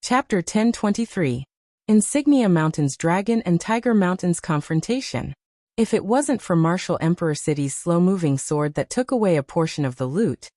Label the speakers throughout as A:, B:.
A: Chapter 1023. Insignia Mountains Dragon and Tiger Mountains Confrontation. If it wasn't for Martial Emperor City's slow-moving sword that took away a portion of the loot,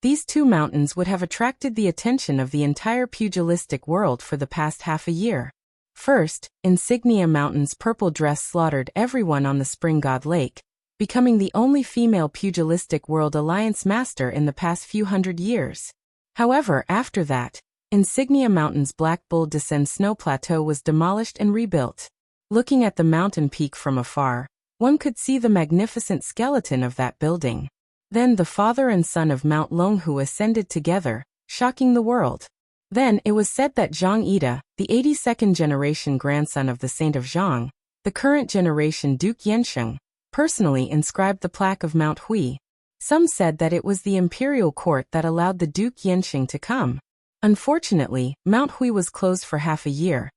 A: these two mountains would have attracted the attention of the entire pugilistic world for the past half a year. First, Insignia Mountain's purple dress slaughtered everyone on the Spring God Lake, becoming the only female pugilistic world alliance master in the past few hundred years. However, after that, Insignia Mountain's Black Bull Descent Snow Plateau was demolished and rebuilt. Looking at the mountain peak from afar, one could see the magnificent skeleton of that building. Then the father and son of Mount Longhu ascended together, shocking the world. Then it was said that Zhang Ida, the 82nd generation grandson of the Saint of Zhang, the current generation Duke Yensheng, personally inscribed the plaque of Mount Hui. Some said that it was the imperial court that allowed the Duke Yensheng to come. Unfortunately, Mount Hui was closed for half a year,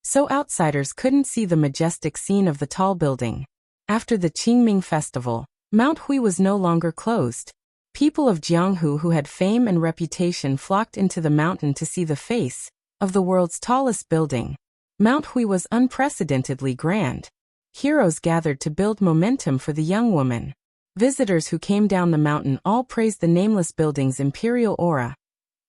A: so outsiders couldn't see the majestic scene of the tall building. After the Qingming festival, Mount Hui was no longer closed. People of Jianghu who had fame and reputation flocked into the mountain to see the face of the world's tallest building. Mount Hui was unprecedentedly grand. Heroes gathered to build momentum for the young woman. Visitors who came down the mountain all praised the nameless building's imperial aura.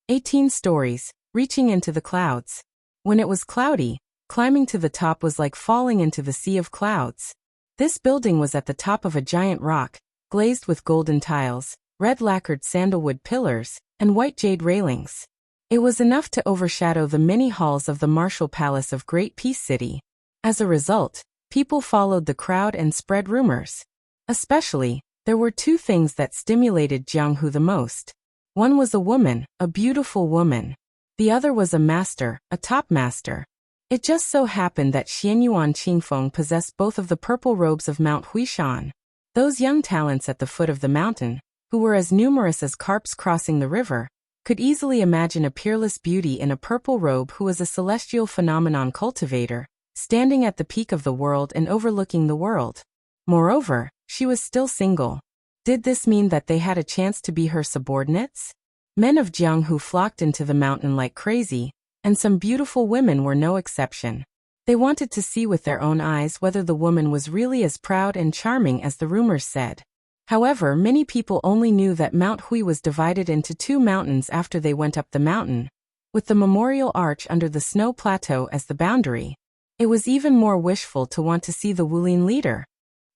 A: 18 stories, reaching into the clouds. When it was cloudy, climbing to the top was like falling into the sea of clouds. This building was at the top of a giant rock, glazed with golden tiles, red lacquered sandalwood pillars, and white jade railings. It was enough to overshadow the many halls of the martial palace of Great Peace City. As a result, people followed the crowd and spread rumors. Especially, there were two things that stimulated Jianghu the most. One was a woman, a beautiful woman. The other was a master, a top master. It just so happened that Xianyuan Qingfeng possessed both of the purple robes of Mount Huishan. Those young talents at the foot of the mountain, who were as numerous as carps crossing the river, could easily imagine a peerless beauty in a purple robe who was a celestial phenomenon cultivator, standing at the peak of the world and overlooking the world. Moreover, she was still single. Did this mean that they had a chance to be her subordinates? Men of Jianghu flocked into the mountain like crazy, and some beautiful women were no exception. They wanted to see with their own eyes whether the woman was really as proud and charming as the rumors said. However, many people only knew that Mount Hui was divided into two mountains after they went up the mountain, with the memorial arch under the snow plateau as the boundary. It was even more wishful to want to see the Wulin leader.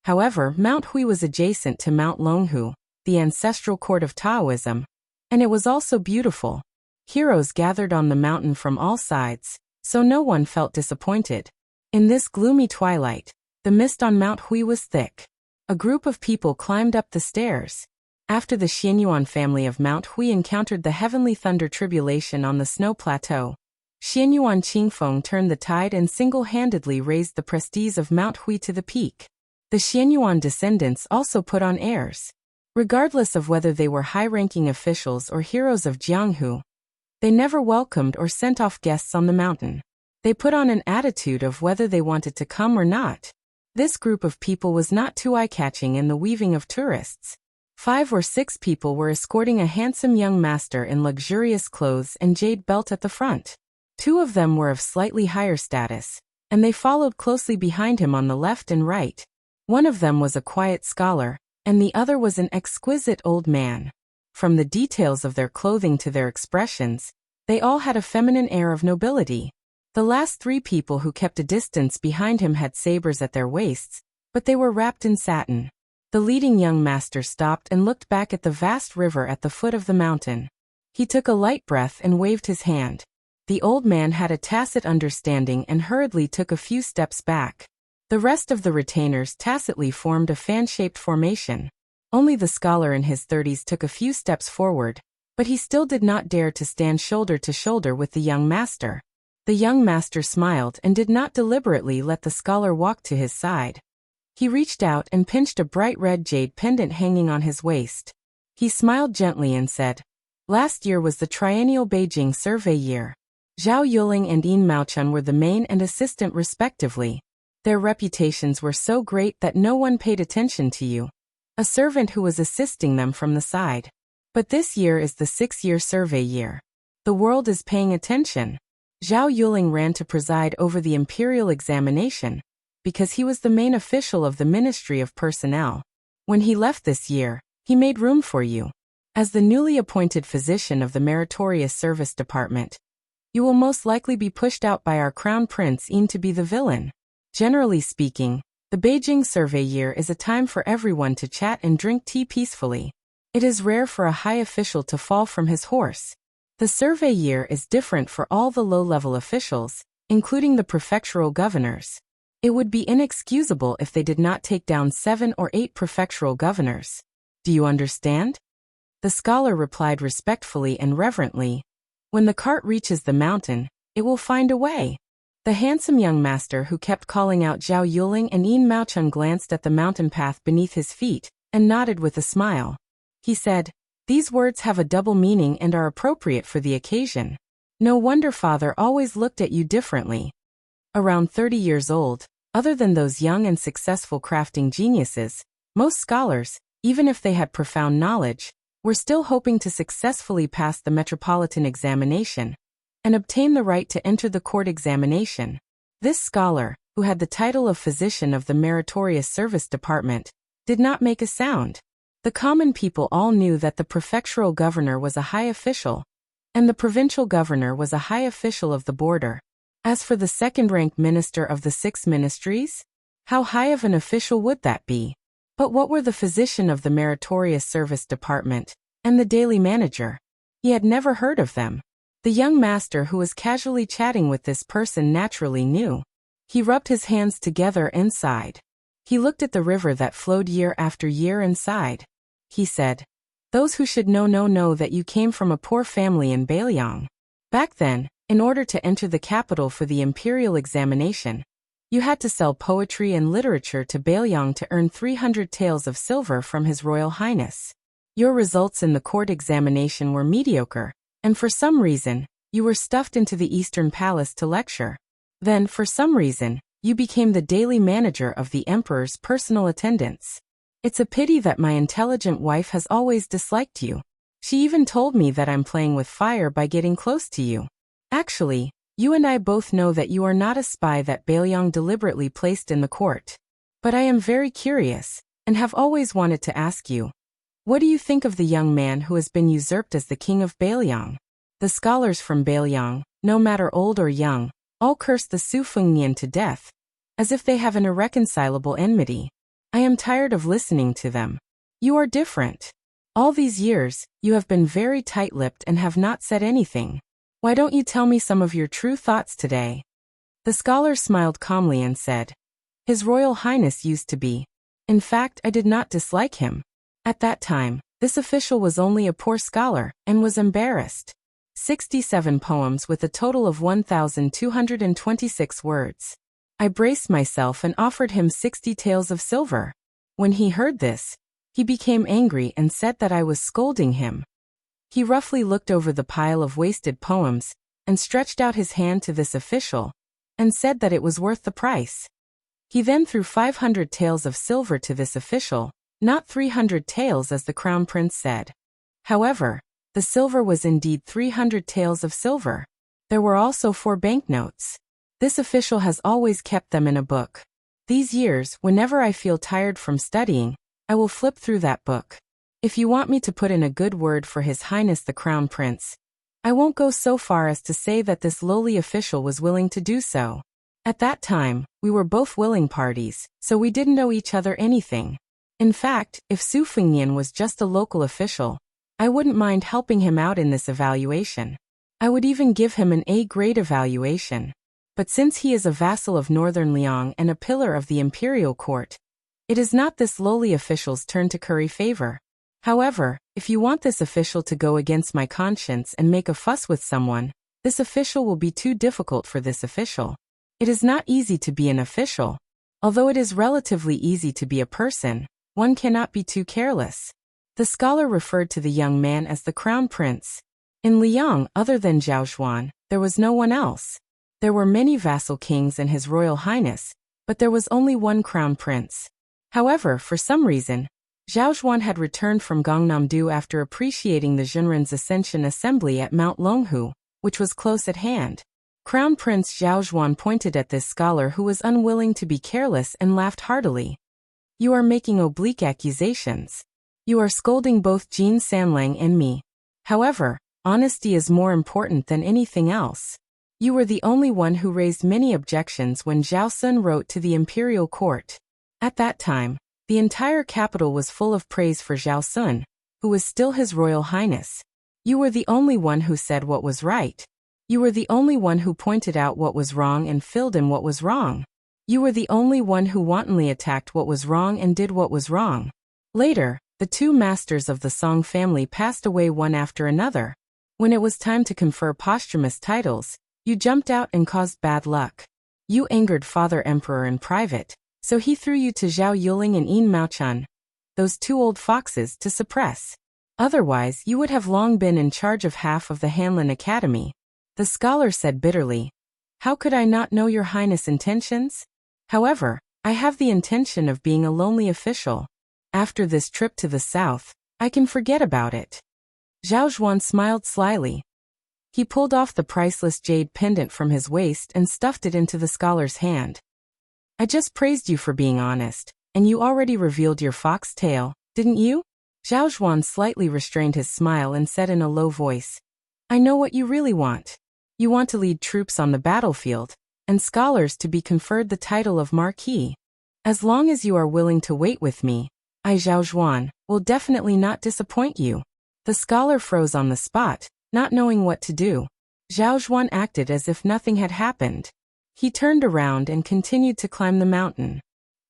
A: However, Mount Hui was adjacent to Mount Longhu, the ancestral court of Taoism, and it was also beautiful. Heroes gathered on the mountain from all sides, so no one felt disappointed. In this gloomy twilight, the mist on Mount Hui was thick. A group of people climbed up the stairs. After the Xianyuan family of Mount Hui encountered the heavenly thunder tribulation on the snow plateau, Xianyuan Qingfeng turned the tide and single-handedly raised the prestige of Mount Hui to the peak. The Xianyuan descendants also put on airs. Regardless of whether they were high-ranking officials or heroes of Jianghu, they never welcomed or sent off guests on the mountain. They put on an attitude of whether they wanted to come or not. This group of people was not too eye-catching in the weaving of tourists. 5 or 6 people were escorting a handsome young master in luxurious clothes and jade belt at the front. 2 of them were of slightly higher status, and they followed closely behind him on the left and right. One of them was a quiet scholar, and the other was an exquisite old man. From the details of their clothing to their expressions, they all had a feminine air of nobility. The last 3 people who kept a distance behind him had sabers at their waists, but they were wrapped in satin. The leading young master stopped and looked back at the vast river at the foot of the mountain. He took a light breath and waved his hand. The old man had a tacit understanding and hurriedly took a few steps back. The rest of the retainers tacitly formed a fan-shaped formation. Only the scholar in his 30s took a few steps forward, but he still did not dare to stand shoulder to shoulder with the young master. The young master smiled and did not deliberately let the scholar walk to his side. He reached out and pinched a bright red jade pendant hanging on his waist. He smiled gently and said, "Last year was the triennial Beijing survey year. Zhao Yuling and Yin Maochun were the main and assistant respectively. Their reputations were so great that no one paid attention to you. A servant who was assisting them from the side. But this year is the 6-year survey year. The world is paying attention. Zhao Yuling ran to preside over the imperial examination, because he was the main official of the Ministry of Personnel. When he left this year, he made room for you. As the newly appointed physician of the Meritorious Service Department, you will most likely be pushed out by our Crown Prince Yin to be the villain. Generally speaking, the Beijing survey year is a time for everyone to chat and drink tea peacefully. It is rare for a high official to fall from his horse. The survey year is different for all the low-level officials, including the prefectural governors. It would be inexcusable if they did not take down 7 or 8 prefectural governors. Do you understand? The scholar replied respectfully and reverently. When the cart reaches the mountain, it will find a way. The handsome young master who kept calling out Zhao Yuling and Yin Maocheng glanced at the mountain path beneath his feet and nodded with a smile. He said, "These words have a double meaning and are appropriate for the occasion. No wonder father always looked at you differently." Around 30 years old, other than those young and successful crafting geniuses, most scholars, even if they had profound knowledge, were still hoping to successfully pass the metropolitan examination and obtain the right to enter the court examination. This scholar, who had the title of physician of the Meritorious Service Department, did not make a sound. The common people all knew that the prefectural governor was a high official, and the provincial governor was a high official of the border. As for the second-ranked minister of the 6 ministries, how high of an official would that be? But what were the physician of the Meritorious Service Department and the daily manager? He had never heard of them. The young master who was casually chatting with this person naturally knew. He rubbed his hands together and sighed. He looked at the river that flowed year after year and sighed. He said, "Those who should know that you came from a poor family in Beiliang. Back then, in order to enter the capital for the imperial examination, you had to sell poetry and literature to Beiliang to earn 300 taels of silver from His Royal Highness. Your results in the court examination were mediocre, and for some reason, you were stuffed into the Eastern Palace to lecture. Then, for some reason, you became the daily manager of the Emperor's personal attendants. It's a pity that my intelligent wife has always disliked you. She even told me that I'm playing with fire by getting close to you. Actually, you and I both know that you are not a spy that Beiliang deliberately placed in the court. But I am very curious, and have always wanted to ask you, what do you think of the young man who has been usurped as the king of Beiliang?" The scholars from Beiliang, no matter old or young, all curse the Su Fengnian to death, as if they have an irreconcilable enmity. I am tired of listening to them. You are different. All these years, you have been very tight-lipped and have not said anything. Why don't you tell me some of your true thoughts today? The scholar smiled calmly and said, "His Royal Highness used to be. In fact, I did not dislike him. At that time, this official was only a poor scholar and was embarrassed." 67 poems with a total of 1,226 words. I braced myself and offered him 60 taels of silver. When he heard this, he became angry and said that I was scolding him. He roughly looked over the pile of wasted poems and stretched out his hand to this official and said that it was worth the price. He then threw 500 taels of silver to this official, not 300 taels as the crown prince said. However, the silver was indeed 300 taels of silver. There were also 4 banknotes. This official has always kept them in a book. These years, whenever I feel tired from studying, I will flip through that book. If you want me to put in a good word for His Highness the Crown Prince, I won't go so far as to say that this lowly official was willing to do so. At that time, we were both willing parties, so we didn't owe each other anything. In fact, if Su Fengnian was just a local official, I wouldn't mind helping him out in this evaluation. I would even give him an A-grade evaluation. But since he is a vassal of Northern Liang and a pillar of the imperial court, it is not this lowly official's turn to curry favor. However, if you want this official to go against my conscience and make a fuss with someone, this official will be too difficult for this official. It is not easy to be an official. Although it is relatively easy to be a person, one cannot be too careless. The scholar referred to the young man as the crown prince. In Liang, other than Zhao Xuan, there was no one else. There were many vassal kings and His Royal Highness, but there was only one crown prince. However, for some reason, Zhao Xuan had returned from Gangnam-do after appreciating the Zhenren's Ascension Assembly at Mount Longhu, which was close at hand. Crown Prince Zhao Zhuan pointed at this scholar who was unwilling to be careless and laughed heartily. You are making oblique accusations. You are scolding both Jin Sanlang and me. However, honesty is more important than anything else. You were the only one who raised many objections when Zhao Sun wrote to the imperial court. At that time, the entire capital was full of praise for Zhao Sun, who was still His Royal Highness. You were the only one who said what was right. You were the only one who pointed out what was wrong and filled in what was wrong. You were the only one who wantonly attacked what was wrong and did what was wrong. Later, the two masters of the Song family passed away one after another. When it was time to confer posthumous titles, you jumped out and caused bad luck. You angered Father Emperor in private, so he threw you to Zhao Yuling and Yin Maochun, those two old foxes, to suppress. Otherwise, you would have long been in charge of half of the Hanlin Academy. The scholar said bitterly. How could I not know your highness' intentions? However, I have the intention of being a lonely official. After this trip to the south, I can forget about it. Zhao Zhuan smiled slyly. He pulled off the priceless jade pendant from his waist and stuffed it into the scholar's hand. I just praised you for being honest, and you already revealed your fox tail, didn't you? Zhao Zhuan slightly restrained his smile and said in a low voice, I know what you really want. You want to lead troops on the battlefield, and scholars to be conferred the title of Marquis. As long as you are willing to wait with me, I, Zhao Zhuan, will definitely not disappoint you. The scholar froze on the spot, not knowing what to do. Zhao Zhuan acted as if nothing had happened. He turned around and continued to climb the mountain.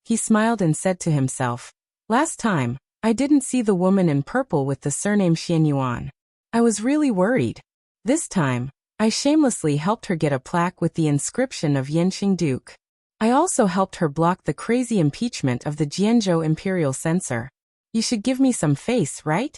A: He smiled and said to himself, Last time, I didn't see the woman in purple with the surname Xianyuan. I was really worried. This time, I shamelessly helped her get a plaque with the inscription of Yanqing Duke. I also helped her block the crazy impeachment of the Jianzhou imperial censor. You should give me some face, right?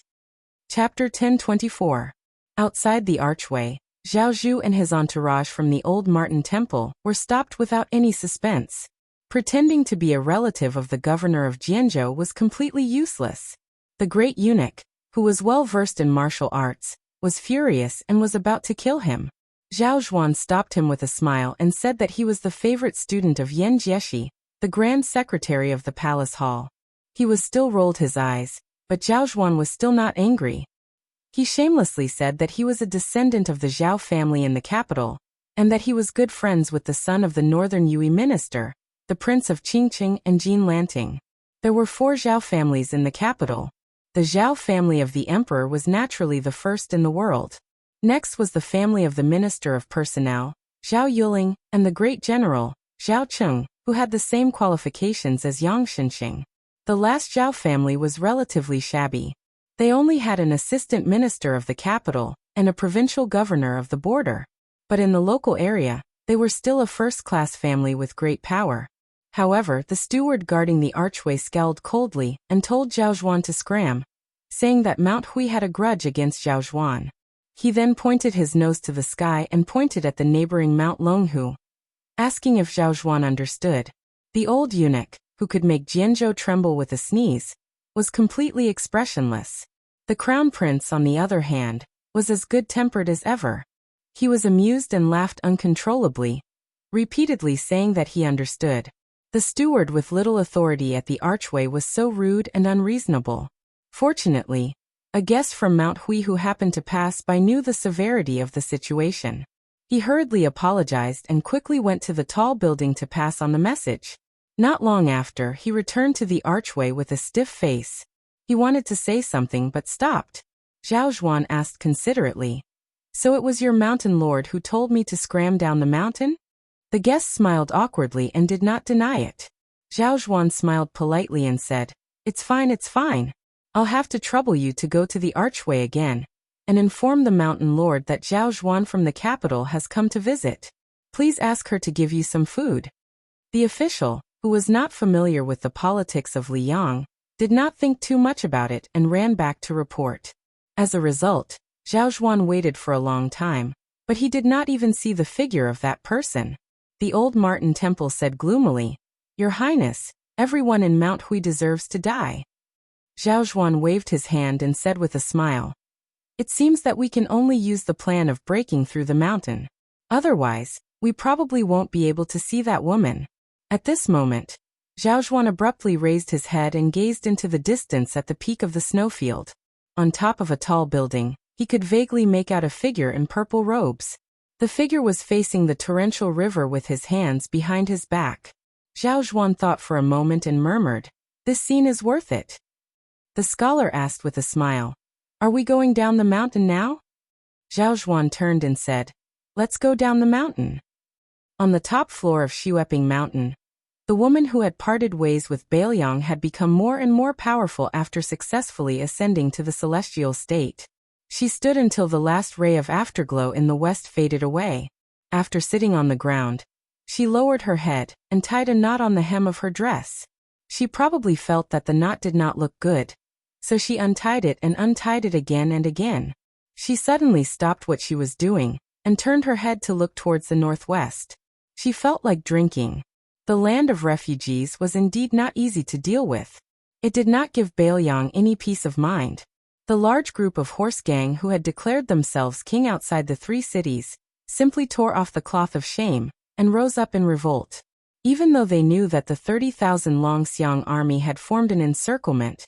A: Chapter 1024. Outside the archway, Zhao Zhu and his entourage from the old Martin Temple were stopped without any suspense. Pretending to be a relative of the governor of Jianzhou was completely useless. The great eunuch, who was well versed in martial arts, was furious and was about to kill him. Zhao Zhuan stopped him with a smile and said that he was the favorite student of Yan Jieshi, the grand secretary of the palace hall. He was still rolled his eyes, but Zhao Zhuan was still not angry. He shamelessly said that he was a descendant of the Zhao family in the capital, and that he was good friends with the son of the northern Yue minister, the prince of Qingqing and Jin Lanting. There were 4 Zhao families in the capital. The Zhao family of the emperor was naturally the first in the world. Next was the family of the minister of personnel, Zhao Yuling, and the great general, Zhao Cheng, who had the same qualifications as Yang Shenxing. The last Zhao family was relatively shabby. They only had an assistant minister of the capital and a provincial governor of the border. But in the local area, they were still a first-class family with great power. However, the steward guarding the archway scowled coldly and told Zhao Zhuan to scram, saying that Mount Hui had a grudge against Zhao Zhuan. He then pointed his nose to the sky and pointed at the neighboring Mount Longhu, asking if Zhao Zhuan understood. The old eunuch, who could make Jianzhou tremble with a sneeze, was completely expressionless. The crown prince, on the other hand, was as good-tempered as ever. He was amused and laughed uncontrollably, repeatedly saying that he understood. The steward with little authority at the archway was so rude and unreasonable. Fortunately, a guest from Mount Hui who happened to pass by knew the severity of the situation. He hurriedly apologized and quickly went to the tall building to pass on the message. Not long after, he returned to the archway with a stiff face. He wanted to say something but stopped. Zhao Zhuan asked considerately, So it was your mountain lord who told me to scram down the mountain? The guest smiled awkwardly and did not deny it. Zhao Zhuan smiled politely and said, It's fine. I'll have to trouble you to go to the archway again and inform the mountain lord that Zhao Zhuan from the capital has come to visit. Please ask her to give you some food. The official, who was not familiar with the politics of Liang, did not think too much about it and ran back to report. As a result, Zhao Zhuan waited for a long time, but he did not even see the figure of that person. The old Martin Temple said gloomily, Your Highness, everyone in Mount Hui deserves to die. Zhao Zhuan waved his hand and said with a smile, It seems that we can only use the plan of breaking through the mountain. Otherwise, we probably won't be able to see that woman. At this moment, Zhao Zhuan abruptly raised his head and gazed into the distance at the peak of the snowfield. On top of a tall building, he could vaguely make out a figure in purple robes. The figure was facing the torrential river with his hands behind his back. Zhao Zhuan thought for a moment and murmured, "This scene is worth it." The scholar asked with a smile, "Are we going down the mountain now?" Zhao Zhuan turned and said, "Let's go down the mountain." On the top floor of Xueping Mountain, the woman who had parted ways with Bailiang had become more and more powerful after successfully ascending to the celestial state. She stood until the last ray of afterglow in the west faded away. After sitting on the ground, she lowered her head and tied a knot on the hem of her dress. She probably felt that the knot did not look good, so she untied it and untied it again and again. She suddenly stopped what she was doing and turned her head to look towards the northwest. She felt like drinking. The land of refugees was indeed not easy to deal with. It did not give Bailiang any peace of mind. The large group of horse gang who had declared themselves king outside the 3 cities simply tore off the cloth of shame and rose up in revolt. Even though they knew that the 30,000 Long Xiang army had formed an encirclement,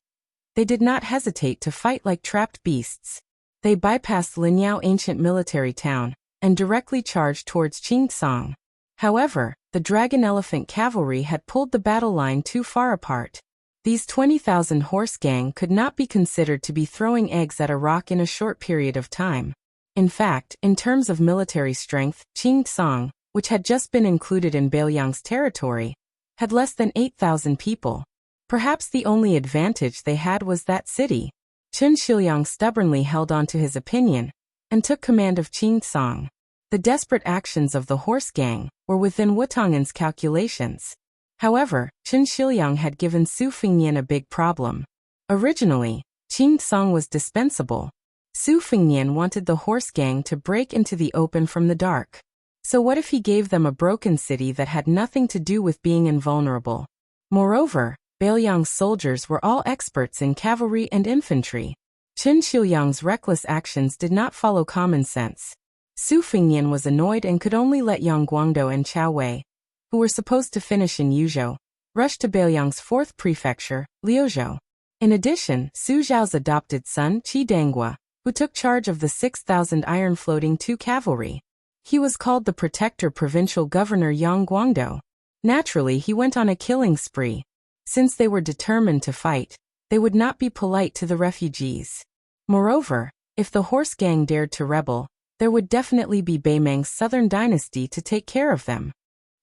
A: they did not hesitate to fight like trapped beasts. They bypassed Linyao ancient military town and directly charged towards Qingcang. However, the dragon elephant cavalry had pulled the battle line too far apart. These 20,000 horse gang could not be considered to be throwing eggs at a rock in a short period of time. In fact, in terms of military strength, Qingcang, which had just been included in Bailiang's territory, had less than 8,000 people. Perhaps the only advantage they had was that city. Chen Shiliang stubbornly held on to his opinion and took command of Qingcang. The desperate actions of the horse gang were within Wutongen's calculations. However, Chen Shiliang had given Su Fengnian a big problem. Originally, Qingcang was dispensable. Su Fengnian wanted the horse gang to break into the open from the dark. So what if he gave them a broken city that had nothing to do with being invulnerable? Moreover, Bailiang's soldiers were all experts in cavalry and infantry. Chen Shiliang's reckless actions did not follow common sense. Su Fengnian was annoyed and could only let Yang Guangdou and Chao Wei, who were supposed to finish in Yuzhou, rush to Bailiang's 4th prefecture, Liuzhou. In addition, Su Zhao's adopted son, Qi Danghua, who took charge of the 6,000 iron floating 2 cavalry. He was called the Protector Provincial Governor Yang Guangdou. Naturally, he went on a killing spree. Since they were determined to fight, they would not be polite to the refugees. Moreover, if the horse gang dared to rebel, there would definitely be Beimang's southern dynasty to take care of them.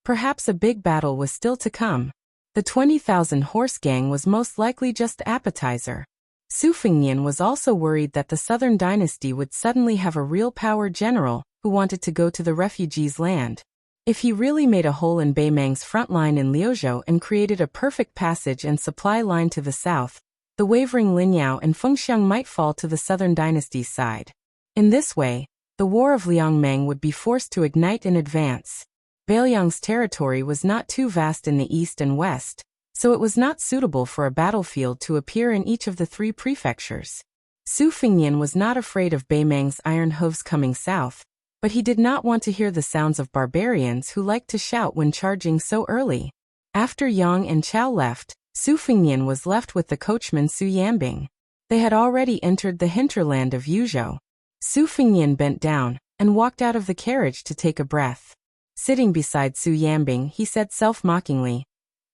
A: Perhaps a big battle was still to come. The 20,000 horse gang was most likely just appetizer. Su Fengnian was also worried that the southern dynasty would suddenly have a real power general who wanted to go to the refugees' land. If he really made a hole in Beimang's front line in Liuzhou and created a perfect passage and supply line to the south, the wavering Linyao and Fengxiang might fall to the southern dynasty's side. In this way, the War of Liangmeng would be forced to ignite in advance. Bailiang's territory was not too vast in the east and west, so it was not suitable for a battlefield to appear in each of the 3 prefectures. Su Fengnian was not afraid of Beimang's iron hooves coming south, but he did not want to hear the sounds of barbarians who liked to shout when charging so early. After Yang and Chao left, Su Fengnian was left with the coachman Su Yambing. They had already entered the hinterland of Yuzhou. Su Fengnian bent down and walked out of the carriage to take a breath. Sitting beside Su Yambing, he said self-mockingly,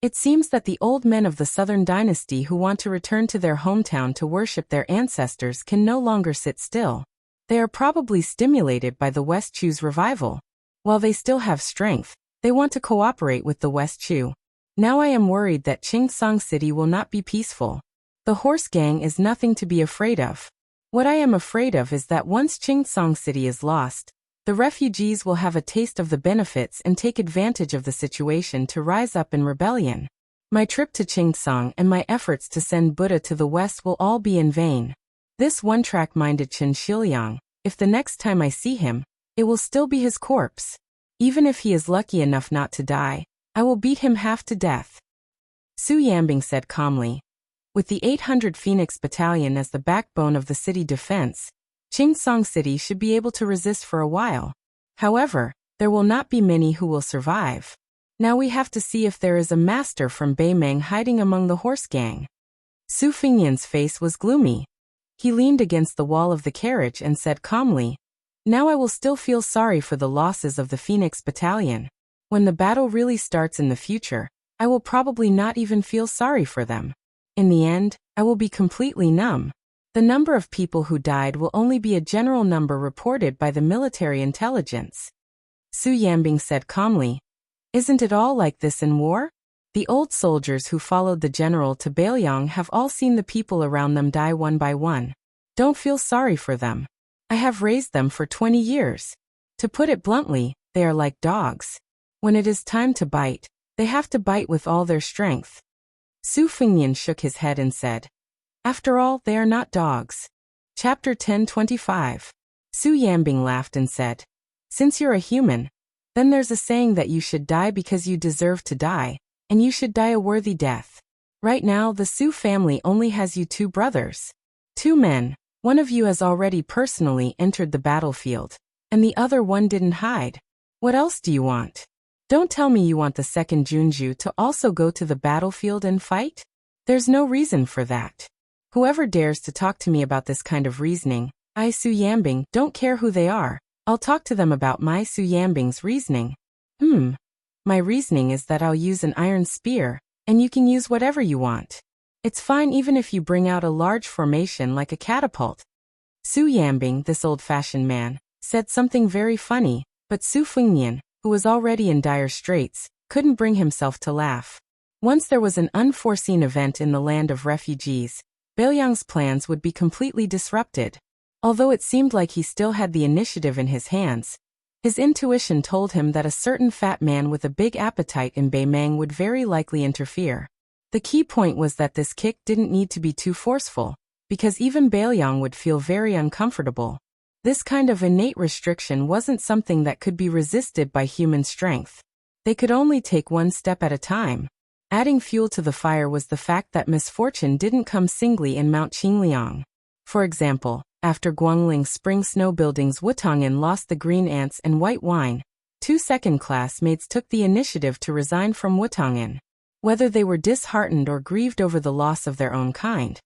A: "It seems that the old men of the southern dynasty who want to return to their hometown to worship their ancestors can no longer sit still. They are probably stimulated by the West Chu's revival. While they still have strength, they want to cooperate with the West Chu. Now I am worried that Qingcang City will not be peaceful. The horse gang is nothing to be afraid of. What I am afraid of is that once Qingcang City is lost, the refugees will have a taste of the benefits and take advantage of the situation to rise up in rebellion. My trip to Qingcang and my efforts to send Buddha to the west will all be in vain." This one-track-minded Chen Shiliang, if the next time I see him, it will still be his corpse. Even if he is lucky enough not to die, I will beat him half to death. Su Yambing said calmly. With the 800 Phoenix Battalion as the backbone of the city defense, Qingcang City should be able to resist for a while. However, There will not be many who will survive. Now we have to see if there is a master from Beimeng hiding among the horse gang. Su Fengnian's face was gloomy. He leaned against the wall of the carriage and said calmly, "Now I will still feel sorry for the losses of the Phoenix Battalion. When the battle really starts in the future, I will probably not even feel sorry for them. In the end, I will be completely numb. The number of people who died will only be a general number reported by the military intelligence." Su Yambing said calmly, "Isn't it all like this in war? The old soldiers who followed the general to Beiliang have all seen the people around them die one by one. Don't feel sorry for them. I have raised them for 20 years. To put it bluntly, they are like dogs. When it is time to bite, they have to bite with all their strength." Su Fengnian shook his head and said, "After all, they are not dogs." Chapter 10:25. Su Yambing laughed and said, "Since you're a human, then there's a saying that you should die because you deserve to die, and you should die a worthy death. Right now, the Su family only has you 2 brothers. 2 men. One of you has already personally entered the battlefield, and the other one didn't hide. What else do you want? Don't tell me you want the second Junju to also go to the battlefield and fight? There's no reason for that. Whoever dares to talk to me about this kind of reasoning, I Su Yambing don't care who they are. I'll talk to them about my Su Yambing's reasoning. My reasoning is that I'll use an iron spear, and you can use whatever you want. It's fine even if you bring out a large formation like a catapult." Su Yambing, this old-fashioned man, said something very funny, but Su Fengnian, who was already in dire straits, couldn't bring himself to laugh. Once there was an unforeseen event in the land of refugees, Beiliang's plans would be completely disrupted. Although it seemed like he still had the initiative in his hands, his intuition told him that a certain fat man with a big appetite in Beimeng would very likely interfere. The key point was that this kick didn't need to be too forceful, because even Beiliang would feel very uncomfortable. This kind of innate restriction wasn't something that could be resisted by human strength. They could only take one step at a time. Adding fuel to the fire was the fact that misfortune didn't come singly in Mount Qingliang. For example, after Guangling's spring snow buildings Wutong'an lost the green ants and white wine, 2 second-class maids took the initiative to resign from Wutong'an. Whether they were disheartened or grieved over the loss of their own kind,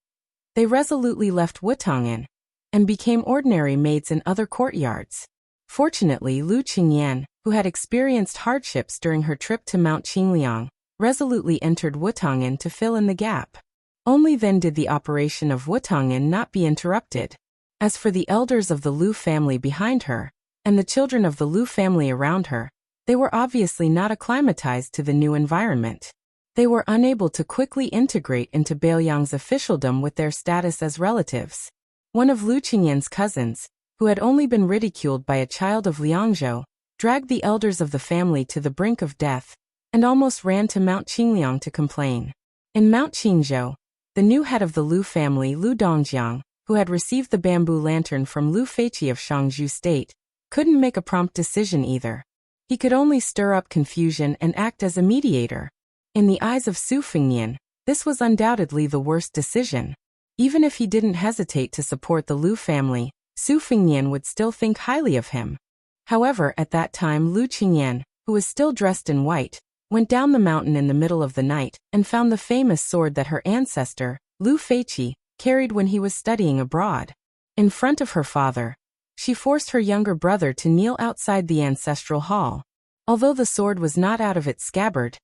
A: they resolutely left Wutong'an and became ordinary maids in other courtyards. Fortunately, Lu Qingyan, who had experienced hardships during her trip to Mount Qingliang, resolutely entered Wutong'an to fill in the gap. Only then did the operation of Wutong'an not be interrupted. As for the elders of the Lu family behind her, and the children of the Lu family around her, they were obviously not acclimatized to the new environment. They were unable to quickly integrate into Beiliang's officialdom with their status as relatives. One of Lu Qingyan's cousins, who had only been ridiculed by a child of Liangzhou, dragged the elders of the family to the brink of death, and almost ran to Mount Qingliang to complain. In Mount Qinzhou, the new head of the Lu family, Lu Dongjiang, who had received the bamboo lantern from Lu Feiqi of Shangzhou State, couldn't make a prompt decision either. He could only stir up confusion and act as a mediator. In the eyes of Su Fengnian, this was undoubtedly the worst decision. Even if he didn't hesitate to support the Lu family, Su Fengnian would still think highly of him. However, at that time Lu Qingyan, who was still dressed in white, went down the mountain in the middle of the night and found the famous sword that her ancestor, Lu Feiqi, carried when he was studying abroad. In front of her father, she forced her younger brother to kneel outside the ancestral hall. Although the sword was not out of its scabbard,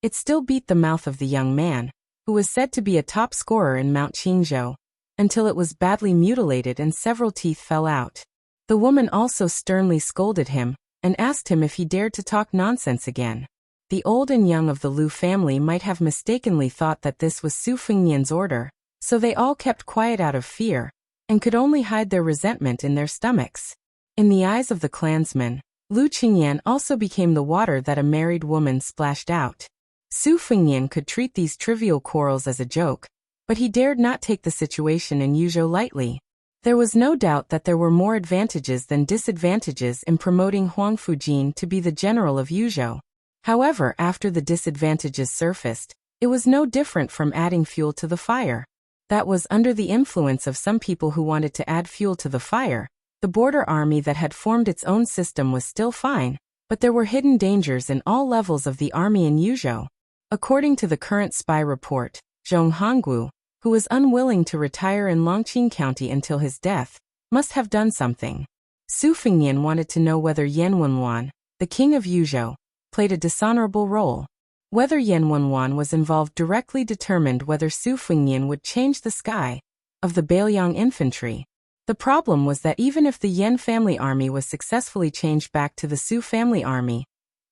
A: it still beat the mouth of the young man, who was said to be a top scorer in Mount Qinzhou, until it was badly mutilated and several teeth fell out. The woman also sternly scolded him and asked him if he dared to talk nonsense again. The old and young of the Lu family might have mistakenly thought that this was Su Fengnian's order, so they all kept quiet out of fear, and could only hide their resentment in their stomachs. In the eyes of the clansmen, Lu Qingyan also became the water that a married woman splashed out. Su Fengnian could treat these trivial quarrels as a joke, but he dared not take the situation in Yuzhou lightly. There was no doubt that there were more advantages than disadvantages in promoting Huang Fujin to be the general of Yuzhou. However, after the disadvantages surfaced, it was no different from adding fuel to the fire. That was under the influence of some people who wanted to add fuel to the fire. The border army that had formed its own system was still fine, But there were hidden dangers in all levels of the army in Yuzhou. According to the current spy report, Zhong Honggu, who was unwilling to retire in Longqing County until his death, must have done something. Su Fengnian wanted to know whether Yan Wenwan, the king of Yuzhou, played a dishonorable role. Whether Yan Wenwan was involved directly determined whether Su Fengnian would change the sky of the Bailiang infantry. The problem was that even if the Yan family army was successfully changed back to the Su family army,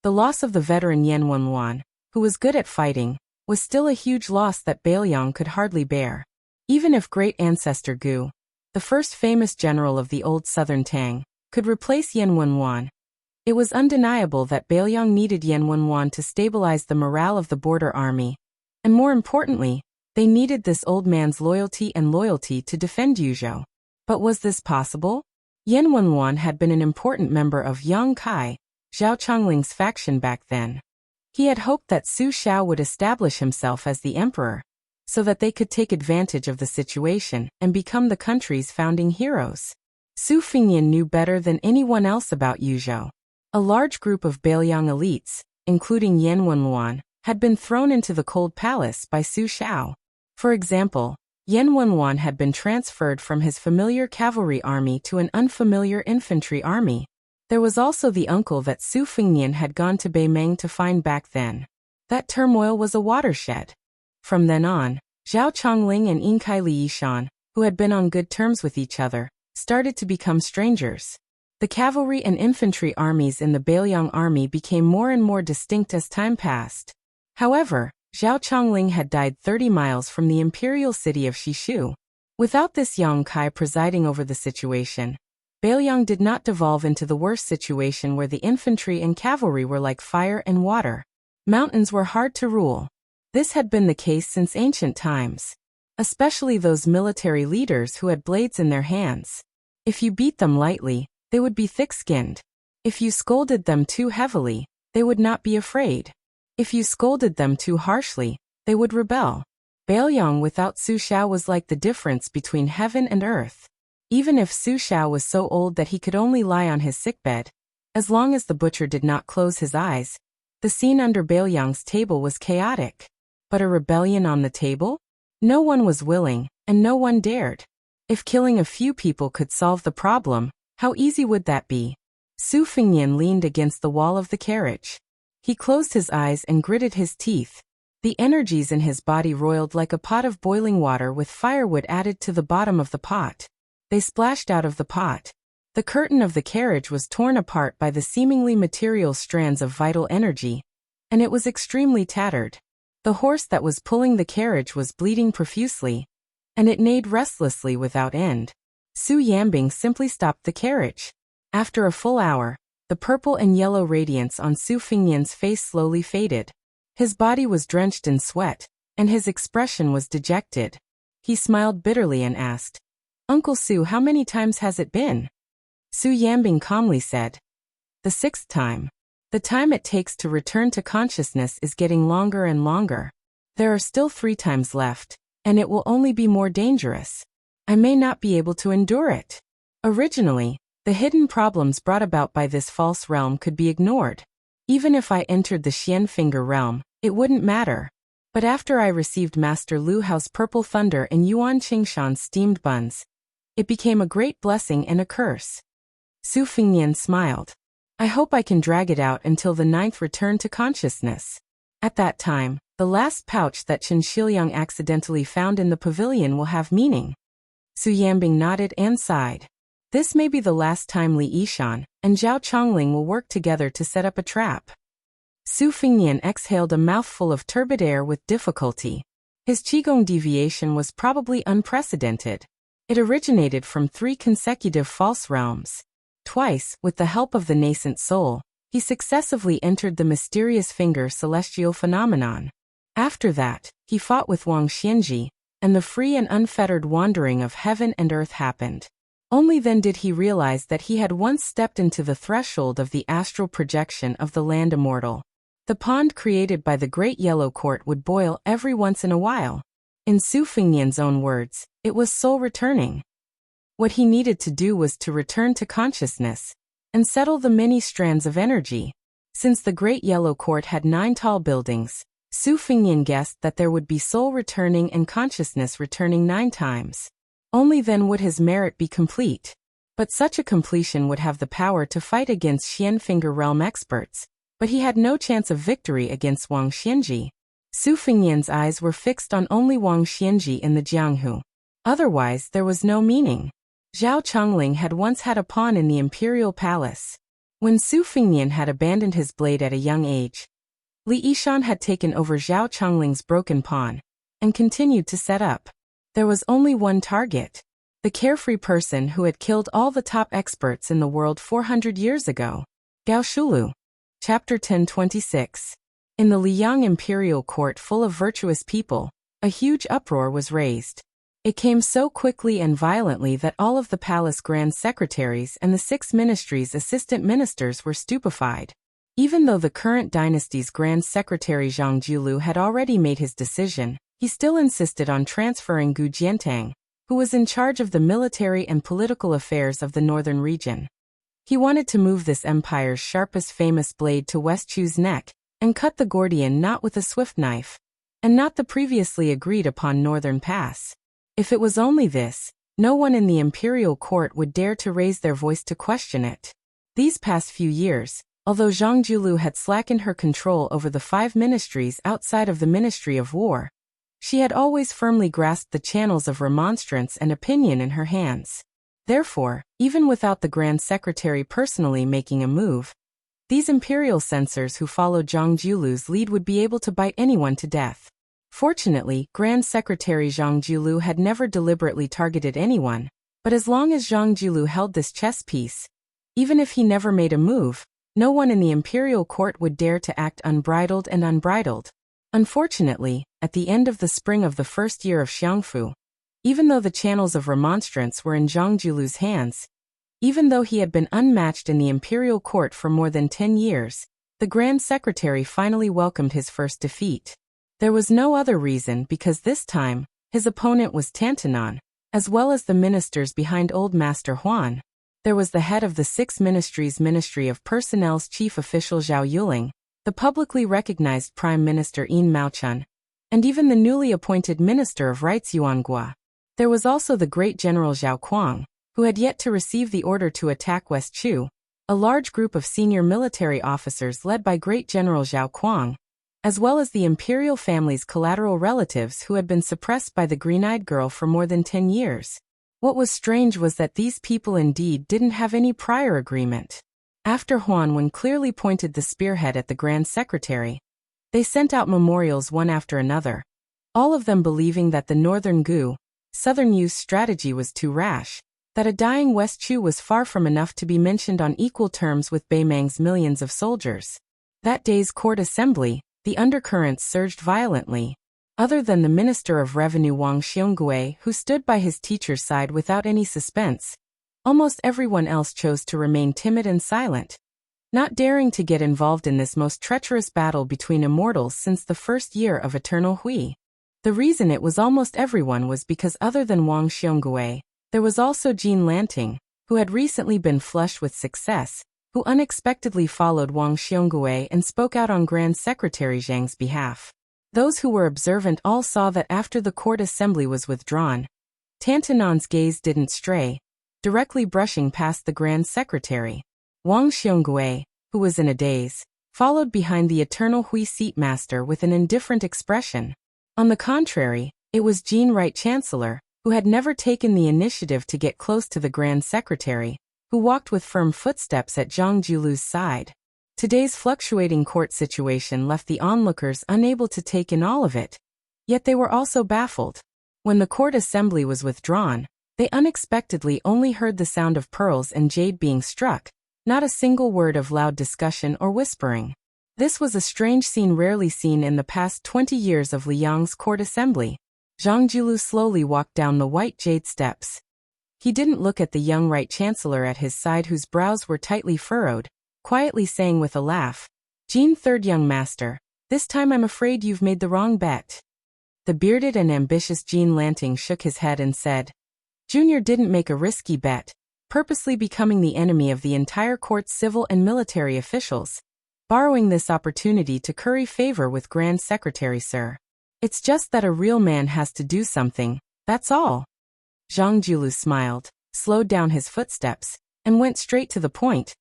A: the loss of the veteran Yan Wenwan, who was good at fighting, was still a huge loss that Bailiang could hardly bear. Even if great ancestor Gu, the first famous general of the old southern Tang, could replace Yan Wenwan, it was undeniable that Bailiang needed Yan Wenwan to stabilize the morale of the border army. And more importantly, they needed this old man's loyalty to defend Yuzhou. But was this possible? Yan Wenwan had been an important member of Yang Kai, Zhao Chongling's faction back then. He had hoped that Su Xiao would establish himself as the emperor, so that they could take advantage of the situation and become the country's founding heroes. Su Fengnian knew better than anyone else about Yuzhou. A large group of Bailiang elites, including Yan Wenwan, had been thrown into the cold palace by Su Xiao. For example, Yan Wenwan had been transferred from his familiar cavalry army to an unfamiliar infantry army. There was also the uncle that Su Fengnian had gone to Beimeng to find back then. That turmoil was a watershed. From then on, Zhao Chongling and Inkai Li Yishan, who had been on good terms with each other, started to become strangers. The cavalry and infantry armies in the Bailiang army became more and more distinct as time passed. However, Zhao Chongling had died 30 miles from the imperial city of Shishu. Without this Yang Kai presiding over the situation, Bailiang did not devolve into the worst situation where the infantry and cavalry were like fire and water. Mountains were hard to rule. This had been the case since ancient times, especially those military leaders who had blades in their hands. If you beat them lightly, they would be thick-skinned. If you scolded them too heavily, they would not be afraid. If you scolded them too harshly, they would rebel. Bailiang without Su Xiao was like the difference between heaven and earth. Even if Su Xiao was so old that he could only lie on his sickbed, as long as the butcher did not close his eyes, the scene under Bailiang's table was chaotic. But a rebellion on the table? No one was willing, and no one dared. If killing a few people could solve the problem, how easy would that be? Su Fengnian leaned against the wall of the carriage. He closed his eyes and gritted his teeth. The energies in his body roiled like a pot of boiling water with firewood added to the bottom of the pot. They splashed out of the pot. The curtain of the carriage was torn apart by the seemingly material strands of vital energy, and it was extremely tattered. The horse that was pulling the carriage was bleeding profusely, and it neighed restlessly without end. Su Yambing simply stopped the carriage. After a full hour, the purple and yellow radiance on Su Fengnian's face slowly faded. His body was drenched in sweat, and his expression was dejected. He smiled bitterly and asked, "Uncle Su, how many times has it been?" Su Yambing calmly said, "The 6th time. The time it takes to return to consciousness is getting longer and longer. There are still 3 times left, and it will only be more dangerous. I may not be able to endure it." Originally, the hidden problems brought about by this false realm could be ignored. Even if I entered the Xian Finger realm, it wouldn't matter. But after I received Master Lu Hao's purple thunder and Yuan Qingshan's steamed buns, it became a great blessing and a curse. Su Fengnian smiled. "I hope I can drag it out until the 9th return to consciousness. At that time, the last pouch that Chen Shiliang accidentally found in the pavilion will have meaning." Su Yambing nodded and sighed. This may be the last time Li Yishan and Zhao Chongling will work together to set up a trap. Su Fengnian exhaled a mouthful of turbid air with difficulty. His Qigong deviation was probably unprecedented. It originated from 3 consecutive false realms. Twice, with the help of the nascent soul, he successively entered the mysterious finger celestial phenomenon. After that, he fought with Wang Xianji, and the free and unfettered wandering of heaven and earth happened. Only then did he realize that he had once stepped into the threshold of the astral projection of the land immortal. The pond created by the Great Yellow Court would boil every once in a while. In Su Fengnian's own words, it was soul returning. What he needed to do was to return to consciousness and settle the many strands of energy. Since the Great Yellow Court had 9 tall buildings, Su Fengnian guessed that there would be soul returning and consciousness returning 9 times. Only then would his merit be complete. But such a completion would have the power to fight against Xianfinger realm experts, but he had no chance of victory against Wang Xianji. Su Fengnian's eyes were fixed on only Wang Xianji in the Jianghu. Otherwise, there was no meaning. Zhao Chongling had once had a pawn in the imperial palace. When Su Fengnian had abandoned his blade at a young age, Li Yishan had taken over Zhao Chongling's broken pawn and continued to set up. There was only one target. The carefree person who had killed all the top experts in the world 400 years ago. Gao Shulu. Chapter 1026. In the Liang imperial court full of virtuous people, a huge uproar was raised. It came so quickly and violently that all of the palace grand secretaries and the 6 ministries' assistant ministers were stupefied. Even though the current dynasty's grand secretary Zhang Jiulu had already made his decision, he still insisted on transferring Gu Jiantang, who was in charge of the military and political affairs of the northern region. He wanted to move this empire's sharpest famous blade to West Chu's neck and cut the Gordian knot with a swift knife, and not the previously agreed upon northern pass. If it was only this, no one in the imperial court would dare to raise their voice to question it. These past few years, although Zhang Jiulu had slackened her control over the 5 ministries outside of the Ministry of War, she had always firmly grasped the channels of remonstrance and opinion in her hands. Therefore, even without the Grand Secretary personally making a move, these imperial censors who followed Zhang Jiulu's lead would be able to bite anyone to death. Fortunately, Grand Secretary Zhang Jiulu had never deliberately targeted anyone, but as long as Zhang Jiulu held this chess piece, even if he never made a move, no one in the imperial court would dare to act unbridled and unbridled. Unfortunately, at the end of the spring of the first year of Xiangfu, even though the channels of remonstrance were in Zhang Jiulu's hands, even though he had been unmatched in the imperial court for more than 10 years, the Grand Secretary finally welcomed his first defeat. There was no other reason because this time, his opponent was Tantanon, as well as the ministers behind Old Master Huan. There was the head of the 6 ministries' Ministry of Personnel's chief official Zhao Yuling, the publicly recognized Prime Minister Yin Maochun, and even the newly appointed Minister of Rights Yuan Gua. There was also the great General Zhao Kuang, who had yet to receive the order to attack West Chu, a large group of senior military officers led by great General Zhao Kuang, as well as the imperial family's collateral relatives who had been suppressed by the green-eyed girl for more than 10 years. What was strange was that these people indeed didn't have any prior agreement. After Huan clearly pointed the spearhead at the Grand Secretary, they sent out memorials one after another, all of them believing that the Northern Gu, Southern Yu's strategy was too rash, that a dying West Chu was far from enough to be mentioned on equal terms with Beimang's millions of soldiers. That day's court assembly, the undercurrents surged violently. Other than the Minister of Revenue Wang Xiongui, who stood by his teacher's side without any suspense, almost everyone else chose to remain timid and silent, not daring to get involved in this most treacherous battle between immortals since the first year of Eternal Hui. The reason it was almost everyone was because other than Wang Xiongui, there was also Jean Lanting, who had recently been flushed with success, who unexpectedly followed Wang Xiongui and spoke out on Grand Secretary Zhang's behalf. Those who were observant all saw that after the court assembly was withdrawn, Tantanon's gaze didn't stray, directly brushing past the Grand Secretary. Wang Xiongui, who was in a daze, followed behind the Eternal Hui seat master with an indifferent expression. On the contrary, it was Jean Right Chancellor, who had never taken the initiative to get close to the Grand Secretary, who walked with firm footsteps at Zhang Jiulu's side. Today's fluctuating court situation left the onlookers unable to take in all of it, yet they were also baffled. When the court assembly was withdrawn, they unexpectedly only heard the sound of pearls and jade being struck, not a single word of loud discussion or whispering. This was a strange scene rarely seen in the past 20 years of Liang's court assembly. Zhang Jiulu slowly walked down the white jade steps. He didn't look at the young Right Chancellor at his side whose brows were tightly furrowed, quietly saying with a laugh, "Jean, third young master, this time I'm afraid you've made the wrong bet." The bearded and ambitious Jean Lanting shook his head and said, "Junior didn't make a risky bet, purposely becoming the enemy of the entire court's civil and military officials. borrowing this opportunity to curry favor with Grand Secretary Sir. It's just that a real man has to do something, that's all. Zhang Julu smiled, slowed down his footsteps, and went straight to the point.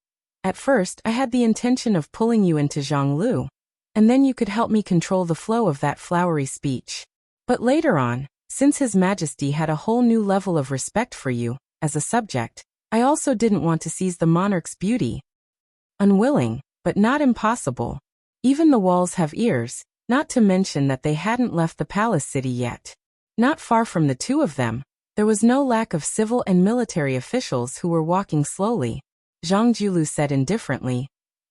A: At first, I had the intention of pulling you into Zhonglu, and then you could help me control the flow of that flowery speech. But later on, since His Majesty had a whole new level of respect for you, as a subject, I also didn't want to seize the monarch's beauty. Unwilling, but not impossible. Even the walls have ears, not to mention that they hadn't left the palace city yet. Not far from the two of them, there was no lack of civil and military officials who were walking slowly. Zhang Julu said indifferently.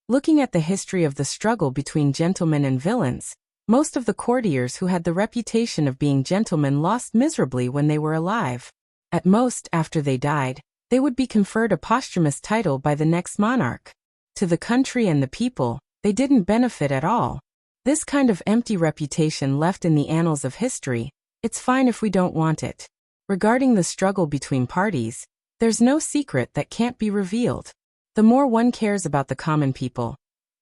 A: Looking at the history of the struggle between gentlemen and villains, most of the courtiers who had the reputation of being gentlemen lost miserably when they were alive. At most, after they died, they would be conferred a posthumous title by the next monarch. To the country and the people, they didn't benefit at all. This kind of empty reputation left in the annals of history, it's fine if we don't want it. Regarding the struggle between parties, there's no secret that can't be revealed. The more one cares about the common people,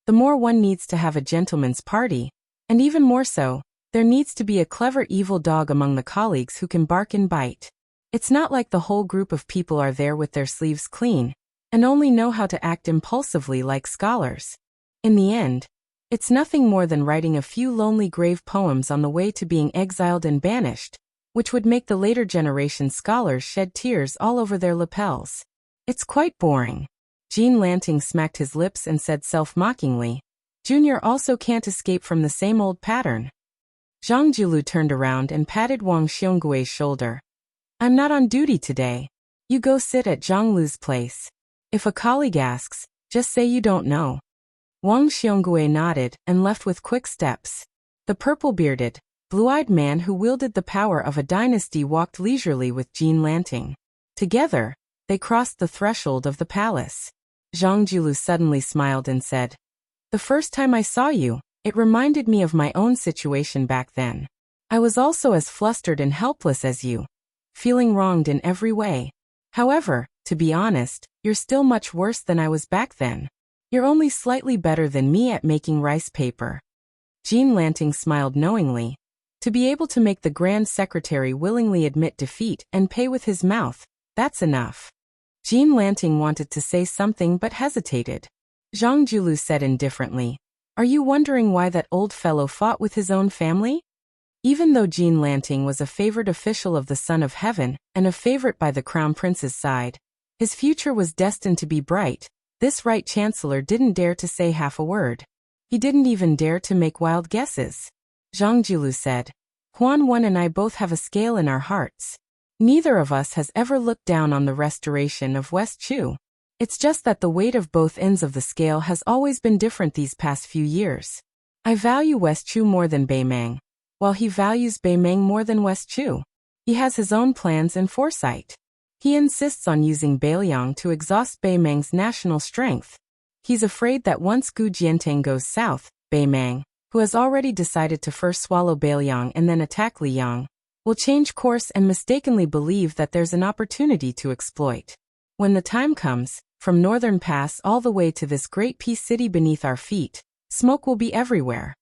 A: the more one needs to have a gentleman's party, and even more so, there needs to be a clever evil dog among the colleagues who can bark and bite. It's not like the whole group of people are there with their sleeves clean, and only know how to act impulsively like scholars. In the end, it's nothing more than writing a few lonely grave poems on the way to being exiled and banished, which would make the later generation scholars shed tears all over their lapels. It's quite boring. Jean Lanting smacked his lips and said self-mockingly, Junior also can't escape from the same old pattern. Zhang Julu turned around and patted Wang Xionggui's shoulder. I'm not on duty today. You go sit at Zhanglu's place. If a colleague asks, just say you don't know. Wang Xiongui nodded and left with quick steps. The purple-bearded, blue-eyed man who wielded the power of a dynasty walked leisurely with Jean Lanting. Together, they crossed the threshold of the palace. Zhang Julu suddenly smiled and said, The first time I saw you, it reminded me of my own situation back then. I was also as flustered and helpless as you, feeling wronged in every way. However, to be honest, you're still much worse than I was back then. You're only slightly better than me at making rice paper. Jean Lanting smiled knowingly. To be able to make the Grand Secretary willingly admit defeat and pay with his mouth, that's enough. Jean Lanting wanted to say something but hesitated. Zhang Julu said indifferently, Are you wondering why that old fellow fought with his own family? Even though Jean Lanting was a favored official of the Son of Heaven and a favorite by the Crown Prince's side, his future was destined to be bright. This right chancellor didn't dare to say half a word. He didn't even dare to make wild guesses. Zhang Julu said, Huan Wen and I both have a scale in our hearts. Neither of us has ever looked down on the restoration of West Chu. It's just that the weight of both ends of the scale has always been different these past few years. I value West Chu more than Beimang, while he values Beimang more than West Chu. He has his own plans and foresight. He insists on using Beiliang to exhaust Beimang's national strength. He's afraid that once Gu Jiantang goes south, Beimang, who has already decided to first swallow Beiliang and then attack Liang, will change course and mistakenly believe that there's an opportunity to exploit. When the time comes, from Northern Pass all the way to this great peace city beneath our feet, smoke will be everywhere.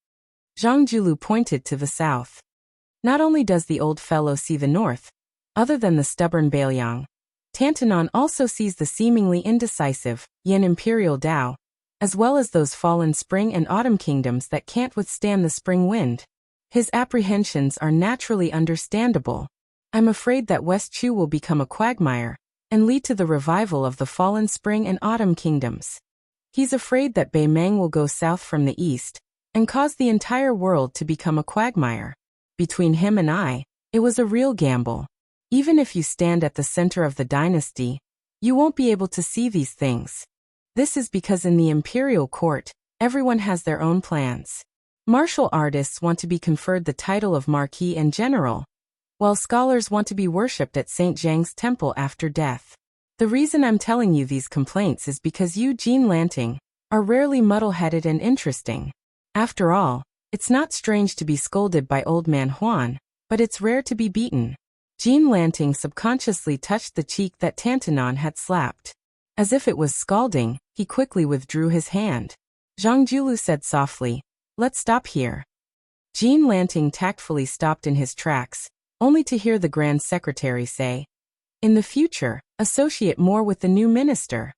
A: Zhang Julu pointed to the south. Not only does the old fellow see the north, other than the stubborn Beiliang, Tantanon also sees the seemingly indecisive Yin Imperial Dao, as well as those fallen spring and autumn kingdoms that can't withstand the spring wind. His apprehensions are naturally understandable. I'm afraid that West Chu will become a quagmire and lead to the revival of the fallen spring and autumn kingdoms. He's afraid that Beimang will go south from the east and cause the entire world to become a quagmire. Between him and I, it was a real gamble. Even if you stand at the center of the dynasty, you won't be able to see these things. This is because in the imperial court, everyone has their own plans. Martial artists want to be conferred the title of Marquis and General, while scholars want to be worshipped at St. Zhang's temple after death. The reason I'm telling you these complaints is because you, Jean Lanting, are rarely muddle-headed and interesting. After all, it's not strange to be scolded by old man Huan, but it's rare to be beaten. Jean Lanting subconsciously touched the cheek that Tantanon had slapped. As if it was scalding, he quickly withdrew his hand. Zhang Julu said softly. Let's stop here. Jean Lanting tactfully stopped in his tracks, only to hear the Grand Secretary say, in the future, associate more with the new minister.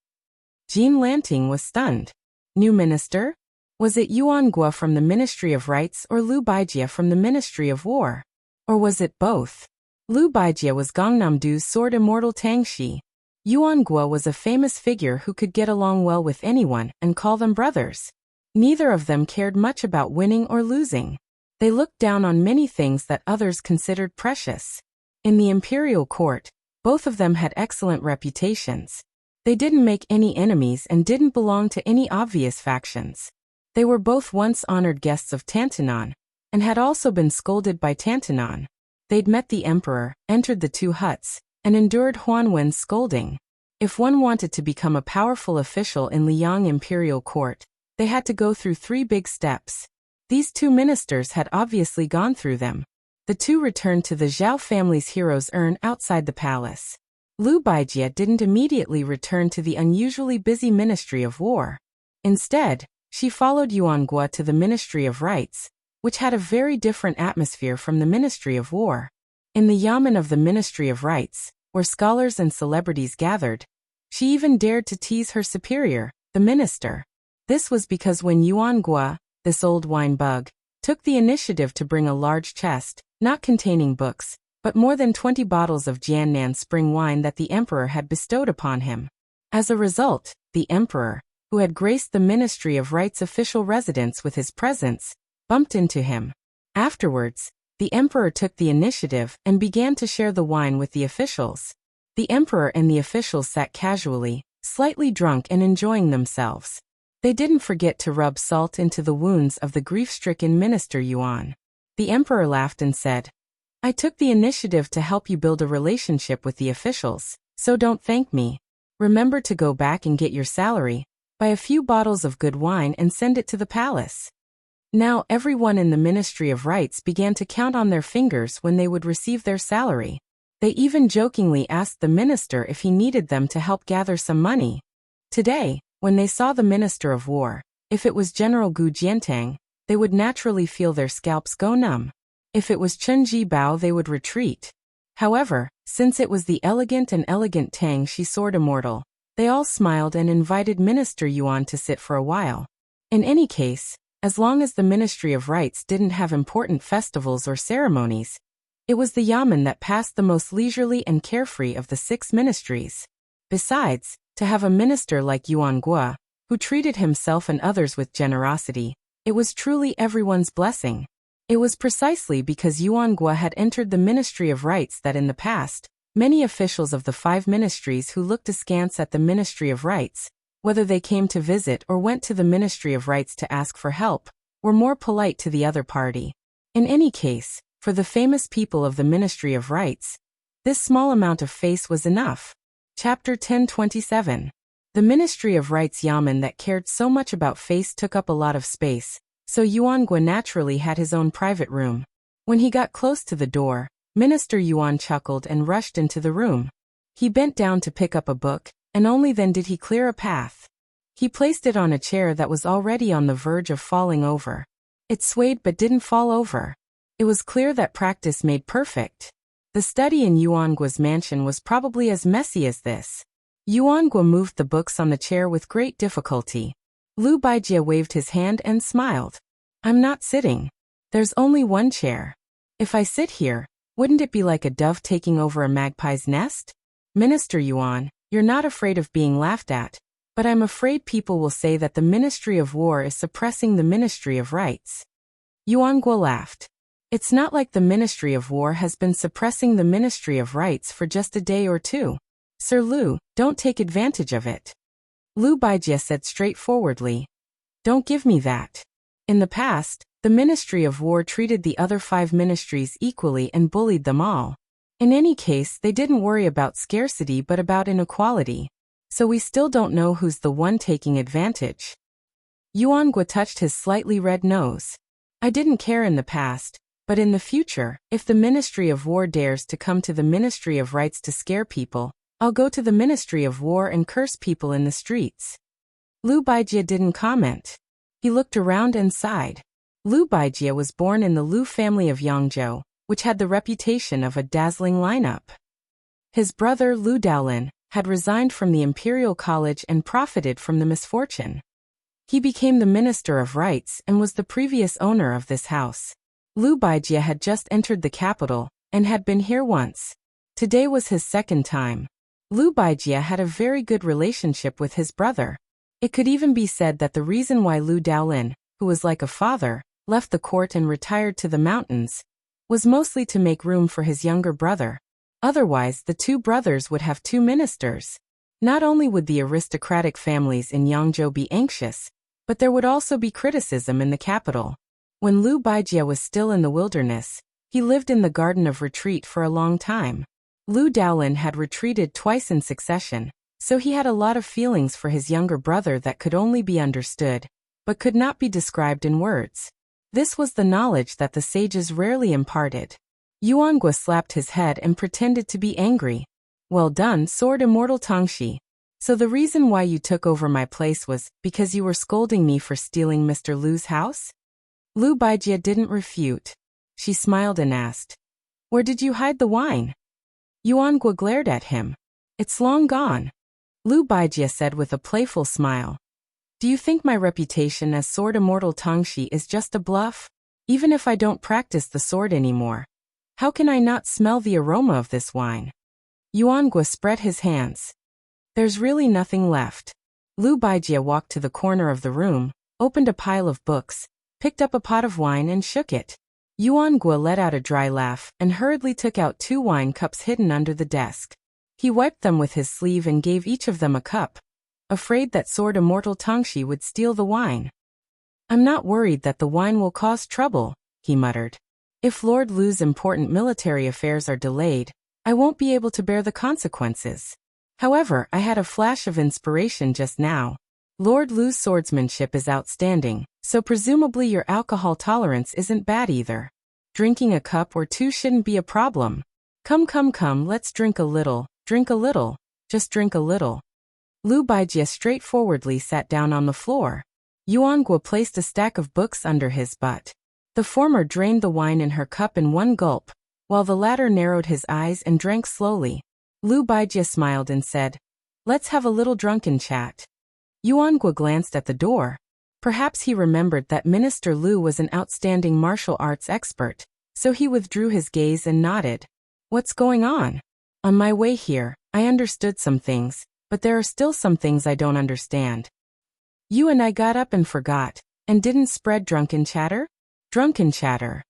A: Jean Lanting was stunned. New minister? Was it Yuan Guo from the Ministry of Rights or Liu Baijie from the Ministry of War? Or was it both? Liu Baijie was Gangnam-do's sword immortal Tang Shi. Yuan Guo was a famous figure who could get along well with anyone and call them brothers. Neither of them cared much about winning or losing. They looked down on many things that others considered precious. In the imperial court, both of them had excellent reputations. They didn't make any enemies and didn't belong to any obvious factions. They were both once honored guests of Tantanon, and had also been scolded by Tantanon. They'd met the emperor, entered the two huts, and endured Huanwen's scolding. If one wanted to become a powerful official in Liang imperial court, they had to go through 3 big steps. These 2 ministers had obviously gone through them. The 2 returned to the Zhao family's hero's urn outside the palace. Liu Baijie didn't immediately return to the unusually busy Ministry of War. Instead, she followed Yuan Guo to the Ministry of Rights, which had a very different atmosphere from the Ministry of War. In the yamen of the Ministry of Rights, where scholars and celebrities gathered, she even dared to tease her superior, the minister. This was because when Yuan Guo, this old wine bug, took the initiative to bring a large chest, not containing books, but more than 20 bottles of Jiannan spring wine that the emperor had bestowed upon him. As a result, the emperor, who had graced the Ministry of Rights official residence with his presence, bumped into him. Afterwards, the emperor took the initiative and began to share the wine with the officials. The emperor and the officials sat casually, slightly drunk and enjoying themselves. They didn't forget to rub salt into the wounds of the grief-stricken minister Yuan. The emperor laughed and said, I took the initiative to help you build a relationship with the officials, so don't thank me. Remember to go back and get your salary, buy a few bottles of good wine and send it to the palace. Now everyone in the Ministry of Rights began to count on their fingers when they would receive their salary. They even jokingly asked the minister if he needed them to help gather some money. Today, when they saw the Minister of War, if it was General Gu Jiantang, they would naturally feel their scalps go numb. If it was Chen Jibao, they would retreat. However, since it was the elegant Tang Shi sword immortal, they all smiled and invited Minister Yuan to sit for a while. In any case, as long as the Ministry of Rights didn't have important festivals or ceremonies, it was the yamen that passed the most leisurely and carefree of the 6 ministries. Besides, to have a minister like Yuan Guo, who treated himself and others with generosity, it was truly everyone's blessing. It was precisely because Yuan Guo had entered the Ministry of Rights that in the past, many officials of the 5 ministries who looked askance at the Ministry of Rights, whether they came to visit or went to the Ministry of Rights to ask for help, were more polite to the other party. In any case, for the famous people of the Ministry of Rights, this small amount of face was enough. Chapter 1027. The Ministry of Rights yamen that cared so much about face took up a lot of space, so Yuan Guo naturally had his own private room. When he got close to the door, Minister Yuan chuckled and rushed into the room. He bent down to pick up a book, and only then did he clear a path. He placed it on a chair that was already on the verge of falling over. It swayed but didn't fall over. It was clear that practice made perfect. The study in Yuan Guo's mansion was probably as messy as this. Yuan Guo moved the books on the chair with great difficulty. Liu Baijie waved his hand and smiled. I'm not sitting. There's only one chair. If I sit here, wouldn't it be like a dove taking over a magpie's nest? Minister Yuan, you're not afraid of being laughed at, but I'm afraid people will say that the Ministry of War is suppressing the Ministry of Rights. Yuan Guo laughed. It's not like the Ministry of War has been suppressing the Ministry of Rights for just a day or two. Sir Liu, don't take advantage of it. Liu Baijie said straightforwardly. Don't give me that. In the past, the Ministry of War treated the other 5 ministries equally and bullied them all. In any case, they didn't worry about scarcity but about inequality. So we still don't know who's the one taking advantage. Yuan Guo touched his slightly red nose. I didn't care in the past. But in the future, if the Ministry of War dares to come to the Ministry of Rights to scare people, I'll go to the Ministry of War and curse people in the streets. Liu Baijie didn't comment. He looked around and sighed. Lu Baijie was born in the Lu family of Yangzhou, which had the reputation of a dazzling lineup. His brother Lu Daolin had resigned from the Imperial College and profited from the misfortune. He became the Minister of Rites and was the previous owner of this house. Lu Baijie had just entered the capital and had been here once. Today was his second time. Lu Baijie had a very good relationship with his brother. It could even be said that the reason why Lu Daolin, who was like a father, left the court and retired to the mountains, was mostly to make room for his younger brother. Otherwise, the two brothers would have two ministers. Not only would the aristocratic families in Yangzhou be anxious, but there would also be criticism in the capital. When Lu Baijie was still in the wilderness, he lived in the Garden of Retreat for a long time. Lu Daolin had retreated twice in succession, so he had a lot of feelings for his younger brother that could only be understood, but could not be described in words. This was the knowledge that the sages rarely imparted. Yuangue slapped his head and pretended to be angry. Well done, Sword Immortal Tangxi. So the reason why you took over my place was because you were scolding me for stealing Mr. Lu's house? Lu Baijie didn't refute. She smiled and asked, "Where did you hide the wine?" Yuangue glared at him. "It's long gone." Lu Baijie said with a playful smile. "Do you think my reputation as Sword Immortal Tangxi is just a bluff? Even if I don't practice the sword anymore, how can I not smell the aroma of this wine?" Yuangue spread his hands. "There's really nothing left." Lu Baijie walked to the corner of the room, opened a pile of books, picked up a pot of wine and shook it. Yuangue let out a dry laugh and hurriedly took out 2 wine cups hidden under the desk. He wiped them with his sleeve and gave each of them a cup, afraid that Sword Immortal Tangxi would steal the wine. "I'm not worried that the wine will cause trouble," he muttered. "If Lord Lu's important military affairs are delayed, I won't be able to bear the consequences. However, I had a flash of inspiration just now. Lord Lu's swordsmanship is outstanding, so presumably your alcohol tolerance isn't bad either. Drinking a cup or 2 shouldn't be a problem. Come, let's drink a little, just drink a little." Lu Baijie straightforwardly sat down on the floor. Yuangue placed a stack of books under his butt. The former drained the wine in her cup in one gulp, while the latter narrowed his eyes and drank slowly. Lu Baijie smiled and said, "Let's have a little drunken chat." Yuangue glanced at the door. Perhaps he remembered that Minister Lu was an outstanding martial arts expert, so he withdrew his gaze and nodded. "What's going on?" "On my way here, I understood some things, but there are still some things I don't understand." "You and I got up and forgot, and didn't spread drunken chatter?" "Drunken chatter."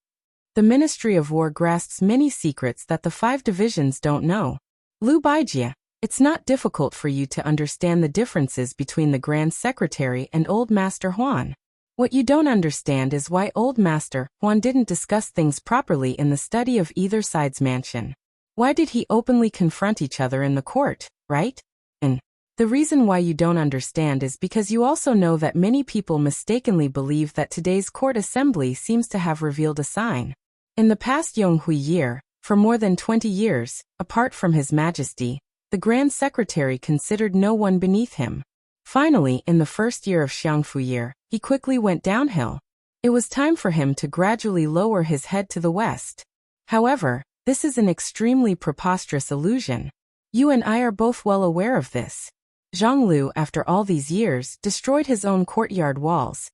A: "The Ministry of War grasps many secrets that the 5 divisions don't know. Lu Baijie, it's not difficult for you to understand the differences between the Grand Secretary and Old Master Huan. What you don't understand is why Old Master Huan didn't discuss things properly in the study of either side's mansion. Why did he openly confront each other in the court, right? And the reason why you don't understand is because you also know that many people mistakenly believe that today's court assembly seems to have revealed a sign. In the past Yonghui year, for more than 20 years, apart from His Majesty, the Grand Secretary considered no one beneath him. Finally, in the first year of Xiangfu year, he quickly went downhill. It was time for him to gradually lower his head to the west. However, this is an extremely preposterous illusion. You and I are both well aware of this. Zhang Lu, after all these years, destroyed his own courtyard walls,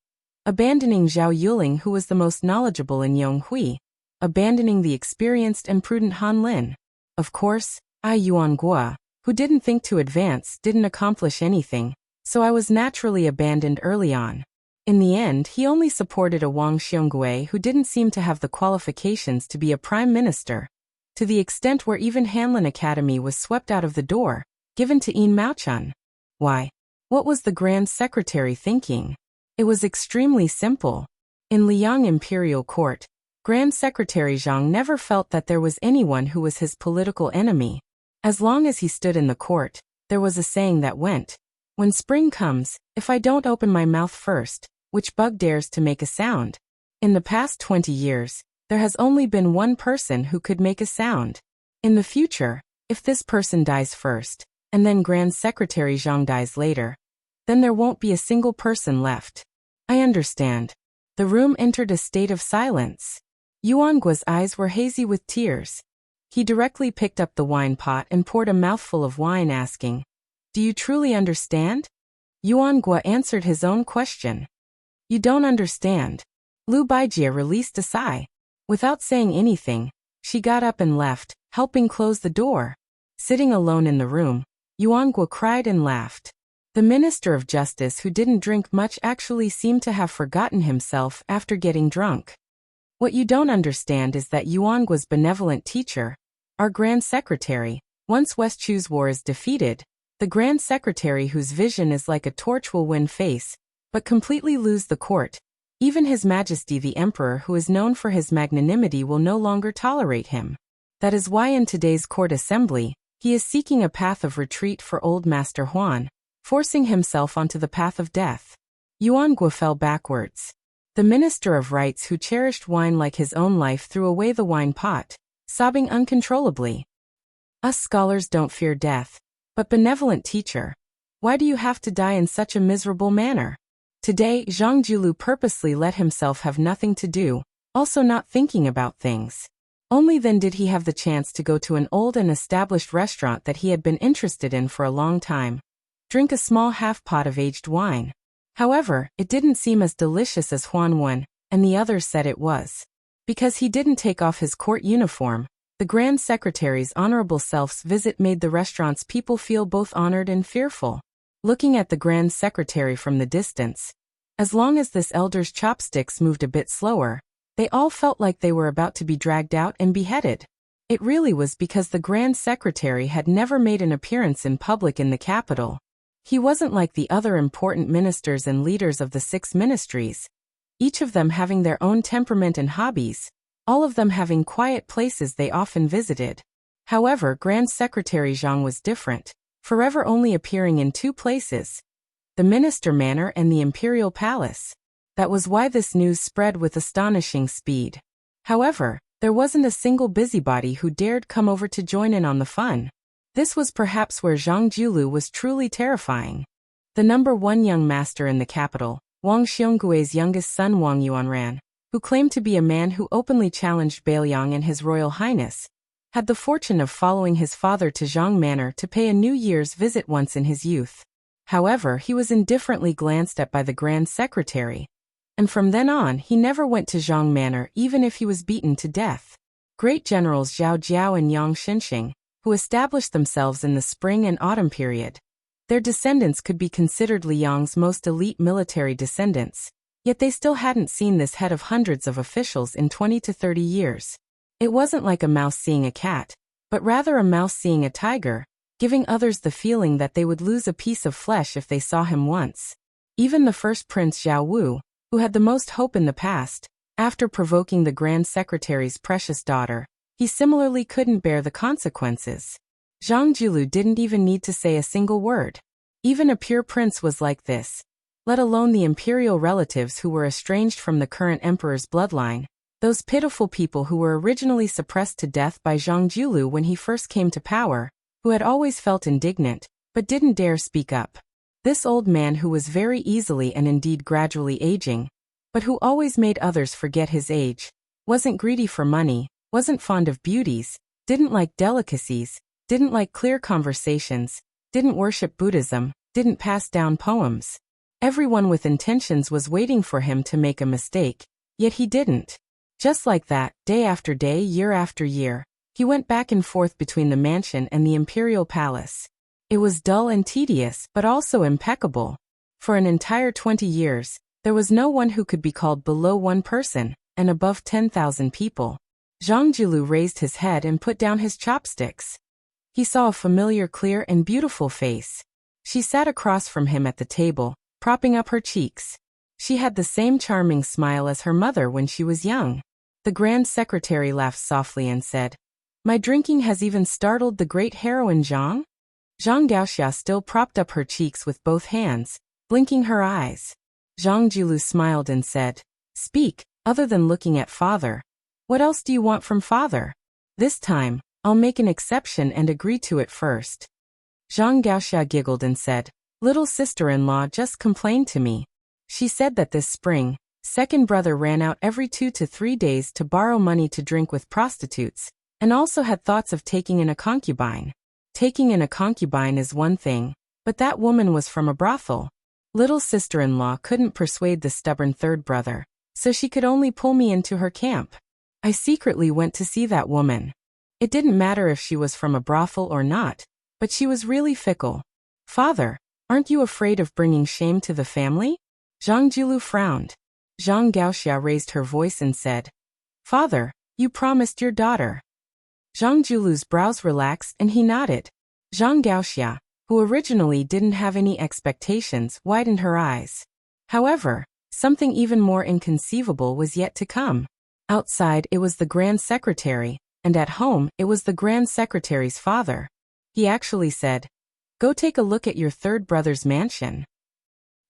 A: abandoning Zhao Yuling, who was the most knowledgeable in Yonghui, abandoning the experienced and prudent Han Lin. Of course, I Yuangue, who didn't think to advance, didn't accomplish anything, so I was naturally abandoned early on. In the end, he only supported a Wang Xiongui who didn't seem to have the qualifications to be a prime minister, to the extent where even Hanlin Academy was swept out of the door, given to Yin Maochun. Why? What was the Grand Secretary thinking? It was extremely simple. In Liang Imperial Court, Grand Secretary Zhang never felt that there was anyone who was his political enemy. As long as he stood in the court, there was a saying that went, "When spring comes, if I don't open my mouth first, which bug dares to make a sound?" In the past 20 years, there has only been one person who could make a sound. In the future, if this person dies first, and then Grand Secretary Zhang dies later, then there won't be a single person left. I understand. The room entered a state of silence. Yuanguo's eyes were hazy with tears. He directly picked up the wine pot and poured a mouthful of wine, asking, "Do you truly understand?" Yuanguo answered his own question. "You don't understand." Lu Baijie released a sigh. Without saying anything, she got up and left, helping close the door. Sitting alone in the room, Yuanguo cried and laughed. The Minister of Justice, who didn't drink much, actually seemed to have forgotten himself after getting drunk. What you don't understand is that Yuanguo's benevolent teacher, our Grand Secretary, once West Chu's war is defeated, the Grand Secretary whose vision is like a torch will win face, but completely lose the court. Even His Majesty the Emperor, who is known for his magnanimity, will no longer tolerate him. That is why in today's court assembly, he is seeking a path of retreat for old Master Huan, forcing himself onto the path of death. Yuanguo fell backwards. The Minister of Rights, who cherished wine like his own life, threw away the wine pot, sobbing uncontrollably. Us scholars don't fear death. But benevolent teacher, why do you have to die in such a miserable manner? Today, Zhang Julu purposely let himself have nothing to do, also not thinking about things. Only then did he have the chance to go to an old and established restaurant that he had been interested in for a long time. Drink a small half-pot of aged wine. However, it didn't seem as delicious as Huan Wen, and the others said it was. Because he didn't take off his court uniform, the Grand Secretary's honorable self's visit made the restaurant's people feel both honored and fearful. Looking at the Grand Secretary from the distance, as long as this elder's chopsticks moved a bit slower, they all felt like they were about to be dragged out and beheaded. It really was because the Grand Secretary had never made an appearance in public in the capital. He wasn't like the other important ministers and leaders of the 6 ministries, each of them having their own temperament and hobbies, all of them having quiet places they often visited. However, Grand Secretary Zhang was different, forever only appearing in 2 places, the Minister Manor and the Imperial Palace. That was why this news spread with astonishing speed. However, there wasn't a single busybody who dared come over to join in on the fun. This was perhaps where Zhang Julu was truly terrifying. The number 1 young master in the capital, Wang Xionggui's youngest son Wang Yuanran, who claimed to be a man who openly challenged Bailiang and His Royal Highness, had the fortune of following his father to Zhang Manor to pay a New Year's visit once in his youth. However, he was indifferently glanced at by the Grand Secretary, and from then on he never went to Zhang Manor even if he was beaten to death. Great generals Zhao Jiao and Yang Xinxing, who established themselves in the spring and autumn period. Their descendants could be considered Liang's most elite military descendants. Yet they still hadn't seen this head of hundreds of officials in 20 to 30 years. It wasn't like a mouse seeing a cat, but rather a mouse seeing a tiger, giving others the feeling that they would lose a piece of flesh if they saw him once. Even the first Prince Zhao Wu, who had the most hope in the past, after provoking the Grand Secretary's precious daughter, he similarly couldn't bear the consequences. Zhang Julu didn't even need to say a single word. Even a pure prince was like this, let alone the imperial relatives who were estranged from the current emperor's bloodline, those pitiful people who were originally suppressed to death by Zhang Julu when he first came to power, who had always felt indignant, but didn't dare speak up. This old man who was very easily and indeed gradually aging, but who always made others forget his age, wasn't greedy for money, wasn't fond of beauties, didn't like delicacies, didn't like clear conversations, didn't worship Buddhism, didn't pass down poems. Everyone with intentions was waiting for him to make a mistake, yet he didn't. Just like that, day after day, year after year, he went back and forth between the mansion and the imperial palace. It was dull and tedious, but also impeccable. For an entire 20 years, there was no one who could be called below 1 person, and above 10,000 people. Zhang Julu raised his head and put down his chopsticks. He saw a familiar, clear, and beautiful face. She sat across from him at the table, propping up her cheeks. She had the same charming smile as her mother when she was young. The Grand Secretary laughed softly and said, "My drinking has even startled the great heroine Zhang?" Zhang Gaoxia still propped up her cheeks with both hands, blinking her eyes. Zhang Julu smiled and said, "Speak, other than looking at father. What else do you want from father? This time, I'll make an exception and agree to it first." Zhang Gaoxia giggled and said, "Little sister-in-law just complained to me. She said that this spring, second brother ran out every 2 to 3 days to borrow money to drink with prostitutes, and also had thoughts of taking in a concubine. Taking in a concubine is one thing, but that woman was from a brothel. Little sister-in-law couldn't persuade the stubborn third brother, so she could only pull me into her camp. I secretly went to see that woman. It didn't matter if she was from a brothel or not, but she was really fickle. Father, aren't you afraid of bringing shame to the family? Zhang Jiulu frowned. Zhang Gaoxia raised her voice and said, Father, you promised your daughter. Zhang Jiulu's brows relaxed and he nodded. Zhang Gaoxia, who originally didn't have any expectations, widened her eyes. However, something even more inconceivable was yet to come. Outside it was the Grand Secretary, and at home it was the Grand Secretary's father. He actually said, Go take a look at your third brother's mansion.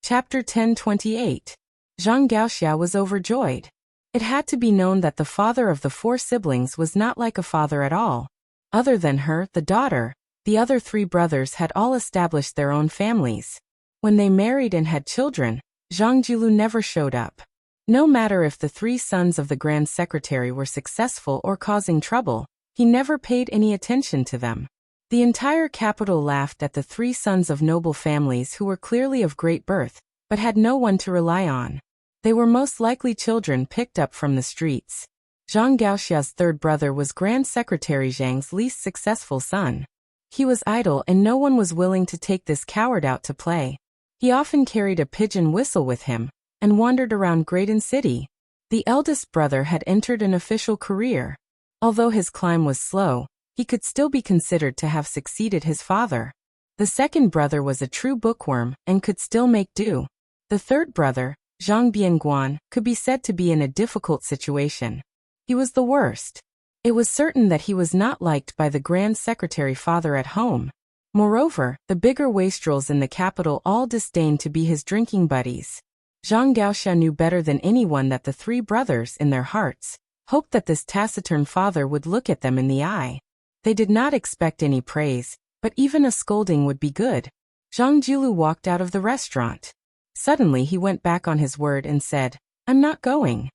A: Chapter 1028. Zhang Gaoxia was overjoyed. It had to be known that the father of the 4 siblings was not like a father at all. Other than her, the daughter, the other 3 brothers had all established their own families. When they married and had children, Zhang Jiulu never showed up. No matter if the 3 sons of the Grand Secretary were successful or causing trouble, he never paid any attention to them. The entire capital laughed at the 3 sons of noble families who were clearly of great birth, but had no one to rely on. They were most likely children picked up from the streets. Zhang Gaoxia's third brother was Grand Secretary Zhang's least successful son. He was idle and no one was willing to take this coward out to play. He often carried a pigeon whistle with him, and wandered around Graydon City. The eldest brother had entered an official career. Although his climb was slow, he could still be considered to have succeeded his father. The second brother was a true bookworm and could still make do. The third brother, Zhang Bianguan, could be said to be in a difficult situation. He was the worst. It was certain that he was not liked by the Grand Secretary father at home. Moreover, the bigger wastrels in the capital all disdained to be his drinking buddies. Zhang Gaoxia knew better than anyone that the 3 brothers, in their hearts, hoped that this taciturn father would look at them in the eye. They did not expect any praise, but even a scolding would be good. Zhang Jiulu walked out of the restaurant. Suddenly he went back on his word and said, I'm not going.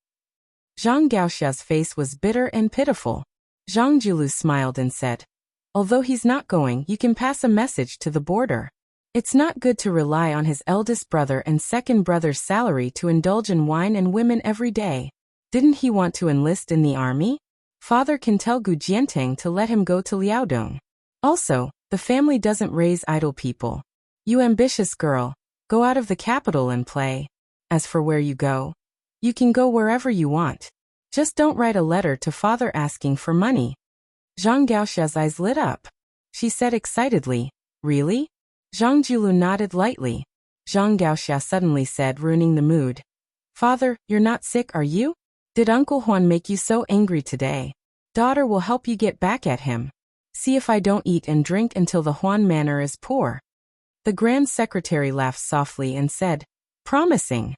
A: Zhang Gaoxia's face was bitter and pitiful. Zhang Jiulu smiled and said, Although he's not going, you can pass a message to the border. It's not good to rely on his eldest brother and second brother's salary to indulge in wine and women every day. Didn't he want to enlist in the army? Father can tell Gu Jianteng to let him go to Liaodong. Also, the family doesn't raise idle people. You ambitious girl, go out of the capital and play. As for where you go, you can go wherever you want. Just don't write a letter to father asking for money. Zhang Gaoxia's eyes lit up. She said excitedly, Really? Zhang Jiulu nodded lightly. Zhang Gaoxia suddenly said, ruining the mood, Father, you're not sick, are you? Did Uncle Huan make you so angry today? Daughter will help you get back at him. See if I don't eat and drink until the Huan manor is poor. The Grand Secretary laughed softly and said, Promising.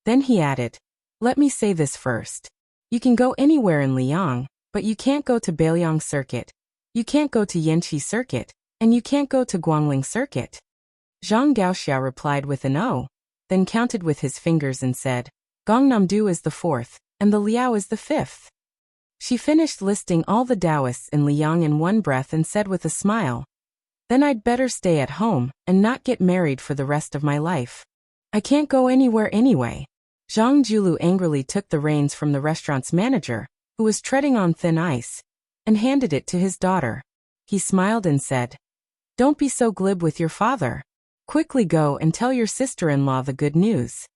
A: Then he added, Let me say this first. You can go anywhere in Liang, but you can't go to Beiliang Circuit. You can't go to Yanqi Circuit, and you can't go to Guangling Circuit. Zhang Gaoxia replied with an O, then counted with his fingers and said, Gongnamdu is the 4th, and the Liao is the 5th. She finished listing all the Taoists in Liang in one breath and said with a smile, Then I'd better stay at home and not get married for the rest of my life. I can't go anywhere anyway. Zhang Jiulu angrily took the reins from the restaurant's manager, who was treading on thin ice, and handed it to his daughter. He smiled and said, Don't be so glib with your father. Quickly go and tell your sister-in-law the good news.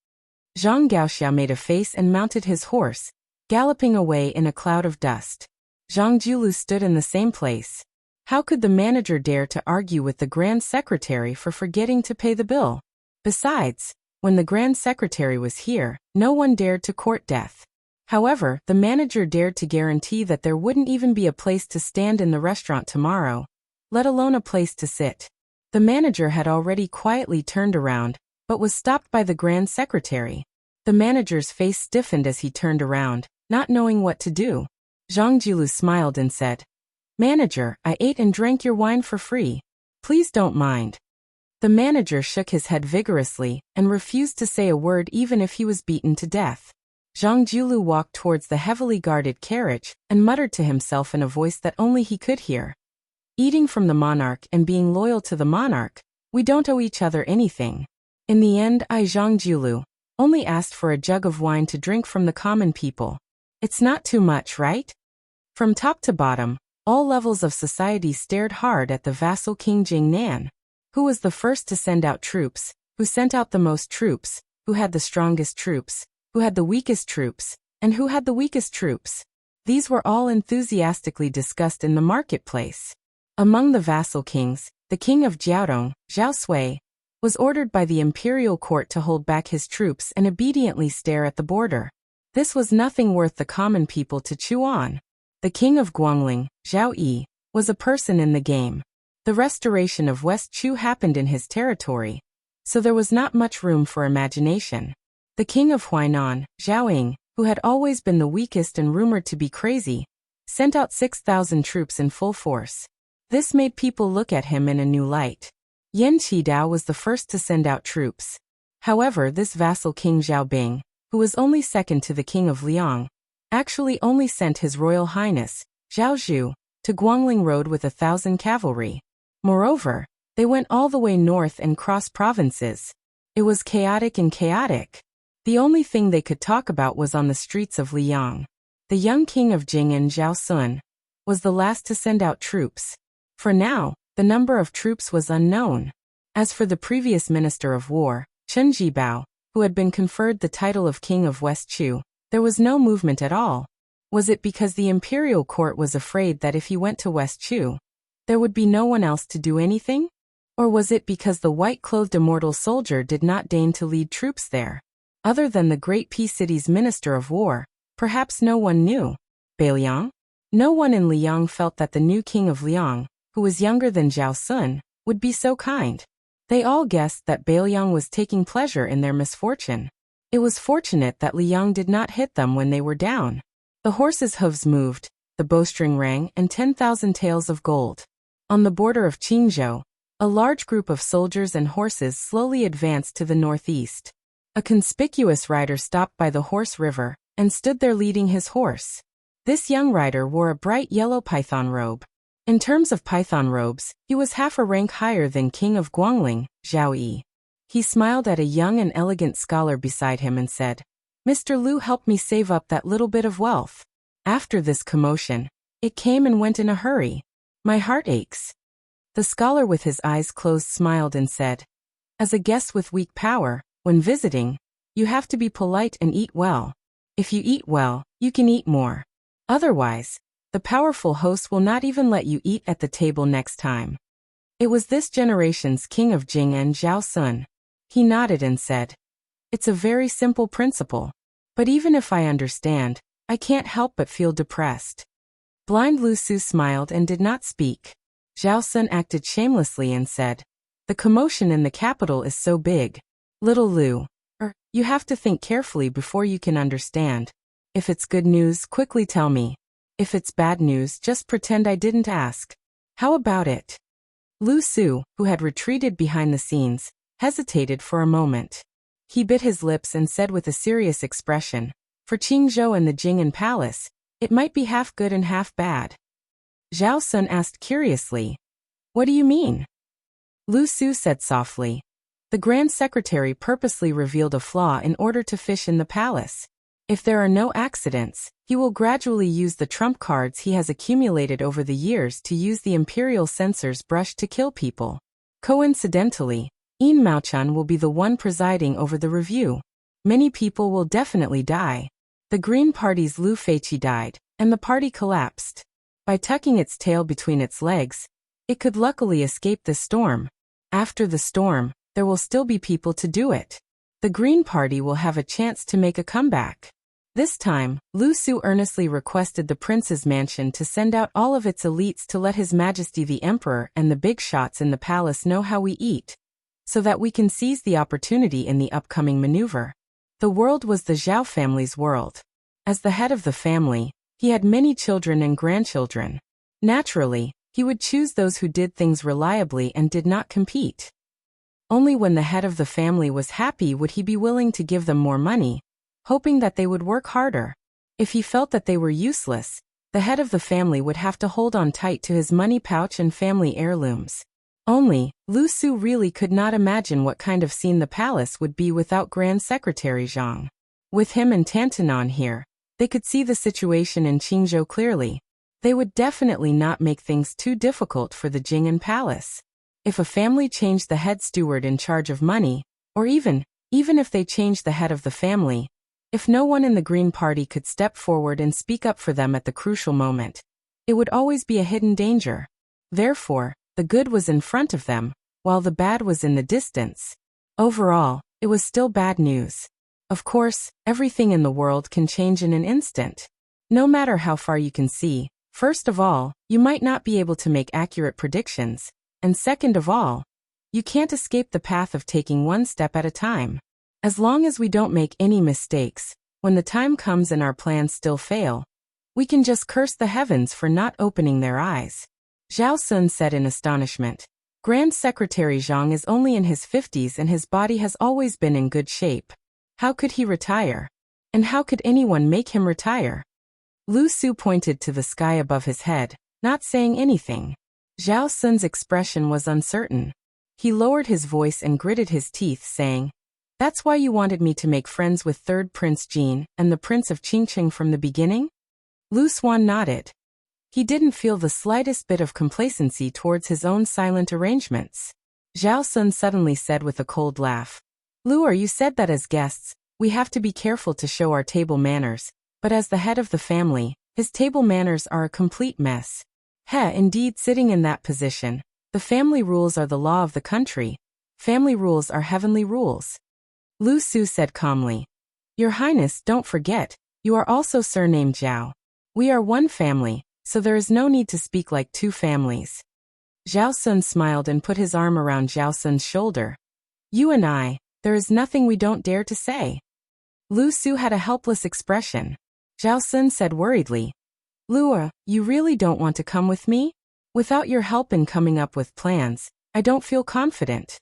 A: Zhang Gaoxia made a face and mounted his horse, galloping away in a cloud of dust. Zhang Jiulu stood in the same place. How could the manager dare to argue with the Grand Secretary for forgetting to pay the bill? Besides, when the Grand Secretary was here, no one dared to court death. However, the manager dared to guarantee that there wouldn't even be a place to stand in the restaurant tomorrow, let alone a place to sit. The manager had already quietly turned around, but was stopped by the Grand Secretary. The manager's face stiffened as he turned around, not knowing what to do. Zhang Jiulu smiled and said, Manager, I ate and drank your wine for free. Please don't mind. The manager shook his head vigorously and refused to say a word even if he was beaten to death. Zhang Jiulu walked towards the heavily guarded carriage and muttered to himself in a voice that only he could hear. Eating from the monarch and being loyal to the monarch, we don't owe each other anything. In the end, I, Zhang Jiulu, only asked for a jug of wine to drink from the common people. It's not too much, right? From top to bottom, all levels of society stared hard at the vassal King Jingnan. Who was the first to send out troops? Who sent out the most troops? Who had the strongest troops? Who had the weakest troops? And who had the weakest troops? These were all enthusiastically discussed in the marketplace. Among the vassal kings, the king of Jiaodong, Zhao Sui, was ordered by the imperial court to hold back his troops and obediently stare at the border. This was nothing worth the common people to chew on. The king of Guangling, Zhao Yi, was a person in the game. The restoration of West Chu happened in his territory, so there was not much room for imagination. The king of Huainan, Zhao Ying, who had always been the weakest and rumored to be crazy, sent out 6,000 troops in full force. This made people look at him in a new light. Yan Qidao was the first to send out troops. However, this vassal king Zhao Bing, who was only second to the king of Liang, actually only sent His Royal Highness, Zhao Zhu, to Guangling Road with 1,000 cavalry. Moreover, they went all the way north and crossed provinces. It was chaotic and chaotic. The only thing they could talk about was on the streets of Liang. The young king of Jing and Zhao Sun was the last to send out troops. For now, the number of troops was unknown. As for the previous Minister of War, Chen Jibao, who had been conferred the title of King of West Chu, there was no movement at all. Was it because the imperial court was afraid that if he went to West Chu, there would be no one else to do anything? Or was it because the white-clothed immortal soldier did not deign to lead troops there? Other than the Great Peace City's Minister of War, perhaps no one knew. Beiliang? No one in Liang felt that the new king of Liang, who was younger than Zhao Sun, would be so kind. They all guessed that Beiliang was taking pleasure in their misfortune. It was fortunate that Liang did not hit them when they were down. The horses' hooves moved, the bowstring rang, and 10,000 taels of gold. On the border of Qingzhou, a large group of soldiers and horses slowly advanced to the northeast. A conspicuous rider stopped by the horse river and stood there leading his horse. This young rider wore a bright yellow python robe. In terms of python robes, he was half a rank higher than King of Guangling, Zhao Yi. He smiled at a young and elegant scholar beside him and said, "Mr. Liu helped me save up that little bit of wealth." After this commotion, it came and went in a hurry. "My heart aches." The scholar with his eyes closed smiled and said, "As a guest with weak power, when visiting, you have to be polite and eat well. If you eat well, you can eat more. Otherwise, the powerful host will not even let you eat at the table next time." It was this generation's king of Jing and Zhao Sun. He nodded and said, "It's a very simple principle. But even if I understand, I can't help but feel depressed." Blind Lu Su smiled and did not speak. Zhao Sun acted shamelessly and said, "The commotion in the capital is so big. Little Lu, you have to think carefully before you can understand. If it's good news, quickly tell me. If it's bad news, just pretend I didn't ask. How about it?" Lu Su, who had retreated behind the scenes, hesitated for a moment. He bit his lips and said with a serious expression, "For Qingzhou and the Jing'an Palace, it might be half good and half bad." Zhao Sun asked curiously, "What do you mean?" Lu Su said softly, "The Grand Secretary purposely revealed a flaw in order to fish in the palace. If there are no accidents, he will gradually use the trump cards he has accumulated over the years to use the imperial censor's brush to kill people. Coincidentally, Yin Maochan will be the one presiding over the review. Many people will definitely die. The Green Party's Lu Feiqi died, and the party collapsed. By tucking its tail between its legs, it could luckily escape the storm. After the storm, there will still be people to do it. The Green Party will have a chance to make a comeback." This time, Lu Su earnestly requested the prince's mansion to send out all of its elites to let His Majesty the Emperor and the big shots in the palace know how we eat, so that we can seize the opportunity in the upcoming maneuver. The world was the Zhao family's world. As the head of the family, he had many children and grandchildren. Naturally, he would choose those who did things reliably and did not compete. Only when the head of the family was happy would he be willing to give them more money, hoping that they would work harder. If he felt that they were useless, the head of the family would have to hold on tight to his money pouch and family heirlooms. Only, Lu Su really could not imagine what kind of scene the palace would be without Grand Secretary Zhang. With him and Tantanon here, they could see the situation in Qingzhou clearly. They would definitely not make things too difficult for the Jing'an palace. If a family changed the head steward in charge of money, or even if they changed the head of the family, if no one in the Green Party could step forward and speak up for them at the crucial moment, it would always be a hidden danger. Therefore, the good was in front of them, while the bad was in the distance. Overall, it was still bad news. Of course, everything in the world can change in an instant. No matter how far you can see, first of all, you might not be able to make accurate predictions, and second of all, you can't escape the path of taking one step at a time. As long as we don't make any mistakes, when the time comes and our plans still fail, we can just curse the heavens for not opening their eyes. Zhao Sun said in astonishment. Grand Secretary Zhang is only in his 50s and his body has always been in good shape. How could he retire? And how could anyone make him retire? Lu Su pointed to the sky above his head, not saying anything. Zhao Sun's expression was uncertain. He lowered his voice and gritted his teeth, saying, "That's why you wanted me to make friends with third Prince Jin and the Prince of Qingqing from the beginning?" Lu Xuan nodded. He didn't feel the slightest bit of complacency towards his own silent arrangements. Zhao Sun suddenly said with a cold laugh, "Lu, you said that as guests, we have to be careful to show our table manners, but as the head of the family, his table manners are a complete mess." Indeed, sitting in that position, the family rules are the law of the country. Family rules are heavenly rules. Lu Su said calmly, "Your Highness, don't forget, you are also surnamed Zhao. We are one family, so there is no need to speak like two families." Zhao Sun smiled and put his arm around Zhao Sun's shoulder. "You and I, there is nothing we don't dare to say." Lu Su had a helpless expression. Zhao Sun said worriedly, "Lu, you really don't want to come with me? Without your help in coming up with plans, I don't feel confident."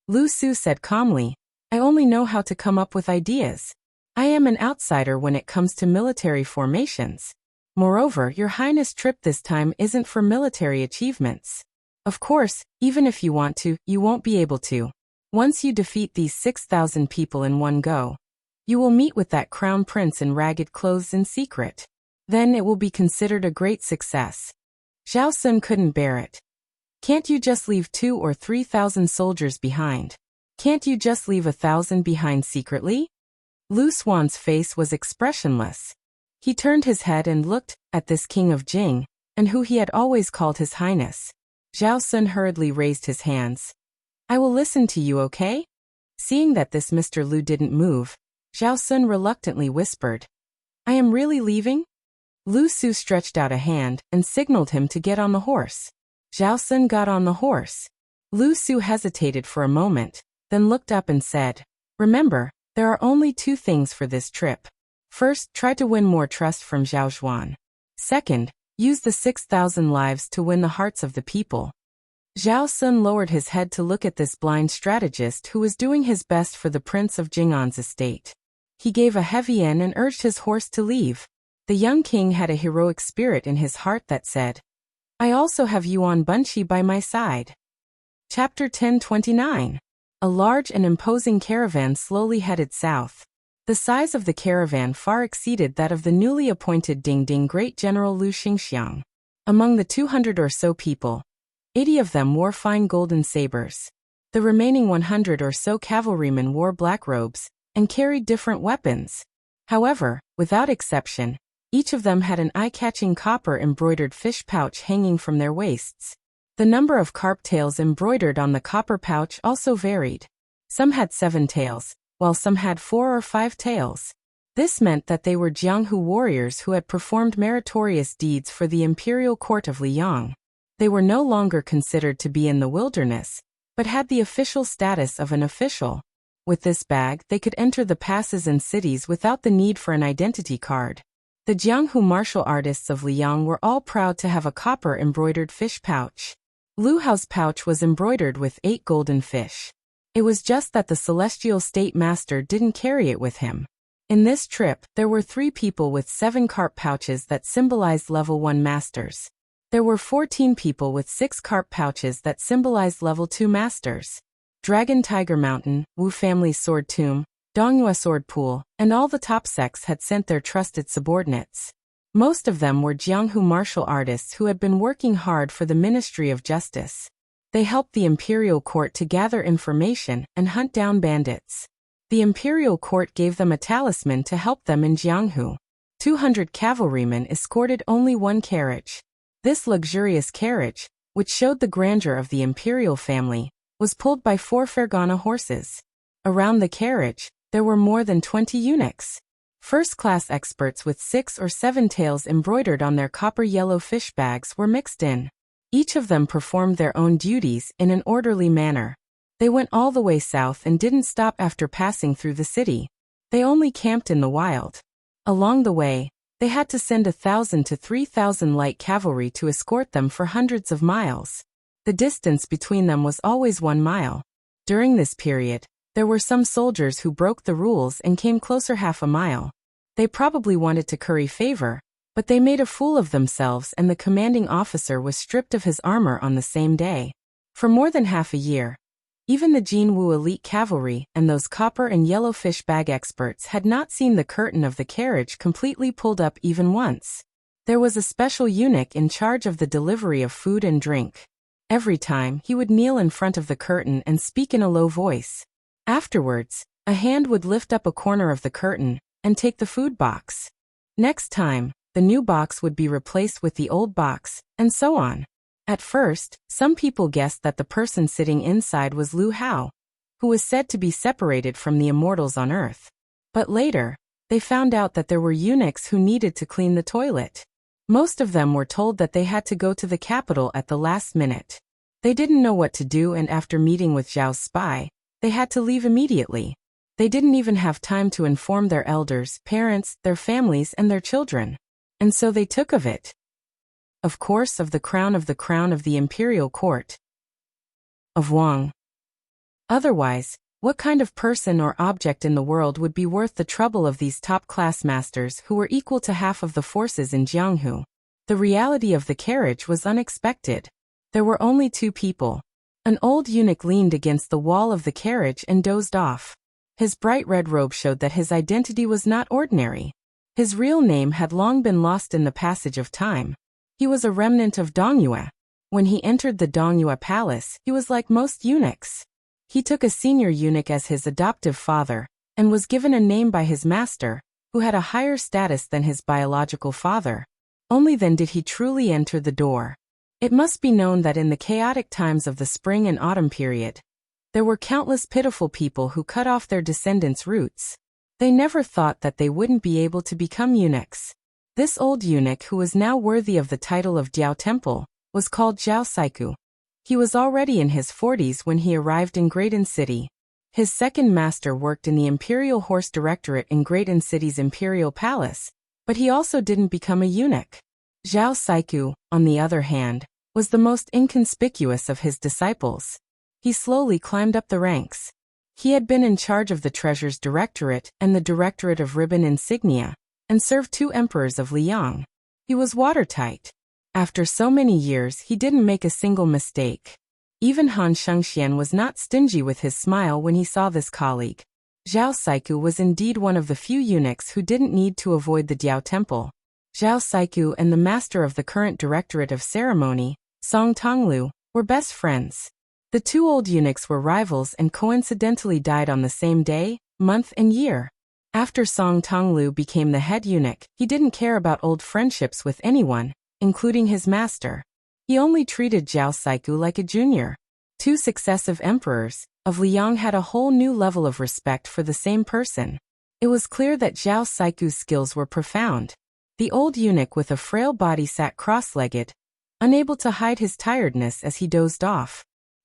A: Lu Su said calmly, "I only know how to come up with ideas. I am an outsider when it comes to military formations. Moreover, your Highness' trip this time isn't for military achievements. Of course, even if you want to, you won't be able to. Once you defeat these 6,000 people in one go, you will meet with that crown prince in ragged clothes in secret. Then it will be considered a great success." Zhao Sun couldn't bear it. "Can't you just leave 2,000 or 3,000 soldiers behind? Can't you just leave 1,000 behind secretly?" Lu Xuan's face was expressionless. He turned his head and looked at this king of Jing, and who he had always called his highness. Zhao Sun hurriedly raised his hands. "I will listen to you, okay?" Seeing that this Mr. Lu didn't move, Zhao Sun reluctantly whispered, "I am really leaving?" Lu Su stretched out a hand and signaled him to get on the horse. Zhao Sun got on the horse. Lu Su hesitated for a moment, then looked up and said, "Remember, there are only two things for this trip. First, try to win more trust from Zhao Zhuan. Second, use the 6,000 lives to win the hearts of the people." Zhao Sun lowered his head to look at this blind strategist who was doing his best for the Prince of Jing'an's estate. He gave a heavy yen and urged his horse to leave. The young king had a heroic spirit in his heart that said, "I also have Yuan Bunchi by my side." Chapter 1029. A large and imposing caravan slowly headed south. The size of the caravan far exceeded that of the newly appointed Dingding Great General Lu Xingxiang. Among the 200 or so people, 80 of them wore fine golden sabers. The remaining 100 or so cavalrymen wore black robes and carried different weapons. However, without exception, each of them had an eye-catching copper-embroidered fish pouch hanging from their waists. The number of carp tails embroidered on the copper pouch also varied. Some had 7 tails, while some had 4 or 5 tails. This meant that they were Jianghu warriors who had performed meritorious deeds for the imperial court of Liang. They were no longer considered to be in the wilderness, but had the official status of an official. With this bag, they could enter the passes and cities without the need for an identity card. The Jianghu martial artists of Liang were all proud to have a copper-embroidered fish pouch. Lu Hao's pouch was embroidered with 8 golden fish. It was just that the celestial state master didn't carry it with him. In this trip, there were 3 people with 7 carp pouches that symbolized level 1 masters. There were 14 people with 6 carp pouches that symbolized level 2 masters. Dragon Tiger Mountain, Wu Family's Sword Tomb, Donghua Sword Pool, and all the top sects had sent their trusted subordinates. Most of them were Jianghu martial artists who had been working hard for the Ministry of Justice. They helped the imperial court to gather information and hunt down bandits. The imperial court gave them a talisman to help them in Jianghu. 200 cavalrymen escorted only 1 carriage. This luxurious carriage, which showed the grandeur of the imperial family, was pulled by 4 Fergana horses. Around the carriage, there were more than 20 eunuchs. First-class experts with 6 or 7 tails embroidered on their copper-yellow fish bags were mixed in. Each of them performed their own duties in an orderly manner. They went all the way south and didn't stop after passing through the city. They only camped in the wild. Along the way, they had to send 1,000 to 3,000 light cavalry to escort them for hundreds of miles. The distance between them was always 1 mile. During this period, there were some soldiers who broke the rules and came closer half a mile. They probably wanted to curry favor, but they made a fool of themselves and the commanding officer was stripped of his armor on the same day. For more than half a year, even the Jinwu elite cavalry and those copper and yellow fish bag experts had not seen the curtain of the carriage completely pulled up even once. There was a special eunuch in charge of the delivery of food and drink. Every time, he would kneel in front of the curtain and speak in a low voice. Afterwards, a hand would lift up a corner of the curtain and take the food box. Next time, the new box would be replaced with the old box, and so on. At first, some people guessed that the person sitting inside was Lu Hao, who was said to be separated from the immortals on Earth. But later, they found out that there were eunuchs who needed to clean the toilet. Most of them were told that they had to go to the capital at the last minute. They didn't know what to do, and after meeting with Zhao's spy, they had to leave immediately. They didn't even have time to inform their elders, parents, their families, and their children. And so they took of it. Of course, of the crown of the imperial court. Of Wang. Otherwise, what kind of person or object in the world would be worth the trouble of these top-class masters who were equal to half of the forces in Jianghu? The reality of the carriage was unexpected. There were only 2 people. An old eunuch leaned against the wall of the carriage and dozed off. His bright red robe showed that his identity was not ordinary. His real name had long been lost in the passage of time. He was a remnant of Donghua. When he entered the Donghua palace, he was like most eunuchs. He took a senior eunuch as his adoptive father, and was given a name by his master, who had a higher status than his biological father. Only then did he truly enter the door. It must be known that in the chaotic times of the spring and autumn period, there were countless pitiful people who cut off their descendants' roots. They never thought that they wouldn't be able to become eunuchs. This old eunuch, who was now worthy of the title of Jiao Temple, was called Zhao Saiku. He was already in his 40s when he arrived in Greaton City. His second master worked in the Imperial Horse Directorate in Greaton City's Imperial Palace, but he also didn't become a eunuch. Zhao Saiku, on the other hand, was the most inconspicuous of his disciples. He slowly climbed up the ranks. He had been in charge of the Treasures Directorate and the Directorate of Ribbon Insignia, and served 2 emperors of Liang. He was watertight. After so many years, he didn't make a single mistake. Even Han Shengxian was not stingy with his smile when he saw this colleague. Zhao Saiku was indeed one of the few eunuchs who didn't need to avoid the Jiao Temple. Zhao Saiku and the master of the current Directorate of Ceremony, Song Tonglu, were best friends. The 2 old eunuchs were rivals and coincidentally died on the same day, month, and year. After Song Tonglu became the head eunuch, he didn't care about old friendships with anyone, including his master. He only treated Zhao Saiku like a junior. 2 successive emperors of Liang had a whole new level of respect for the same person. It was clear that Zhao Saiku's skills were profound. The old eunuch with a frail body sat cross-legged, unable to hide his tiredness as he dozed off.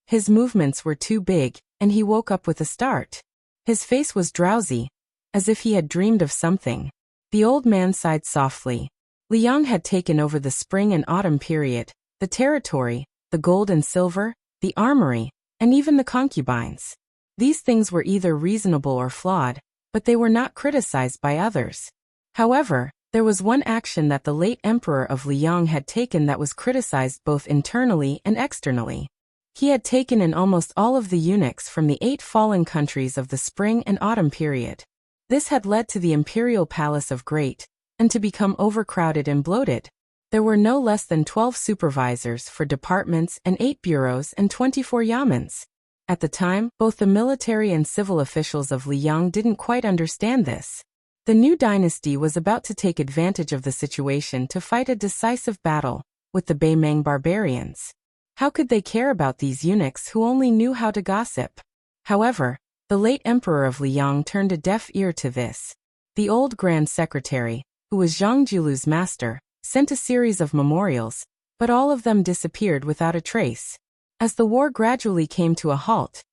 A: His movements were too big, and he woke up with a start. His face was drowsy, as if he had dreamed of something. The old man sighed softly. Liang had taken over the spring and autumn period, the territory, the gold and silver, the armory, and even the concubines. These things were either reasonable or flawed, but they were not criticized by others. However, there was one action that the late emperor of Liang had taken that was criticized both internally and externally. He had taken in almost all of the eunuchs from the 8 fallen countries of the spring and autumn period. This had led to the imperial palace of Great, and to become overcrowded and bloated. There were no less than 12 supervisors for departments and 8 bureaus and 24 yamens. At the time, both the military and civil officials of Liang didn't quite understand this. The new dynasty was about to take advantage of the situation to fight a decisive battle with the Beimeng barbarians. How could they care about these eunuchs who only knew how to gossip? However, the late emperor of Liang turned a deaf ear to this. The old grand secretary, who was Zhang Julu's master, sent a series of memorials, but all of them disappeared without a trace. As the war gradually came to a halt,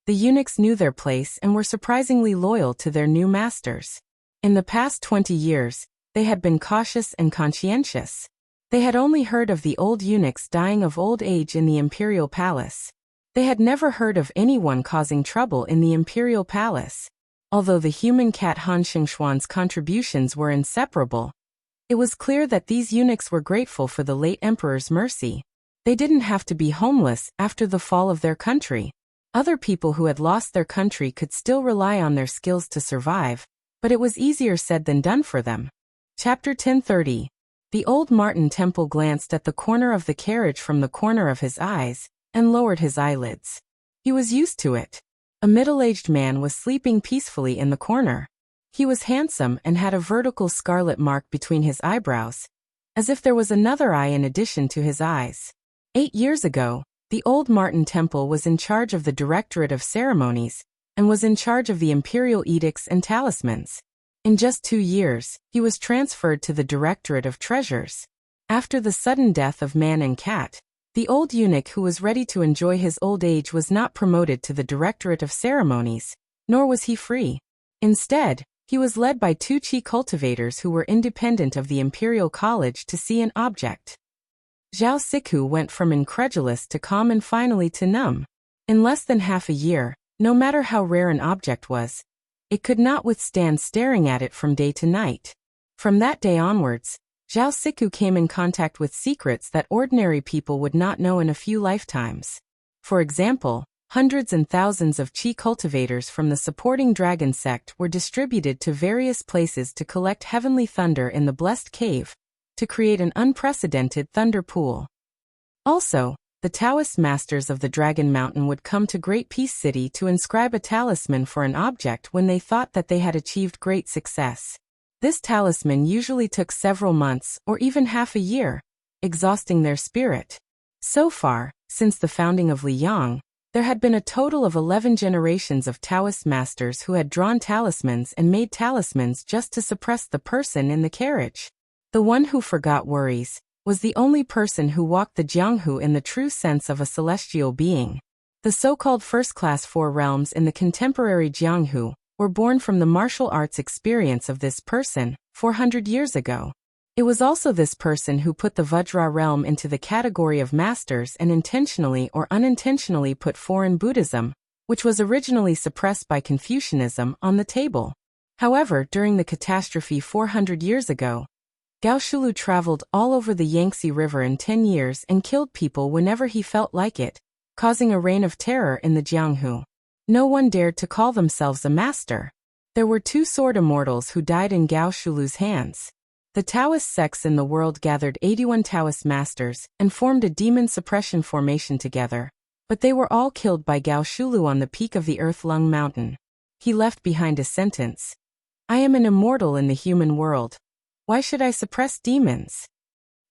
A: the eunuchs knew their place and were surprisingly loyal to their new masters. In the past 20 years, they had been cautious and conscientious. They had only heard of the old eunuchs dying of old age in the imperial palace. They had never heard of anyone causing trouble in the imperial palace. Although the human cat Han Xingxuan's contributions were inseparable, it was clear that these eunuchs were grateful for the late emperor's mercy. They didn't have to be homeless after the fall of their country. Other people who had lost their country could still rely on their skills to survive, but it was easier said than done for them. Chapter 1030. The old Martin Temple glanced at the corner of the carriage from the corner of his eyes, and lowered his eyelids. He was used to it. A middle-aged man was sleeping peacefully in the corner. He was handsome and had a vertical scarlet mark between his eyebrows, as if there was another eye in addition to his eyes. 8 years ago, the old Martin Temple was in charge of the Directorate of Ceremonies, and was in charge of the imperial edicts and talismans. In just 2 years, he was transferred to the Directorate of Treasures. After the sudden death of man and cat, the old eunuch who was ready to enjoy his old age was not promoted to the Directorate of Ceremonies, nor was he free. Instead, he was led by 2 qi cultivators who were independent of the Imperial College to see an object. Zhao Siku went from incredulous to calm and finally to numb. In less than half a year, no matter how rare an object was, it could not withstand staring at it from day to night. From that day onwards, Zhao Siku came in contact with secrets that ordinary people would not know in a few lifetimes. For example, hundreds and thousands of qi cultivators from the supporting dragon sect were distributed to various places to collect heavenly thunder in the blessed cave, to create an unprecedented thunder pool. Also, the Taoist masters of the Dragon Mountain would come to Great Peace City to inscribe a talisman for an object when they thought that they had achieved great success. This talisman usually took several months or even half a year, exhausting their spirit. So far, since the founding of Liang, there had been a total of 11 generations of Taoist masters who had drawn talismans and made talismans just to suppress the person in the carriage. The one who forgot worries was the only person who walked the Jianghu in the true sense of a celestial being. The so-called first-class 4 realms in the contemporary Jianghu were born from the martial arts experience of this person 400 years ago. It was also this person who put the Vajra realm into the category of masters and intentionally or unintentionally put foreign Buddhism, which was originally suppressed by Confucianism, on the table. However, during the catastrophe 400 years ago, Gao Shulu traveled all over the Yangtze River in 10 years and killed people whenever he felt like it, causing a reign of terror in the Jianghu. No one dared to call themselves a master. There were 2 sword immortals who died in Gao Shulu's hands. The Taoist sects in the world gathered 81 Taoist masters and formed a demon suppression formation together, but they were all killed by Gao Shulu on the peak of the Earth Lung Mountain. He left behind a sentence: "I am an immortal in the human world. Why should I suppress demons?"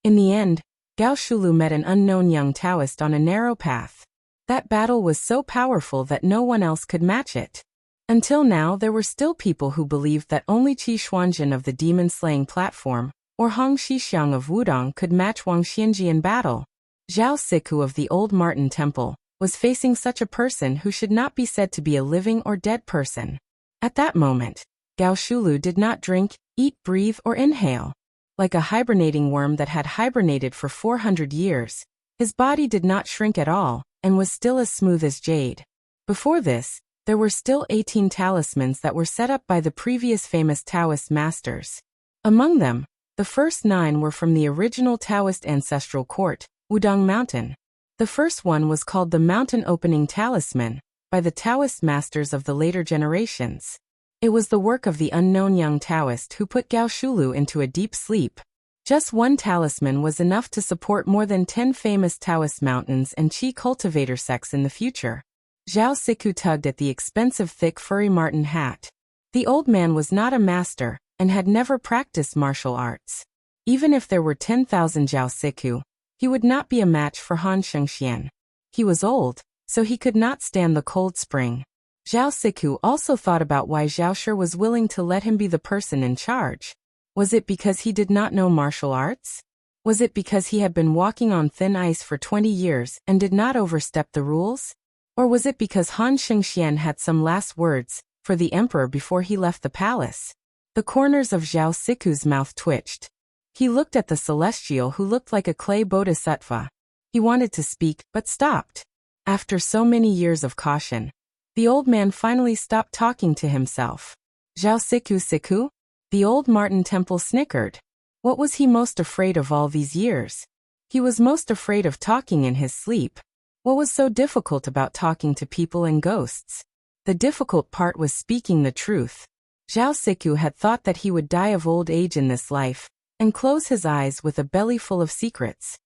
A: In the end, Gao Shulu met an unknown young Taoist on a narrow path. That battle was so powerful that no one else could match it. Until now, there were still people who believed that only Qi Xuanjin of the demon-slaying platform, or Hong Xixiang of Wudong, could match Wang Xianji in battle. Zhao Siku of the old Martin Temple was facing such a person who should not be said to be a living or dead person. At that moment, Gao Shulu did not drink, eat, breathe, or inhale. Like a hibernating worm that had hibernated for 400 years, his body did not shrink at all, and was still as smooth as jade. Before this, there were still 18 talismans that were set up by the previous famous Taoist masters. Among them, the first 9 were from the original Taoist ancestral court, Wudong Mountain. The first one was called the Mountain Opening Talisman, by the Taoist masters of the later generations. It was the work of the unknown young Taoist who put Gao Shulu into a deep sleep. Just one talisman was enough to support more than 10 famous Taoist mountains and Qi cultivator sects in the future. Zhao Siku tugged at the expensive thick furry marten hat. The old man was not a master, and had never practiced martial arts. Even if there were 10,000 Zhao Siku, he would not be a match for Han Shengxian. He was old, so he could not stand the cold spring. Zhao Siku also thought about why Zhao Shi was willing to let him be the person in charge. Was it because he did not know martial arts? Was it because he had been walking on thin ice for 20 years and did not overstep the rules? Or was it because Han Shengxian had some last words for the emperor before he left the palace? The corners of Zhao Siku's mouth twitched. He looked at the celestial who looked like a clay bodhisattva. He wanted to speak, but stopped. After so many years of caution, the old man finally stopped talking to himself. Zhao Siku? The old Martin Temple snickered. What was he most afraid of all these years? He was most afraid of talking in his sleep. What was so difficult about talking to people and ghosts? The difficult part was speaking the truth. Zhao Siku had thought that he would die of old age in this life, and close his eyes with a belly full of secrets.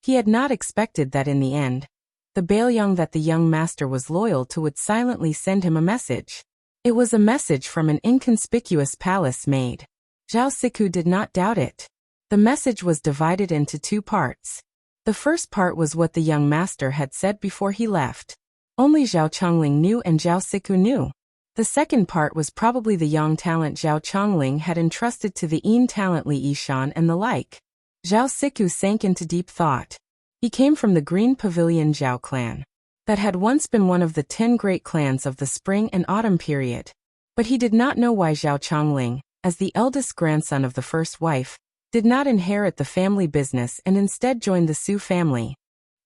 A: He had not expected that in the end, the Baoyang that the young master was loyal to would silently send him a message. It was a message from an inconspicuous palace maid. Zhao Siku did not doubt it. The message was divided into 2 parts. The first part was what the young master had said before he left. Only Zhao Chongling knew and Zhao Siku knew. The second part was probably the young talent Zhao Chongling had entrusted to the Yin talent Li Yishan and the like. Zhao Siku sank into deep thought. He came from the Green Pavilion Zhao clan. That had once been one of the 10 great clans of the spring and autumn period. But he did not know why Zhao Chongling, as the eldest grandson of the first wife, did not inherit the family business and instead joined the Su family.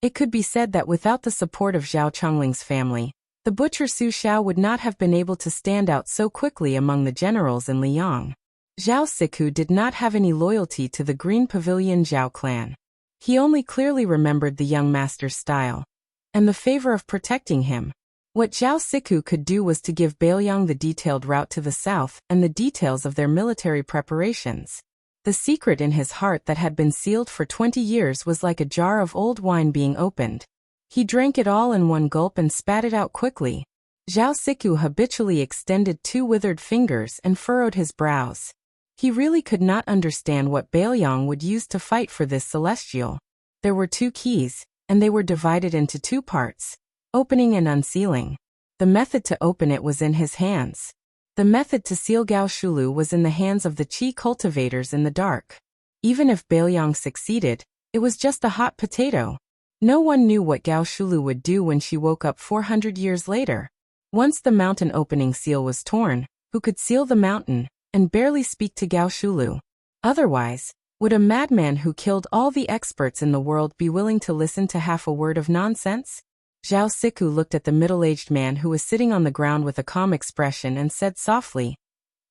A: It could be said that without the support of Zhao Chongling's family, the butcher Su Xiao would not have been able to stand out so quickly among the generals in Liang. Zhao Siku did not have any loyalty to the Green Pavilion Zhao clan. He only clearly remembered the young master's style, and the favor of protecting him. What Zhao Siku could do was to give Baoyang the detailed route to the south and the details of their military preparations. The secret in his heart that had been sealed for 20 years was like a jar of old wine being opened. He drank it all in one gulp and spat it out quickly. Zhao Siku habitually extended 2 withered fingers and furrowed his brows. He really could not understand what Baoyang would use to fight for this celestial. There were 2 keys, and they were divided into 2 parts, opening and unsealing. The method to open it was in his hands. The method to seal Gao Shulu was in the hands of the Qi cultivators in the dark. Even if Baoyang succeeded, it was just a hot potato. No one knew what Gao Shulu would do when she woke up 400 years later. Once the mountain opening seal was torn, who could seal the mountain and barely speak to Gao Shulu? Otherwise, would a madman who killed all the experts in the world be willing to listen to half a word of nonsense? Zhao Siku looked at the middle-aged man who was sitting on the ground with a calm expression and said softly,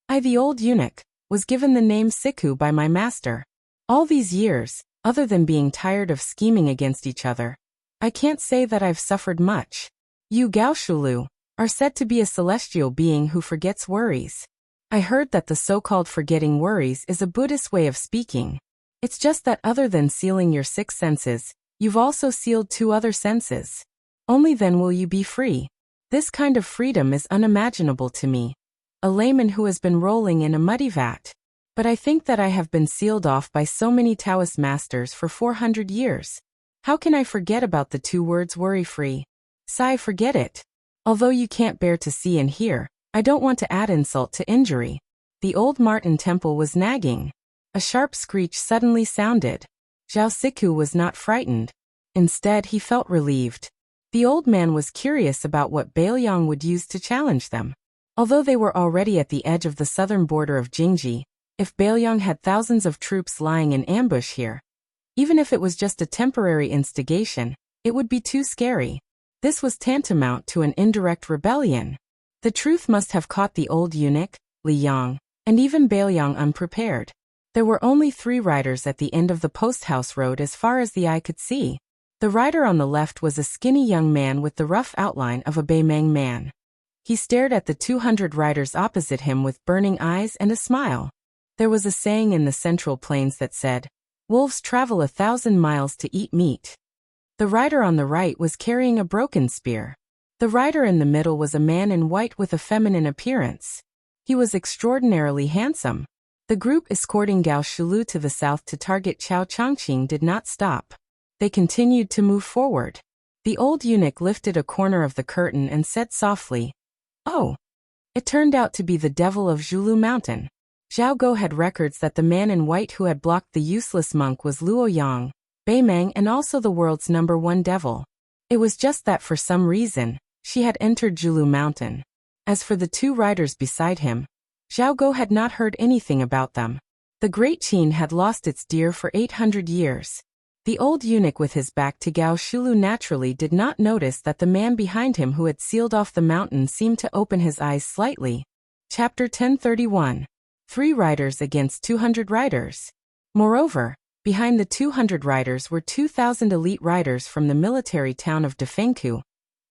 A: "I, the old eunuch, was given the name Siku by my master. All these years, other than being tired of scheming against each other, I can't say that I've suffered much. You Gao Shulu are said to be a celestial being who forgets worries. I heard that the so-called forgetting worries is a Buddhist way of speaking. It's just that other than sealing your 6 senses, you've also sealed 2 other senses. Only then will you be free. This kind of freedom is unimaginable to me, a layman who has been rolling in a muddy vat. But I think that I have been sealed off by so many Taoist masters for 400 years. How can I forget about the 2 words worry-free? Sigh, forget it. Although you can't bear to see and hear, I don't want to add insult to injury." The old Martin Temple was nagging. A sharp screech suddenly sounded. Zhao Siku was not frightened. Instead, he felt relieved. The old man was curious about what Baoyang would use to challenge them. Although they were already at the edge of the southern border of Jingji, if Baoyang had thousands of troops lying in ambush here, even if it was just a temporary instigation, it would be too scary. This was tantamount to an indirect rebellion. The truth must have caught the old eunuch, Li Yang, and even Baoyang unprepared. There were only 3 riders at the end of the post-house road as far as the eye could see. The rider on the left was a skinny young man with the rough outline of a Baimang man. He stared at the 200 riders opposite him with burning eyes and a smile. There was a saying in the Central Plains that said, "Wolves travel 1,000 miles to eat meat." The rider on the right was carrying a broken spear. The rider in the middle was a man in white with a feminine appearance. He was extraordinarily handsome. The group escorting Gao Shulu to the south to target Chao Chongqing did not stop. They continued to move forward. The old eunuch lifted a corner of the curtain and said softly, "Oh." It turned out to be the devil of Zhulu Mountain. Zhao Go had records that the man in white who had blocked the useless monk was Luo Yang, Baimang, and also the world's #1 devil. It was just that for some reason, she had entered Zhulu Mountain. As for the 2 riders beside him, Zhao Go had not heard anything about them. The Great Qin had lost its deer for 800 years. The old eunuch with his back to Gao Shulu naturally did not notice that the man behind him who had sealed off the mountain seemed to open his eyes slightly. Chapter 1031. 3 riders against 200 riders. Moreover, behind the 200 riders were 2,000 elite riders from the military town of Defengku,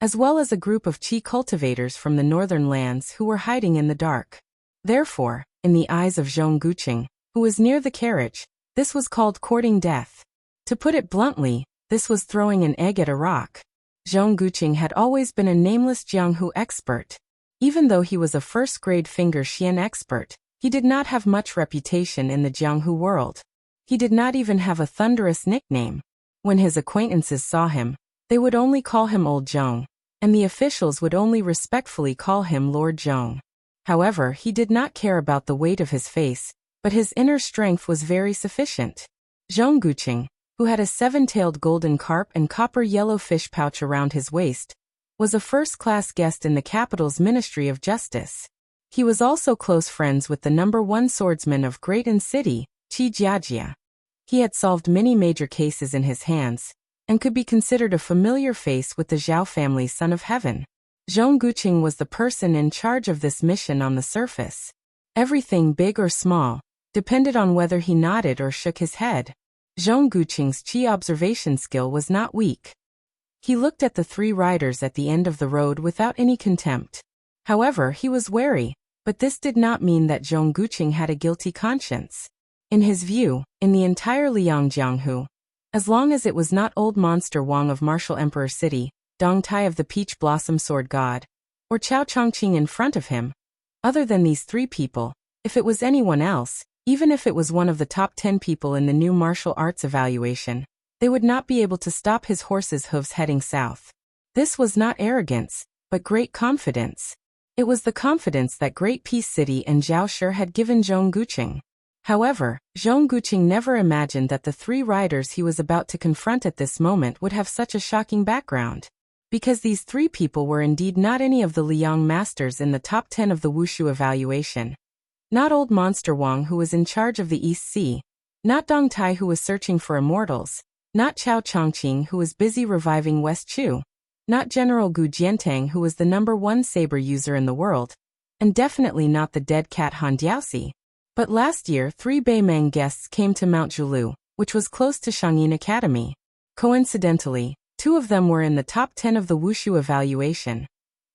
A: as well as a group of qi cultivators from the northern lands who were hiding in the dark. Therefore, in the eyes of Zhong Guqing, who was near the carriage, this was called courting death. To put it bluntly, this was throwing an egg at a rock. Zhong Guqing had always been a nameless Jianghu expert. Even though he was a first-grade finger xian expert, he did not have much reputation in the Jianghu world. He did not even have a thunderous nickname. When his acquaintances saw him, they would only call him Old Zhong, and the officials would only respectfully call him Lord Zhong. However, he did not care about the weight of his face, but his inner strength was very sufficient. Zhong Guqing, who had a 7-tailed golden carp and copper-yellow fish pouch around his waist, was a first-class guest in the capital's Ministry of Justice. He was also close friends with the #1 swordsman of Great An City, Qi Jiajia. He had solved many major cases in his hands, and could be considered a familiar face with the Zhao family's son of heaven. Zhong Guqing was the person in charge of this mission on the surface. Everything big or small depended on whether he nodded or shook his head. Zhong Guqing's qi observation skill was not weak. He looked at the 3 riders at the end of the road without any contempt. However, he was wary, but this did not mean that Zhong Guqing had a guilty conscience. In his view, in the entire Liang Jianghu, as long as it was not old monster Wang of Martial Emperor City, Dong Tai of the Peach Blossom Sword God, or Chao Chongqing in front of him, other than these 3 people, if it was anyone else, even if it was one of the top 10 people in the new martial arts evaluation, they would not be able to stop his horse's hooves heading south. This was not arrogance, but great confidence. It was the confidence that Great Peace City and Zhaoshi had given Zhong Guqing. However, Zhong Guqing never imagined that the 3 riders he was about to confront at this moment would have such a shocking background. Because these 3 people were indeed not any of the Liang masters in the top 10 of the Wushu evaluation. Not old monster Wang who was in charge of the East Sea, not Dong Tai who was searching for immortals, not Chao Chongqing who was busy reviving West Chu, not General Gu Jiantang who was the #1 saber user in the world, and definitely not the dead cat Han Diaoxi. But last year 3 Baimang guests came to Mount Zhulu, which was close to Shangyin Academy. Coincidentally, 2 of them were in the top 10 of the Wushu evaluation.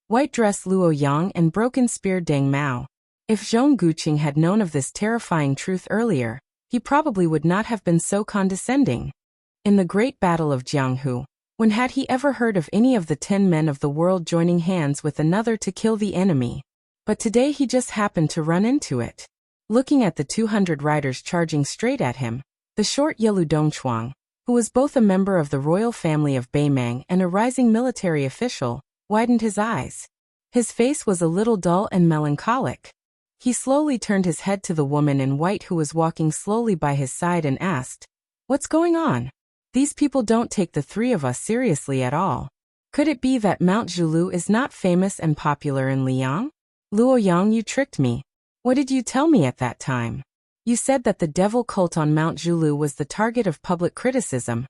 A: White dress Luo Yang and broken spear Deng Mao. If Zhong Guqing had known of this terrifying truth earlier, he probably would not have been so condescending. In the Great Battle of Jianghu, when had he ever heard of any of the 10 men of the world joining hands with another to kill the enemy? But today he just happened to run into it. Looking at the 200 riders charging straight at him, the short Yelu Dongchuang, who was both a member of the royal family of Baimang and a rising military official, widened his eyes. His face was a little dull and melancholic. He slowly turned his head to the woman in white who was walking slowly by his side and asked, "What's going on? These people don't take the 3 of us seriously at all. Could it be that Mount Zhulu is not famous and popular in Liang? Luo Yang, you tricked me. What did you tell me at that time? You said that the devil cult on Mount Zhulu was the target of public criticism,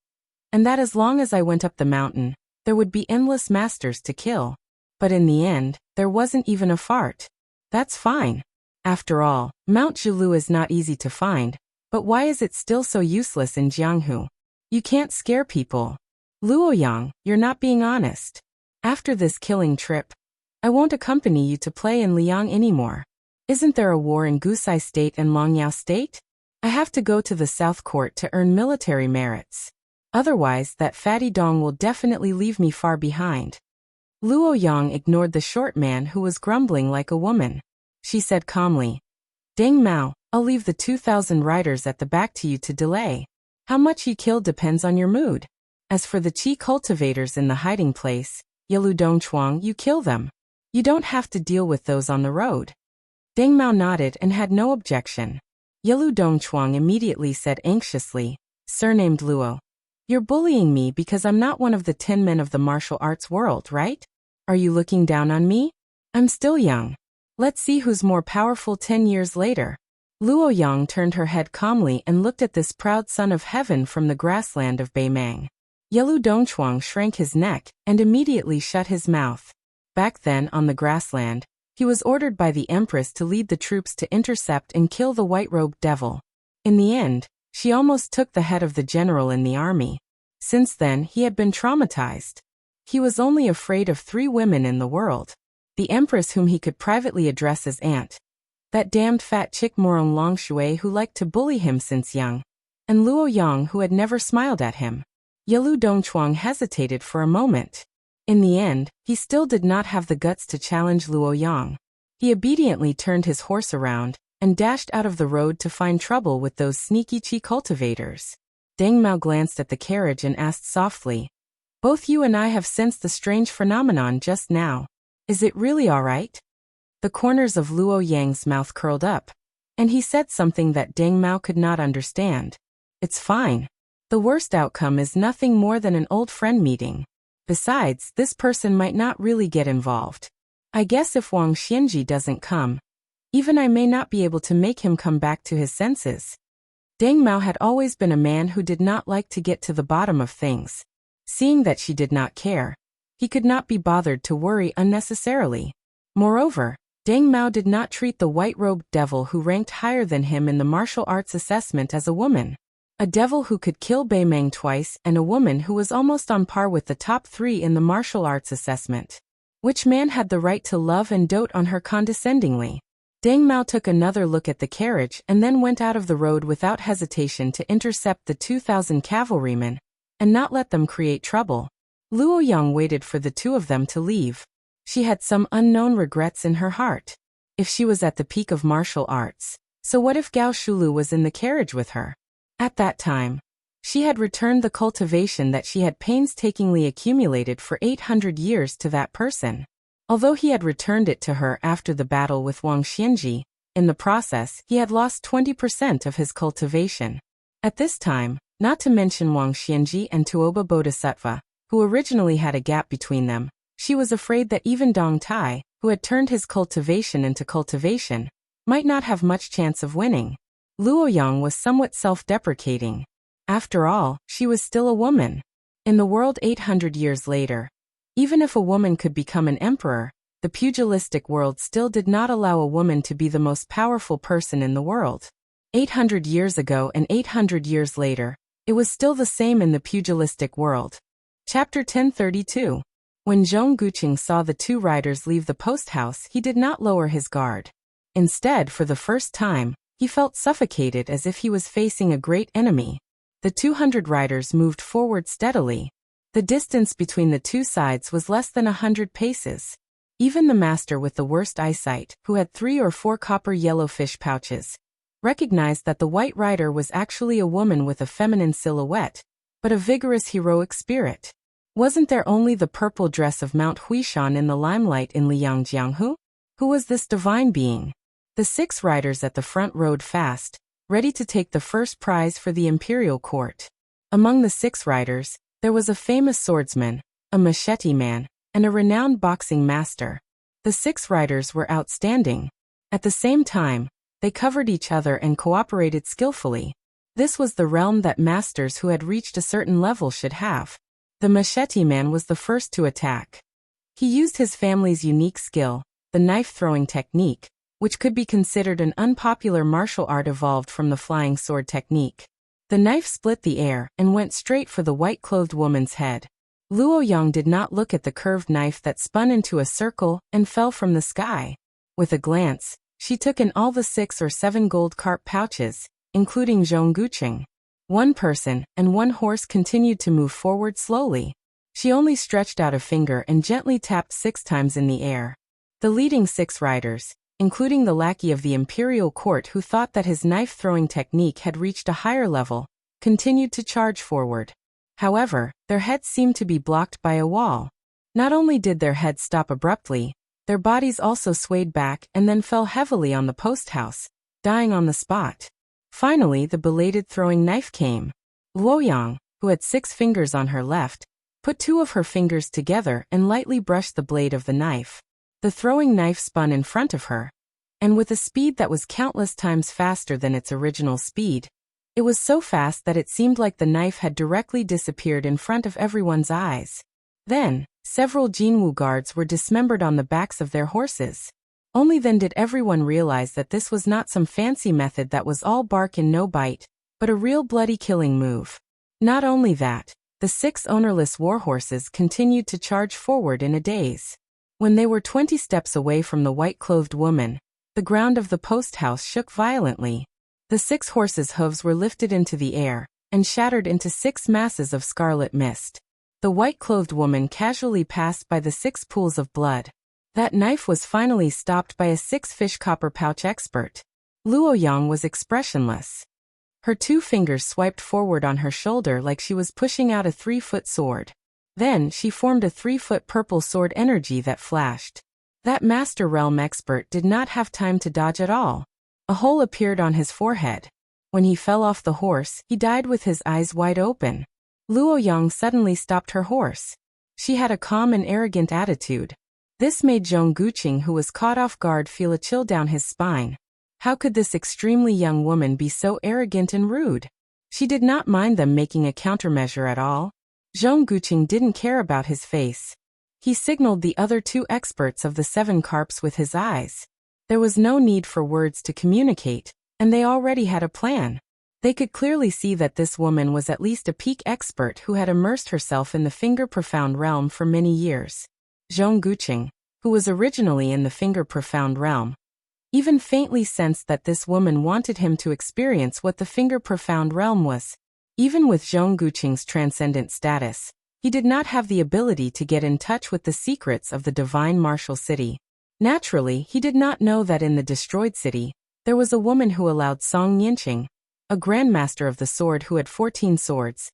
A: and that as long as I went up the mountain, there would be endless masters to kill. But in the end, There wasn't even a fart. That's fine. After all, Mount Jilu is not easy to find, but why is it still so useless in Jianghu? You can't scare people. Luoyang, you're not being honest. After this killing trip, I won't accompany you to play in Liang anymore. Isn't there a war in Gusai State and Longyao State? I have to go to the South Court to earn military merits. Otherwise, that fatty dong will definitely leave me far behind. Luoyang ignored the short man who was grumbling like a woman. She said calmly, Deng Mao, I'll leave the 2,000 riders at the back to you to delay. How much you kill depends on your mood. As for the qi cultivators in the hiding place, Yalu Dongchuang, you kill them. You don't have to deal with those on the road. Deng Mao nodded and had no objection. Yalu Dongchuang immediately said anxiously, surnamed Luo, you're bullying me because I'm not one of the 10 men of the martial arts world, right? Are you looking down on me? I'm still young. Let's see who's more powerful 10 years later. Luo Yang turned her head calmly and looked at this proud son of heaven from the grassland of Beimang. Yalu Dongchuang shrank his neck and immediately shut his mouth. Back then on the grassland, he was ordered by the Empress to lead the troops to intercept and kill the white-robed devil. In the end, she almost took the head of the general in the army. Since then, he had been traumatized. He was only afraid of 3 women in the world. The Empress whom he could privately address as aunt. That damned fat chick Morong Longshui who liked to bully him since young. And Luo Yang who had never smiled at him. Yalu Dongchuang hesitated for a moment. In the end, he still did not have the guts to challenge Luo Yang. He obediently turned his horse around and dashed out of the road to find trouble with those sneaky qi cultivators. Deng Mao glanced at the carriage and asked softly, both you and I have sensed the strange phenomenon just now. Is it really all right? The corners of Luo Yang's mouth curled up, and he said something that Deng Mao could not understand. It's fine. The worst outcome is nothing more than an old friend meeting. Besides, this person might not really get involved. I guess if Wang Xianji doesn't come, even I may not be able to make him come back to his senses. Deng Mao had always been a man who did not like to get to the bottom of things. Seeing that she did not care, he could not be bothered to worry unnecessarily. Moreover, Deng Mao did not treat the white-robed devil who ranked higher than him in the martial arts assessment as a woman. A devil who could kill Beimang twice and a woman who was almost on par with the top 3 in the martial arts assessment. Which man had the right to love and dote on her condescendingly? Deng Mao took another look at the carriage and then went out of the road without hesitation to intercept the 2,000 cavalrymen and not let them create trouble. Luo Yang waited for the 2 of them to leave. She had some unknown regrets in her heart. If she was at the peak of martial arts, so what if Gao Shulu was in the carriage with her? At that time, she had returned the cultivation that she had painstakingly accumulated for 800 years to that person. Although he had returned it to her after the battle with Wang Xianji, in the process he had lost 20% of his cultivation. At this time, not to mention Wang Xianji and Tuoba Bodhisattva, who originally had a gap between them, she was afraid that even Dong Tai, who had turned his cultivation into cultivation, might not have much chance of winning. Luo Yang was somewhat self-deprecating. After all, she was still a woman. In the world 800 years later, even if a woman could become an emperor, the pugilistic world still did not allow a woman to be the most powerful person in the world. 800 years ago and 800 years later, it was still the same in the pugilistic world. Chapter 1032. When Zhong Guqing saw the 2 riders leave the post house, he did not lower his guard. Instead, for the first time, he felt suffocated as if he was facing a great enemy. The 200 riders moved forward steadily. The distance between the 2 sides was less than 100 paces. Even the master with the worst eyesight, who had 3 or 4 copper yellow fish pouches, recognized that the white rider was actually a woman with a feminine silhouette, but a vigorous heroic spirit. Wasn't there only the purple dress of Mount Huishan in the limelight in Liangjianghu? Who was this divine being? The 6 riders at the front rode fast, ready to take the first prize for the imperial court. Among the 6 riders, there was a famous swordsman, a machete man, and a renowned boxing master. The 6 riders were outstanding. At the same time, they covered each other and cooperated skillfully. This was the realm that masters who had reached a certain level should have. The machete man was the first to attack. He used his family's unique skill, the knife-throwing technique, which could be considered an unpopular martial art evolved from the flying sword technique. The knife split the air and went straight for the white-clothed woman's head. Luo Yang did not look at the curved knife that spun into a circle and fell from the sky. With a glance, she took in all the 6 or 7 gold carp pouches, including Zhong Guqing. One person and one horse continued to move forward slowly. She only stretched out a finger and gently tapped 6 times in the air. The leading 6 riders, including the lackey of the imperial court who thought that his knife-throwing technique had reached a higher level, continued to charge forward. However, their heads seemed to be blocked by a wall. Not only did their heads stop abruptly, their bodies also swayed back and then fell heavily on the post house, dying on the spot. Finally, the belated throwing knife came. Luo Yang, who had 6 fingers on her left, put 2 of her fingers together and lightly brushed the blade of the knife. The throwing knife spun in front of her, and with a speed that was countless times faster than its original speed. It was so fast that it seemed like the knife had directly disappeared in front of everyone's eyes. Then, several Jinwu guards were dismembered on the backs of their horses. Only then did everyone realize that this was not some fancy method that was all bark and no bite, but a real bloody killing move. Not only that, the 6 ownerless warhorses continued to charge forward in a daze. When they were 20 steps away from the white-clothed woman, the ground of the post house shook violently. The 6 horses' hooves were lifted into the air and shattered into 6 masses of scarlet mist. The white-clothed woman casually passed by the 6 pools of blood. That knife was finally stopped by a 6-fish copper pouch expert. Luo Yang was expressionless. Her 2 fingers swiped forward on her shoulder like she was pushing out a 3-foot sword. Then she formed a 3-foot purple sword energy that flashed. That Master Realm expert did not have time to dodge at all. A hole appeared on his forehead. When he fell off the horse, he died with his eyes wide open. Luo Yang suddenly stopped her horse. She had a calm and arrogant attitude. This made Zhong Guqing, who was caught off guard, feel a chill down his spine. How could this extremely young woman be so arrogant and rude? She did not mind them making a countermeasure at all. Zhong Guqing didn't care about his face. He signaled the other 2 experts of the 7 carps with his eyes. There was no need for words to communicate, and they already had a plan. They could clearly see that this woman was at least a peak expert who had immersed herself in the finger-profound realm for many years. Zhong Guqing, who was originally in the finger-profound realm, even faintly sensed that this woman wanted him to experience what the finger-profound realm was. Even with Zhong Guqing's transcendent status, he did not have the ability to get in touch with the secrets of the divine martial city. Naturally, he did not know that in the destroyed city, there was a woman who allowed Song Yinqing, a grandmaster of the sword who had 14 swords,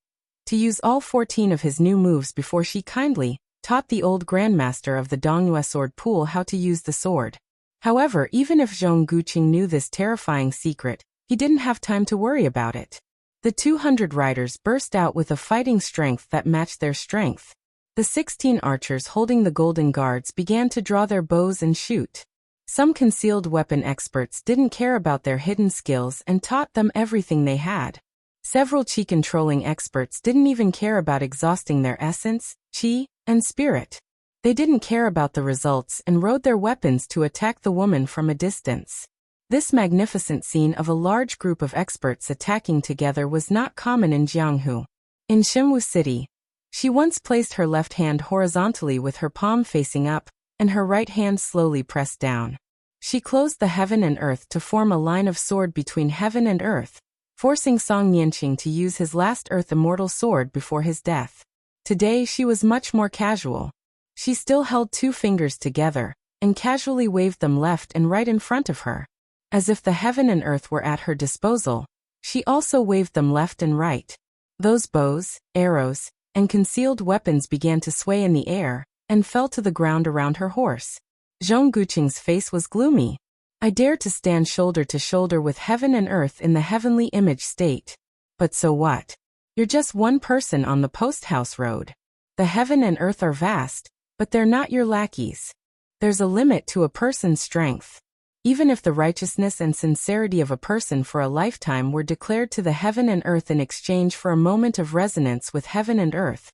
A: to use all 14 of his new moves before she kindly taught the old grandmaster of the Dongyue sword pool how to use the sword. However, even if Zhong Guqing knew this terrifying secret, he didn't have time to worry about it. The 200 riders burst out with a fighting strength that matched their strength. The 16 archers holding the golden guards began to draw their bows and shoot. Some concealed weapon experts didn't care about their hidden skills and taught them everything they had. Several chi-controlling experts didn't even care about exhausting their essence, chi, and spirit. They didn't care about the results and rode their weapons to attack the woman from a distance. This magnificent scene of a large group of experts attacking together was not common in Jianghu. In Xinwu City, she once placed her left hand horizontally with her palm facing up, and her right hand slowly pressed down. She closed the heaven and earth to form a line of sword between heaven and earth, forcing Song Yinqing to use his last earth immortal sword before his death. Today she was much more casual. She still held 2 fingers together, and casually waved them left and right in front of her. As if the heaven and earth were at her disposal, she also waved them left and right. Those bows, arrows, and concealed weapons began to sway in the air, and fell to the ground around her horse. Zhong Guqing's face was gloomy. I dare to stand shoulder to shoulder with heaven and earth in the heavenly image state. But so what? You're just one person on the post house road. The heaven and earth are vast, but they're not your lackeys. There's a limit to a person's strength. Even if the righteousness and sincerity of a person for a lifetime were declared to the heaven and earth in exchange for a moment of resonance with heaven and earth,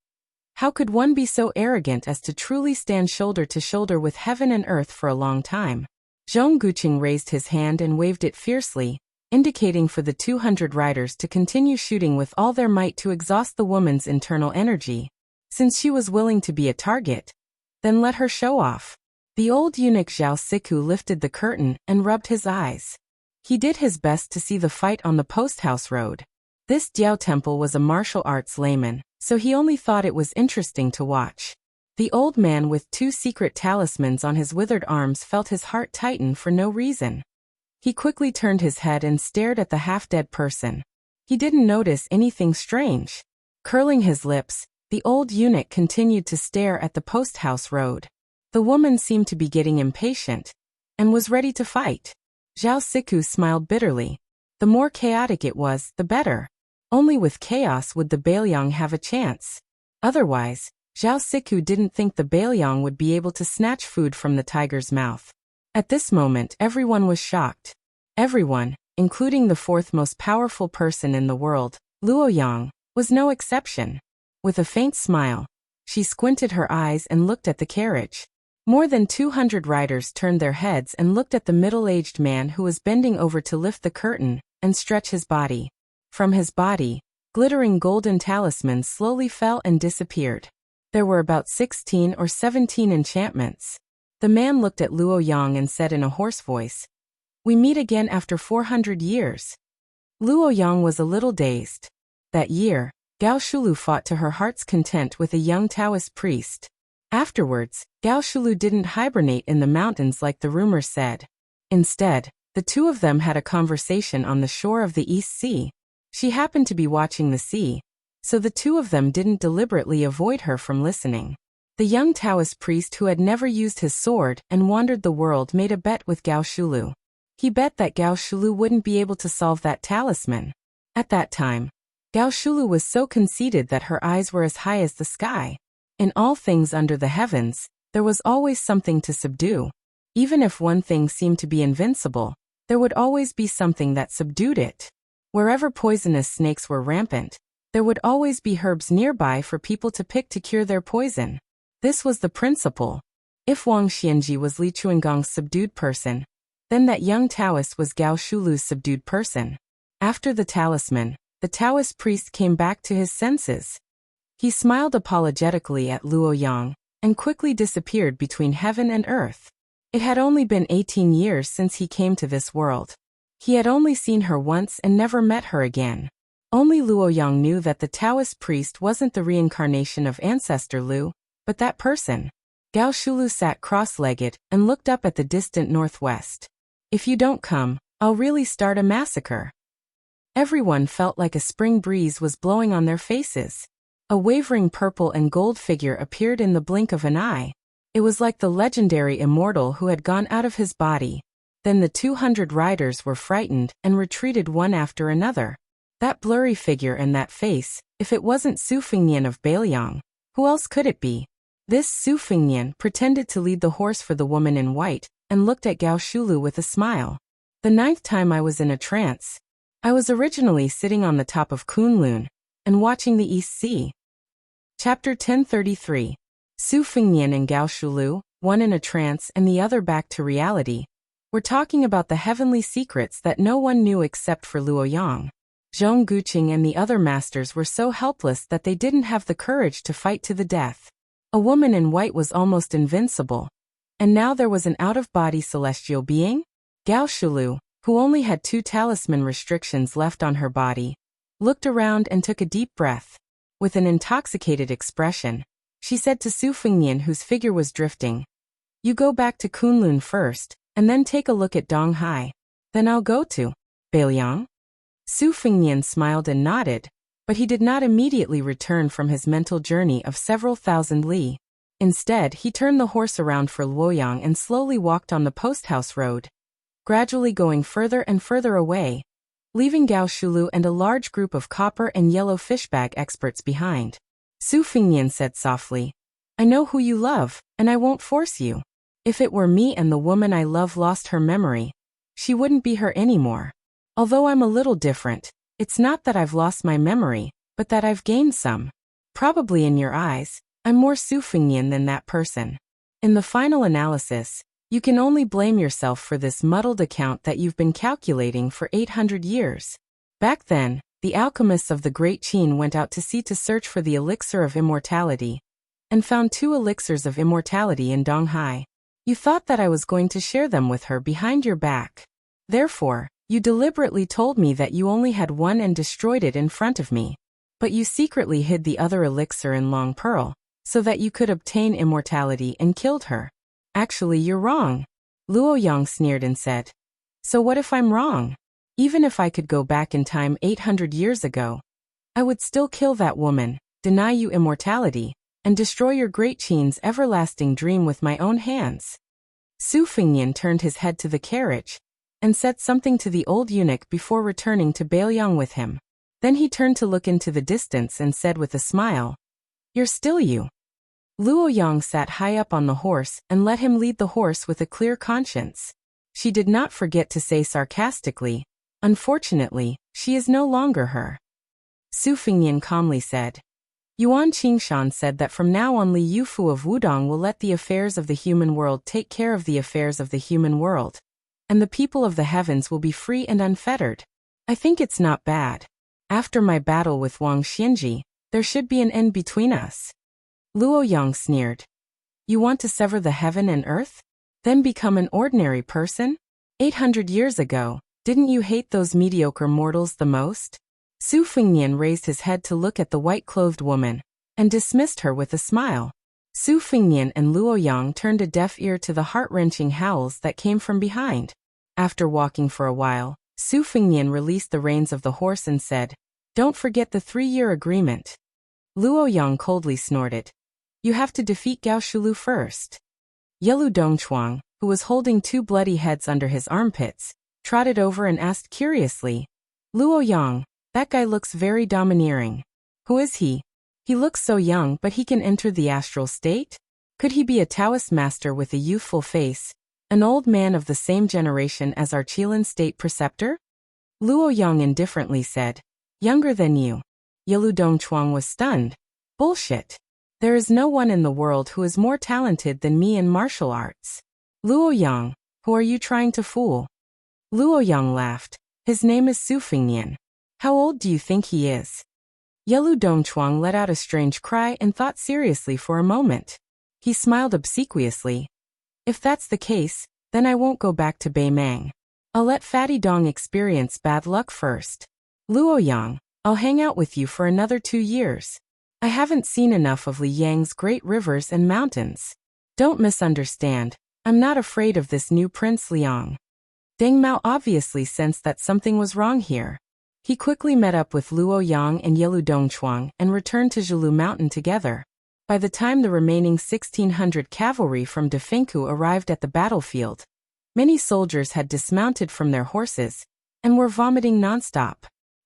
A: How could one be so arrogant as to truly stand shoulder to shoulder with heaven and earth for a long time? Zhong Guqing raised his hand and waved it fiercely, indicating for the 200 riders to continue shooting with all their might to exhaust the woman's internal energy. Since she was willing to be a target, then let her show off. The old eunuch Zhao Siku lifted the curtain and rubbed his eyes. He did his best to see the fight on the post-house road. This Jiao Temple was a martial arts layman, so he only thought it was interesting to watch. The old man with 2 secret talismans on his withered arms felt his heart tighten for no reason. He quickly turned his head and stared at the half-dead person. He didn't notice anything strange. Curling his lips, the old eunuch continued to stare at the post-house road. The woman seemed to be getting impatient and was ready to fight. Zhao Siku smiled bitterly. The more chaotic it was, the better. Only with chaos would the Bailiang have a chance. Otherwise, Zhao Siku didn't think the Bailiang would be able to snatch food from the tiger's mouth. At this moment, everyone was shocked. Everyone, including the 4th most powerful person in the world, Luoyang, was no exception. With a faint smile, she squinted her eyes and looked at the carriage. More than 200 riders turned their heads and looked at the middle-aged man who was bending over to lift the curtain and stretch his body. From his body, glittering golden talismans slowly fell and disappeared. There were about 16 or 17 enchantments. The man looked at Luoyang and said in a hoarse voice, "We meet again after 400 years." Luoyang was a little dazed. That year, Gao Shulu fought to her heart's content with a young Taoist priest. Afterwards, Gao Shulu didn't hibernate in the mountains like the rumor said. Instead, the two of them had a conversation on the shore of the East Sea. She happened to be watching the sea, so the two of them didn't deliberately avoid her from listening. The young Taoist priest who had never used his sword and wandered the world made a bet with Gao Shulu. He bet that Gao Shulu wouldn't be able to solve that talisman. At that time, Gao Shulu was so conceited that her eyes were as high as the sky. In all things under the heavens, there was always something to subdue. Even if one thing seemed to be invincible, there would always be something that subdued it. Wherever poisonous snakes were rampant, there would always be herbs nearby for people to pick to cure their poison. This was the principle. If Wang Xianji was Li Chuangong's subdued person, then that young Taoist was Gao Shulu's subdued person. After the talisman, the Taoist priest came back to his senses. He smiled apologetically at Luoyang and quickly disappeared between heaven and earth. It had only been 18 years since he came to this world. He had only seen her once and never met her again. Only Luoyang knew that the Taoist priest wasn't the reincarnation of ancestor Lu, but that person. Gao Shulu sat cross-legged and looked up at the distant northwest. "If you don't come, I'll really start a massacre." Everyone felt like a spring breeze was blowing on their faces. A wavering purple and gold figure appeared in the blink of an eye. It was like the legendary immortal who had gone out of his body. Then the 200 riders were frightened and retreated one after another. That blurry figure and that face, if it wasn't Su Fingnian of Bailiang, who else could it be? This Su Fingnian pretended to lead the horse for the woman in white and looked at Gao Shulu with a smile. "The 9th time I was in a trance. I was originally sitting on the top of Kunlun and watching the East Sea." Chapter 1033. Su Fingnian and Gao Shulu, one in a trance and the other back to reality, were talking about the heavenly secrets that no one knew except for Luoyang. Zhong Guqing and the other masters were so helpless that they didn't have the courage to fight to the death. A woman in white was almost invincible. And now there was an out-of-body celestial being? Gao Shulu, who only had 2 talisman restrictions left on her body, looked around and took a deep breath. With an intoxicated expression, she said to Su Fingnian, whose figure was drifting, "You go back to Kunlun first, and then take a look at Donghai. Then I'll go to Bailiang." Su Fingnian smiled and nodded, but he did not immediately return from his mental journey of several thousand li. Instead, he turned the horse around for Luoyang and slowly walked on the post-house road, gradually going further and further away, leaving Gao Shulu and a large group of copper and yellow fishbag experts behind. Su Fingnian said softly, "I know who you love, and I won't force you. If it were me and the woman I love lost her memory, she wouldn't be her anymore. Although I'm a little different, it's not that I've lost my memory, but that I've gained some. Probably in your eyes, I'm more Su Fengnian than that person. In the final analysis, you can only blame yourself for this muddled account that you've been calculating for 800 years. Back then, the alchemists of the Great Qin went out to sea to search for the elixir of immortality, and found 2 elixirs of immortality in Donghai. You thought that I was going to share them with her behind your back. Therefore, you deliberately told me that you only had one and destroyed it in front of me. But you secretly hid the other elixir in Long Pearl, so that you could obtain immortality and killed her. Actually, you're wrong. Luo Yang sneered and said. So what if I'm wrong? Even if I could go back in time 800 years ago, I would still kill that woman, deny you immortality, and destroy your Great Qin's everlasting dream with my own hands. Su Fengnian turned his head to the carriage, and said something to the old eunuch before returning to Bailiang with him. Then he turned to look into the distance and said with a smile, You're still you. Luo Yang sat high up on the horse and let him lead the horse with a clear conscience. She did not forget to say sarcastically, Unfortunately, she is no longer her. Su Fengnian calmly said. Yuan Qingshan said that from now on Li Yufu of Wudong will let the affairs of the human world take care of the affairs of the human world, and the people of the heavens will be free and unfettered. I think it's not bad. After my battle with Wang Xianji, there should be an end between us. Luo Yang sneered. You want to sever the heaven and earth? Then become an ordinary person? 800 years ago, didn't you hate those mediocre mortals the most? Su Fengnian raised his head to look at the white-clothed woman, and dismissed her with a smile. Su Fengnian and Luo Yang turned a deaf ear to the heart-wrenching howls that came from behind. After walking for a while, Su Fengnian released the reins of the horse and said, Don't forget the 3-year agreement. Luo Yang coldly snorted. You have to defeat Gao Shulu first. Yelu Dongchuang, who was holding 2 bloody heads under his armpits, trotted over and asked curiously, Luo Yang, that guy looks very domineering. Who is he? He looks so young, but he can enter the astral state? Could he be a Taoist master with a youthful face, an old man of the same generation as our Qilin state preceptor? Luo Yang indifferently said, Younger than you. Yelu Dongchuang was stunned. Bullshit. There is no one in the world who is more talented than me in martial arts. Luo Yang, who are you trying to fool? Luo Yang laughed. His name is Su Fengnian. How old do you think he is? Yelu Dongchuang let out a strange cry and thought seriously for a moment. He smiled obsequiously. If that's the case, then I won't go back to Beimang. I'll let Fatty Dong experience bad luck first. Luo Yang, I'll hang out with you for another 2 years. I haven't seen enough of Li Yang's great rivers and mountains. Don't misunderstand, I'm not afraid of this new Prince Liang. Deng Mao obviously sensed that something was wrong here. He quickly met up with Luo Yang and Yelu Dongchuang and returned to Zhilu Mountain together. By the time the remaining 1,600 cavalry from Defengku arrived at the battlefield, many soldiers had dismounted from their horses and were vomiting nonstop.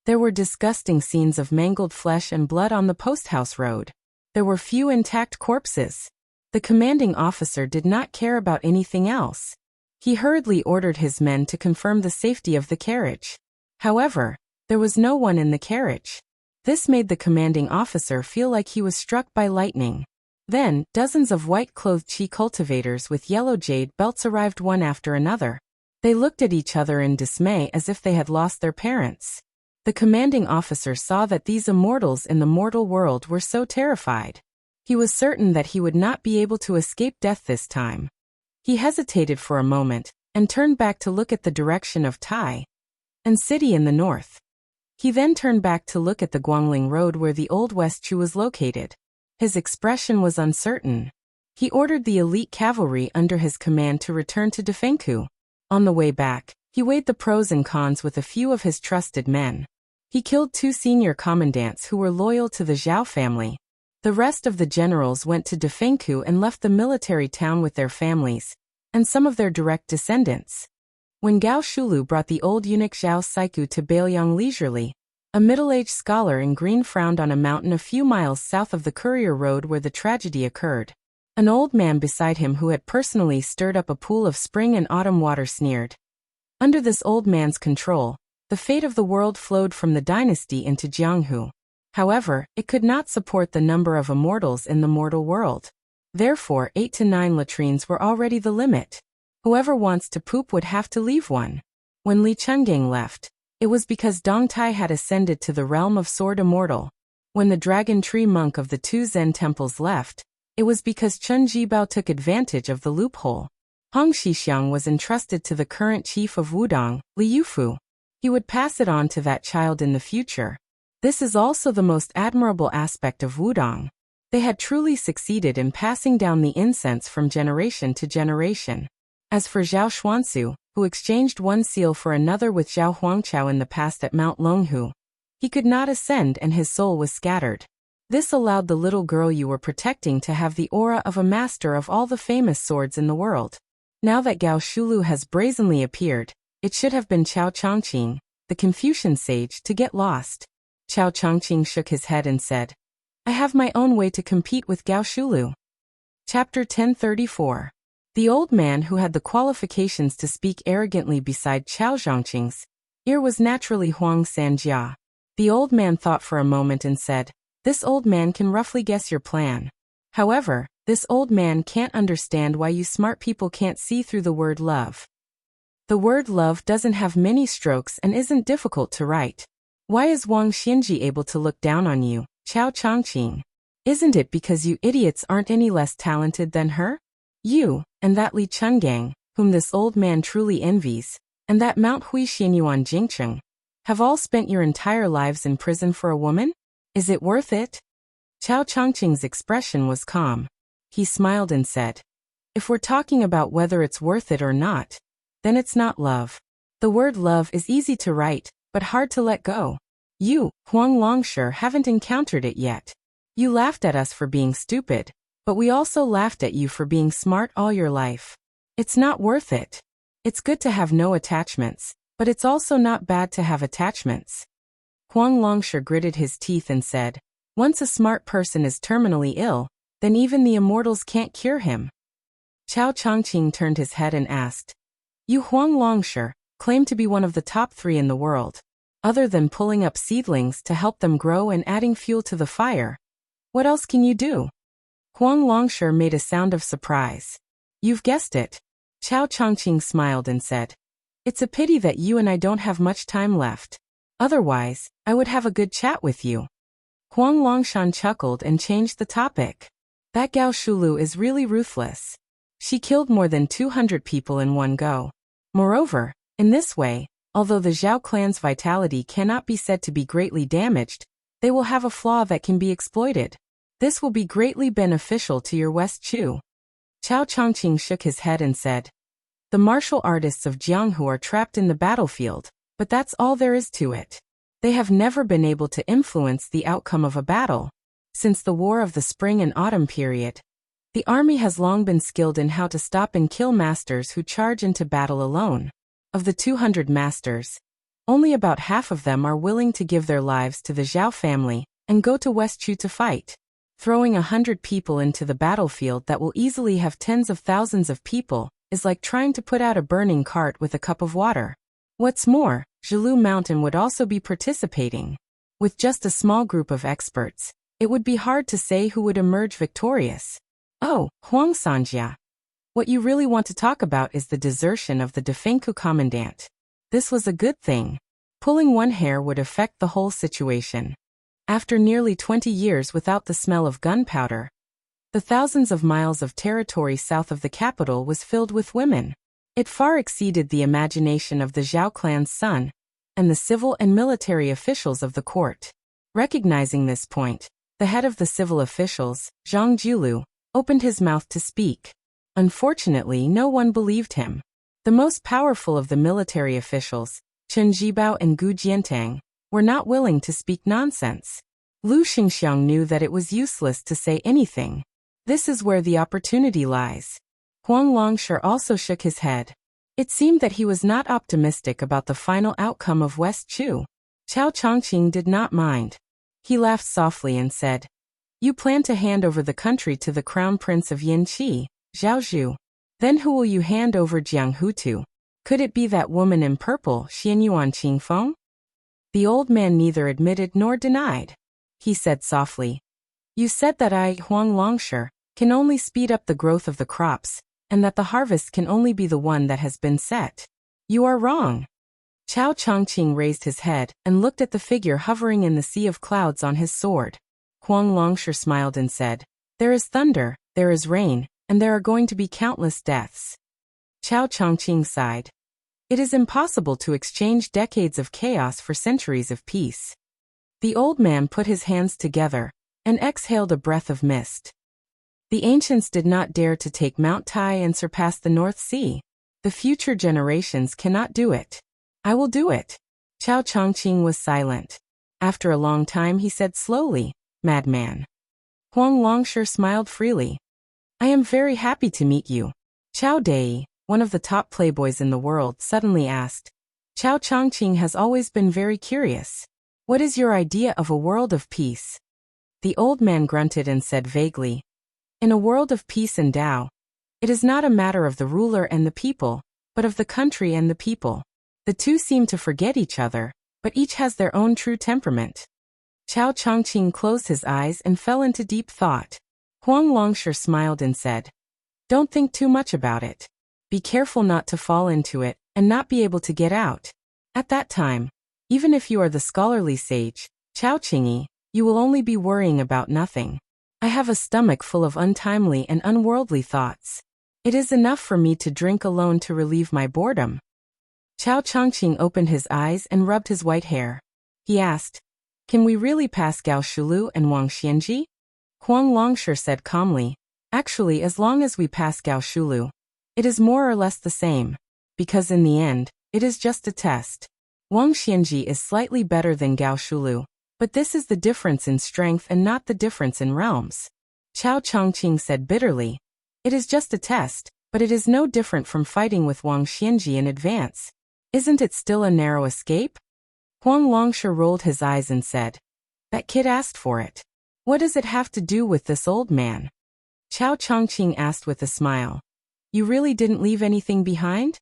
A: There were disgusting scenes of mangled flesh and blood on the posthouse road. There were few intact corpses. The commanding officer did not care about anything else. He hurriedly ordered his men to confirm the safety of the carriage. However, there was no one in the carriage. This made the commanding officer feel like he was struck by lightning. Then, dozens of white-clothed Qi cultivators with yellow jade belts arrived one after another. They looked at each other in dismay as if they had lost their parents. The commanding officer saw that these immortals in the mortal world were so terrified. He was certain that he would not be able to escape death this time. He hesitated for a moment, and turned back to look at the direction of Tai and city in the north. He then turned back to look at the Guangling Road where the old West Chu was located. His expression was uncertain. He ordered the elite cavalry under his command to return to Defengku. On the way back, he weighed the pros and cons with a few of his trusted men. He killed 2 senior commandants who were loyal to the Zhao family. The rest of the generals went to Defengku and left the military town with their families, and some of their direct descendants. When Gao Shulu brought the old eunuch Zhao Saiku to Bailiang leisurely, a middle-aged scholar in green frowned on a mountain a few miles south of the courier road where the tragedy occurred. An old man beside him who had personally stirred up a pool of spring and autumn water sneered. Under this old man's control, the fate of the world flowed from the dynasty into Jianghu. However, it could not support the number of immortals in the mortal world. Therefore, 8 to 9 latrines were already the limit. Whoever wants to poop would have to leave one. When Li Chungang left, it was because Dong Tai had ascended to the realm of Sword Immortal. When the Dragon Tree monk of the 2 Zen temples left, it was because Chun Jibao took advantage of the loophole. Hong Shixiang was entrusted to the current chief of Wudong, Li Yufu. He would pass it on to that child in the future. This is also the most admirable aspect of Wudong. They had truly succeeded in passing down the incense from generation to generation. As for Zhao Xuansu, who exchanged one seal for another with Zhao Huangchao in the past at Mount Longhu, he could not ascend and his soul was scattered. This allowed the little girl you were protecting to have the aura of a master of all the famous swords in the world. Now that Gao Shulu has brazenly appeared, it should have been Chao Chongqing, the Confucian sage, to get lost. Chao Chongqing shook his head and said, I have my own way to compete with Gao Shulu. Chapter 1034. The old man who had the qualifications to speak arrogantly beside Chao Zhongqing's ear was naturally Huang Sanjia. The old man thought for a moment and said, This old man can roughly guess your plan. However, this old man can't understand why you smart people can't see through the word love. The word love doesn't have many strokes and isn't difficult to write. Why is Wang Xinji able to look down on you, Chao Chongqing? Isn't it because you idiots aren't any less talented than her? You, and that Li Chungang, whom this old man truly envies, and that Mount Hui Xianyuan Jingcheng, have all spent your entire lives in prison for a woman? Is it worth it? Chao Chongqing's expression was calm. He smiled and said, If we're talking about whether it's worth it or not, then it's not love. The word love is easy to write, but hard to let go. You, Huang Longsher, haven't encountered it yet. You laughed at us for being stupid, but we also laughed at you for being smart all your life. It's not worth it. It's good to have no attachments, but it's also not bad to have attachments. Huang Longsher gritted his teeth and said, Once a smart person is terminally ill, then even the immortals can't cure him. Chao Chongqing turned his head and asked, You Huang Longsher claim to be one of the top 3 in the world. Other than pulling up seedlings to help them grow and adding fuel to the fire, what else can you do? Huang Longsher made a sound of surprise. You've guessed it. Chao Chongqing smiled and said, It's a pity that you and I don't have much time left. Otherwise, I would have a good chat with you. Huang Longshan chuckled and changed the topic. That Gao Shulu is really ruthless. She killed more than 200 people in one go. Moreover, in this way, although the Zhao clan's vitality cannot be said to be greatly damaged, they will have a flaw that can be exploited. This will be greatly beneficial to your West Chu. Chao Chongqing shook his head and said, The martial artists of Jianghu are trapped in the battlefield, but that's all there is to it. They have never been able to influence the outcome of a battle. Since the War of the Spring and Autumn period, the army has long been skilled in how to stop and kill masters who charge into battle alone. Of the 200 masters, only about half of them are willing to give their lives to the Zhao family and go to West Chu to fight. Throwing 100 people into the battlefield that will easily have tens of thousands of people is like trying to put out a burning cart with a cup of water. What's more, Zhilu Mountain would also be participating. With just a small group of experts, it would be hard to say who would emerge victorious. Oh, Huang Sanjia. What you really want to talk about is the desertion of the Defengku commandant. This was a good thing. Pulling one hair would affect the whole situation. After nearly 20 years without the smell of gunpowder, the thousands of miles of territory south of the capital was filled with women. It far exceeded the imagination of the Zhao clan's son and the civil and military officials of the court. Recognizing this point, the head of the civil officials, Zhang Julu, opened his mouth to speak. Unfortunately, no one believed him. The most powerful of the military officials, Chen Jibao and Gu Jiantang, were not willing to speak nonsense. Lu Xingxiang knew that it was useless to say anything. This is where the opportunity lies. Huang Longsher also shook his head. It seemed that he was not optimistic about the final outcome of West Chu. Chao Chongqing did not mind. He laughed softly and said, You plan to hand over the country to the crown prince of Yinqi, Zhao Zhu. Then who will you hand over Jianghu to? Could it be that woman in purple, Xianyuan Qingfeng? The old man neither admitted nor denied. he said softly. You said that I, Huang Longshi, can only speed up the growth of the crops, and that the harvest can only be the one that has been set. You are wrong. Chao Chongqing raised his head and looked at the figure hovering in the sea of clouds on his sword. Huang Longshi smiled and said, There is thunder, there is rain, and there are going to be countless deaths. Chao Chongqing sighed. It is impossible to exchange decades of chaos for centuries of peace. The old man put his hands together and exhaled a breath of mist. The ancients did not dare to take Mount Tai and surpass the North Sea. The future generations cannot do it. I will do it. Chao Chongqing was silent. After a long time he said slowly, Madman. Huang Longshi smiled freely. I am very happy to meet you. Chao Dai, one of the top playboys in the world, suddenly asked. Chao Chongqing has always been very curious. What is your idea of a world of peace? The old man grunted and said vaguely, In a world of peace and Tao, it is not a matter of the ruler and the people, but of the country and the people. The two seem to forget each other, but each has their own true temperament. Chao Chongqing closed his eyes and fell into deep thought. Huang Longshi smiled and said, Don't think too much about it. Be careful not to fall into it and not be able to get out. At that time, even if you are the scholarly sage, Chao Qingyi, you will only be worrying about nothing. I have a stomach full of untimely and unworldly thoughts. It is enough for me to drink alone to relieve my boredom. Chao Chongqing opened his eyes and rubbed his white hair. He asked, Can we really pass Gao Shulu and Wang Xianji? Huang Longshi said calmly, Actually, as long as we pass Gao Shulu, it is more or less the same, because in the end, it is just a test. Wang Xianji is slightly better than Gao Shulu, but this is the difference in strength and not the difference in realms. Chao Chongqing said bitterly, It is just a test, but it is no different from fighting with Wang Xianji in advance. Isn't it still a narrow escape? Huang Longshi rolled his eyes and said, That kid asked for it. What does it have to do with this old man? Chao Chongqing asked with a smile. You really didn't leave anything behind?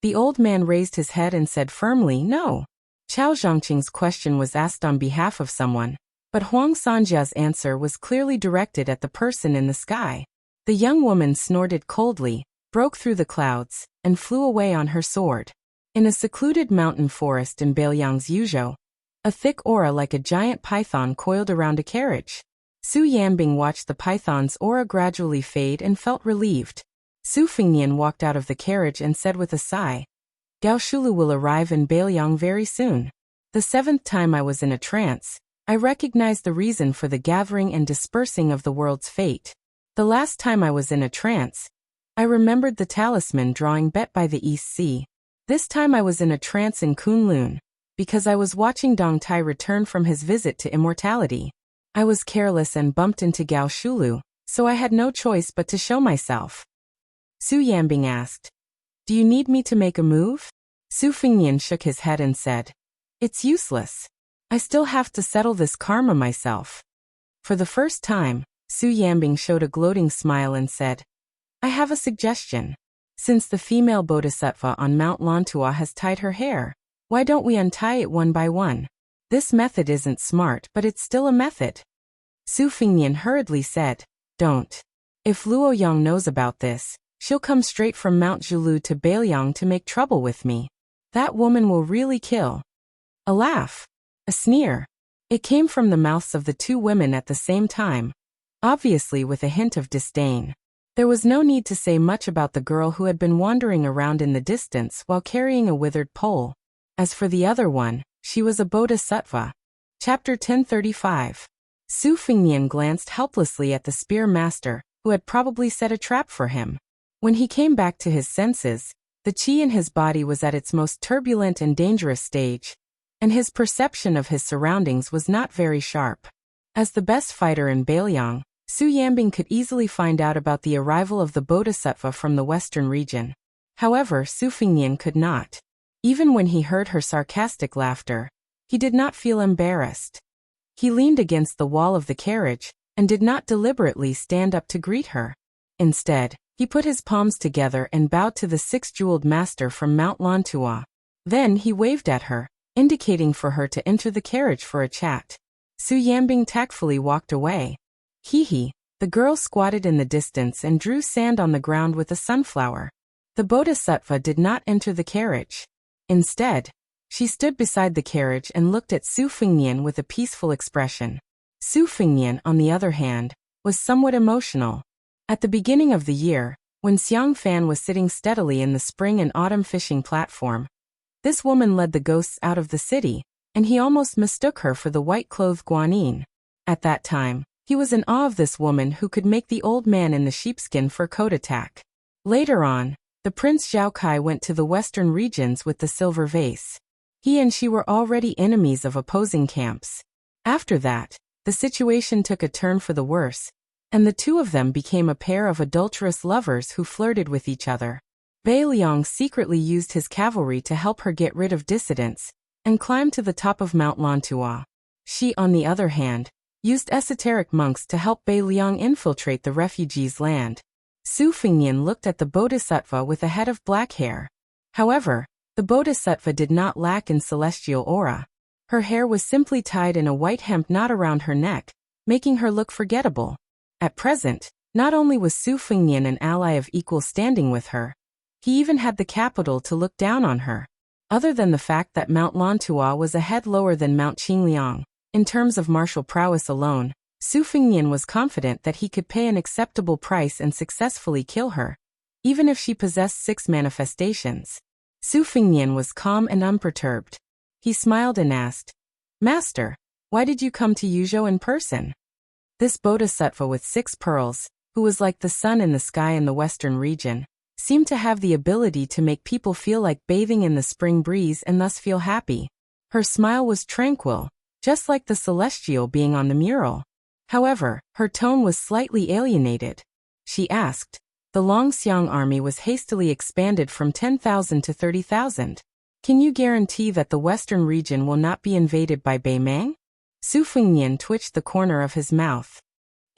A: The old man raised his head and said firmly, No. Chao Chongqing's question was asked on behalf of someone, but Huang Sanjia's answer was clearly directed at the person in the sky. The young woman snorted coldly, broke through the clouds, and flew away on her sword. In a secluded mountain forest in Beiliang's Yuzhou, a thick aura like a giant python coiled around a carriage. Su Yanbing watched the python's aura gradually fade and felt relieved. Su Fengnian walked out of the carriage and said with a sigh, Gao Shulu will arrive in Beiliang very soon. The 7th time I was in a trance, I recognized the reason for the gathering and dispersing of the world's fate. The last time I was in a trance, I remembered the talisman drawing Bet by the East Sea. This time I was in a trance in Kunlun, because I was watching Dong Tai return from his visit to immortality. I was careless and bumped into Gao Shulu, so I had no choice but to show myself. Su Yanbing asked, Do you need me to make a move? Su Fengnian shook his head and said, It's useless. I still have to settle this karma myself. For the first time, Su Yanbing showed a gloating smile and said, I have a suggestion. Since the female bodhisattva on Mount Lantua has tied her hair, why don't we untie it one by one? This method isn't smart, but it's still a method. Su Fengnian hurriedly said, Don't. If Luo Yang knows about this, she'll come straight from Mount Zhulu to Beiliang to make trouble with me. That woman will really kill. A laugh. A sneer. It came from the mouths of the two women at the same time, obviously with a hint of disdain. There was no need to say much about the girl who had been wandering around in the distance while carrying a withered pole. As for the other one, she was a bodhisattva. Chapter 1035. Su Fengnian glanced helplessly at the spear master, who had probably set a trap for him. When he came back to his senses, the qi in his body was at its most turbulent and dangerous stage, and his perception of his surroundings was not very sharp. As the best fighter in Beiliang, Su Yanbing could easily find out about the arrival of the bodhisattva from the western region. However, Su Fengnian could not. Even when he heard her sarcastic laughter, he did not feel embarrassed. He leaned against the wall of the carriage and did not deliberately stand up to greet her. Instead, he put his palms together and bowed to the six-jeweled master from Mount Lantua. Then he waved at her, indicating for her to enter the carriage for a chat. Su Yanbing tactfully walked away. Hee. The girl squatted in the distance and drew sand on the ground with a sunflower. The bodhisattva did not enter the carriage. Instead, she stood beside the carriage and looked at Su Fengnian with a peaceful expression. Su Fengnian, on the other hand, was somewhat emotional. At the beginning of the year, when Xiang Fan was sitting steadily in the spring and autumn fishing platform, this woman led the ghosts out of the city, and he almost mistook her for the white-clothed Guanyin. At that time, he was in awe of this woman who could make the old man in the sheepskin fur coat attack. Later on, the Prince Zhao Kai went to the western regions with the silver vase. He and she were already enemies of opposing camps. After that, the situation took a turn for the worse, and the two of them became a pair of adulterous lovers who flirted with each other. Bai Liang secretly used his cavalry to help her get rid of dissidents, and climbed to the top of Mount Lantua. She, on the other hand, used esoteric monks to help Bai Liang infiltrate the refugees' land. Su Fengnian looked at the bodhisattva with a head of black hair. However, the bodhisattva did not lack in celestial aura. Her hair was simply tied in a white hemp knot around her neck, making her look forgettable. At present, not only was Su Fengnian an ally of equal standing with her, he even had the capital to look down on her. Other than the fact that Mount Lantua was a head lower than Mount Qingliang, in terms of martial prowess alone, Su Fengnian was confident that he could pay an acceptable price and successfully kill her, even if she possessed 6 manifestations. Su Fengnian was calm and unperturbed. He smiled and asked, "Master, why did you come to Yuzhou in person?" This bodhisattva with 6 pearls, who was like the sun in the sky in the western region, seemed to have the ability to make people feel like bathing in the spring breeze and thus feel happy. Her smile was tranquil, just like the celestial being on the mural. However, her tone was slightly alienated. She asked, "The Longxiang army was hastily expanded from 10,000 to 30,000. Can you guarantee that the western region will not be invaded by Beimang?" Su Fengnian twitched the corner of his mouth.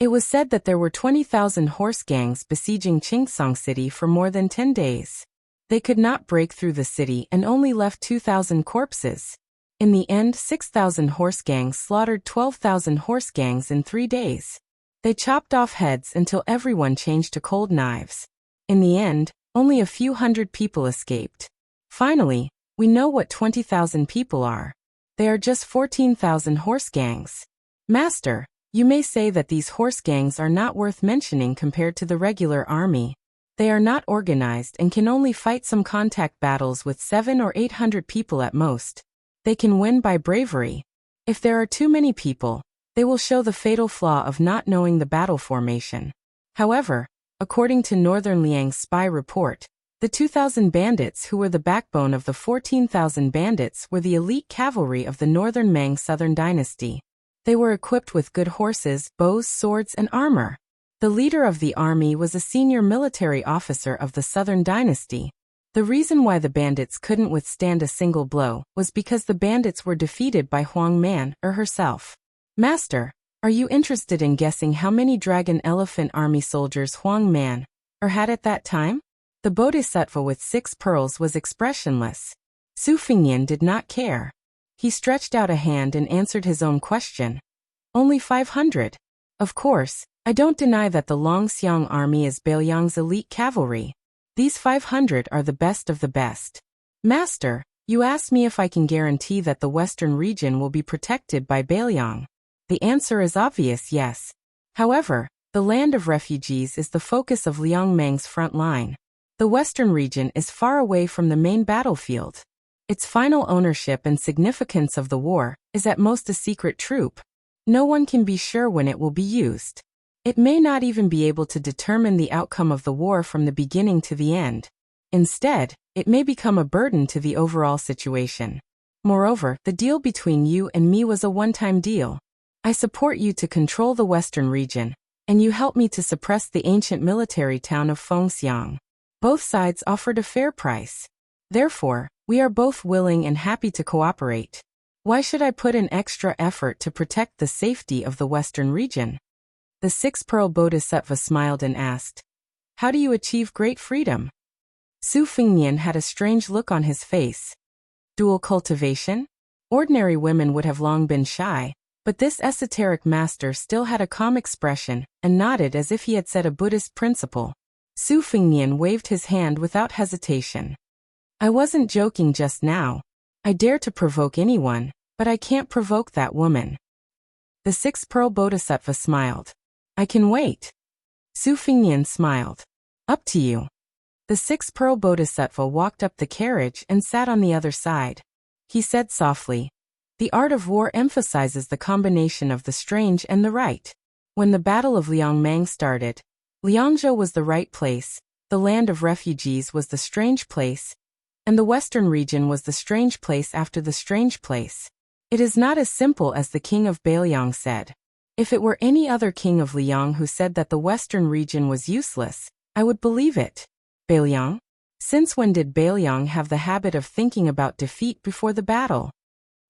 A: It was said that there were 20,000 horse gangs besieging Qingsong City for more than 10 days. They could not break through the city and only left 2,000 corpses. In the end, 6,000 horse gangs slaughtered 12,000 horse gangs in 3 days. They chopped off heads until everyone changed to cold knives. In the end, only a few hundred people escaped. Finally, we know what 20,000 people are. They are just 14,000 horse gangs. Master, you may say that these horse gangs are not worth mentioning compared to the regular army. They are not organized and can only fight some contact battles with 700 or 800 people at most. They can win by bravery. If there are too many people, they will show the fatal flaw of not knowing the battle formation. However, according to Northern Liang's spy report, the 2,000 bandits who were the backbone of the 14,000 bandits were the elite cavalry of the Northern Ming Southern Dynasty. They were equipped with good horses, bows, swords, and armor. The leader of the army was a senior military officer of the Southern Dynasty. The reason why the bandits couldn't withstand a single blow was because the bandits were defeated by Huang Man, or herself. Master, are you interested in guessing how many dragon elephant army soldiers Huang Man, or had at that time? The bodhisattva with 6 pearls was expressionless. Su Fengnian did not care. He stretched out a hand and answered his own question. Only 500. Of course, I don't deny that the Longxiang army is Beiliang's elite cavalry. These 500 are the best of the best. Master, you asked me if I can guarantee that the western region will be protected by Beiliang. The answer is obvious, yes. However, the land of refugees is the focus of Liang Meng's front line. The western region is far away from the main battlefield. Its final ownership and significance of the war is at most a secret troop. No one can be sure when it will be used. It may not even be able to determine the outcome of the war from the beginning to the end. Instead, it may become a burden to the overall situation. Moreover, the deal between you and me was a one-time deal. I support you to control the western region, and you help me to suppress the ancient military town of Fengxiang. Both sides offered a fair price. Therefore, we are both willing and happy to cooperate. Why should I put in extra effort to protect the safety of the western region? The 6-pearl bodhisattva smiled and asked, "How do you achieve great freedom?" Su Fengnian had a strange look on his face. Dual cultivation? Ordinary women would have long been shy, But this esoteric master still had a calm expression and nodded as if he had said a Buddhist principle. Su Fengnian waved his hand without hesitation. I wasn't joking just now. I dare to provoke anyone, but I can't provoke that woman. The six-pearl bodhisattva smiled. I can wait. Su Fengnian smiled. Up to you. The six-pearl bodhisattva walked up the carriage and sat on the other side. He said softly, the art of war emphasizes the combination of the strange and the right. When the Battle of Liangmang started, Liangzhou was the right place, the land of refugees was the strange place, and the western region was the strange place after the strange place. It is not as simple as the king of Beiliang said. If it were any other king of Liang who said that the western region was useless, I would believe it. Beiliang? Since when did Beiliang have the habit of thinking about defeat before the battle?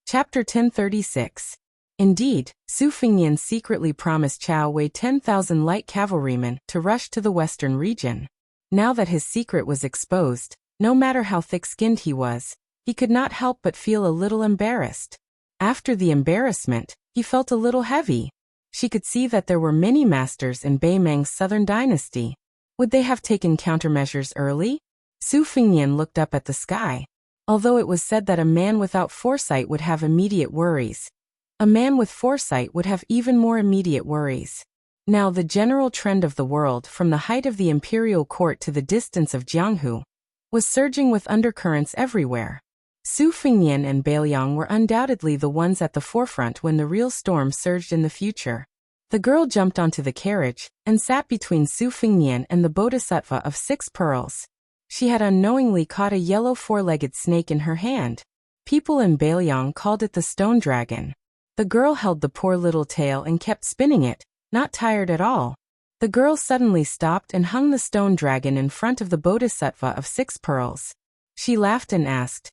A: Chapter 1036. Indeed, Su Fengnian secretly promised Chao Wei 10,000 light cavalrymen to rush to the western region. Now that his secret was exposed, no matter how thick-skinned he could not help but feel a little embarrassed. After the embarrassment, he felt a little heavy. She could see that there were many masters in Beimang's southern dynasty. Would they have taken countermeasures early? Su Fengnian looked up at the sky. Although it was said that a man without foresight would have immediate worries, a man with foresight would have even more immediate worries. Now the general trend of the world from the height of the imperial court to the distance of Jianghu was surging with undercurrents everywhere. Su Fengnian and Beiliang were undoubtedly the ones at the forefront when the real storm surged in the future. The girl jumped onto the carriage and sat between Su Fengnian and the bodhisattva of 6 pearls. She had unknowingly caught a yellow four-legged snake in her hand. People in Beiliang called it the stone dragon. The girl held the poor little tail and kept spinning it, not tired at all. The girl suddenly stopped and hung the stone dragon in front of the bodhisattva of 6 pearls. She laughed and asked,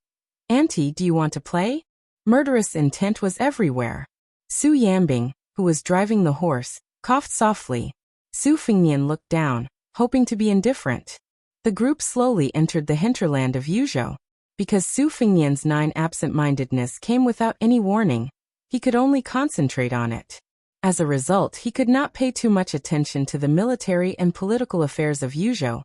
A: Auntie, do you want to play? Murderous intent was everywhere. Su Yambing, who was driving the horse, coughed softly. Su Fengnian looked down, hoping to be indifferent. The group slowly entered the hinterland of Yuzhou. Because Su Fengnian's 9 absent-mindedness came without any warning, he could only concentrate on it. As a result, he could not pay too much attention to the military and political affairs of Yuzhou,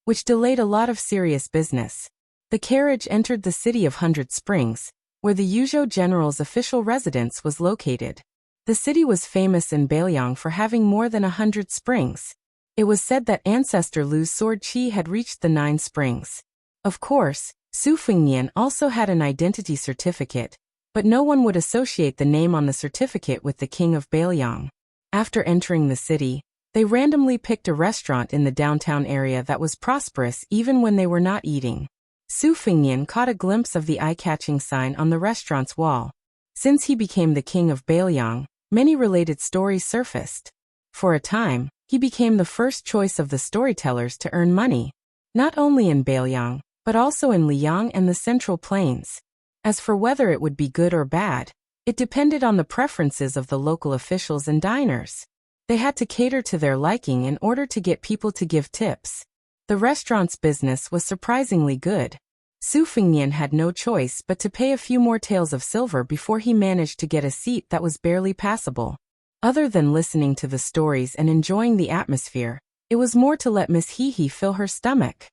A: which delayed a lot of serious business. The carriage entered the city of 100 Springs, where the Yuzhou general's official residence was located. The city was famous in Beiliang for having more than 100 springs. It was said that ancestor Lu's sword qi had reached the 9 springs. Of course, Su Fengnian also had an identity certificate, but no one would associate the name on the certificate with the king of Beiliang. After entering the city, they randomly picked a restaurant in the downtown area that was prosperous even when they were not eating. Su Fengnian caught a glimpse of the eye-catching sign on the restaurant's wall. Since he became the king of Beiliang, many related stories surfaced. For a time, he became the first choice of the storytellers to earn money, not only in Beiliang, but also in Liang and the Central Plains. As for whether it would be good or bad, it depended on the preferences of the local officials and diners. They had to cater to their liking in order to get people to give tips. The restaurant's business was surprisingly good. Su Fengnian had no choice but to pay a few more taels of silver before he managed to get a seat that was barely passable. Other than listening to the stories and enjoying the atmosphere, it was more to let Miss Hehe fill her stomach.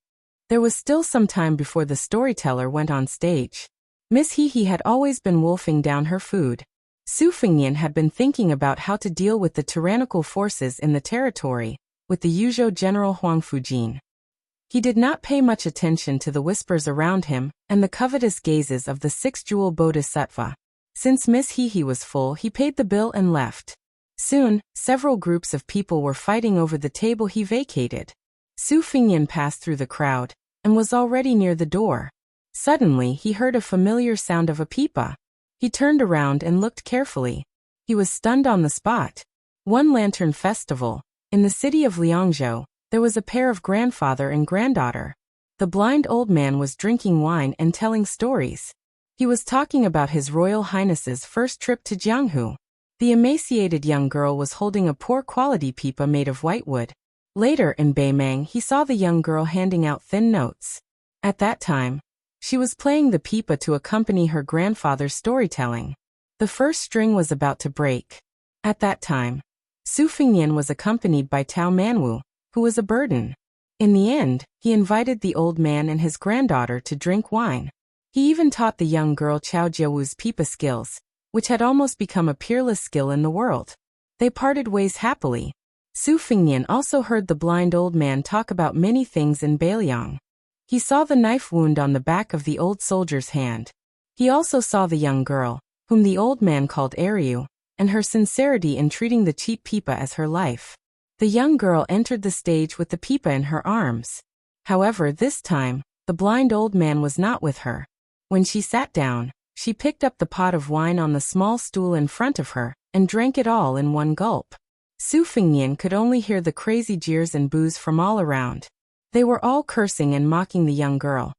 A: There was still some time before the storyteller went on stage. Miss Hehe had always been wolfing down her food. Su Fengnian had been thinking about how to deal with the tyrannical forces in the territory, with the Yuzhou general Huang Fujin. He did not pay much attention to the whispers around him and the covetous gazes of the 6-jewel bodhisattva. Since Miss Hehe was full, he paid the bill and left. Soon, several groups of people were fighting over the table he vacated. Su Fengnian passed through the crowd and was already near the door. Suddenly, he heard a familiar sound of a pipa. He turned around and looked carefully. He was stunned on the spot. One lantern festival. In the city of Liangzhou, there was a pair of grandfather and granddaughter. The blind old man was drinking wine and telling stories. He was talking about His Royal Highness's first trip to Jianghu. The emaciated young girl was holding a poor-quality pipa made of whitewood. Later in Beimang, he saw the young girl handing out thin notes. At that time, she was playing the pipa to accompany her grandfather's storytelling. The first string was about to break. At that time, Su Fingnian was accompanied by Tao Manwu, who was a burden. In the end, he invited the old man and his granddaughter to drink wine. He even taught the young girl Chao Jiawu's pipa skills, which had almost become a peerless skill in the world. They parted ways happily. Su Fingnian also heard the blind old man talk about many things in Beiliang. He saw the knife wound on the back of the old soldier's hand. He also saw the young girl, whom the old man called Ariu, and her sincerity in treating the cheap pipa as her life. The young girl entered the stage with the pipa in her arms. However, this time, the blind old man was not with her. When she sat down, she picked up the pot of wine on the small stool in front of her, and drank it all in one gulp. Su Fingnian could only hear the crazy jeers and boos from all around. They were all cursing and mocking the young girl,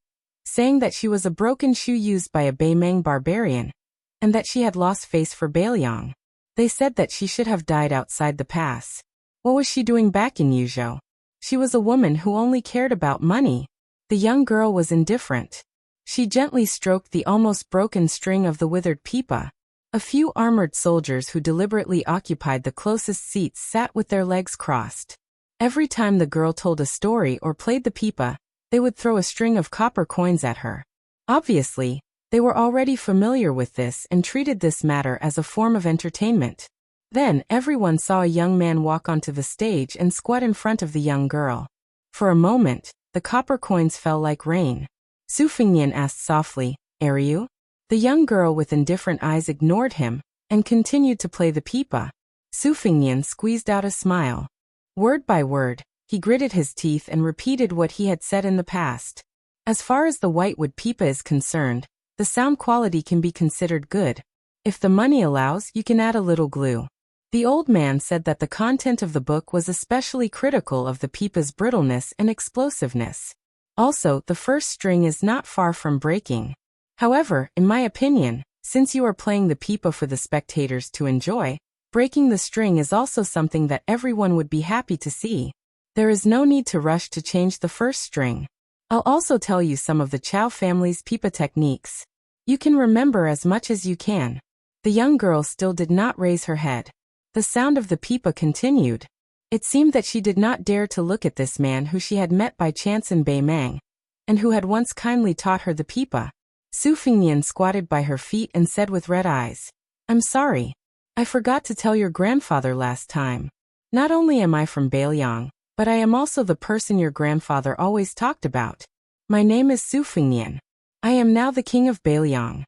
A: saying that she was a broken shoe used by a Beimeng barbarian, and that she had lost face for Beiliang. They said that she should have died outside the pass. What was she doing back in Yuzhou? She was a woman who only cared about money. The young girl was indifferent. She gently stroked the almost broken string of the withered pipa. A few armored soldiers who deliberately occupied the closest seats sat with their legs crossed. Every time the girl told a story or played the pipa, they would throw a string of copper coins at her. Obviously, they were already familiar with this and treated this matter as a form of entertainment. Then, everyone saw a young man walk onto the stage and squat in front of the young girl. For a moment, the copper coins fell like rain. Su Fingnian asked softly, "Ariu?" The young girl with indifferent eyes ignored him and continued to play the pipa. Su Fingnian squeezed out a smile. Word by word, he gritted his teeth and repeated what he had said in the past. As far as the whitewood pipa is concerned, the sound quality can be considered good. If the money allows, you can add a little glue. The old man said that the content of the book was especially critical of the pipa's brittleness and explosiveness. Also, the first string is not far from breaking. However, in my opinion, since you are playing the pipa for the spectators to enjoy, breaking the string is also something that everyone would be happy to see. There is no need to rush to change the first string. I'll also tell you some of the Chao family's pipa techniques. You can remember as much as you can. The young girl still did not raise her head. The sound of the pipa continued. It seemed that she did not dare to look at this man who she had met by chance in Beimeng, and who had once kindly taught her the pipa. Su Fingnian squatted by her feet and said with red eyes, "I'm sorry. I forgot to tell your grandfather last time. Not only am I from Beiliang, but I am also the person your grandfather always talked about. My name is Su Fingnian. I am now the king of Beiliang."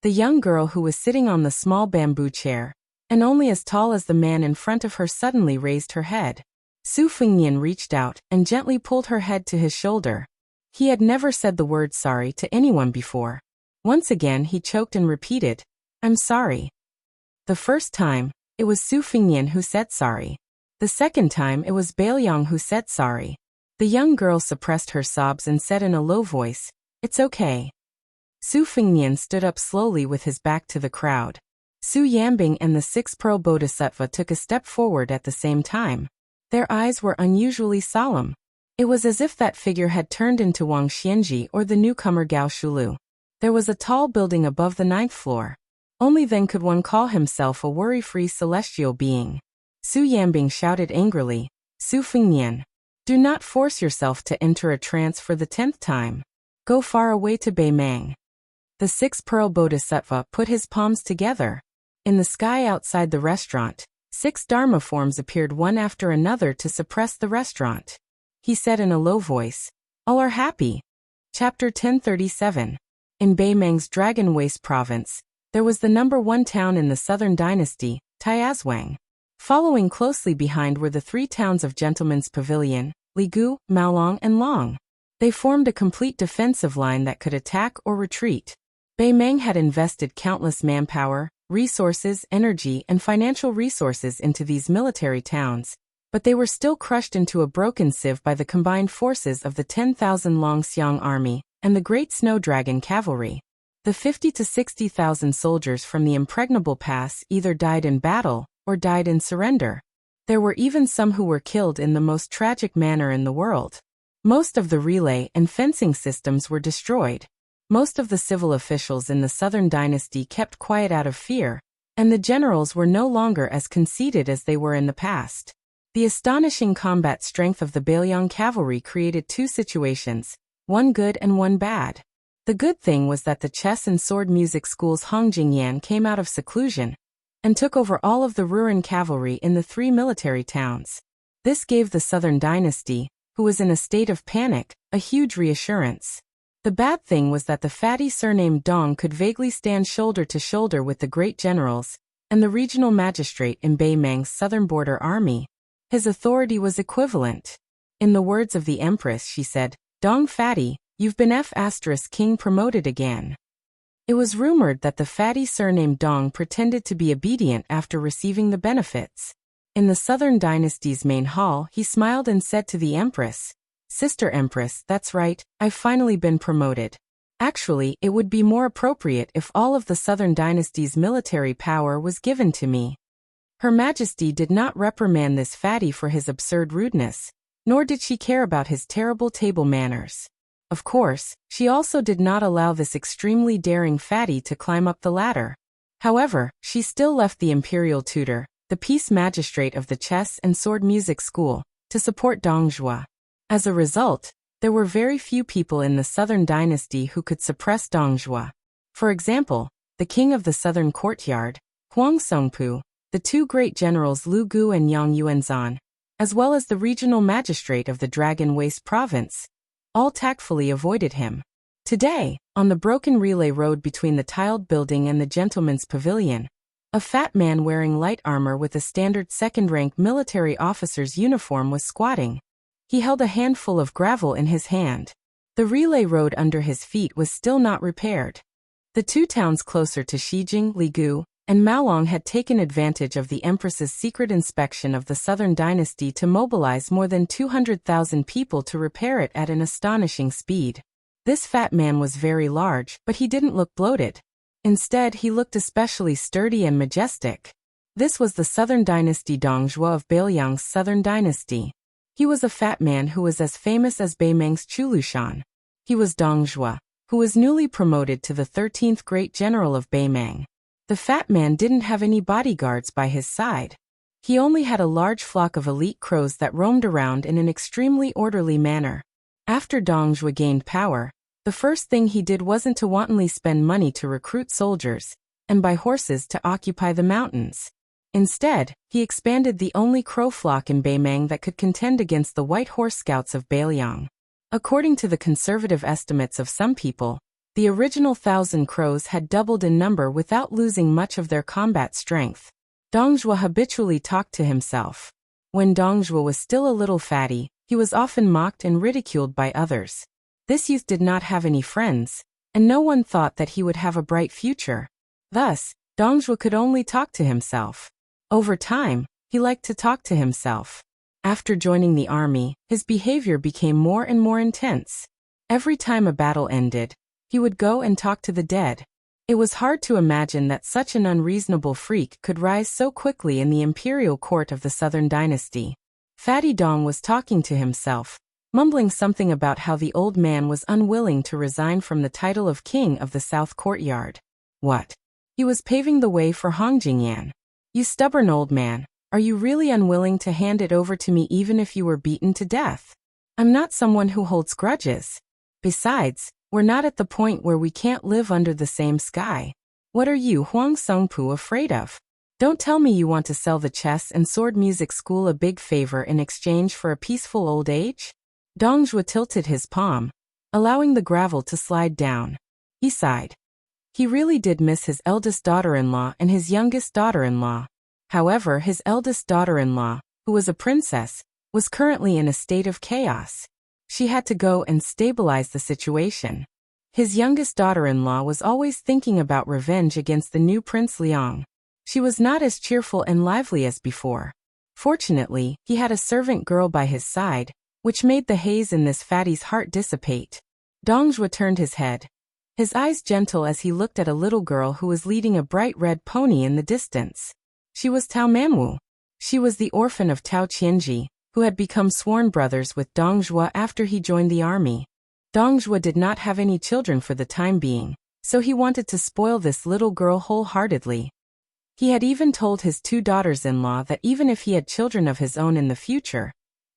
A: The young girl who was sitting on the small bamboo chair, and only as tall as the man in front of her, suddenly raised her head. Su Fingnian reached out and gently pulled her head to his shoulder. He had never said the word sorry to anyone before. Once again he choked and repeated, "I'm sorry." The first time, it was Su Fingnian who said sorry. The second time it was Beiliang who said sorry. The young girl suppressed her sobs and said in a low voice, "It's okay." Su Fingnian stood up slowly with his back to the crowd. Su Yambing and the 6 Pearl Bodhisattva took a step forward at the same time. Their eyes were unusually solemn. It was as if that figure had turned into Wang Xianji or the newcomer Gao Shulu. There was a tall building above the 9th floor. Only then could one call himself a worry-free celestial being. Su Yambing shouted angrily, "Su Fingnian, do not force yourself to enter a trance for the 10th time. Go far away to Beimeng." The 6 Pearl Bodhisattva put his palms together. In the sky outside the restaurant, 6 Dharma forms appeared one after another to suppress the restaurant. He said in a low voice, "All are happy." Chapter 1037. In Beimeng's Dragon Waste province, there was the #1 town in the southern dynasty, Tiazwang. Following closely behind were the 3 towns of Gentleman's Pavilion, Ligu, Maolong and Long. They formed a complete defensive line that could attack or retreat. Beimeng had invested countless manpower, resources, energy, and financial resources into these military towns, but they were still crushed into a broken sieve by the combined forces of the 10,000 Longxiang army and the Great Snow Dragon cavalry. The 50 to 60,000 soldiers from the impregnable pass either died in battle or died in surrender. There were even some who were killed in the most tragic manner in the world. Most of the relay and fencing systems were destroyed. Most of the civil officials in the Southern Dynasty kept quiet out of fear, and the generals were no longer as conceited as they were in the past. The astonishing combat strength of the Bailiang cavalry created two situations, one good and one bad. The good thing was that the chess and sword music schools Hongjingyan came out of seclusion and took over all of the Ruran cavalry in the three military towns. This gave the Southern Dynasty, who was in a state of panic, a huge reassurance. The bad thing was that the fatty surnamed Dong could vaguely stand shoulder to shoulder with the great generals and the regional magistrate in Baimang's southern border army. His authority was equivalent. In the words of the Empress, she said, "Dong fatty, you've been King promoted again." It was rumored that the fatty surnamed Dong pretended to be obedient after receiving the benefits. In the Southern Dynasty's main hall, he smiled and said to the Empress, "Sister Empress, that's right, I've finally been promoted. Actually, it would be more appropriate if all of the Southern Dynasty's military power was given to me." Her Majesty did not reprimand this fatty for his absurd rudeness, nor did she care about his terrible table manners. Of course, she also did not allow this extremely daring fatty to climb up the ladder. However, she still left the imperial tutor, the peace magistrate of the chess and sword music school, to support Dong Zhuo. As a result, there were very few people in the Southern Dynasty who could suppress Dong Zhuo. For example, the king of the Southern Courtyard, Huang Songpu, the two great generals Lu Gu and Yang Yuanzhan, as well as the regional magistrate of the Dragon Waste province, all tactfully avoided him. Today, on the broken relay road between the tiled building and the gentleman's pavilion, a fat man wearing light armor with a standard second-rank military officer's uniform was squatting. He held a handful of gravel in his hand. The relay road under his feet was still not repaired. The two towns closer to Shijing, Ligu, and Maolong had taken advantage of the Empress's secret inspection of the Southern Dynasty to mobilize more than 200,000 people to repair it at an astonishing speed. This fat man was very large, but he didn't look bloated. Instead, he looked especially sturdy and majestic. This was the Southern Dynasty Dong Zhuo of Bailiang's Southern Dynasty. He was a fat man who was as famous as Baimang's Chulushan. He was Dong Zhuo, who was newly promoted to the 13th great general of Baimang. The fat man didn't have any bodyguards by his side. He only had a large flock of elite crows that roamed around in an extremely orderly manner. After Dong Zhuo gained power, the first thing he did wasn't to wantonly spend money to recruit soldiers and buy horses to occupy the mountains. Instead, he expanded the only crow flock in Baimang that could contend against the White Horse Scouts of Bailiang. According to the conservative estimates of some people, the original 1,000 crows had doubled in number without losing much of their combat strength. Dong Zhuo habitually talked to himself. When Dong Zhuo was still a little fatty, he was often mocked and ridiculed by others. This youth did not have any friends, and no one thought that he would have a bright future. Thus, Dong Zhuo could only talk to himself. Over time, he liked to talk to himself. After joining the army, his behavior became more and more intense. Every time a battle ended, he would go and talk to the dead. It was hard to imagine that such an unreasonable freak could rise so quickly in the imperial court of the Southern Dynasty. Fatty Dong was talking to himself, mumbling something about how the old man was unwilling to resign from the title of king of the South Courtyard. What? He was paving the way for Hongjingyan. "You stubborn old man, are you really unwilling to hand it over to me even if you were beaten to death? I'm not someone who holds grudges. Besides, we're not at the point where we can't live under the same sky. What are you, Huang Songpu, afraid of? Don't tell me you want to sell the chess and sword music school a big favor in exchange for a peaceful old age?" Dong Zhuo tilted his palm, allowing the gravel to slide down. He sighed. He really did miss his eldest daughter-in-law and his youngest daughter-in-law. However, his eldest daughter-in-law, who was a princess, was currently in a state of chaos. She had to go and stabilize the situation. His youngest daughter-in-law was always thinking about revenge against the new Prince Liang. She was not as cheerful and lively as before. Fortunately, he had a servant girl by his side, which made the haze in this fatty's heart dissipate. Dong Zhuo turned his head, his eyes gentle as he looked at a little girl who was leading a bright red pony in the distance. She was Tao Manwu. She was the orphan of Tao Qianji, who had become sworn brothers with Dong Zhuo after he joined the army. Dongjua did not have any children for the time being, so he wanted to spoil this little girl wholeheartedly. He had even told his two daughters-in-law that even if he had children of his own in the future,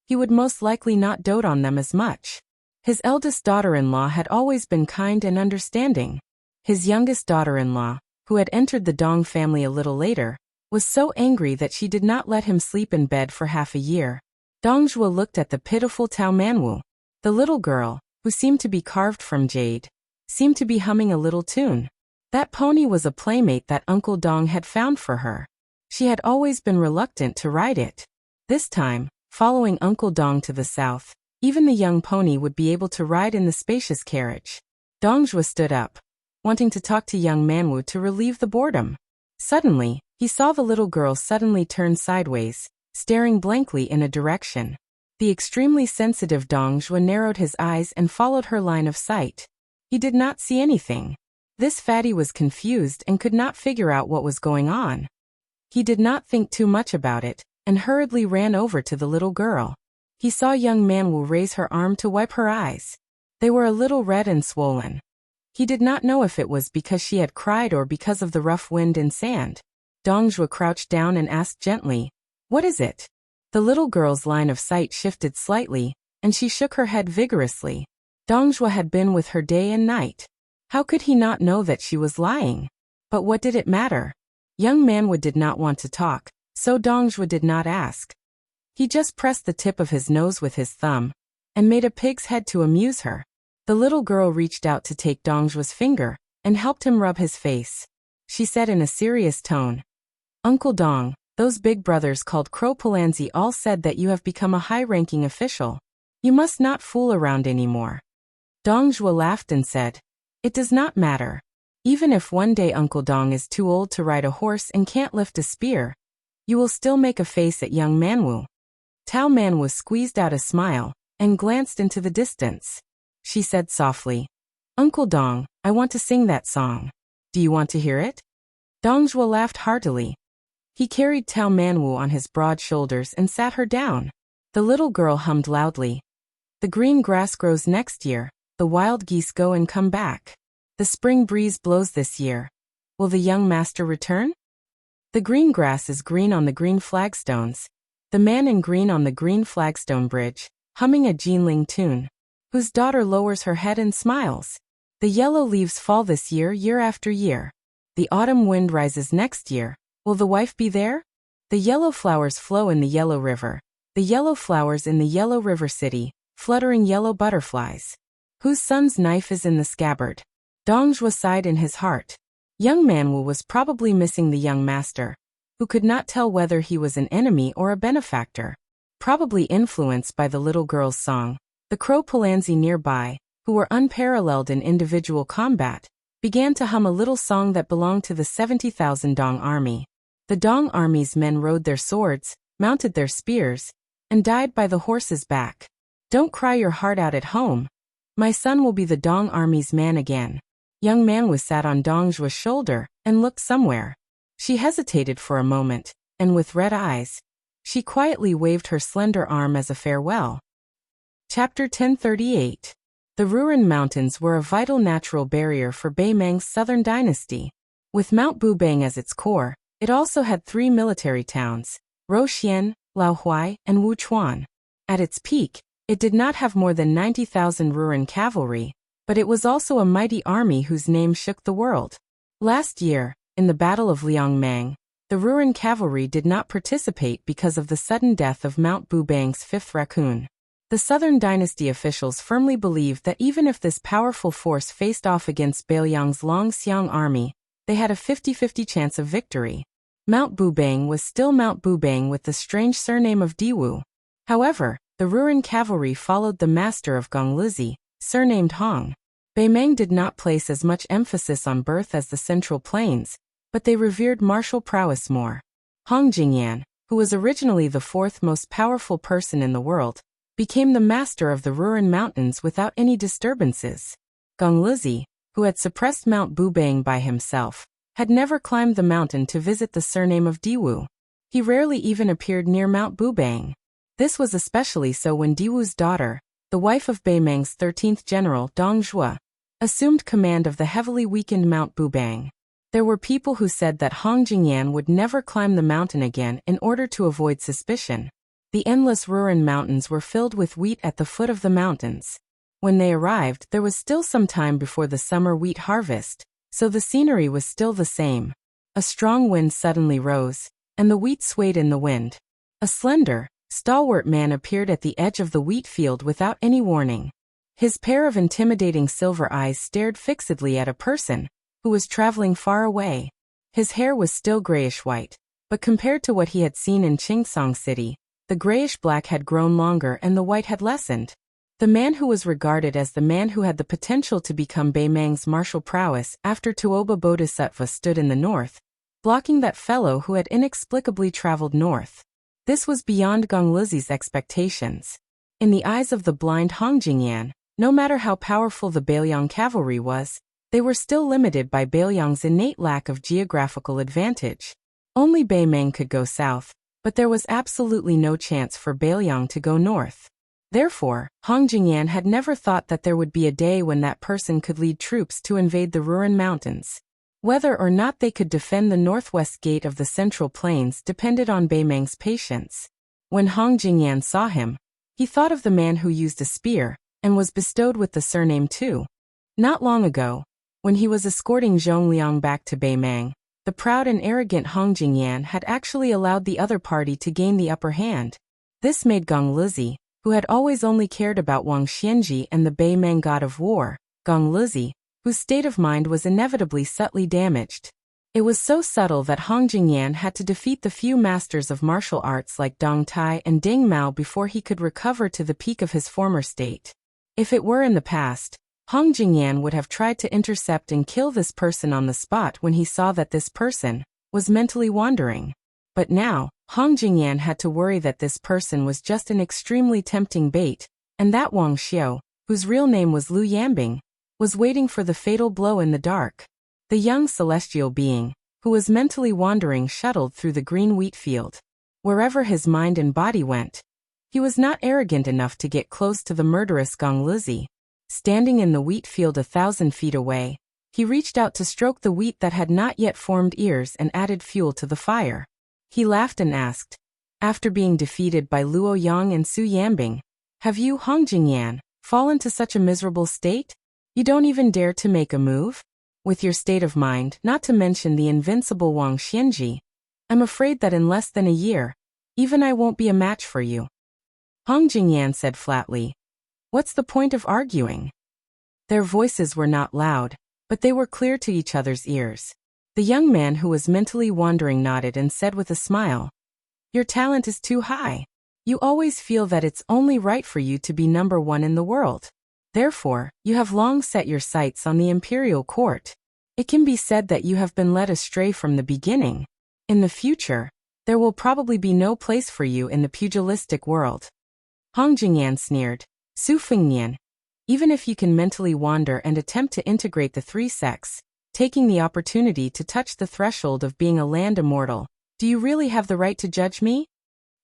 A: he would most likely not dote on them as much. His eldest daughter-in-law had always been kind and understanding. His youngest daughter-in-law, who had entered the Dong family a little later, was so angry that she did not let him sleep in bed for half a year. Dongjua looked at the pitiful Tao Manwu. The little girl, who seemed to be carved from jade, seemed to be humming a little tune. That pony was a playmate that Uncle Dong had found for her. She had always been reluctant to ride it. This time, following Uncle Dong to the south, even the young pony would be able to ride in the spacious carriage. Dongjua stood up, wanting to talk to young Manwu to relieve the boredom. Suddenly, he saw the little girl suddenly turn sideways, staring blankly in a direction. The extremely sensitive Dongjua narrowed his eyes and followed her line of sight. He did not see anything. This fatty was confused and could not figure out what was going on. He did not think too much about it, and hurriedly ran over to the little girl. He saw young Manwu raise her arm to wipe her eyes. They were a little red and swollen. He did not know if it was because she had cried or because of the rough wind and sand. Dongjua crouched down and asked gently, "What is it?" The little girl's line of sight shifted slightly, and she shook her head vigorously. Dongjua had been with her day and night. How could he not know that she was lying? But what did it matter? Young Manwu did not want to talk, so Dongjua did not ask. He just pressed the tip of his nose with his thumb, and made a pig's head to amuse her. The little girl reached out to take Dongjua's finger, and helped him rub his face. She said in a serious tone, "Uncle Dong, those big brothers called Crow Palanzi all said that you have become a high-ranking official. You must not fool around anymore." Dongjua laughed and said, "It does not matter. Even if one day Uncle Dong is too old to ride a horse and can't lift a spear, you will still make a face at young Manwu." Tao Manwu squeezed out a smile, and glanced into the distance. She said softly, "Uncle Dong, I want to sing that song. Do you want to hear it?" Dongjua laughed heartily. He carried Tao Manwu on his broad shoulders and sat her down. The little girl hummed loudly. "The green grass grows next year, the wild geese go and come back. The spring breeze blows this year. Will the young master return? The green grass is green on the green flagstones. The man in green on the green flagstone bridge, humming a Jinling tune, whose daughter lowers her head and smiles. The yellow leaves fall this year, year after year. The autumn wind rises next year. Will the wife be there? The yellow flowers flow in the yellow river. The yellow flowers in the yellow river city, fluttering yellow butterflies. Whose son's knife is in the scabbard?" Dongjua sighed in his heart. Young Manwu was probably missing the young master, who could not tell whether he was an enemy or a benefactor. Probably influenced by the little girl's song, the Crow Palanzi nearby, who were unparalleled in individual combat, began to hum a little song that belonged to the 70,000 Dong army. The Dong army's men rode their swords, mounted their spears, and died by the horse's back. "Don't cry your heart out at home. My son will be the Dong army's man again." Young Manwu sat on Dongjua's shoulder and looked somewhere. She hesitated for a moment, and with red eyes, she quietly waved her slender arm as a farewell. Chapter 1038. The Ruren Mountains were a vital natural barrier for Beimang's southern dynasty. With Mount Bubang as its core, it also had three military towns, Roxian, Laohuai, and Wuchuan. At its peak, it did not have more than 90,000 Ruren cavalry, but it was also a mighty army whose name shook the world. Last year, in the Battle of Liangmang, the Ruren cavalry did not participate because of the sudden death of Mount Bubang's fifth raccoon. The Southern Dynasty officials firmly believed that even if this powerful force faced off against Beiliang's Longxiang army, they had a 50-50 chance of victory. Mount Bubang was still Mount Bubang with the strange surname of Diwu. However, the Ruren cavalry followed the master of Gonglizi, surnamed Hong. Beimang did not place as much emphasis on birth as the Central Plains, but they revered martial prowess more. Hong Jingyan, who was originally the fourth most powerful person in the world, became the master of the Ruren Mountains without any disturbances. Gonglizi, who had suppressed Mount Bubang by himself, had never climbed the mountain to visit the surname of Diwu. He rarely even appeared near Mount Bubang. This was especially so when Diwu's daughter, the wife of Beimang's 13th general Dong Zhuo, assumed command of the heavily weakened Mount Bubang. There were people who said that Hong Jingyan would never climb the mountain again in order to avoid suspicion. The endless Ruren Mountains were filled with wheat at the foot of the mountains. When they arrived, there was still some time before the summer wheat harvest, so the scenery was still the same. A strong wind suddenly rose, and the wheat swayed in the wind. A slender, stalwart man appeared at the edge of the wheat field without any warning. His pair of intimidating silver eyes stared fixedly at a person who was traveling far away. His hair was still grayish-white, but compared to what he had seen in Chingsong City, the grayish-black had grown longer and the white had lessened. The man who was regarded as the man who had the potential to become Beimang's martial prowess after Tuoba Bodhisattva stood in the north, blocking that fellow who had inexplicably traveled north. This was beyond Gong Lizi's expectations. In the eyes of the blind Hong Jingyan, no matter how powerful the Bailiang cavalry was, they were still limited by Bailiang's innate lack of geographical advantage. Only Beimang could go south, but there was absolutely no chance for Bailiang to go north. Therefore, Hong Jingyan had never thought that there would be a day when that person could lead troops to invade the Ruren Mountains. Whether or not they could defend the northwest gate of the Central Plains depended on Beimang's patience. When Hong Jingyan saw him, he thought of the man who used a spear, and was bestowed with the surname too. Not long ago, when he was escorting Zhongliang back to Beimang, the proud and arrogant Hong Jingyan had actually allowed the other party to gain the upper hand. This made Gong Lizi, who had always only cared about Wang Xianji and the Beimang god of war, Gong Lizi, whose state of mind was inevitably subtly damaged. It was so subtle that Hong Jingyan had to defeat the few masters of martial arts like Dong Tai and Ding Mao before he could recover to the peak of his former state. If it were in the past, Hong Jingyan would have tried to intercept and kill this person on the spot when he saw that this person was mentally wandering. But now, Hong Jingyan had to worry that this person was just an extremely tempting bait, and that Wang Xiao, whose real name was Lu Yambing, was waiting for the fatal blow in the dark. The young celestial being, who was mentally wandering, shuttled through the green wheat field. Wherever his mind and body went, he was not arrogant enough to get close to the murderous Gong Lizi. Standing in the wheat field 1,000 feet away, he reached out to stroke the wheat that had not yet formed ears and added fuel to the fire. He laughed and asked, after being defeated by Luo Yang and Su Yambing, "Have you, Hong Jingyan, fallen to such a miserable state? You don't even dare to make a move? With your state of mind, not to mention the invincible Wang Xianji, I'm afraid that in less than a year, even I won't be a match for you." Hong Jingyan said flatly, "What's the point of arguing?" Their voices were not loud, but they were clear to each other's ears. The young man who was mentally wandering nodded and said with a smile, "Your talent is too high. You always feel that it's only right for you to be number one in the world. Therefore, you have long set your sights on the imperial court. It can be said that you have been led astray from the beginning. In the future, there will probably be no place for you in the pugilistic world." Hong Jingyan sneered, "Su Fengnian, even if you can mentally wander and attempt to integrate the three sects, taking the opportunity to touch the threshold of being a land immortal, do you really have the right to judge me?"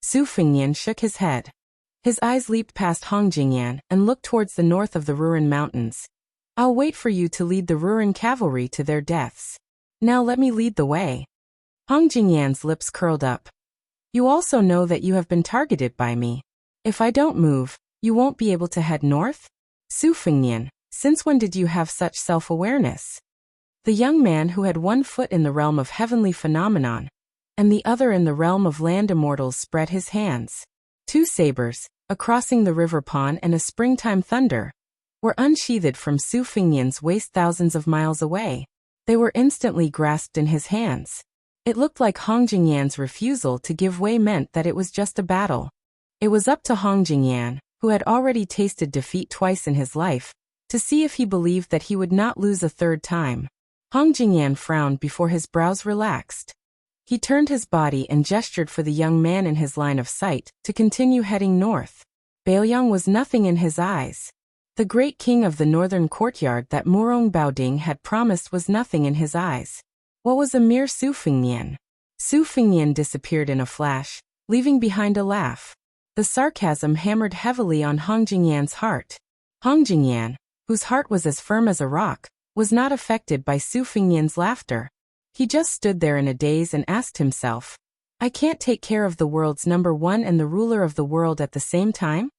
A: Su Fengnian shook his head. His eyes leaped past Hong Jingyan and looked towards the north of the Ruren Mountains. "I'll wait for you to lead the Ruren cavalry to their deaths. Now let me lead the way." Hong Jingyan's lips curled up. "You also know that you have been targeted by me. If I don't move, you won't be able to head north? Su Fengnian, since when did you have such self-awareness?" The young man who had one foot in the realm of heavenly phenomenon, and the other in the realm of land immortals, spread his hands. Two sabers, a crossing the river pond and a springtime thunder, were unsheathed from Su Fengnian's waist thousands of miles away. They were instantly grasped in his hands. It looked like Hong Jingyan's refusal to give way meant that it was just a battle. It was up to Hong Jingyan, who had already tasted defeat twice in his life, to see if he believed that he would not lose a third time. Hong Jingyan frowned before his brows relaxed. He turned his body and gestured for the young man in his line of sight to continue heading north. Bailiang was nothing in his eyes. The great king of the northern courtyard that Murong Baoding had promised was nothing in his eyes. What was a mere Su Fengnian? Su Fengnian disappeared in a flash, leaving behind a laugh. The sarcasm hammered heavily on Hong Jingyan's heart. Hong Jingyan, whose heart was as firm as a rock, was not affected by Su Fingyan's laughter. He just stood there in a daze and asked himself, I can't take care of the world's number one and the ruler of the world at the same time?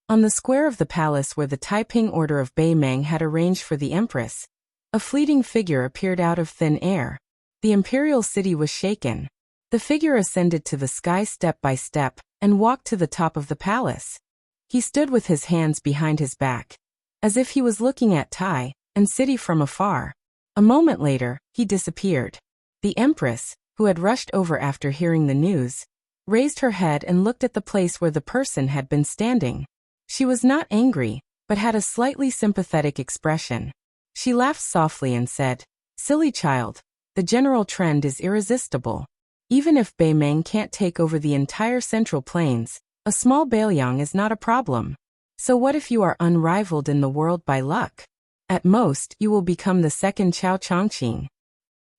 A: On the square of the palace where the Taiping order of Beimeng had arranged for the empress, a fleeting figure appeared out of thin air. The imperial city was shaken. The figure ascended to the sky step by step and walked to the top of the palace. He stood with his hands behind his back, as if he was looking at Tai and city from afar. A moment later, he disappeared. The empress, who had rushed over after hearing the news, raised her head and looked at the place where the person had been standing. She was not angry, but had a slightly sympathetic expression. She laughed softly and said, Silly child, the general trend is irresistible. Even if Beimeng can't take over the entire Central Plains, a small Bailiang is not a problem. So what if you are unrivaled in the world by luck? At most, you will become the second Chao Chongqing.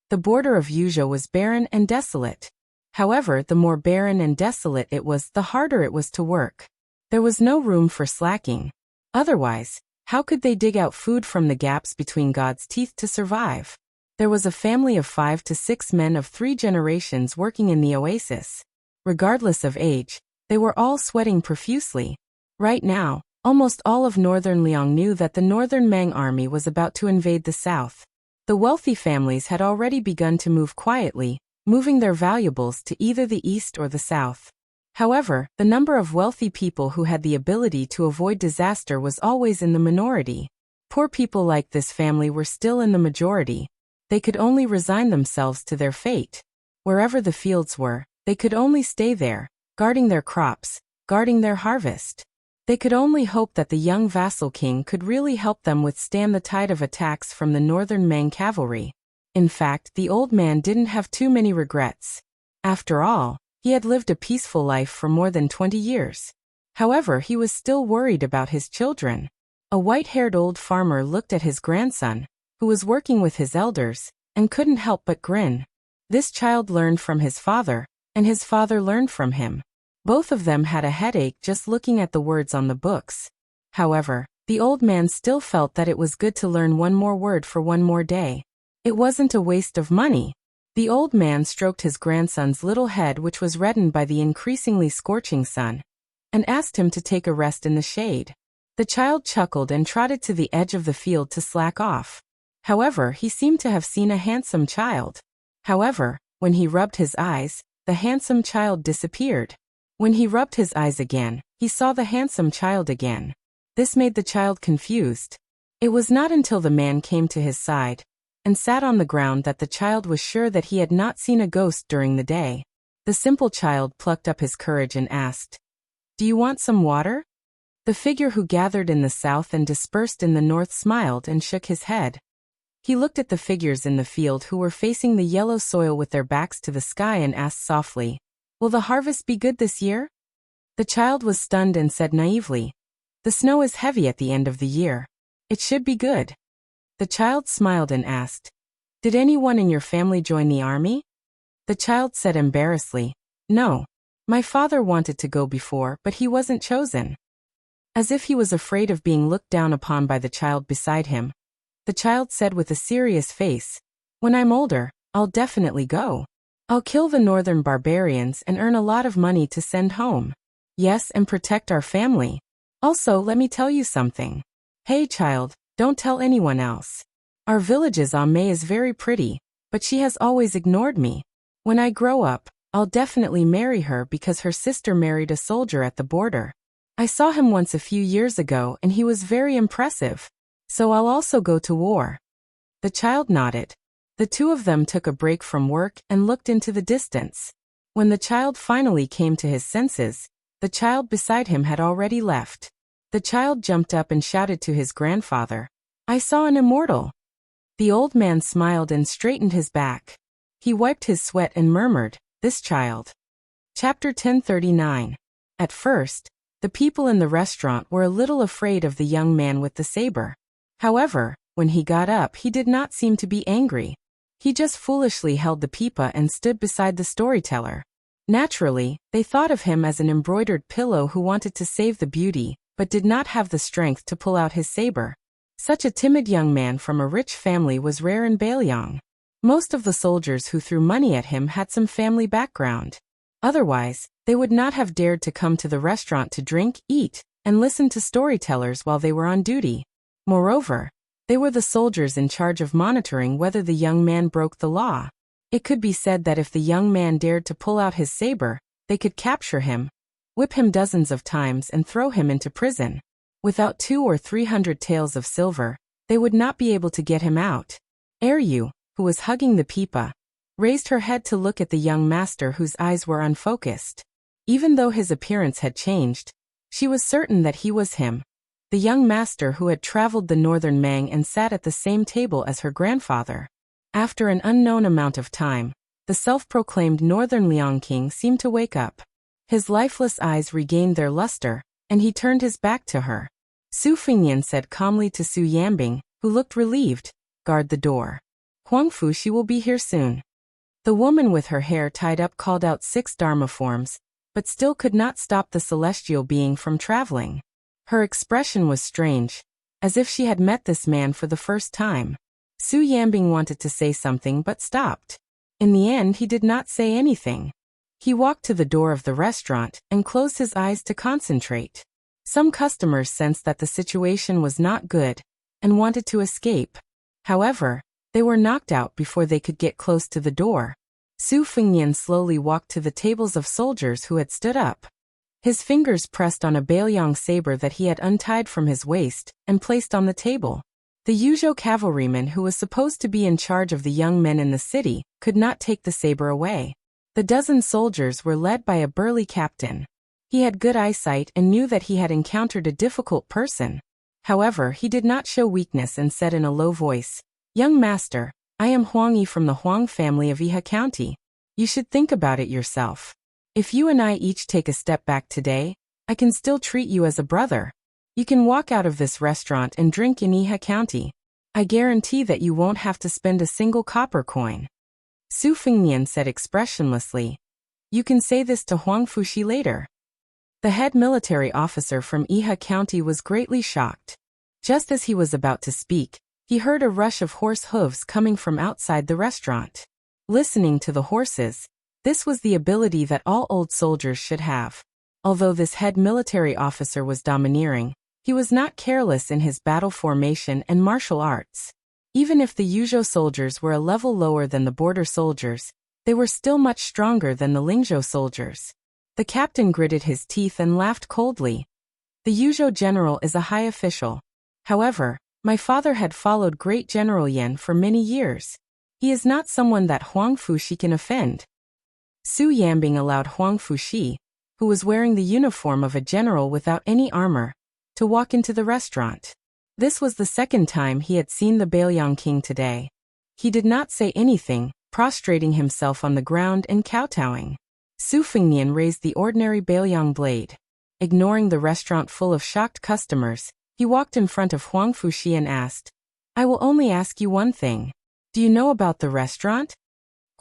A: The border of Yuzhou was barren and desolate. However, the more barren and desolate it was, the harder it was to work. There was no room for slacking. Otherwise, how could they dig out food from the gaps between God's teeth to survive? There was a family of 5 to 6 men of 3 generations working in the oasis. Regardless of age, they were all sweating profusely. Right now, almost all of northern Liang knew that the northern Meng army was about to invade the south. The wealthy families had already begun to move quietly, moving their valuables to either the east or the south. However, the number of wealthy people who had the ability to avoid disaster was always in the minority. Poor people like this family were still in the majority. They could only resign themselves to their fate. Wherever the fields were, they could only stay there, guarding their crops, guarding their harvest. They could only hope that the young vassal king could really help them withstand the tide of attacks from the northern Meng cavalry. In fact, the old man didn't have too many regrets. After all, he had lived a peaceful life for more than 20 years. However, he was still worried about his children. A white-haired old farmer looked at his grandson, who was working with his elders, and couldn't help but grin. This child learned from his father, and his father learned from him. Both of them had a headache just looking at the words on the books. However, the old man still felt that it was good to learn one more word for one more day. It wasn't a waste of money. The old man stroked his grandson's little head, which was reddened by the increasingly scorching sun, and asked him to take a rest in the shade. The child chuckled and trotted to the edge of the field to slack off. However, he seemed to have seen a handsome child. However, when he rubbed his eyes, the handsome child disappeared. When he rubbed his eyes again, he saw the handsome child again. This made the child confused. It was not until the man came to his side and sat on the ground that the child was sure that he had not seen a ghost during the day. The simple child plucked up his courage and asked, "Do you want some water?" The figure who gathered in the south and dispersed in the north smiled and shook his head. He looked at the figures in the field who were facing the yellow soil with their backs to the sky and asked softly, "Will the harvest be good this year?" The child was stunned and said naively, "The snow is heavy at the end of the year. It should be good." The child smiled and asked, "Did anyone in your family join the army?" The child said embarrassedly, "No. My father wanted to go before, but he wasn't chosen." As if he was afraid of being looked down upon by the child beside him, the child said with a serious face, "When I'm older, I'll definitely go. I'll kill the northern barbarians and earn a lot of money to send home. Yes, and protect our family. Also, let me tell you something. Hey child, don't tell anyone else. Our village's Ame is very pretty, but she has always ignored me. When I grow up, I'll definitely marry her because her sister married a soldier at the border. I saw him once a few years ago and he was very impressive. So I'll also go to war." The child nodded. The two of them took a break from work and looked into the distance. When the child finally came to his senses, the child beside him had already left. The child jumped up and shouted to his grandfather, "I saw an immortal." The old man smiled and straightened his back. He wiped his sweat and murmured, "This child." Chapter 1039. At first, the people in the restaurant were a little afraid of the young man with the saber. However, when he got up, he did not seem to be angry. He just foolishly held the pipa and stood beside the storyteller. Naturally, they thought of him as an embroidered pillow who wanted to save the beauty, but did not have the strength to pull out his saber. Such a timid young man from a rich family was rare in Baelyang. Most of the soldiers who threw money at him had some family background. Otherwise, they would not have dared to come to the restaurant to drink, eat, and listen to storytellers while they were on duty. Moreover, they were the soldiers in charge of monitoring whether the young man broke the law. It could be said that if the young man dared to pull out his saber, they could capture him, whip him dozens of times and throw him into prison. Without 200 or 300 taels of silver, they would not be able to get him out. Yu, who was hugging the pipa, raised her head to look at the young master whose eyes were unfocused. Even though his appearance had changed, she was certain that he was him, the young master who had traveled the northern Mang and sat at the same table as her grandfather. After an unknown amount of time, the self-proclaimed Northern Liang King seemed to wake up. His lifeless eyes regained their luster, and he turned his back to her. Su Fingyan said calmly to Su Yambing, who looked relieved, "Guard the door. Huangfu, she will be here soon." The woman with her hair tied up called out 6 dharma forms, but still could not stop the celestial being from traveling. Her expression was strange, as if she had met this man for the first time. Su Yambing wanted to say something but stopped. In the end, he did not say anything. He walked to the door of the restaurant and closed his eyes to concentrate. Some customers sensed that the situation was not good and wanted to escape. However, they were knocked out before they could get close to the door. Su Fingyan slowly walked to the tables of soldiers who had stood up. His fingers pressed on a Baelyang saber that he had untied from his waist and placed on the table. The Yuzhou cavalryman who was supposed to be in charge of the young men in the city could not take the saber away. The dozen soldiers were led by a burly captain. He had good eyesight and knew that he had encountered a difficult person. However, he did not show weakness and said in a low voice, "Young master, I am Huang Yi from the Huang family of Iha County. You should think about it yourself. If you and I each take a step back today, I can still treat you as a brother. You can walk out of this restaurant and drink in Iha County. I guarantee that you won't have to spend a single copper coin." Su Fingyan said expressionlessly, "You can say this to Huang Fushi later." The head military officer from Iha County was greatly shocked. Just as he was about to speak, he heard a rush of horse hooves coming from outside the restaurant. Listening to the horses, this was the ability that all old soldiers should have. Although this head military officer was domineering, he was not careless in his battle formation and martial arts. Even if the Yuzhou soldiers were a level lower than the border soldiers, they were still much stronger than the Lingzhou soldiers. The captain gritted his teeth and laughed coldly. "The Yuzhou general is a high official. However, my father had followed Great General Yan for many years. He is not someone that Huang Fushi can offend." Su Yambing allowed Huang Fushi, who was wearing the uniform of a general without any armor, to walk into the restaurant. This was the second time he had seen the Baelyang King today. He did not say anything, prostrating himself on the ground and kowtowing. Su Fingyan raised the ordinary Baelyang blade. Ignoring the restaurant full of shocked customers, he walked in front of Huang Fushi and asked, "I will only ask you one thing. Do you know about the restaurant?"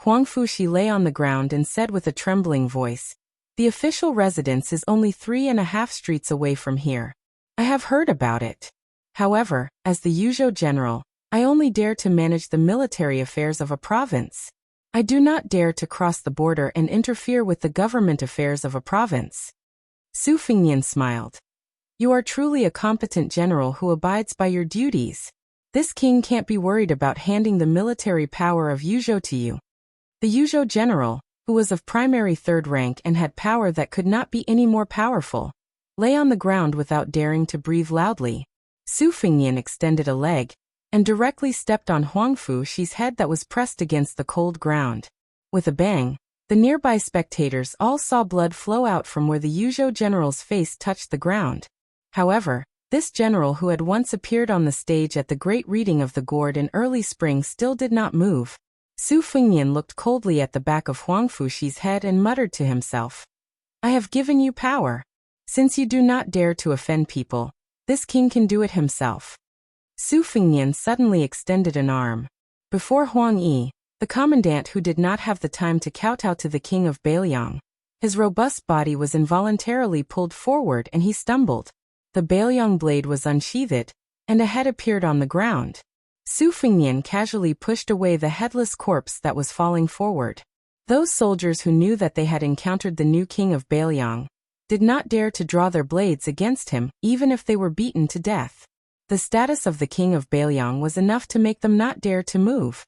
A: Huang Fushi lay on the ground and said with a trembling voice, "The official residence is only 3.5 streets away from here. I have heard about it. However, as the Yuzhou general, I only dare to manage the military affairs of a province. I do not dare to cross the border and interfere with the government affairs of a province." Su Fingyan smiled. "You are truly a competent general who abides by your duties. This king can't be worried about handing the military power of Yuzhou to you." The Yuzhou general, who was of primary 3rd rank and had power that could not be any more powerful, lay on the ground without daring to breathe loudly. Su Fingyan extended a leg and directly stepped on Huang Fushi's head that was pressed against the cold ground. With a bang, the nearby spectators all saw blood flow out from where the Yuzhou general's face touched the ground. However, this general who had once appeared on the stage at the great reading of the gourd in early spring still did not move. Su Fingyan looked coldly at the back of Huang Fushi's head and muttered to himself, "I have given you power. Since you do not dare to offend people, this king can do it himself." Su Fingyan suddenly extended an arm. Before Huang Yi, the commandant who did not have the time to kowtow to the king of Baelyang, His robust body was involuntarily pulled forward and he stumbled. The Baoyang blade was unsheathed, and a head appeared on the ground. Su Fengnian casually pushed away the headless corpse that was falling forward. Those soldiers who knew that they had encountered the new king of Baoyang did not dare to draw their blades against him, even if they were beaten to death. The status of the king of Baoyang was enough to make them not dare to move.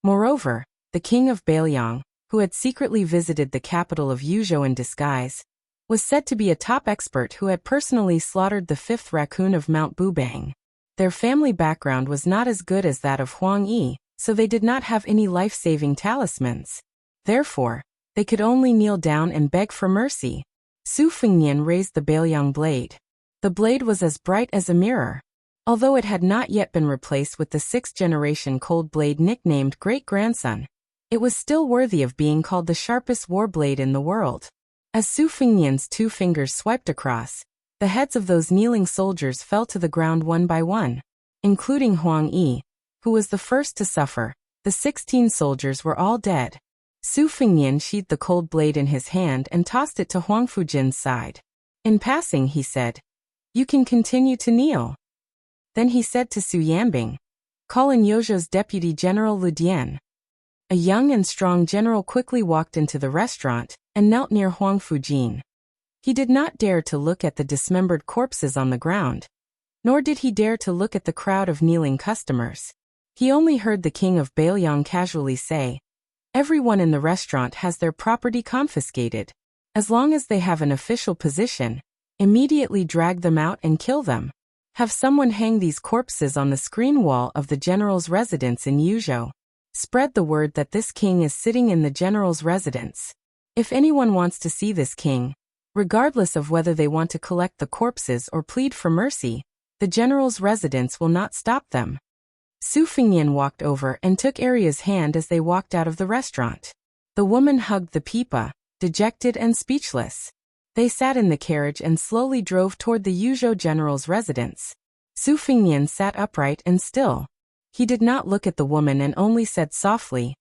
A: Moreover, the king of Baoyang, who had secretly visited the capital of Yuzhou in disguise, was said to be a top expert who had personally slaughtered the fifth raccoon of Mount Bubang. Their family background was not as good as that of Huang Yi, so they did not have any life-saving talismans. Therefore, they could only kneel down and beg for mercy. Su Fengnian raised the Baoyang blade. The blade was as bright as a mirror. Although it had not yet been replaced with the sixth-generation cold blade nicknamed Great-Grandson, it was still worthy of being called the sharpest war blade in the world. As Su Fengnian's 2 fingers swiped across, the heads of those kneeling soldiers fell to the ground one by one, including Huang Yi, who was the first to suffer. The 16 soldiers were all dead. Su Fengnian sheathed the cold blade in his hand and tossed it to Huang Fujin's side. In passing, he said, "You can continue to kneel." Then he said to Su Yanbing, "Call in Yozhou's Deputy General Lu Dian." A young and strong general quickly walked into the restaurant and knelt near Huang Fujin. He did not dare to look at the dismembered corpses on the ground, nor did he dare to look at the crowd of kneeling customers. He only heard the king of Baoyang casually say, "Everyone in the restaurant has their property confiscated. As long as they have an official position, immediately drag them out and kill them. Have someone hang these corpses on the screen wall of the general's residence in Yuzhou. Spread the word that this king is sitting in the general's residence. If anyone wants to see this king, regardless of whether they want to collect the corpses or plead for mercy, the general's residence will not stop them." Su Fengnian walked over and took Aria's hand as they walked out of the restaurant. The woman hugged the pipa, dejected and speechless. They sat in the carriage and slowly drove toward the Yuzhou general's residence. Su Fengnian sat upright and still. He did not look at the woman and only said softly,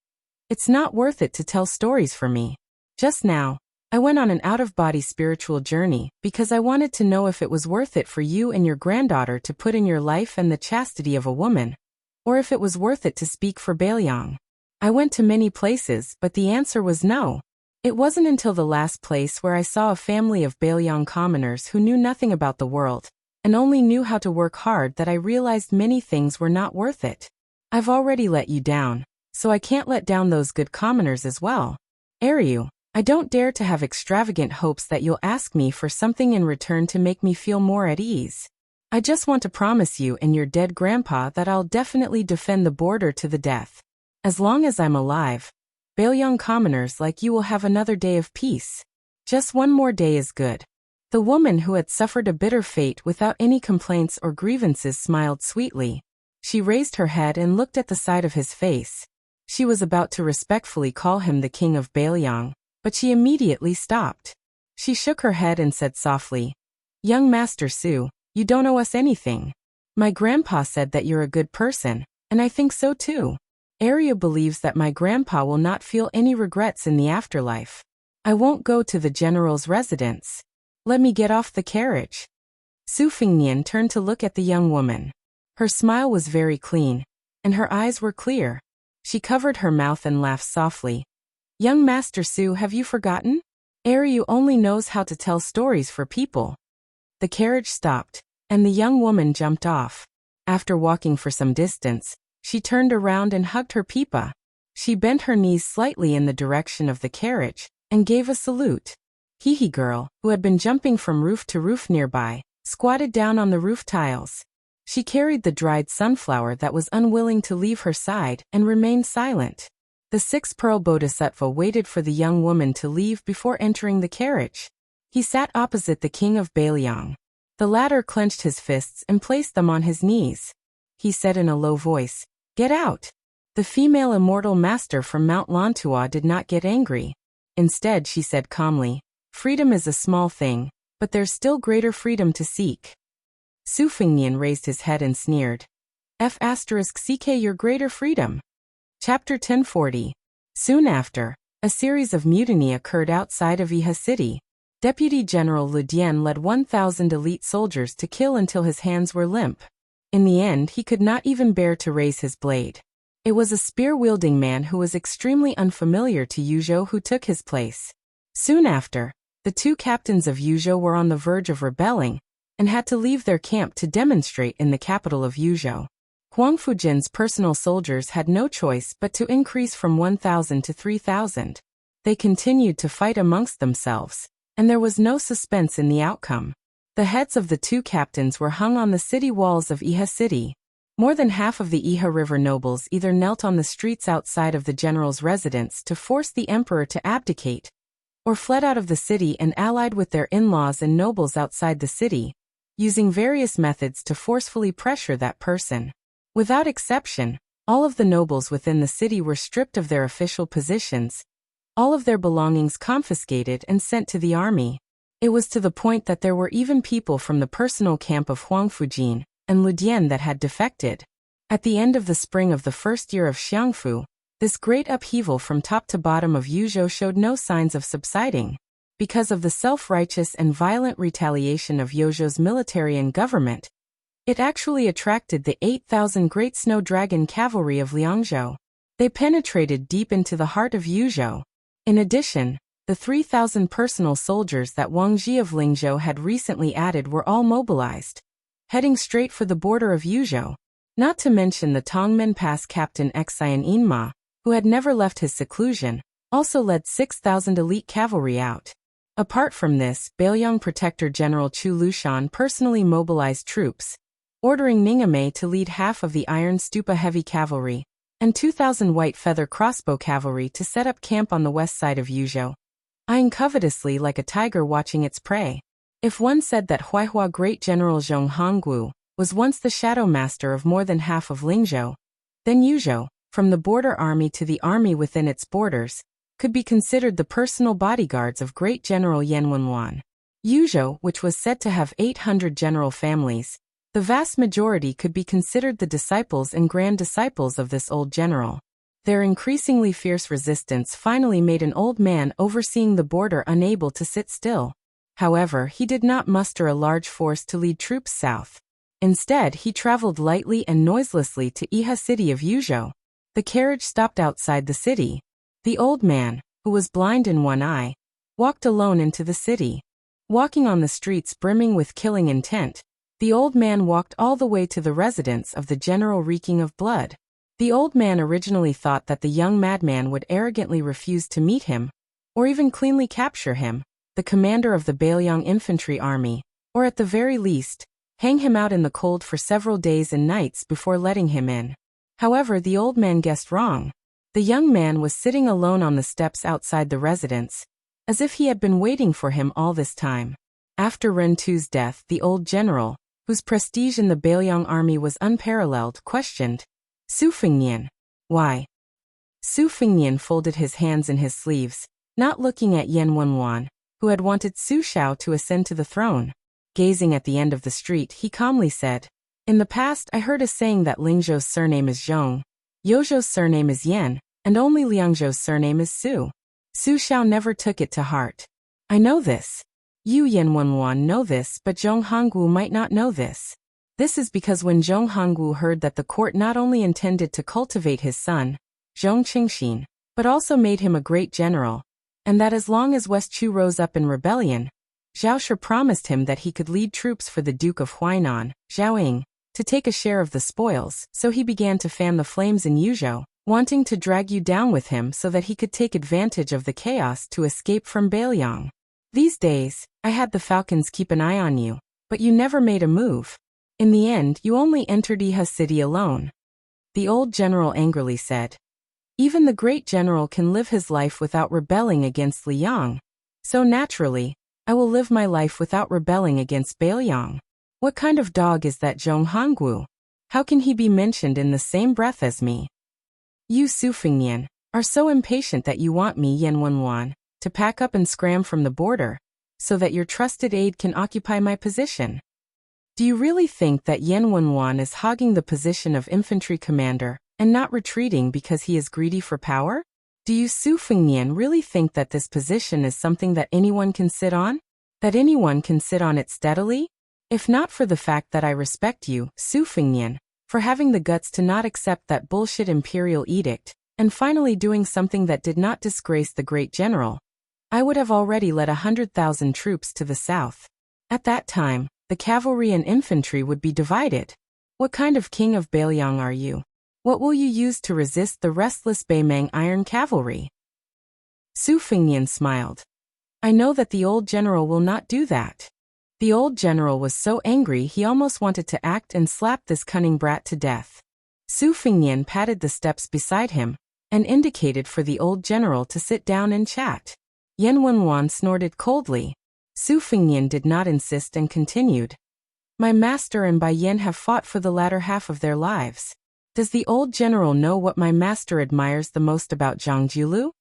A: "It's not worth it to tell stories for me. Just now, I went on an out-of-body spiritual journey because I wanted to know if it was worth it for you and your granddaughter to put in your life and the chastity of a woman, or if it was worth it to speak for Baoyang. I went to many places, but the answer was no. It wasn't until the last place where I saw a family of Baoyang commoners who knew nothing about the world and only knew how to work hard that I realized many things were not worth it. I've already let you down, so I can't let down those good commoners as well. Ariu, I don't dare to have extravagant hopes that you'll ask me for something in return to make me feel more at ease. I just want to promise you and your dead grandpa that I'll definitely defend the border to the death. As long as I'm alive, Baoyang commoners like you will have another day of peace. Just one more day is good." The woman who had suffered a bitter fate without any complaints or grievances smiled sweetly. She raised her head and looked at the side of his face. She was about to respectfully call him the king of Baoyang, but she immediately stopped. She shook her head and said softly, "Young Master Su, you don't owe us anything. My grandpa said that you're a good person, and I think so too. Aria believes that my grandpa will not feel any regrets in the afterlife. I won't go to the general's residence. Let me get off the carriage." Su Fengnian turned to look at the young woman. Her smile was very clean, and her eyes were clear. She covered her mouth and laughed softly. "Young Master Su, have you forgotten? Ariu only knows how to tell stories for people." The carriage stopped, and the young woman jumped off. After walking for some distance, she turned around and hugged her pipa. She bent her knees slightly in the direction of the carriage and gave a salute. Hihi girl, who had been jumping from roof to roof nearby, squatted down on the roof tiles. She carried the dried sunflower that was unwilling to leave her side and remained silent. The 6-pearl bodhisattva waited for the young woman to leave before entering the carriage. He sat opposite the king of Baoyang. The latter clenched his fists and placed them on his knees. He said in a low voice, "Get out." The female immortal master from Mount Lantua did not get angry. Instead, she said calmly, "Freedom is a small thing, but there's still greater freedom to seek." Su Fengnian raised his head and sneered. Seek your greater freedom. Chapter 1040. Soon after, a series of mutiny occurred outside of Iha City. Deputy General Lu Dian led 1,000 elite soldiers to kill until his hands were limp. In the end, he could not even bear to raise his blade. It was a spear-wielding man who was extremely unfamiliar to Yuzhou who took his place. Soon after, the two captains of Yuzhou were on the verge of rebelling and had to leave their camp to demonstrate in the capital of Yuzhou. Huang Fujin's personal soldiers had no choice but to increase from 1,000 to 3,000. They continued to fight amongst themselves, and there was no suspense in the outcome. The heads of the two captains were hung on the city walls of Iha City. More than half of the Iha River nobles either knelt on the streets outside of the general's residence to force the emperor to abdicate, or fled out of the city and allied with their in-laws and nobles outside the city, using various methods to forcefully pressure that person. Without exception, all of the nobles within the city were stripped of their official positions, all of their belongings confiscated and sent to the army. It was to the point that there were even people from the personal camp of Huang Fujin and Lu Dian that had defected. At the end of the spring of the first year of Xiangfu, this great upheaval from top to bottom of Yuzhou showed no signs of subsiding. Because of the self-righteous and violent retaliation of Yuzhou's military and government, it actually attracted the 8,000 Great Snow Dragon cavalry of Liangzhou. They penetrated deep into the heart of Yuzhou. In addition, the 3,000 personal soldiers that Wang Ji of Lingzhou had recently added were all mobilized, heading straight for the border of Yuzhou. Not to mention the Tongmen Pass captain Xian Yinma, who had never left his seclusion, also led 6,000 elite cavalry out. Apart from this, Beiliang Protector General Chu Lushan personally mobilized troops, ordering Ningame to lead half of the Iron Stupa heavy cavalry and 2,000 white feather crossbow cavalry to set up camp on the west side of Yuzhou, eyeing covetously like a tiger watching its prey. If one said that Huaihua Great General Zhong Hongwu was once the shadow master of more than half of Lingzhou, then Yuzhou, from the border army to the army within its borders, could be considered the personal bodyguards of Great General Yan Wenwan. Yuzhou, which was said to have 800 general families, the vast majority could be considered the disciples and grand disciples of this old general. Their increasingly fierce resistance finally made an old man overseeing the border unable to sit still. However, he did not muster a large force to lead troops south. Instead, he traveled lightly and noiselessly to Iha City of Yuzhou. The carriage stopped outside the city. The old man, who was blind in one eye, walked alone into the city. Walking on the streets brimming with killing intent, the old man walked all the way to the residence of the general reeking of blood. The old man originally thought that the young madman would arrogantly refuse to meet him, or even cleanly capture him, the commander of the Beiliang infantry army, or at the very least, hang him out in the cold for several days and nights before letting him in. However, the old man guessed wrong. The young man was sitting alone on the steps outside the residence, as if he had been waiting for him all this time. After Ren Tu's death, the old general, whose prestige in the Beiliang army was unparalleled, questioned, "Su Fengnian, why?" Su Fengnian folded his hands in his sleeves, not looking at Yan Wenwan, who had wanted Su Shao to ascend to the throne. Gazing at the end of the street, he calmly said, "In the past I heard a saying that Lingzhou's surname is Zhong, Yozhou's surname is Yan, and only Liangzhou's surname is Su. Su Shao never took it to heart. I know this. You Yan Wenwan know this, but Zhong Hongwu might not know this. This is because when Zhong Hongwu heard that the court not only intended to cultivate his son, Zhong Qingxin, but also made him a great general, and that as long as West Chu rose up in rebellion, Zhao Shi promised him that he could lead troops for the Duke of Huainan, Zhao Ying, to take a share of the spoils, so he began to fan the flames in Yuzhou, wanting to drag you down with him so that he could take advantage of the chaos to escape from Beiliang. These days, I had the falcons keep an eye on you, but you never made a move. In the end, you only entered Iha City alone." The old general angrily said, "Even the great general can live his life without rebelling against Liang. So naturally, I will live my life without rebelling against Beiliang. What kind of dog is that Zhong Hongwu? How can he be mentioned in the same breath as me? You Su Fengnian are so impatient that you want me, Yan Wenwan, to pack up and scram from the border, so that your trusted aide can occupy my position. Do you really think that Yan Wenwan is hogging the position of infantry commander and not retreating because he is greedy for power? Do you Su Fengnian really think that this position is something that anyone can sit on? That anyone can sit on it steadily? If not for the fact that I respect you, Su Fengnian, for having the guts to not accept that bullshit imperial edict, and finally doing something that did not disgrace the great general, I would have already led 100,000 troops to the south. At that time, the cavalry and infantry would be divided. What kind of king of Beiliang are you? What will you use to resist the restless Beimang iron cavalry? Su Fengnian smiled. I know that the old general will not do that. The old general was so angry he almost wanted to act and slap this cunning brat to death. Su Fengnian patted the steps beside him, and indicated for the old general to sit down and chat. Yan Wenwan snorted coldly. Su Fengnian did not insist and continued. My master and Bai Yan have fought for the latter half of their lives. Does the old general know what my master admires the most about Zhang Jiulu?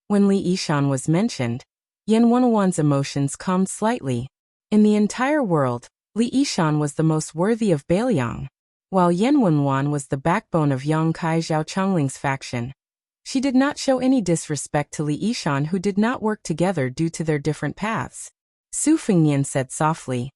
A: When Li Yishan was mentioned, Yan Wenwan's emotions calmed slightly. In the entire world, Li Yishan was the most worthy of Beiliang, while Yan Wenwan was the backbone of Yang Kai Zhao Chongling's faction. She did not show any disrespect to Li Yishan, who did not work together due to their different paths. Su Fengnian said softly,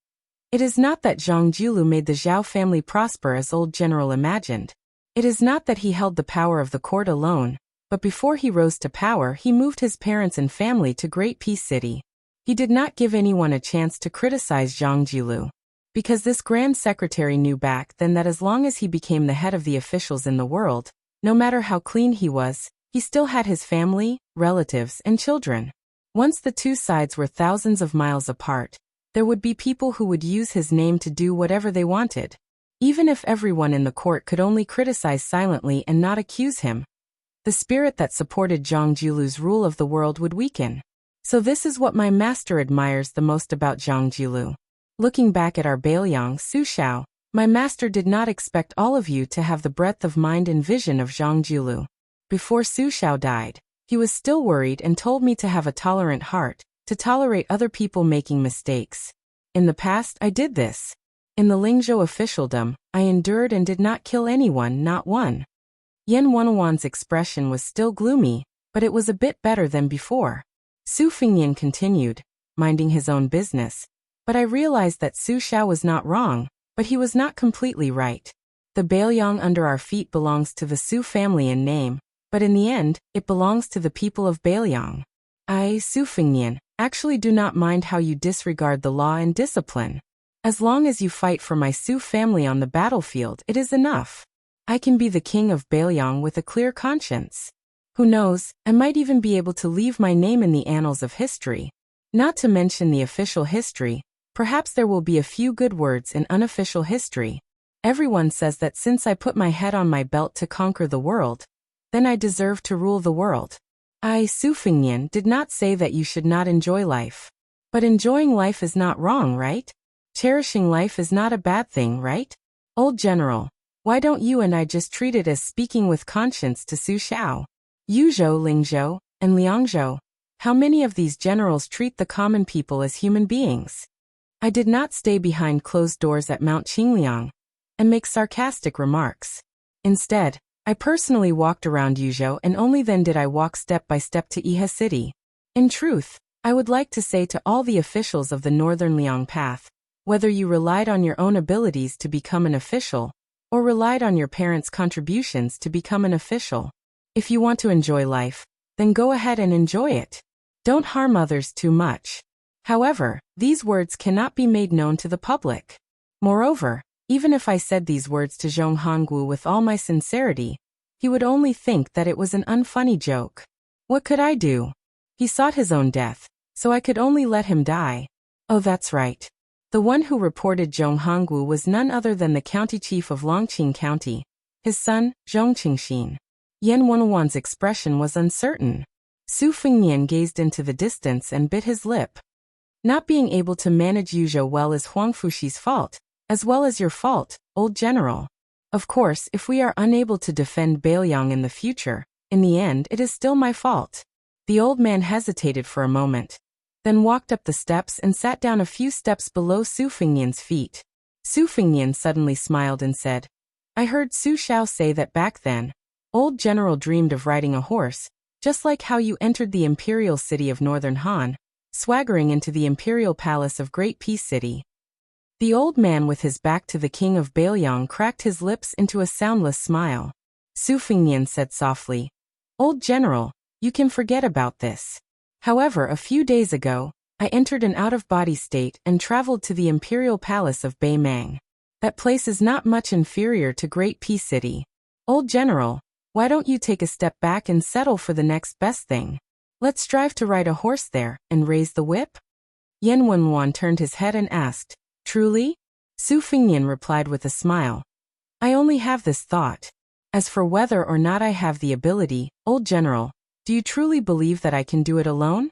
A: It is not that Zhang Jiulu made the Zhao family prosper as old general imagined. It is not that he held the power of the court alone, but before he rose to power he moved his parents and family to Great Peace City. He did not give anyone a chance to criticize Zhang Jiulu, because this Grand Secretary knew back then that as long as he became the head of the officials in the world, no matter how clean he was, he still had his family, relatives, and children. Once the two sides were thousands of miles apart, there would be people who would use his name to do whatever they wanted. Even if everyone in the court could only criticize silently and not accuse him, the spirit that supported Zhang Jiulu's rule of the world would weaken. So this is what my master admires the most about Zhang Jiulu. Looking back at our Beiliang, Su Xiao, my master did not expect all of you to have the breadth of mind and vision of Zhang Jiulu. Before Su Xiao died, he was still worried and told me to have a tolerant heart, to tolerate other people making mistakes. In the past I did this. In the Lingzhou officialdom, I endured and did not kill anyone, not one. Yan Wenwan's expression was still gloomy, but it was a bit better than before. Su Fengnian continued, minding his own business. But I realized that Su Xiao was not wrong, but he was not completely right. The Beiliang under our feet belongs to the Su family in name, but in the end, it belongs to the people of Beiliang. I, Su Fengnian, actually do not mind how you disregard the law and discipline. As long as you fight for my Su family on the battlefield, it is enough. I can be the king of Beiliang with a clear conscience. Who knows, I might even be able to leave my name in the annals of history. Not to mention the official history, perhaps there will be a few good words in unofficial history. Everyone says that since I put my head on my belt to conquer the world, then I deserve to rule the world. I, Su Fengnian, did not say that you should not enjoy life. But enjoying life is not wrong, right? Cherishing life is not a bad thing, right? Old General, why don't you and I just treat it as speaking with conscience to Su Xiao? Yuzhou, Lingzhou, and Liangzhou, how many of these generals treat the common people as human beings? I did not stay behind closed doors at Mount Qingliang and make sarcastic remarks. Instead, I personally walked around Yuzhou, and only then did I walk step by step to Iha City. In truth, I would like to say to all the officials of the Northern Liang Path, whether you relied on your own abilities to become an official, or relied on your parents' contributions to become an official, if you want to enjoy life, then go ahead and enjoy it. Don't harm others too much. However, these words cannot be made known to the public. Moreover, even if I said these words to Zhong Hongwu with all my sincerity, he would only think that it was an unfunny joke. What could I do? He sought his own death, so I could only let him die. Oh, that's right. The one who reported Zhong Hongwu was none other than the county chief of Longqing County, his son, Zhong Qingxin. Yan Wenwan's expression was uncertain. Su Fengnian gazed into the distance and bit his lip. Not being able to manage Yuzhou well is Huang Fuxi's fault, as well as your fault, old general. Of course, if we are unable to defend Beiliang in the future, in the end it is still my fault. The old man hesitated for a moment, then walked up the steps and sat down a few steps below Su Fengnian's feet. Su Fengnian suddenly smiled and said, I heard Su Xiao say that back then, old general dreamed of riding a horse, just like how you entered the imperial city of Northern Han, swaggering into the imperial palace of Great Peace City. The old man with his back to the king of Baelyang cracked his lips into a soundless smile. Su Fengnian said softly, "Old general, you can forget about this. However, a few days ago, I entered an out-of-body state and traveled to the imperial palace of Baymang. That place is not much inferior to Great Peace City. Old general, why don't you take a step back and settle for the next best thing? Let's strive to ride a horse there and raise the whip?" Yan Wenwan turned his head and asked, "Truly?" Su Fengnian replied with a smile, "I only have this thought. As for whether or not I have the ability, old general, do you truly believe that I can do it alone?"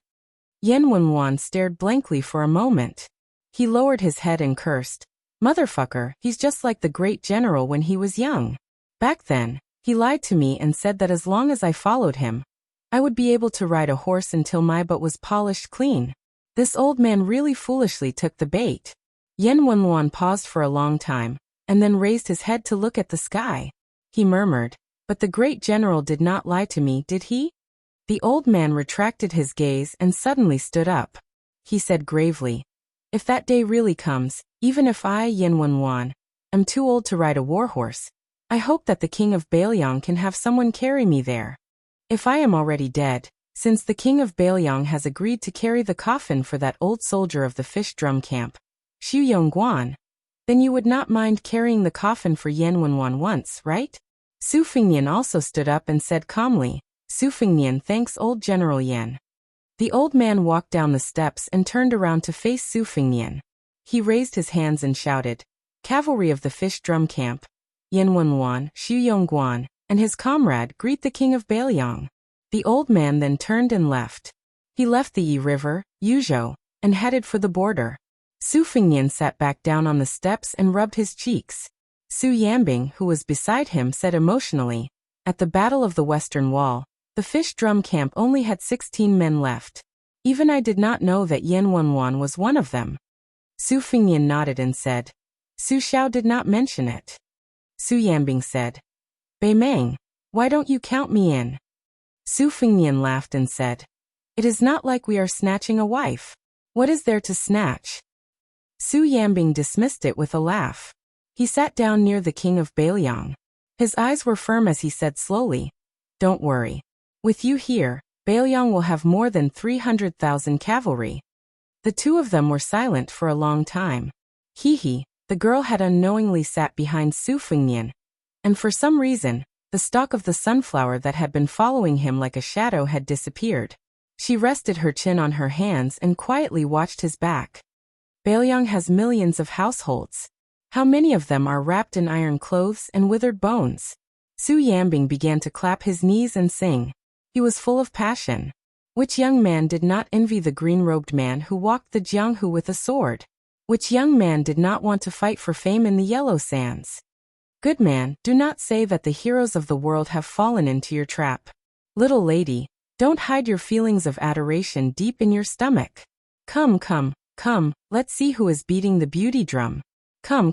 A: Yan Wenwan stared blankly for a moment. He lowered his head and cursed, "Motherfucker, he's just like the great general when he was young. Back then, he lied to me and said that as long as I followed him, I would be able to ride a horse until my butt was polished clean. This old man really foolishly took the bait." Yan Wenwan paused for a long time, and then raised his head to look at the sky. He murmured, "But the great general did not lie to me, did he?" The old man retracted his gaze and suddenly stood up. He said gravely, "If that day really comes, even if I, Yan Wenwan, am too old to ride a warhorse, I hope that the king of Baelyang can have someone carry me there. If I am already dead, since the king of Baelyang has agreed to carry the coffin for that old soldier of the fish drum camp, Xu Yongguan, then you would not mind carrying the coffin for Yan Wenwan once, right?" Su Fengnian also stood up and said calmly, "Su Fengnian thanks old General Yan." The old man walked down the steps and turned around to face Su Fengnian. He raised his hands and shouted, "Cavalry of the fish drum camp, Yan Wenwan, Xu Yongguan, and his comrade greet the king of Baelyang." The old man then turned and left. He left the Yi River, Yuzhou, and headed for the border. Su Fengnian sat back down on the steps and rubbed his cheeks. Su Yambing, who was beside him, said emotionally, "At the Battle of the Western Wall, the fish drum camp only had 16 men left. Even I did not know that Yan Wenwan was one of them." Su Fengnian nodded and said, "Su Xiao did not mention it." Su Yambing said, "Baymang, why don't you count me in?" Su Fengnian laughed and said, "It is not like we are snatching a wife. What is there to snatch?" Su Yambing dismissed it with a laugh. He sat down near the king of Baelyang. His eyes were firm as he said slowly, "Don't worry. With you here, Baelyang will have more than 300,000 cavalry." The two of them were silent for a long time. He, the girl had unknowingly sat behind Su Fengnian, and for some reason, the stalk of the sunflower that had been following him like a shadow had disappeared. She rested her chin on her hands and quietly watched his back. Baelyang has millions of households. How many of them are wrapped in iron clothes and withered bones? Su Yambing began to clap his knees and sing. He was full of passion. Which young man did not envy the green-robed man who walked the Jianghu with a sword? Which young man did not want to fight for fame in the yellow sands? Good man, do not say that the heroes of the world have fallen into your trap. Little lady, don't hide your feelings of adoration deep in your stomach. Come, let's see who is beating the beauty drum. Come,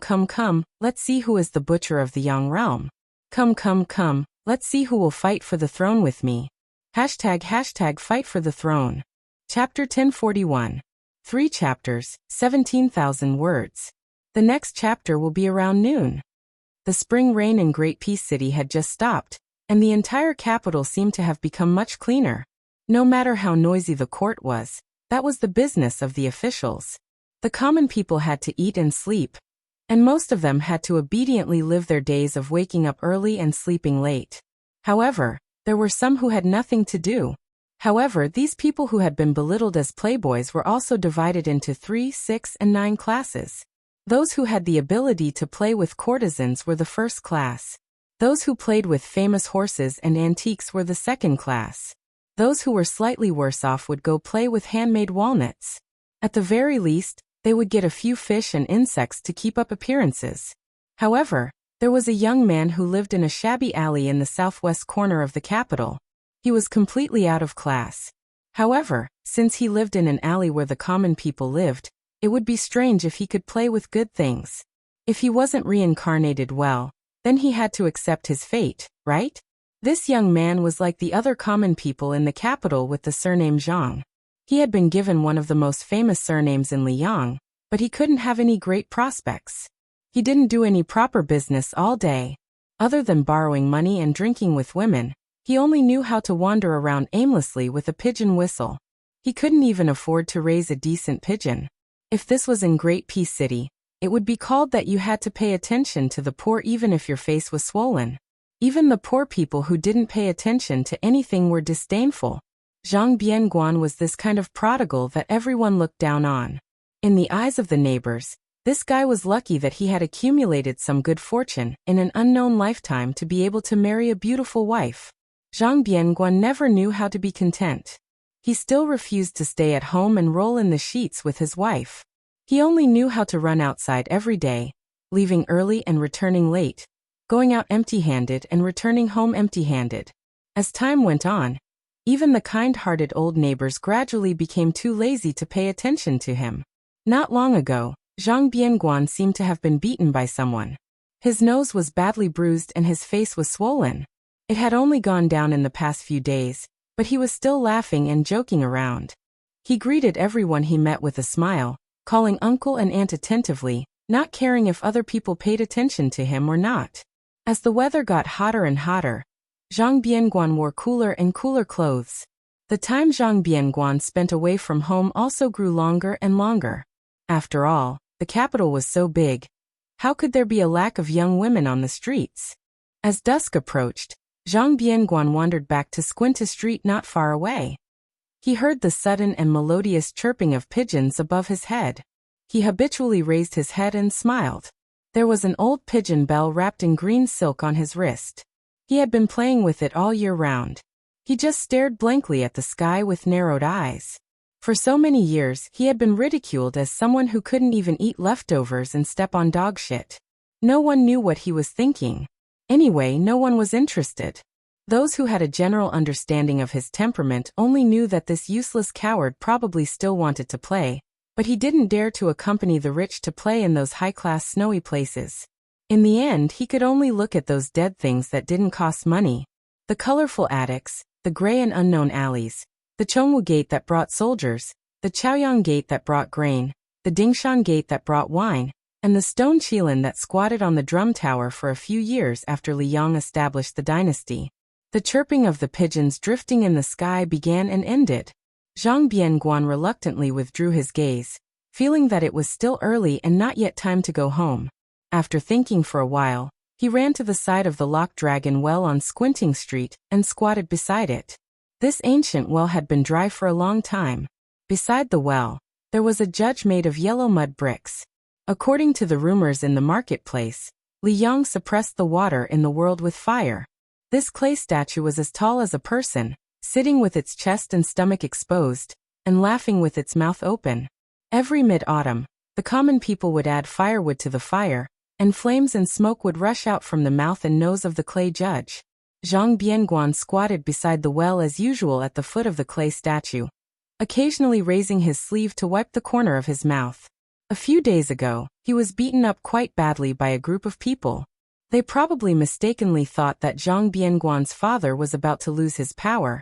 A: let's see who is the butcher of the Yang realm. Come, let's see who will fight for the throne with me. Hashtag fight for the throne. Chapter 1041. 3 chapters, 17,000 words. The next chapter will be around noon. The spring rain in Great Peace City had just stopped, and the entire capital seemed to have become much cleaner. No matter how noisy the court was, that was the business of the officials. The common people had to eat and sleep, and most of them had to obediently live their days of waking up early and sleeping late. However, there were some who had nothing to do. However, these people who had been belittled as playboys were also divided into 3, 6, and 9 classes. Those who had the ability to play with courtesans were the first class. Those who played with famous horses and antiques were the second class. Those who were slightly worse off would go play with handmade walnuts. At the very least, they would get a few fish and insects to keep up appearances. However, there was a young man who lived in a shabby alley in the southwest corner of the capital. He was completely out of class. However, since he lived in an alley where the common people lived, it would be strange if he could play with good things. If he wasn't reincarnated well, then he had to accept his fate, right? This young man was like the other common people in the capital with the surname Zhang. He had been given one of the most famous surnames in Liang, but he couldn't have any great prospects. He didn't do any proper business all day. Other than borrowing money and drinking with women, he only knew how to wander around aimlessly with a pigeon whistle. He couldn't even afford to raise a decent pigeon. If this was in Great Peace City, it would be called that you had to pay attention to the poor even if your face was swollen. Even the poor people who didn't pay attention to anything were disdainful. Zhang Bianguan was this kind of prodigal that everyone looked down on. In the eyes of the neighbors, this guy was lucky that he had accumulated some good fortune in an unknown lifetime to be able to marry a beautiful wife. Zhang Bianguan never knew how to be content. He still refused to stay at home and roll in the sheets with his wife. He only knew how to run outside every day, leaving early and returning late, going out empty-handed and returning home empty-handed. As time went on, even the kind-hearted old neighbors gradually became too lazy to pay attention to him. Not long ago, Zhang Bianguan seemed to have been beaten by someone. His nose was badly bruised and his face was swollen. It had only gone down in the past few days, but he was still laughing and joking around. He greeted everyone he met with a smile, calling uncle and aunt attentively, not caring if other people paid attention to him or not. As the weather got hotter and hotter, Zhang Bianguan wore cooler and cooler clothes. The time Zhang Bianguan spent away from home also grew longer and longer. After all, the capital was so big. How could there be a lack of young women on the streets? As dusk approached, Zhang Bianguan wandered back to Squinta Street not far away. He heard the sudden and melodious chirping of pigeons above his head. He habitually raised his head and smiled. There was an old pigeon bell wrapped in green silk on his wrist. He had been playing with it all year round. He just stared blankly at the sky with narrowed eyes. For so many years, he had been ridiculed as someone who couldn't even eat leftovers and step on dog shit. No one knew what he was thinking. Anyway, no one was interested. Those who had a general understanding of his temperament only knew that this useless coward probably still wanted to play, but he didn't dare to accompany the rich to play in those high-class snowy places. In the end, he could only look at those dead things that didn't cost money. The colorful attics, the gray and unknown alleys, the Chongwu Gate that brought soldiers, the Chaoyang Gate that brought grain, the Dingshan Gate that brought wine, and the stone Qilin that squatted on the drum tower for a few years after Liang established the dynasty. The chirping of the pigeons drifting in the sky began and ended. Zhang Bianguan reluctantly withdrew his gaze, feeling that it was still early and not yet time to go home. After thinking for a while, he ran to the side of the Locked Dragon Well on Squinting Street and squatted beside it. This ancient well had been dry for a long time. Beside the well, there was a judge made of yellow mud bricks. According to the rumors in the marketplace, Liang suppressed the water in the world with fire. This clay statue was as tall as a person, sitting with its chest and stomach exposed, and laughing with its mouth open. Every mid-autumn, the common people would add firewood to the fire, and flames and smoke would rush out from the mouth and nose of the clay judge. Zhang Bianguan squatted beside the well as usual at the foot of the clay statue, occasionally raising his sleeve to wipe the corner of his mouth. A few days ago, he was beaten up quite badly by a group of people. They probably mistakenly thought that Zhang Bianguan's father was about to lose his power,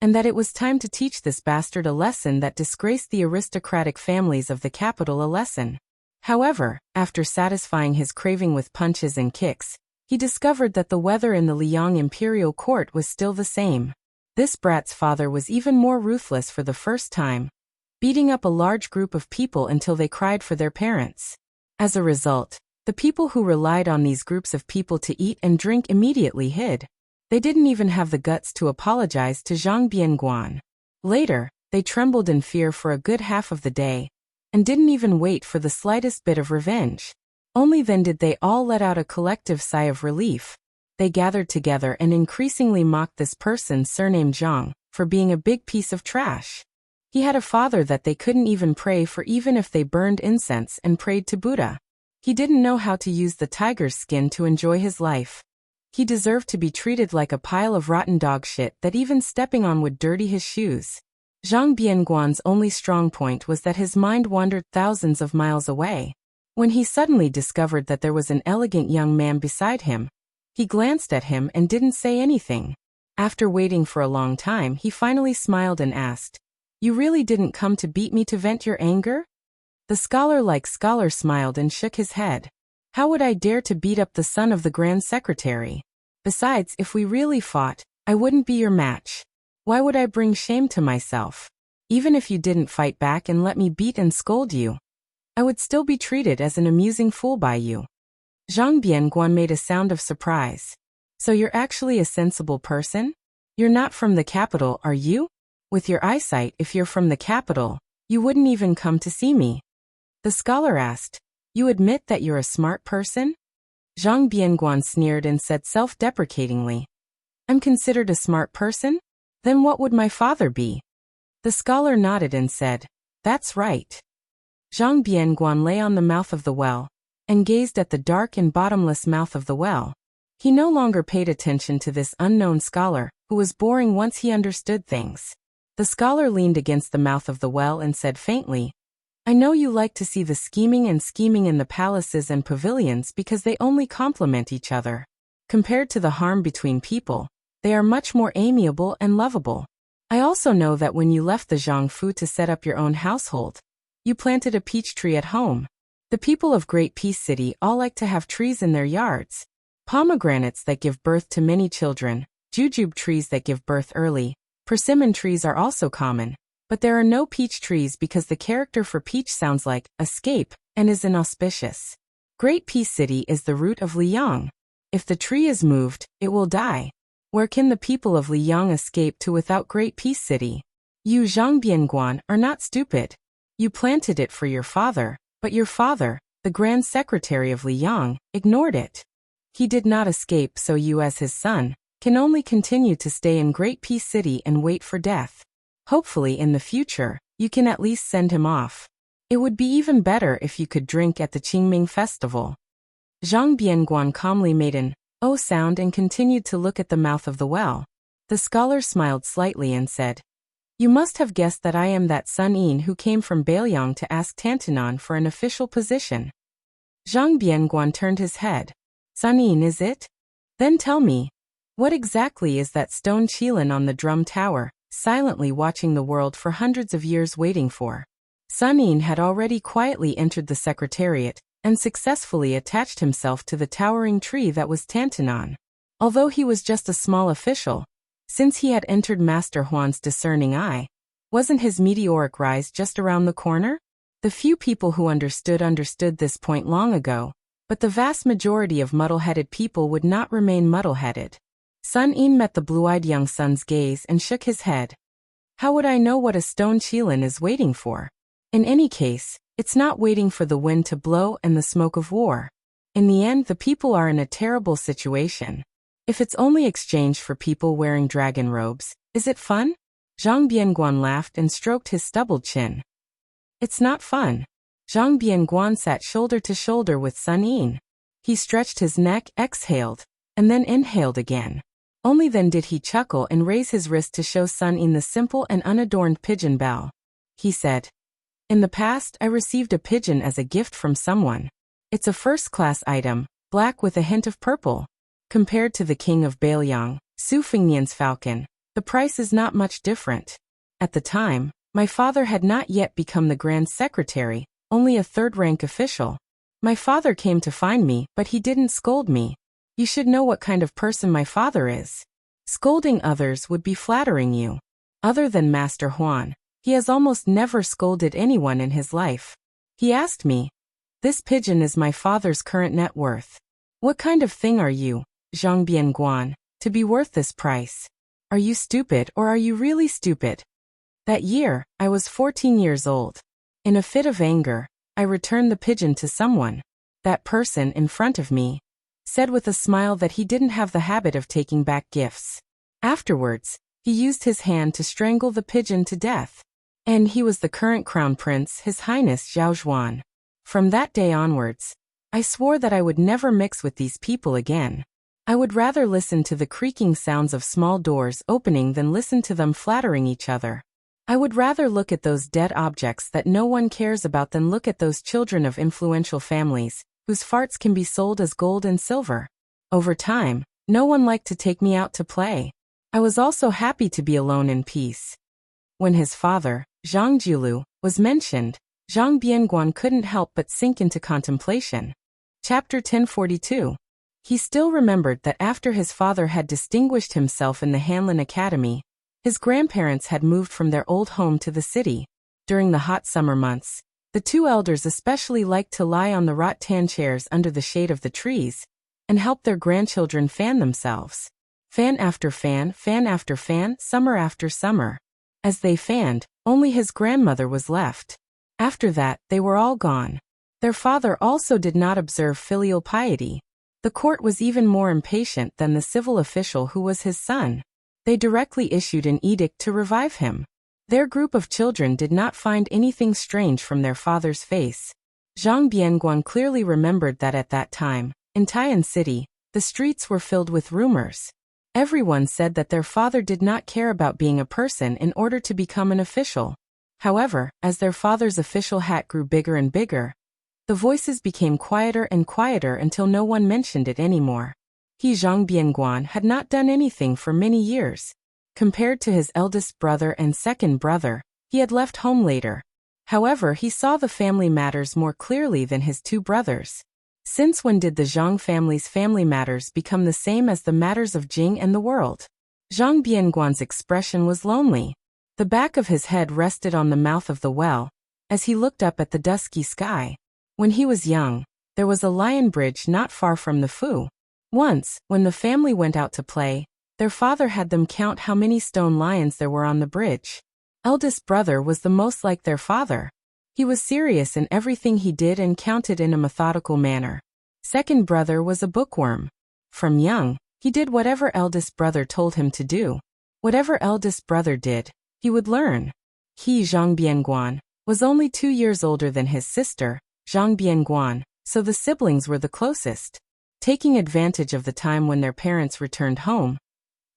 A: and that it was time to teach this bastard a lesson that disgraced the aristocratic families of the capital a lesson. However, after satisfying his craving with punches and kicks, he discovered that the weather in the Liang imperial court was still the same. This brat's father was even more ruthless for the first time, beating up a large group of people until they cried for their parents. As a result, the people who relied on these groups of people to eat and drink immediately hid. They didn't even have the guts to apologize to Zhang Bianguan. Later, they trembled in fear for a good half of the day, and didn't even wait for the slightest bit of revenge. Only then did they all let out a collective sigh of relief. They gathered together and increasingly mocked this person surnamed Zhang for being a big piece of trash. He had a father that they couldn't even pray for even if they burned incense and prayed to Buddha. He didn't know how to use the tiger's skin to enjoy his life. He deserved to be treated like a pile of rotten dog shit that even stepping on would dirty his shoes. Zhang Bianguan's only strong point was that his mind wandered thousands of miles away. When he suddenly discovered that there was an elegant young man beside him, he glanced at him and didn't say anything. After waiting for a long time, he finally smiled and asked, "You really didn't come to beat me to vent your anger?" The scholar smiled and shook his head. "How would I dare to beat up the son of the Grand Secretary? Besides, if we really fought, I wouldn't be your match. Why would I bring shame to myself? Even if you didn't fight back and let me beat and scold you, I would still be treated as an amusing fool by you." Zhang Bianguan made a sound of surprise. "So you're actually a sensible person? You're not from the capital, are you? With your eyesight, if you're from the capital, you wouldn't even come to see me." The scholar asked, "You admit that you're a smart person?" Zhang Bianguan sneered and said self-deprecatingly, "I'm considered a smart person? Then what would my father be?" The scholar nodded and said, "That's right." Zhang Bianguan lay on the mouth of the well and gazed at the dark and bottomless mouth of the well. He no longer paid attention to this unknown scholar, who was boring once he understood things. The scholar leaned against the mouth of the well and said faintly, "I know you like to see the scheming in the palaces and pavilions because they only complement each other. Compared to the harm between people, they are much more amiable and lovable. I also know that when you left the Zhangfu to set up your own household, you planted a peach tree at home. The people of Great Peace City all like to have trees in their yards. Pomegranates that give birth to many children, jujube trees that give birth early, persimmon trees are also common, but there are no peach trees because the character for peach sounds like escape and is inauspicious. Great Peace City is the root of Liang. If the tree is moved, it will die. Where can the people of Liang escape to without Great Peace City? You Zhang Bianguan are not stupid. You planted it for your father, but your father, the Grand Secretary of Liang, ignored it. He did not escape, so you as his son can only continue to stay in Great Peace City and wait for death. Hopefully in the future, you can at least send him off. It would be even better if you could drink at the Qingming festival." Zhang Bianguan calmly made an "oh" sound and continued to look at the mouth of the well. The scholar smiled slightly and said, "You must have guessed that I am that Sun Yin who came from Beiliang to ask Tantanan for an official position." Zhang Bianguan turned his head. "Sun Yin, is it? Then tell me, what exactly is that stone qilin on the drum tower, silently watching the world for hundreds of years waiting for?" Sun Yin had already quietly entered the secretariat and successfully attached himself to the towering tree that was Tantanan. Although he was just a small official, since he had entered Master Huan's discerning eye, wasn't his meteoric rise just around the corner? The few people who understood this point long ago, but the vast majority of muddle-headed people would not remain muddle-headed. Sun Yin met the blue-eyed young son's gaze and shook his head. "How would I know what a stone qilin is waiting for? In any case, it's not waiting for the wind to blow and the smoke of war. In the end, the people are in a terrible situation. If it's only exchanged for people wearing dragon robes, is it fun?" Zhang Bianguan laughed and stroked his stubbled chin. "It's not fun." Zhang Bianguan sat shoulder to shoulder with Sun Yin. He stretched his neck, exhaled, and then inhaled again. Only then did he chuckle and raise his wrist to show Sun Yin the simple and unadorned pigeon bell. He said, "In the past, I received a pigeon as a gift from someone. It's a first-class item, black with a hint of purple. Compared to the king of Beiliang, Su Fingnian's falcon, the price is not much different. At the time, my father had not yet become the Grand Secretary, only a third-rank official. My father came to find me, but he didn't scold me. You should know what kind of person my father is. Scolding others would be flattering you. Other than Master Huan, he has almost never scolded anyone in his life. He asked me, 'This pigeon is my father's current net worth. What kind of thing are you, Zhang Bianguan, to be worth this price? Are you stupid or are you really stupid?' That year, I was 14 years old. In a fit of anger, I returned the pigeon to someone. That person in front of me said with a smile that he didn't have the habit of taking back gifts. Afterwards, he used his hand to strangle the pigeon to death. And he was the current crown prince, His Highness Zhao Zhuan. From that day onwards, I swore that I would never mix with these people again. I would rather listen to the creaking sounds of small doors opening than listen to them flattering each other. I would rather look at those dead objects that no one cares about than look at those children of influential families, whose farts can be sold as gold and silver. Over time, no one liked to take me out to play. I was also happy to be alone in peace. When his father, Zhang Jiulu, was mentioned, Zhang Bianguan couldn't help but sink into contemplation. Chapter 1042. He still remembered that after his father had distinguished himself in the Hanlin Academy, his grandparents had moved from their old home to the city. During the hot summer months, the two elders especially liked to lie on the rattan chairs under the shade of the trees and help their grandchildren fan themselves. Fan after fan, summer after summer. As they fanned, only his grandmother was left. After that, they were all gone. Their father also did not observe filial piety. The court was even more impatient than the civil official who was his son. They directly issued an edict to revive him. Their group of children did not find anything strange from their father's face. Zhang Bianguan clearly remembered that at that time, in Taiyan City, the streets were filled with rumors. Everyone said that their father did not care about being a person in order to become an official. However, as their father's official hat grew bigger and bigger, the voices became quieter and quieter until no one mentioned it anymore. He, Zhang Bianguan, had not done anything for many years. Compared to his eldest brother and second brother, he had left home later. However, he saw the family matters more clearly than his two brothers. Since when did the Zhang family's family matters become the same as the matters of Jing and the world? Zhang Bianguan's expression was lonely. The back of his head rested on the mouth of the well, as he looked up at the dusky sky. When he was young, there was a lion bridge not far from the Fu. Once, when the family went out to play, their father had them count how many stone lions there were on the bridge. Eldest brother was the most like their father. He was serious in everything he did and counted in a methodical manner. Second brother was a bookworm. From young, he did whatever eldest brother told him to do. Whatever eldest brother did, he would learn. He, Zhang Bianguan, was only 2 years older than his sister, Zhang Bianguan, so the siblings were the closest. Taking advantage of the time when their parents returned home,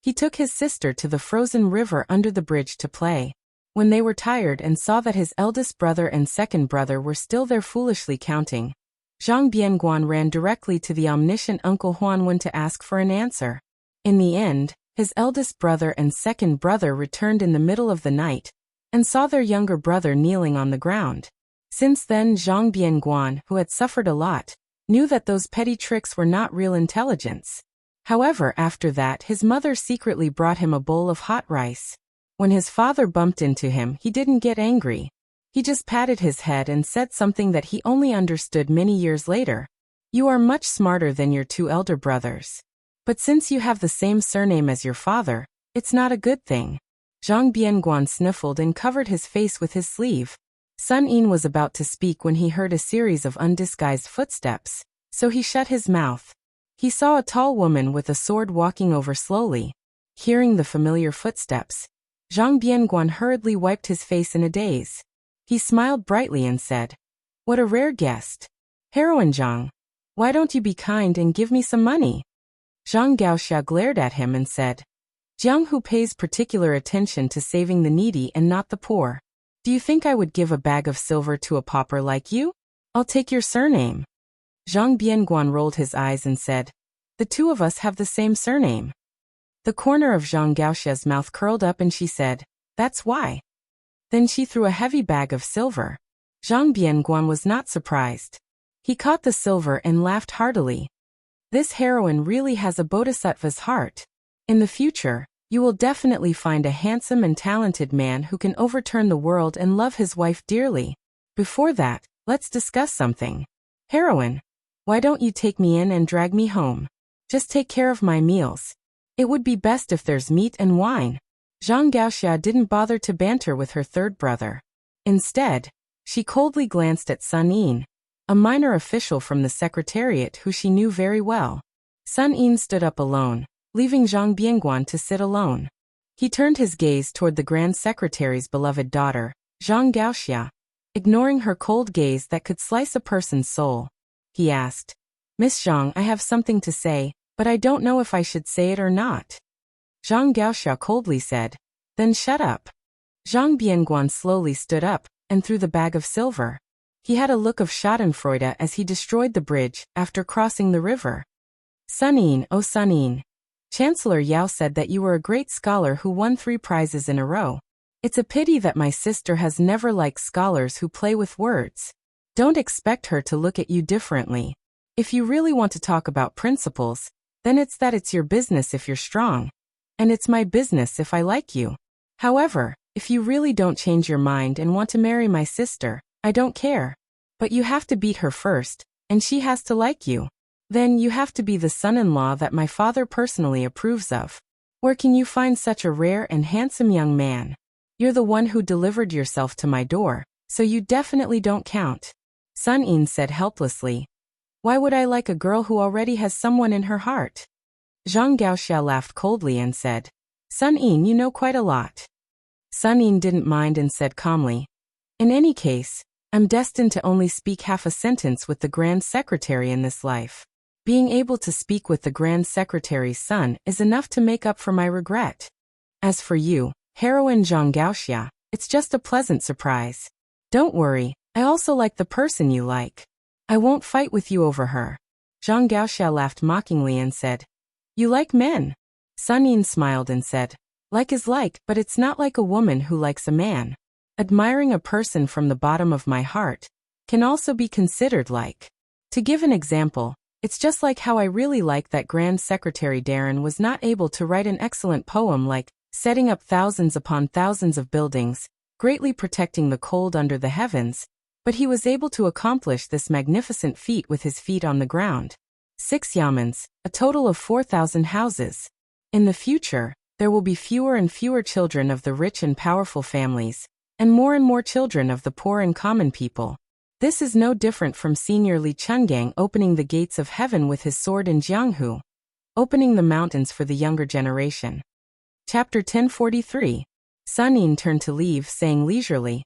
A: he took his sister to the frozen river under the bridge to play. When they were tired and saw that his eldest brother and second brother were still there foolishly counting, Zhang Bianguan ran directly to the omniscient Uncle Huanwen to ask for an answer. In the end, his eldest brother and second brother returned in the middle of the night and saw their younger brother kneeling on the ground. Since then, Zhang Bianguan, who had suffered a lot, knew that those petty tricks were not real intelligence. However, after that, his mother secretly brought him a bowl of hot rice. When his father bumped into him, he didn't get angry. He just patted his head and said something that he only understood many years later. You are much smarter than your two elder brothers. But since you have the same surname as your father, it's not a good thing. Zhang Bianguan sniffled and covered his face with his sleeve. Sun Yin was about to speak when he heard a series of undisguised footsteps, so he shut his mouth. He saw a tall woman with a sword walking over slowly. Hearing the familiar footsteps, Zhang Bianguan hurriedly wiped his face in a daze. He smiled brightly and said, "What a rare guest. Heroine Zhang, why don't you be kind and give me some money?" Zhang Gaoxia glared at him and said, "Jiang who pays particular attention to saving the needy and not the poor. Do you think I would give a bag of silver to a pauper like you? I'll take your surname." Zhang Bianguan rolled his eyes and said, "The two of us have the same surname." The corner of Zhang Gaoxia's mouth curled up and she said, "That's why." Then she threw a heavy bag of silver. Zhang Bianguan was not surprised. He caught the silver and laughed heartily. This heroine really has a bodhisattva's heart. In the future, you will definitely find a handsome and talented man who can overturn the world and love his wife dearly. Before that, let's discuss something. Heroine, why don't you take me in and drag me home? Just take care of my meals. It would be best if there's meat and wine. Zhang Gaoxia didn't bother to banter with her third brother. Instead, she coldly glanced at Sun Yin, a minor official from the secretariat who she knew very well. Sun Yin stood up alone, leaving Zhang Bianguan to sit alone. He turned his gaze toward the Grand Secretary's beloved daughter, Zhang Gaoxia. Ignoring her cold gaze that could slice a person's soul, he asked, "Miss Zhang, I have something to say, but I don't know if I should say it or not." Zhang Gaoxia coldly said, "Then shut up." Zhang Bianguan slowly stood up and threw the bag of silver. He had a look of schadenfreude as he destroyed the bridge after crossing the river. "Sun Yin, oh Sun Yin, Chancellor Yao said that you were a great scholar who won 3 prizes in a row. It's a pity that my sister has never liked scholars who play with words. Don't expect her to look at you differently. If you really want to talk about principles, then it's your business if you're strong. And it's my business if I like you. However, if you really don't change your mind and want to marry my sister, I don't care. But you have to beat her first, and she has to like you. Then you have to be the son-in-law that my father personally approves of. Where can you find such a rare and handsome young man? You're the one who delivered yourself to my door, so you definitely don't count. Sun Yin said helplessly. Why would I like a girl who already has someone in her heart? Zhang Gaoxia laughed coldly and said, Sun Yin, you know quite a lot. Sun Yin didn't mind and said calmly, in any case, I'm destined to only speak half a sentence with the Grand Secretary in this life. Being able to speak with the Grand Secretary's son is enough to make up for my regret. As for you, heroine Zhang Gaoxia, it's just a pleasant surprise. Don't worry, I also like the person you like. I won't fight with you over her. Zhang Gaoxia laughed mockingly and said, You like men? Sun Yin smiled and said, Like is like, but it's not like a woman who likes a man. Admiring a person from the bottom of my heart can also be considered like. To give an example, it's just like how I really like that Grand Secretary Darren was not able to write an excellent poem like setting up thousands upon thousands of buildings, greatly protecting the cold under the heavens, but he was able to accomplish this magnificent feat with his feet on the ground. 6 yamens, a total of 4,000 houses. In the future, there will be fewer and fewer children of the rich and powerful families, and more children of the poor and common people. This is no different from Senior Li Chungang opening the gates of heaven with his sword in Jianghu, opening the mountains for the younger generation. Chapter 1043. Sun Yin turned to leave, saying leisurely,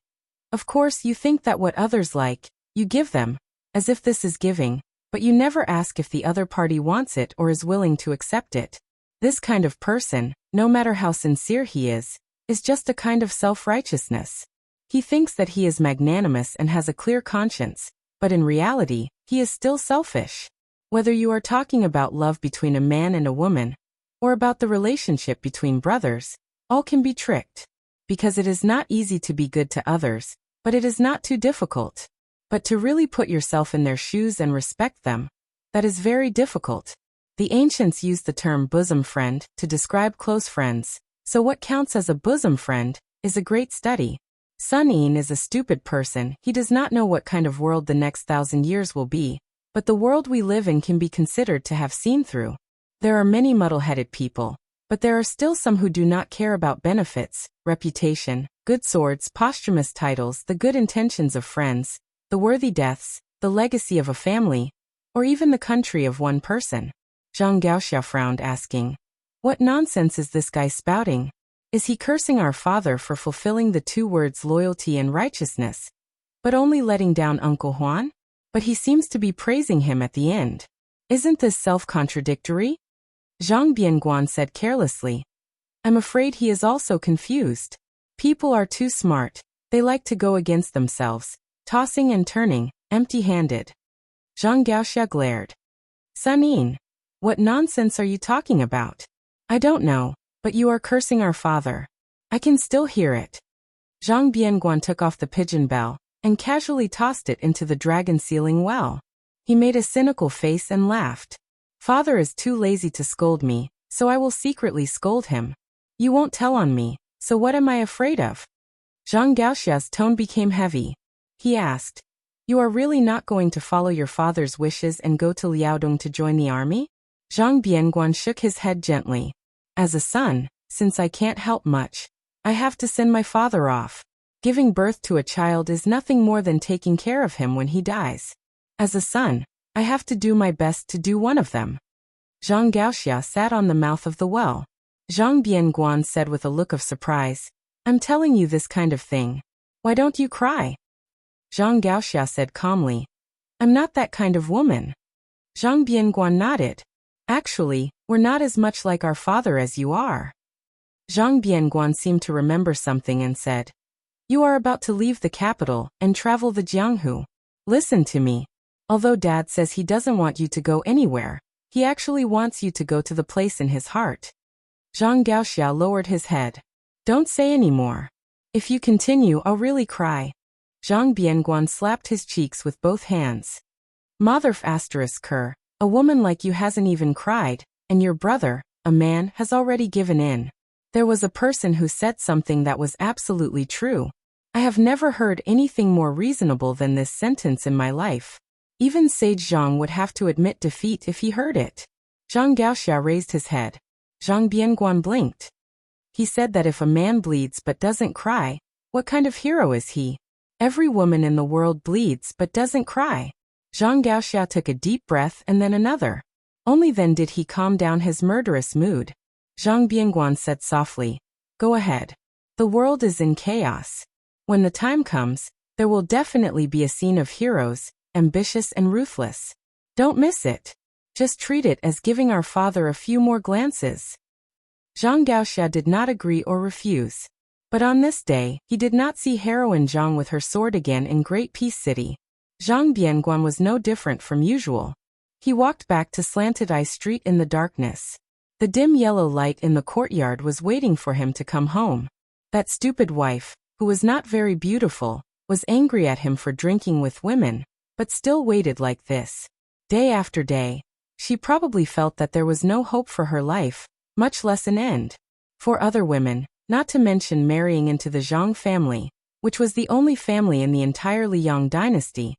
A: Of course you think that what others like, you give them, as if this is giving, but you never ask if the other party wants it or is willing to accept it. This kind of person, no matter how sincere he is just a kind of self-righteousness. He thinks that he is magnanimous and has a clear conscience, but in reality, he is still selfish. Whether you are talking about love between a man and a woman, or about the relationship between brothers, all can be tricked. Because it is not easy to be good to others, but it is not too difficult. But to really put yourself in their shoes and respect them, that is very difficult. The ancients used the term bosom friend to describe close friends, so what counts as a bosom friend is a great study. Sun Yin is a stupid person. He does not know what kind of world the next 1,000 years will be, but the world we live in can be considered to have seen through. There are many muddle-headed people, but there are still some who do not care about benefits, reputation, good swords, posthumous titles, the good intentions of friends, the worthy deaths, the legacy of a family, or even the country of one person. Zhang Gaoxia frowned, asking, What nonsense is this guy spouting? Is he cursing our father for fulfilling the 2 words loyalty and righteousness, but only letting down Uncle Huan? But he seems to be praising him at the end. Isn't this self-contradictory? Zhang Bianguan said carelessly. I'm afraid he is also confused. People are too smart. They like to go against themselves, tossing and turning, empty-handed. Zhang Gaoxia glared. Sun Yin, what nonsense are you talking about? I don't know, but you are cursing our father. I can still hear it. Zhang Bianguan took off the pigeon bell and casually tossed it into the dragon ceiling well. He made a cynical face and laughed. Father is too lazy to scold me, so I will secretly scold him. You won't tell on me, so what am I afraid of? Zhang Gaoxia's tone became heavy. He asked, You are really not going to follow your father's wishes and go to Liaodong to join the army? Zhang Bianguan shook his head gently. As a son, since I can't help much, I have to send my father off. Giving birth to a child is nothing more than taking care of him when he dies. As a son, I have to do my best to do one of them. Zhang Gaoxia sat on the mouth of the well. Zhang Bianguan said with a look of surprise, I'm telling you this kind of thing. Why don't you cry? Zhang Gaoxia said calmly, I'm not that kind of woman. Zhang Bianguan nodded. Actually, we're not as much like our father as you are. Zhang Bianguan seemed to remember something and said, You are about to leave the capital and travel the Jianghu. Listen to me. Although Dad says he doesn't want you to go anywhere, He actually wants you to go to the place in his heart. Zhang Gaoxiao lowered his head. Don't say any more. If you continue, I'll really cry. Zhang Bianguan slapped his cheeks with both hands. Motherf *her, a woman like you hasn't even cried, and your brother, a man, has already given in. There was a person who said something that was absolutely true. I have never heard anything more reasonable than this sentence in my life. Even Sage Zhang would have to admit defeat if he heard it. Zhang Gaoxia raised his head. Zhang Bianguan blinked. He said that if a man bleeds but doesn't cry, what kind of hero is he? Every woman in the world bleeds but doesn't cry. Zhang Gaoxia took a deep breath and then another. Only then did he calm down his murderous mood. Zhang Bianguan said softly, "Go ahead. The world is in chaos. When the time comes, there will definitely be a scene of heroes, ambitious and ruthless. Don't miss it. Just treat it as giving our father a few more glances." Zhang Gaoxia did not agree or refuse. But on this day, he did not see heroine Zhang with her sword again in Great Peace City. Zhang Bianguan was no different from usual. He walked back to Slanted Eye Street in the darkness. The dim yellow light in the courtyard was waiting for him to come home. That stupid wife, who was not very beautiful, was angry at him for drinking with women, but still waited like this. Day after day, she probably felt that there was no hope for her life, much less an end. For other women, not to mention marrying into the Zhang family, which was the only family in the entire Liang dynasty,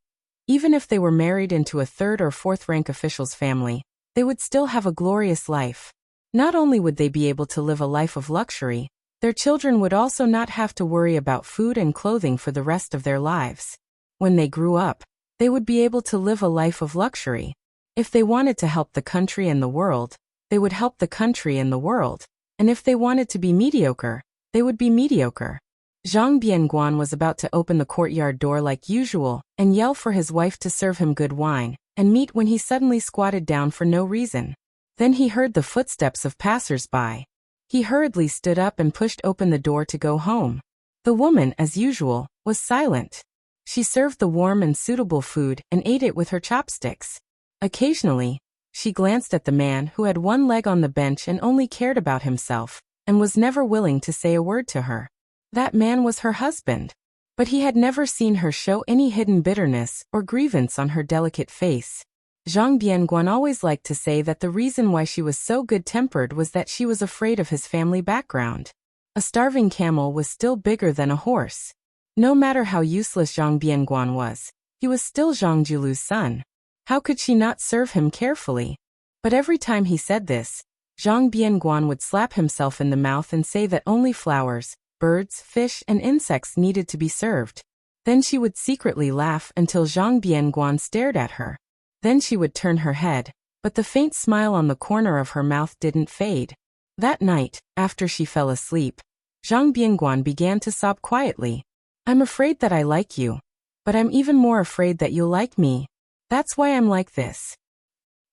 A: even if they were married into a third or fourth rank official's family, they would still have a glorious life. Not only would they be able to live a life of luxury, their children would also not have to worry about food and clothing for the rest of their lives. When they grew up, they would be able to live a life of luxury. If they wanted to help the country and the world, they would help the country and the world. And if they wanted to be mediocre, they would be mediocre. Zhang Bianguan was about to open the courtyard door like usual and yell for his wife to serve him good wine and meat when he suddenly squatted down for no reason. Then he heard the footsteps of passers-by. He hurriedly stood up and pushed open the door to go home. The woman, as usual, was silent. She served the warm and suitable food and ate it with her chopsticks. Occasionally, she glanced at the man who had one leg on the bench and only cared about himself, and was never willing to say a word to her. That man was her husband. But he had never seen her show any hidden bitterness or grievance on her delicate face. Zhang Bianguan always liked to say that the reason why she was so good-tempered was that she was afraid of his family background. A starving camel was still bigger than a horse. No matter how useless Zhang Bianguan was, he was still Zhang Julu's son. How could she not serve him carefully? But every time he said this, Zhang Bianguan would slap himself in the mouth and say that only flowers, birds, fish, and insects needed to be served. Then she would secretly laugh until Zhang Bianguan stared at her. Then she would turn her head, but the faint smile on the corner of her mouth didn't fade. That night, after she fell asleep, Zhang Bianguan began to sob quietly. "I'm afraid that I like you. But I'm even more afraid that you'll like me. That's why I'm like this.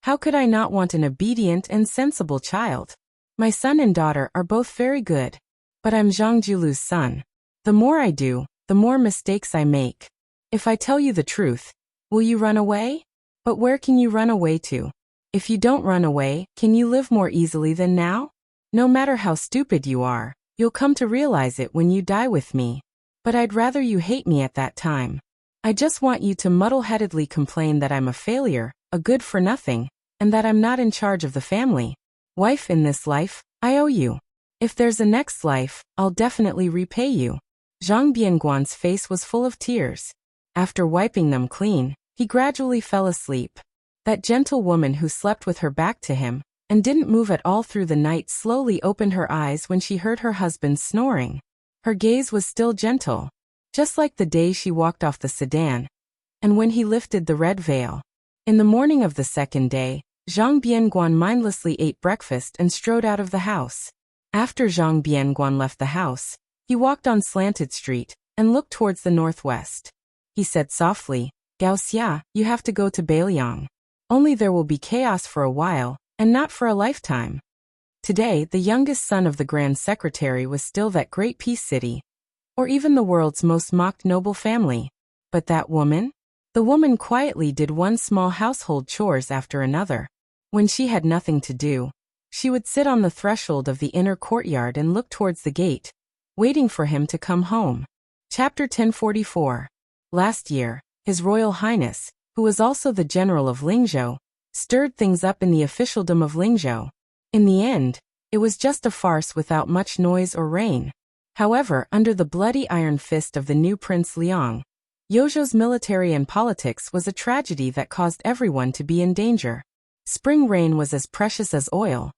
A: How could I not want an obedient and sensible child? My son and daughter are both very good. But I'm Zhang Julu's son. The more I do, the more mistakes I make. If I tell you the truth, will you run away? But where can you run away to? If you don't run away, can you live more easily than now? No matter how stupid you are, you'll come to realize it when you die with me. But I'd rather you hate me at that time. I just want you to muddle-headedly complain that I'm a failure, a good-for-nothing, and that I'm not in charge of the family. Wife, in this life, I owe you. If there's a next life, I'll definitely repay you." Zhang Bianguan's face was full of tears. After wiping them clean, he gradually fell asleep. That gentle woman who slept with her back to him and didn't move at all through the night slowly opened her eyes when she heard her husband snoring. Her gaze was still gentle, just like the day she walked off the sedan, and when he lifted the red veil. In the morning of the second day, Zhang Bianguan mindlessly ate breakfast and strode out of the house. After Zhang Bianguan left the house, he walked on Slanted Street and looked towards the northwest. He said softly, "Gaoxia, you have to go to Beiliang. Only there will be chaos for a while, and not for a lifetime." Today, the youngest son of the Grand Secretary was still that Great Peace City, or even the world's most mocked noble family. But that woman? The woman quietly did one small household chores after another. When she had nothing to do, she would sit on the threshold of the inner courtyard and look towards the gate, waiting for him to come home. Chapter 1044. Last year, His Royal Highness, who was also the general of Lingzhou, stirred things up in the officialdom of Lingzhou. In the end, it was just a farce without much noise or rain. However, under the bloody iron fist of the new Prince Liang, Yozhou's military and politics was a tragedy that caused everyone to be in danger. Spring rain was as precious as oil,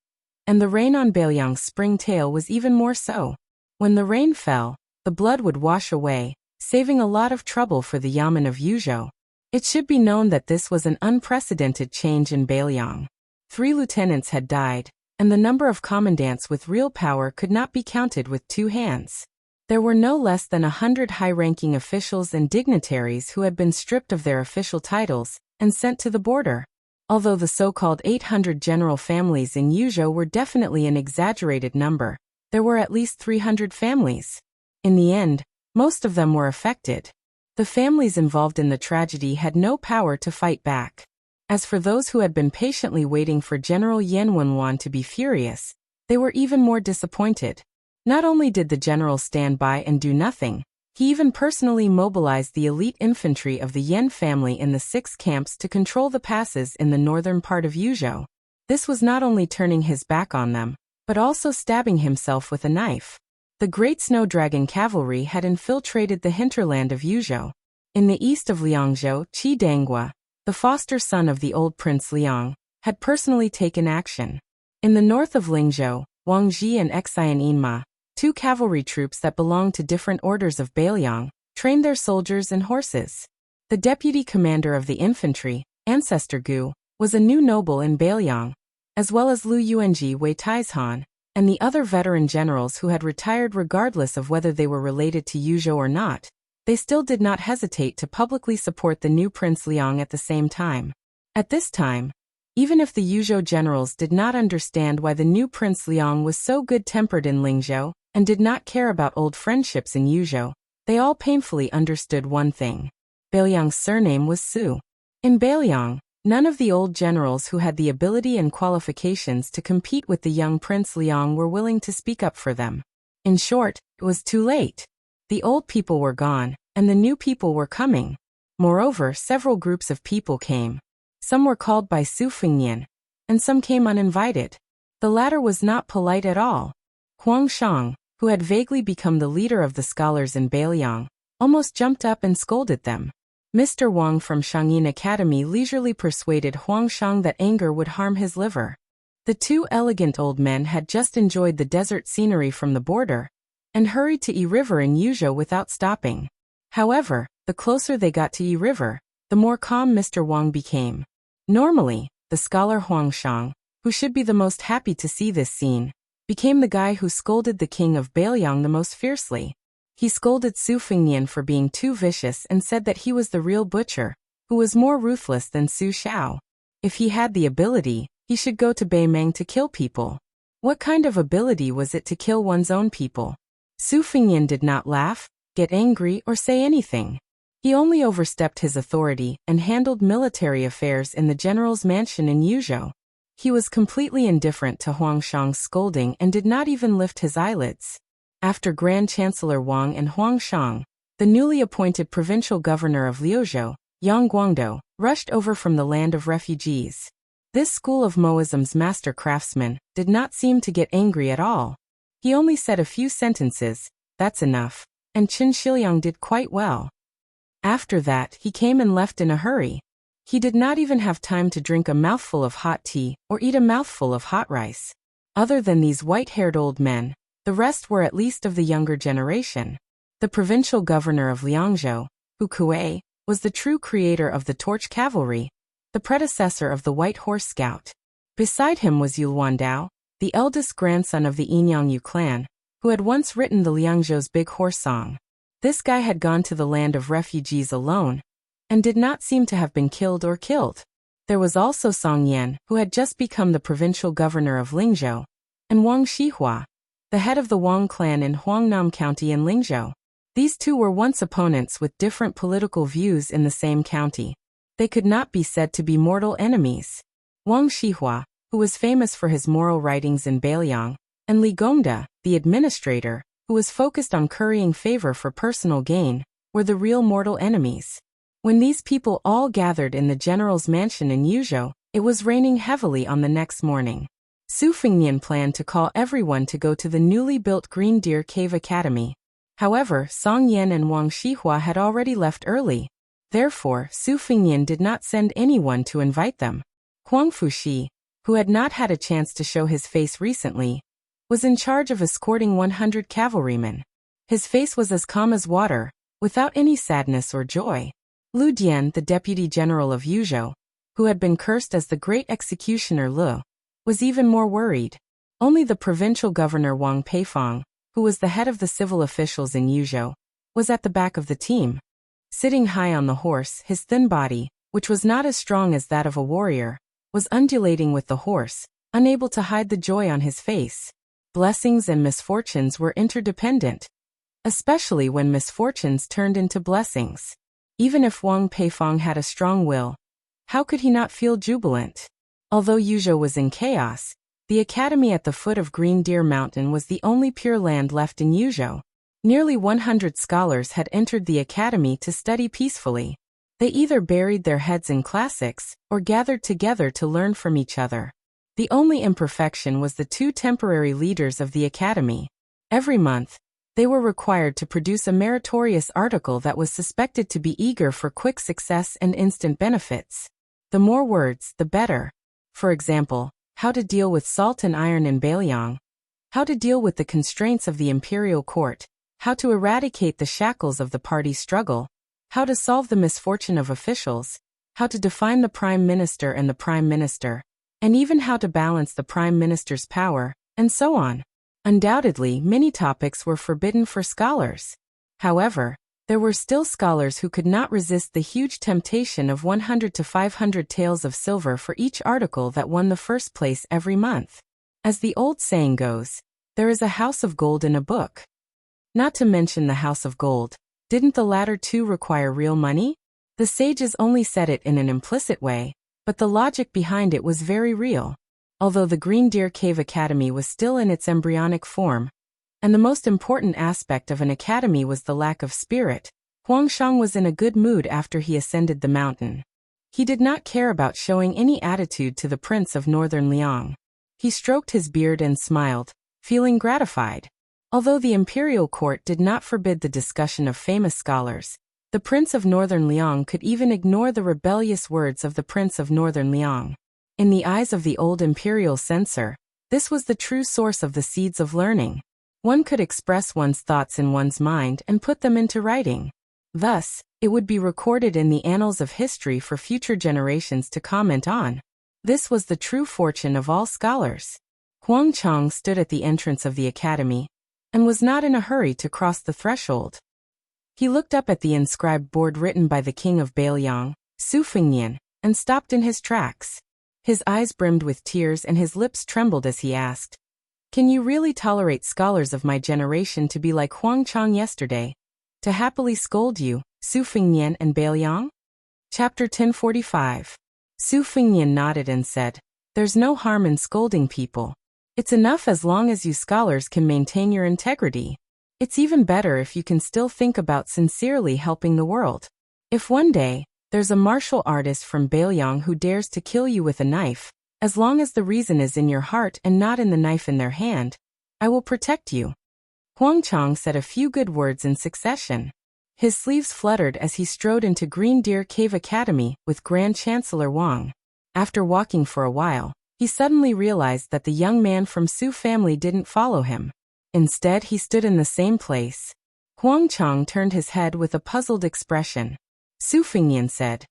A: and the rain on Beiliang's spring tail was even more so. When the rain fell, the blood would wash away, saving a lot of trouble for the Yamen of Yuzhou. It should be known that this was an unprecedented change in Beiliang. 3 lieutenants had died, and the number of commandants with real power could not be counted with 2 hands. There were no less than 100 high-ranking officials and dignitaries who had been stripped of their official titles and sent to the border. Although the so-called 800 general families in Yuzhou were definitely an exaggerated number, there were at least 300 families. In the end, most of them were affected. The families involved in the tragedy had no power to fight back. As for those who had been patiently waiting for General Yan Wenwan to be furious, they were even more disappointed. Not only did the general stand by and do nothing, he even personally mobilized the elite infantry of the Yan family in the 6 camps to control the passes in the northern part of Yuzhou. This was not only turning his back on them, but also stabbing himself with a knife. The Great Snow Dragon cavalry had infiltrated the hinterland of Yuzhou. In the east of Liangzhou, Qi Danghua, the foster son of the old Prince Liang, had personally taken action. In the north of Lingzhou, Wang Ji and Xian Yinma, 2 cavalry troops that belonged to different orders of Beiliang, trained their soldiers and horses. The deputy commander of the infantry, Ancestor Gu, was a new noble in Beiliang, as well as Lu Yuanji Wei Taizhan, and the other veteran generals who had retired regardless of whether they were related to Yuzhou or not. They still did not hesitate to publicly support the new Prince Liang at the same time. At this time, even if the Yuzhou generals did not understand why the new Prince Liang was so good-tempered in Lingzhou and did not care about old friendships in Yuzhou, they all painfully understood one thing. Beiliang's surname was Su. In Beiliang, none of the old generals who had the ability and qualifications to compete with the young Prince Liang were willing to speak up for them. In short, it was too late. The old people were gone, and the new people were coming. Moreover, several groups of people came. Some were called by Su Fengnian, and some came uninvited. The latter was not polite at all. Huang Shang, who had vaguely become the leader of the scholars in Beiliang, almost jumped up and scolded them. Mr. Wang from Shangyin Academy leisurely persuaded Huang Shang that anger would harm his liver. The 2 elegant old men had just enjoyed the desert scenery from the border, and hurried to Yi River in Yuzhou without stopping. However, the closer they got to Yi River, the more calm Mr. Wang became. Normally, the scholar Huang Shang, who should be the most happy to see this scene, became the guy who scolded the king of Beiliang the most fiercely. He scolded Su Fengnian for being too vicious and said that he was the real butcher, who was more ruthless than Su Xiao. If he had the ability, he should go to Beimeng to kill people. What kind of ability was it to kill one's own people? Su Fengnian did not laugh, get angry, or say anything. He only overstepped his authority and handled military affairs in the general's mansion in Yuzhou. He was completely indifferent to Huang Shang's scolding and did not even lift his eyelids. After Grand Chancellor Wang and Huang Shang, the newly appointed provincial governor of Liuzhou, Yang Guangdou, rushed over from the land of refugees. This school of Moism's master craftsman did not seem to get angry at all. He only said a few sentences, "That's enough," and Qin Shiliang did quite well. After that, he came and left in a hurry. He did not even have time to drink a mouthful of hot tea or eat a mouthful of hot rice. Other than these white-haired old men, the rest were at least of the younger generation. The provincial governor of Liangzhou, Hu Kuei, was the true creator of the Torch Cavalry, the predecessor of the White Horse Scout. Beside him was Yulwandao, the eldest grandson of the Yinyangyu clan, who had once written the Liangzhou's Big Horse Song. This guy had gone to the land of refugees alone, and did not seem to have been killed or killed. There was also Song Yan, who had just become the provincial governor of Lingzhou, and Wang Shihua, the head of the Wang clan in Huangnam County in Lingzhou. These 2 were once opponents with different political views in the same county. They could not be said to be mortal enemies. Wang Shihua, who was famous for his moral writings in Beiliang, and Li Gongda, the administrator, who was focused on currying favor for personal gain, were the real mortal enemies. When these people all gathered in the general's mansion in Yuzhou, it was raining heavily on the next morning. Su Fengnian planned to call everyone to go to the newly built Green Deer Cave Academy. However, Song Yan and Wang Shihua had already left early. Therefore, Su Fengnian did not send anyone to invite them. Huang Fuxi, who had not had a chance to show his face recently, was in charge of escorting 100 cavalrymen. His face was as calm as water, without any sadness or joy. Lu Dian, the deputy general of Yuzhou, who had been cursed as the great executioner Lu, was even more worried. Only the provincial governor Wang Peifong, who was the head of the civil officials in Yuzhou, was at the back of the team. Sitting high on the horse, his thin body, which was not as strong as that of a warrior, was undulating with the horse, unable to hide the joy on his face. Blessings and misfortunes were interdependent, especially when misfortunes turned into blessings. Even if Wang Peifong had a strong will, how could he not feel jubilant? Although Yuzhou was in chaos, the academy at the foot of Green Deer Mountain was the only pure land left in Yuzhou. Nearly 100 scholars had entered the academy to study peacefully. They either buried their heads in classics or gathered together to learn from each other. The only imperfection was the 2 temporary leaders of the academy. Every month, they were required to produce a meritorious article that was suspected to be eager for quick success and instant benefits. The more words, the better. For example, how to deal with salt and iron in Beiliang, how to deal with the constraints of the imperial court, how to eradicate the shackles of the party struggle, how to solve the misfortune of officials, how to define the prime minister and the prime minister, and even how to balance the prime minister's power, and so on. Undoubtedly, many topics were forbidden for scholars. However, there were still scholars who could not resist the huge temptation of 100 to 500 taels of silver for each article that won the first place every month. As the old saying goes, there is a house of gold in a book. Not to mention the house of gold, didn't the latter too require real money? The sages only said it in an implicit way, but the logic behind it was very real. Although the Green Deer Cave Academy was still in its embryonic form, and the most important aspect of an academy was the lack of spirit, Huangshang was in a good mood after he ascended the mountain. He did not care about showing any attitude to the Prince of Northern Liang. He stroked his beard and smiled, feeling gratified. Although the imperial court did not forbid the discussion of famous scholars, the Prince of Northern Liang could even ignore the rebellious words of the Prince of Northern Liang. In the eyes of the old imperial censor, this was the true source of the seeds of learning. One could express one's thoughts in one's mind and put them into writing. Thus, it would be recorded in the annals of history for future generations to comment on. This was the true fortune of all scholars. Huang Chang stood at the entrance of the academy, and was not in a hurry to cross the threshold. He looked up at the inscribed board written by the king of Beiliang, Su Fengnian, and stopped in his tracks. His eyes brimmed with tears and his lips trembled as he asked, "Can you really tolerate scholars of my generation to be like Huang Chang yesterday? To happily scold you, Su Fengnian and Beiliang?" Chapter 1045. Su Fengnian nodded and said, "There's no harm in scolding people. It's enough as long as you scholars can maintain your integrity. It's even better if you can still think about sincerely helping the world. If one day, there's a martial artist from Beiliang who dares to kill you with a knife, as long as the reason is in your heart and not in the knife in their hand, I will protect you." Huang Chang said a few good words in succession. His sleeves fluttered as he strode into Green Deer Cave Academy with Grand Chancellor Wang. After walking for a while, he suddenly realized that the young man from Su family didn't follow him. Instead, he stood in the same place. Huang Chang turned his head with a puzzled expression. Su Fengnian said,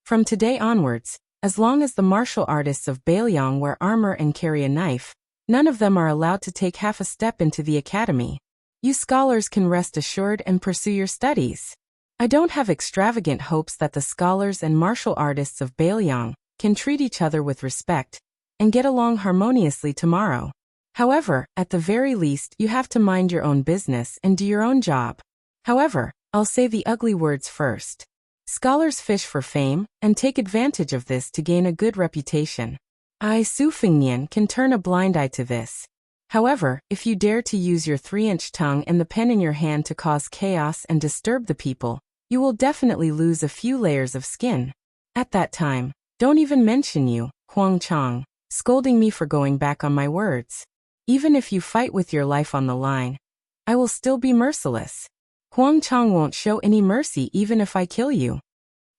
A: "From today onwards, as long as the martial artists of Beiliang wear armor and carry a knife, none of them are allowed to take half a step into the academy. You scholars can rest assured and pursue your studies. I don't have extravagant hopes that the scholars and martial artists of Beiliang can treat each other with respect and get along harmoniously tomorrow. However, at the very least, you have to mind your own business and do your own job. However, I'll say the ugly words first. Scholars fish for fame and take advantage of this to gain a good reputation. I, Su Fengnian, can turn a blind eye to this. However, if you dare to use your 3-inch tongue and the pen in your hand to cause chaos and disturb the people, you will definitely lose a few layers of skin. At that time, don't even mention you, Huang Chang, scolding me for going back on my words. Even if you fight with your life on the line, I will still be merciless. Huang Chang won't show any mercy even if I kill you.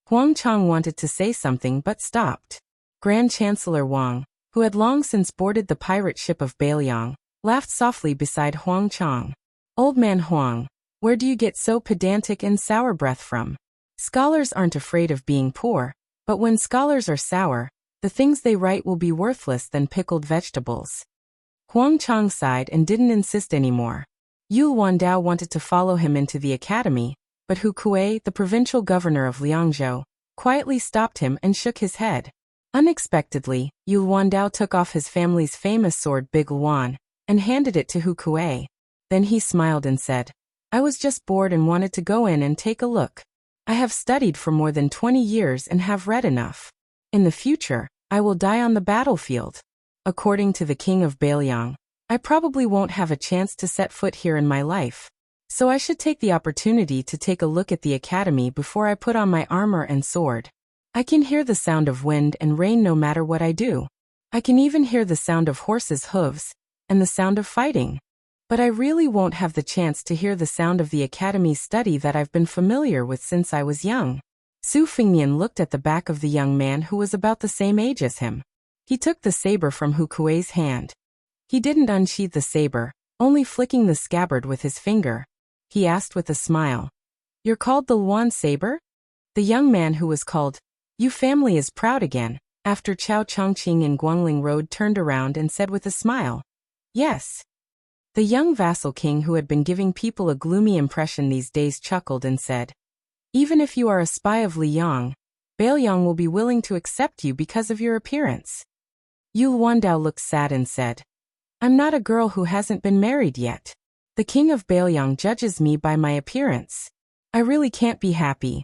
A: Huang Chang wanted to say something but stopped. Grand Chancellor Wang, who had long since boarded the pirate ship of Bailiang, laughed softly beside Huang Chang. Old man Huang, where do you get so pedantic and sour breath from? Scholars aren't afraid of being poor, but when scholars are sour, the things they write will be worthless than pickled vegetables. Huang Chang sighed and didn't insist anymore. Yu Wandao wanted to follow him into the academy, but Hu Kuei, the provincial governor of Liangzhou, quietly stopped him and shook his head. Unexpectedly, Yu Wandao took off his family's famous sword Big Luan and handed it to Hu Kuei. Then he smiled and said, I was just bored and wanted to go in and take a look. I have studied for more than 20 years and have read enough. In the future, I will die on the battlefield. According to the king of Bailiang, I probably won't have a chance to set foot here in my life. So I should take the opportunity to take a look at the academy before I put on my armor and sword. I can hear the sound of wind and rain no matter what I do. I can even hear the sound of horses' hooves and the sound of fighting. But I really won't have the chance to hear the sound of the academy's study that I've been familiar with since I was young. Su Fengnian looked at the back of the young man who was about the same age as him. He took the saber from Hu Kuei's hand. He didn't unsheath the saber, only flicking the scabbard with his finger. He asked with a smile, You're called the Luan Saber? The young man who was called Yu family is proud again, after Chao Chongqing and Guangling Road turned around and said with a smile, Yes. The young vassal king who had been giving people a gloomy impression these days chuckled and said, Even if you are a spy of Liang, Bailiang will be willing to accept you because of your appearance. Yu Wandao looked sad and said, I'm not a girl who hasn't been married yet. The king of Bailiang judges me by my appearance. I really can't be happy.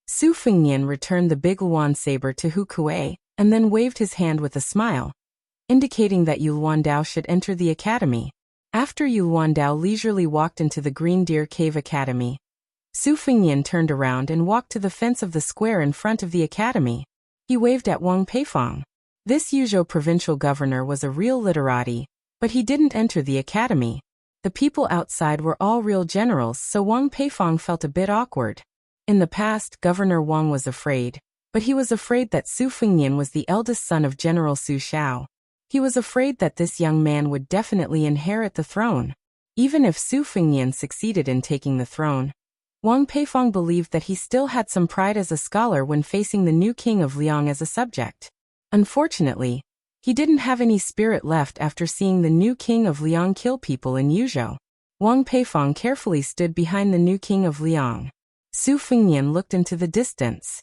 A: Su Fengnian returned the big Luan saber to Hu Kuei and then waved his hand with a smile, indicating that Yu Wandao should enter the academy. After Yu Wandao leisurely walked into the Green Deer Cave Academy, Su Fengnian turned around and walked to the fence of the square in front of the academy. He waved at Wang Peifong. This Yuzhou provincial governor was a real literati, but he didn't enter the academy. The people outside were all real generals, so Wang Peifong felt a bit awkward. In the past, Governor Wang was afraid, but he was afraid that Su Fengnian was the eldest son of General Su Shao. He was afraid that this young man would definitely inherit the throne. Even if Su Fengnian succeeded in taking the throne, Wang Peifong believed that he still had some pride as a scholar when facing the new king of Liang as a subject. Unfortunately, he didn't have any spirit left after seeing the new king of Liang kill people in Yuzhou. Wang Peifong carefully stood behind the new king of Liang. Su Fengnian looked into the distance.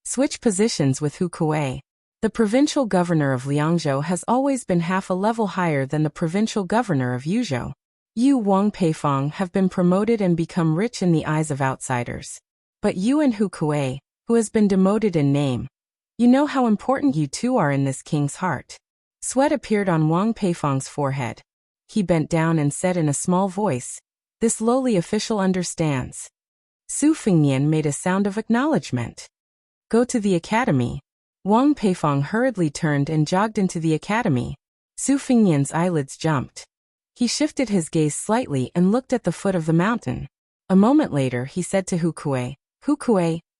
A: Switch positions with Hu Kuei. The provincial governor of Liangzhou has always been half a level higher than the provincial governor of Yuzhou. You, Wang Peifong, have been promoted and become rich in the eyes of outsiders. But you and Hu Kuei, who has been demoted in name, you know how important you two are in this king's heart. Sweat appeared on Wang Peifong's forehead. He bent down and said in a small voice, This lowly official understands. Su Fengnian made a sound of acknowledgement. Go to the academy. Wang Peifong hurriedly turned and jogged into the academy. Su Fengnian's eyelids jumped. He shifted his gaze slightly and looked at the foot of the mountain. A moment later he said to Hu Kuei,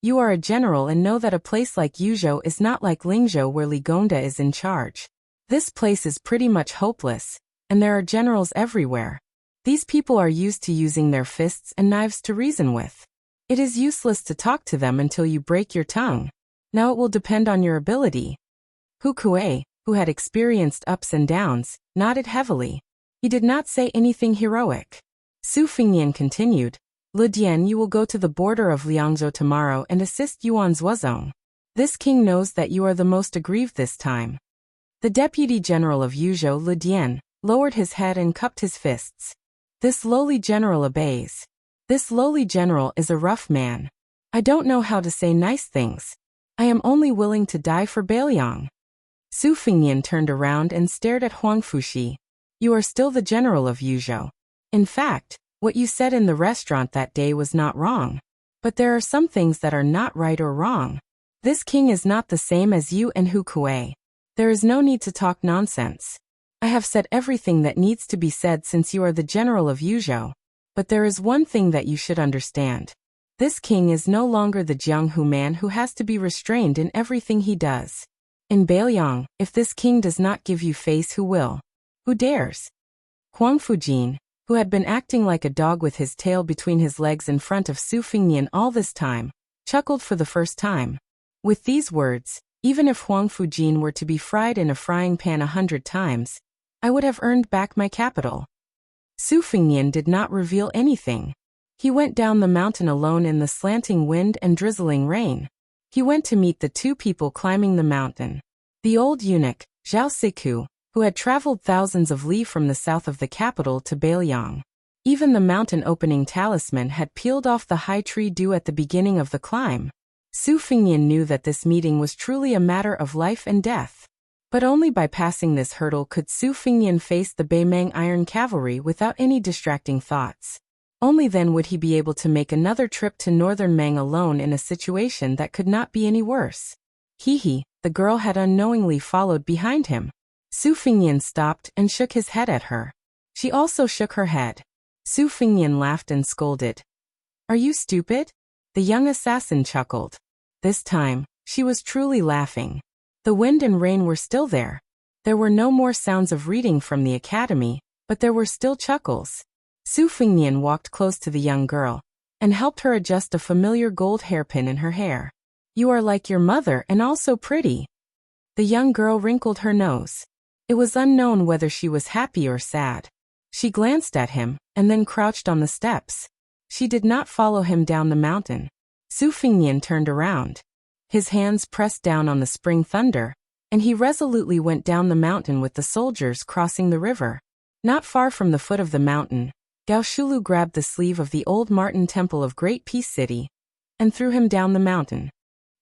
A: you are a general and know that a place like Yuzhou is not like Lingzhou where Li Gongda is in charge. This place is pretty much hopeless, and there are generals everywhere. These people are used to using their fists and knives to reason with. It is useless to talk to them until you break your tongue. Now it will depend on your ability. Hu Kuei, who had experienced ups and downs, nodded heavily. He did not say anything heroic. Su Fengnian continued, Lu Dian, you will go to the border of Liangzhou tomorrow and assist Yuan Zuozong. This king knows that you are the most aggrieved this time. The deputy general of Yuzhou, Lu Dian, lowered his head and cupped his fists. This lowly general obeys. This lowly general is a rough man. I don't know how to say nice things. I am only willing to die for Bailiang. Su Fingnian turned around and stared at Huang Fushi. You are still the general of Yuzhou. In fact, what you said in the restaurant that day was not wrong. But there are some things that are not right or wrong. This king is not the same as you and Hu Kuei. There is no need to talk nonsense. I have said everything that needs to be said since you are the general of Yuzhou. But there is one thing that you should understand. This king is no longer the Jianghu man who has to be restrained in everything he does. In Beiliang, if this king does not give you face, who will? Who dares? Huang Fujin, who had been acting like a dog with his tail between his legs in front of Su Fingnian all this time, chuckled for the first time. With these words, even if Huang Fujin were to be fried in a frying pan 100 times, I would have earned back my capital. Su Fingnian did not reveal anything. He went down the mountain alone in the slanting wind and drizzling rain. He went to meet the two people climbing the mountain. The old eunuch, Zhao Siku, who had traveled thousands of li from the south of the capital to Beiliang. Even the mountain opening talisman had peeled off the high tree due at the beginning of the climb. Su Fingnian knew that this meeting was truly a matter of life and death. But only by passing this hurdle could Su Fingnian face the Beimang Iron Cavalry without any distracting thoughts. Only then would he be able to make another trip to northern Mang alone in a situation that could not be any worse. He, the girl had unknowingly followed behind him. Su Fingnian stopped and shook his head at her. She also shook her head. Su Fingnian laughed and scolded. Are you stupid? The young assassin chuckled. This time, she was truly laughing. The wind and rain were still there. There were no more sounds of reading from the academy, but there were still chuckles. Su Fingnian walked close to the young girl and helped her adjust a familiar gold hairpin in her hair. You are like your mother and also pretty. The young girl wrinkled her nose. It was unknown whether she was happy or sad. She glanced at him and then crouched on the steps. She did not follow him down the mountain. Su Fingnian turned around. His hands pressed down on the spring thunder, and he resolutely went down the mountain with the soldiers crossing the river. Not far from the foot of the mountain, Gao Shulu grabbed the sleeve of the old Martin Temple of Great Peace City and threw him down the mountain.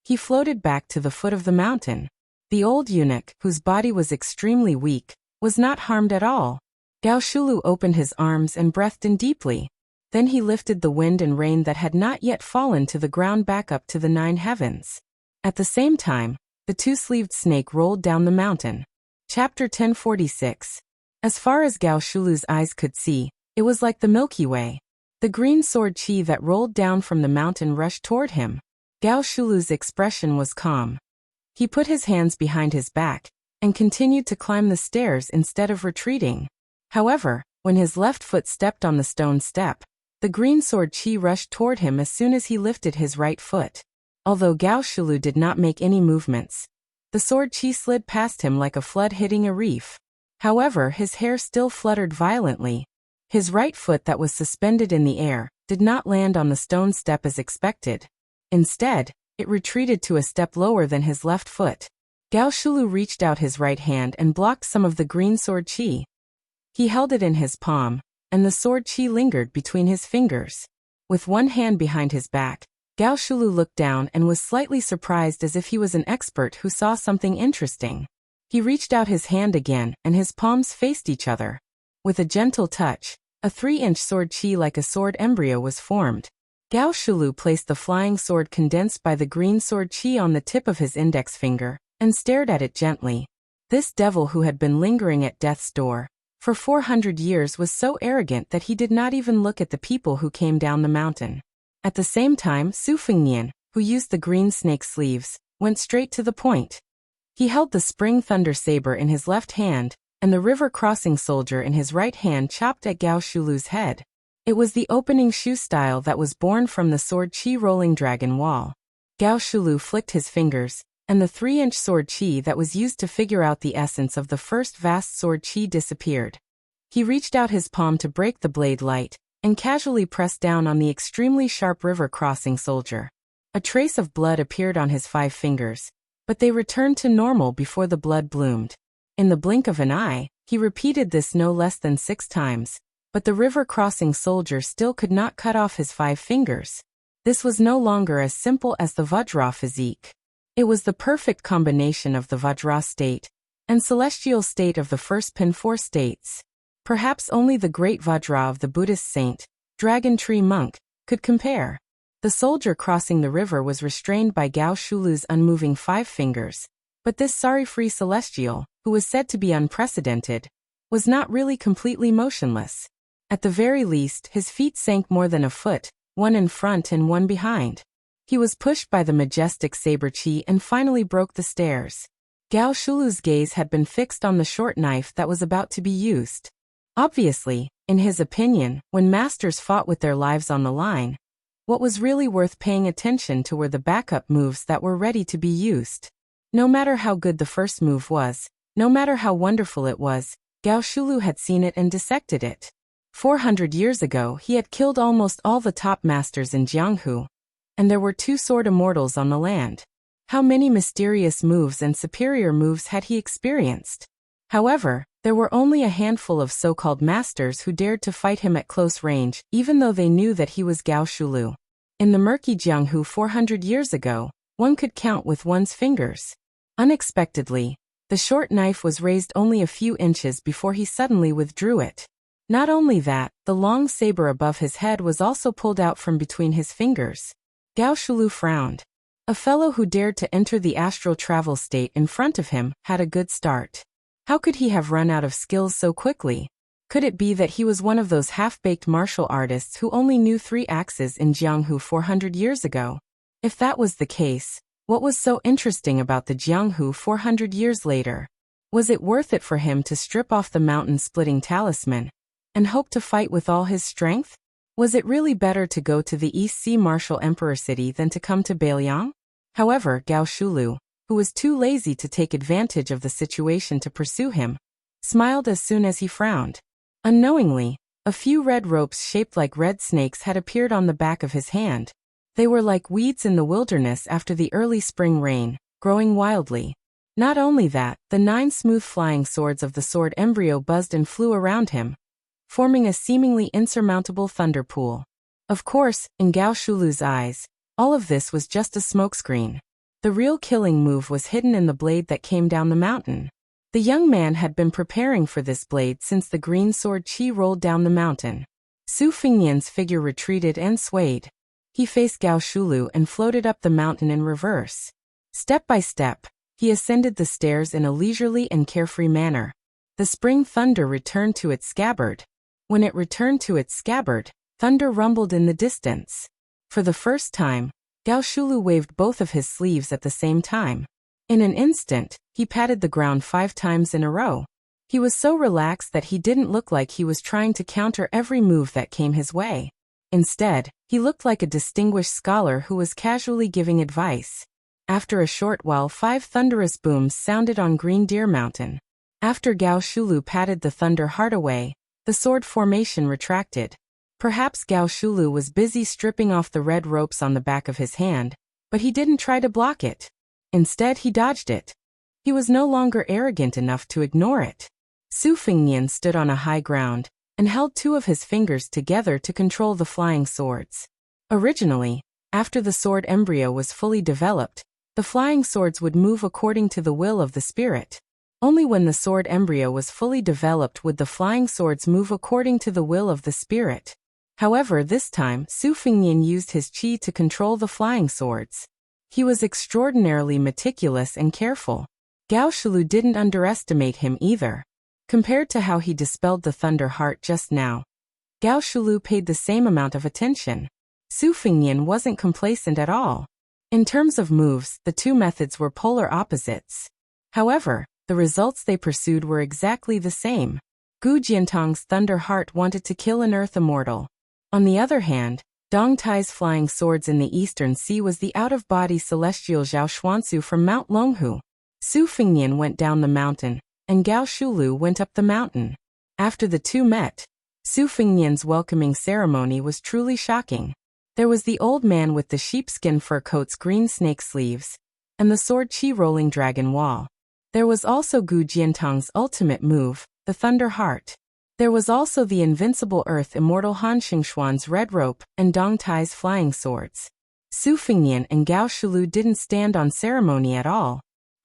A: He floated back to the foot of the mountain. The old eunuch, whose body was extremely weak, was not harmed at all. Gao Shulu opened his arms and breathed in deeply. Then he lifted the wind and rain that had not yet fallen to the ground back up to the 9 heavens. At the same time, the two-sleeved snake rolled down the mountain. Chapter 1046. As far as Gao Shulu's eyes could see, it was like the Milky Way. The green sword chi that rolled down from the mountain rushed toward him. Gao Shulu's expression was calm. He put his hands behind his back and continued to climb the stairs instead of retreating. However, when his left foot stepped on the stone step, the green sword chi rushed toward him as soon as he lifted his right foot. Although Gao Shulu did not make any movements, the sword chi slid past him like a flood hitting a reef. However, his hair still fluttered violently. His right foot that was suspended in the air did not land on the stone step as expected. Instead, it retreated to a step lower than his left foot. Gao Shulu reached out his right hand and blocked some of the green sword chi. He held it in his palm, and the sword chi lingered between his fingers. With one hand behind his back, Gao Shulu looked down and was slightly surprised as if he was an expert who saw something interesting. He reached out his hand again and his palms faced each other. With a gentle touch, a 3-inch sword chi like a sword embryo was formed. Gao Shulu placed the flying sword condensed by the green sword chi on the tip of his index finger and stared at it gently. This devil who had been lingering at death's door for 400 years was so arrogant that he did not even look at the people who came down the mountain. At the same time, Su Fingnian, who used the green snake sleeves, went straight to the point. He held the spring thunder saber in his left hand, and the river crossing soldier in his right hand chopped at Gao Shulu's head. It was the opening shoe style that was born from the sword chi rolling dragon wall. Gao Shulu flicked his fingers, and the 3-inch sword chi that was used to figure out the essence of the first vast sword chi disappeared. He reached out his palm to break the blade light, and casually pressed down on the extremely sharp river crossing soldier. A trace of blood appeared on his 5 fingers, but they returned to normal before the blood bloomed. In the blink of an eye, he repeated this no less than 6 times, but the river crossing soldier still could not cut off his 5 fingers. This was no longer as simple as the Vajra physique. It was the perfect combination of the Vajra state and celestial state of the first Pin-4 states. Perhaps only the great Vajra of the Buddhist saint, dragon tree monk, could compare. The soldier crossing the river was restrained by Gao Shulu's unmoving 5 fingers, but this sorry-free celestial, who was said to be unprecedented, was not really completely motionless. At the very least, his feet sank more than a foot, one in front and one behind. He was pushed by the majestic saber chi and finally broke the stairs. Gao Shulu's gaze had been fixed on the short knife that was about to be used. Obviously, in his opinion, when masters fought with their lives on the line, what was really worth paying attention to were the backup moves that were ready to be used. No matter how good the first move was, no matter how wonderful it was, Gao Shulu had seen it and dissected it. 400 years ago he had killed almost all the top masters in Jianghu, and there were 2 sword immortals on the land. How many mysterious moves and superior moves had he experienced? However, there were only a handful of so-called masters who dared to fight him at close range, even though they knew that he was Gao Shulu. In the murky Jianghu 400 years ago, one could count with one's fingers. Unexpectedly, the short knife was raised only a few inches before he suddenly withdrew it. Not only that, the long saber above his head was also pulled out from between his fingers. Gao Shulu frowned. A fellow who dared to enter the astral travel state in front of him had a good start. How could he have run out of skills so quickly? Could it be that he was one of those half-baked martial artists who only knew 3 axes in Jianghu 400 years ago? If that was the case, what was so interesting about the Jianghu 400 years later? Was it worth it for him to strip off the mountain-splitting talisman and hope to fight with all his strength? Was it really better to go to the East Sea Martial Emperor City than to come to Beiliang? However, Gao Shulu, who was too lazy to take advantage of the situation to pursue him, smiled as soon as he frowned. Unknowingly, a few red ropes shaped like red snakes had appeared on the back of his hand. They were like weeds in the wilderness after the early spring rain, growing wildly. Not only that, the 9 smooth flying swords of the sword embryo buzzed and flew around him, forming a seemingly insurmountable thunder pool. Of course, in Gao Shulu's eyes, all of this was just a smokescreen. The real killing move was hidden in the blade that came down the mountain. The young man had been preparing for this blade since the green sword chi rolled down the mountain. Su Fingnian's figure retreated and swayed. He faced Gao Shulu and floated up the mountain in reverse. Step by step, he ascended the stairs in a leisurely and carefree manner. The spring thunder returned to its scabbard. When it returned to its scabbard, thunder rumbled in the distance. For the first time, Gao Shulu waved both of his sleeves at the same time. In an instant, he patted the ground 5 times in a row. He was so relaxed that he didn't look like he was trying to counter every move that came his way. Instead, he looked like a distinguished scholar who was casually giving advice. After a short while 5 thunderous booms sounded on Green Deer Mountain. After Gao Shulu patted the thunder hard away, the sword formation retracted. Perhaps Gao Shulu was busy stripping off the red ropes on the back of his hand, but he didn't try to block it. Instead, he dodged it. He was no longer arrogant enough to ignore it. Su Fingnian stood on a high ground and held 2 of his fingers together to control the flying swords. Originally, after the sword embryo was fully developed, the flying swords would move according to the will of the spirit. Only when the sword embryo was fully developed would the flying swords move according to the will of the spirit. However, this time, Su Fingnian used his chi to control the flying swords. He was extraordinarily meticulous and careful. Gao Shulu didn't underestimate him either. Compared to how he dispelled the thunder heart just now, Gao Shulu paid the same amount of attention. Su Fingnian wasn't complacent at all. In terms of moves, the 2 methods were polar opposites. However, the results they pursued were exactly the same. Gu Jiantong's thunder heart wanted to kill an earth immortal. On the other hand, Dong Tai's flying swords in the eastern sea was the out-of-body celestial Zhao Xuanzu from Mount Longhu. Su Fingnian went down the mountain, and Gao Shulu went up the mountain. After the 2 met, Su Fingnian's welcoming ceremony was truly shocking. There was the old man with the sheepskin fur coat's green snake sleeves, and the sword chi-rolling dragon wall. There was also Gu Jiantong's ultimate move, the thunder heart. There was also the invincible earth immortal Han Xingxuan's red rope and Dong Tai's flying swords. Su Fingnian and Gao Shulu didn't stand on ceremony at all.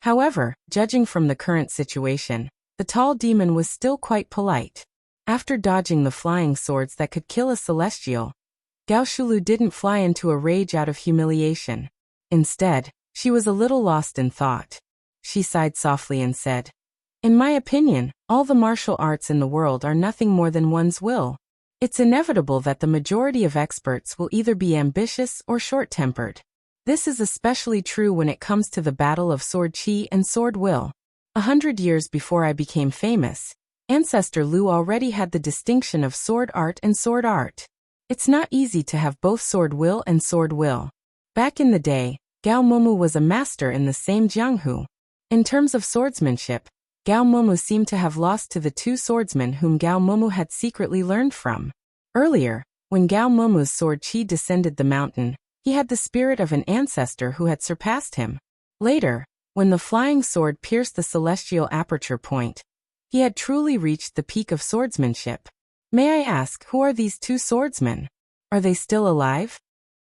A: However, judging from the current situation, the tall demon was still quite polite. After dodging the flying swords that could kill a celestial, Gao Shulu didn't fly into a rage out of humiliation. Instead, she was a little lost in thought. She sighed softly and said, "In my opinion, all the martial arts in the world are nothing more than one's will. It's inevitable that the majority of experts will either be ambitious or short-tempered. This is especially true when it comes to the battle of sword chi and sword will. 100 years before I became famous, Ancestor Lu already had the distinction of sword art and sword art. It's not easy to have both sword will and sword will. Back in the day, Gao Momu was a master in the same Jianghu. In terms of swordsmanship, Gao Momu seemed to have lost to the two swordsmen whom Gao Momu had secretly learned from. Earlier, when Gao Momu's sword chi descended the mountain, he had the spirit of an ancestor who had surpassed him. Later, when the flying sword pierced the celestial aperture point, he had truly reached the peak of swordsmanship. May I ask, who are these two swordsmen? Are they still alive?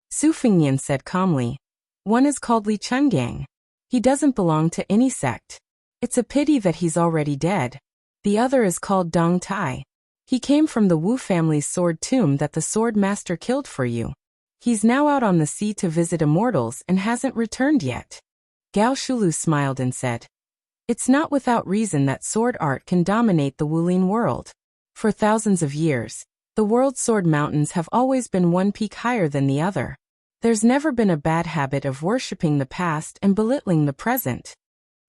A: Su Fengnian said calmly. One is called Li Chungang. He doesn't belong to any sect. It's a pity that he's already dead. The other is called Dong Tai. He came from the Wu family's sword tomb that the sword master killed for you. He's now out on the sea to visit immortals and hasn't returned yet. Gao Shulu smiled and said, "It's not without reason that sword art can dominate the Wulin world. For thousands of years, the world's sword mountains have always been one peak higher than the other. There's never been a bad habit of worshipping the past and belittling the present."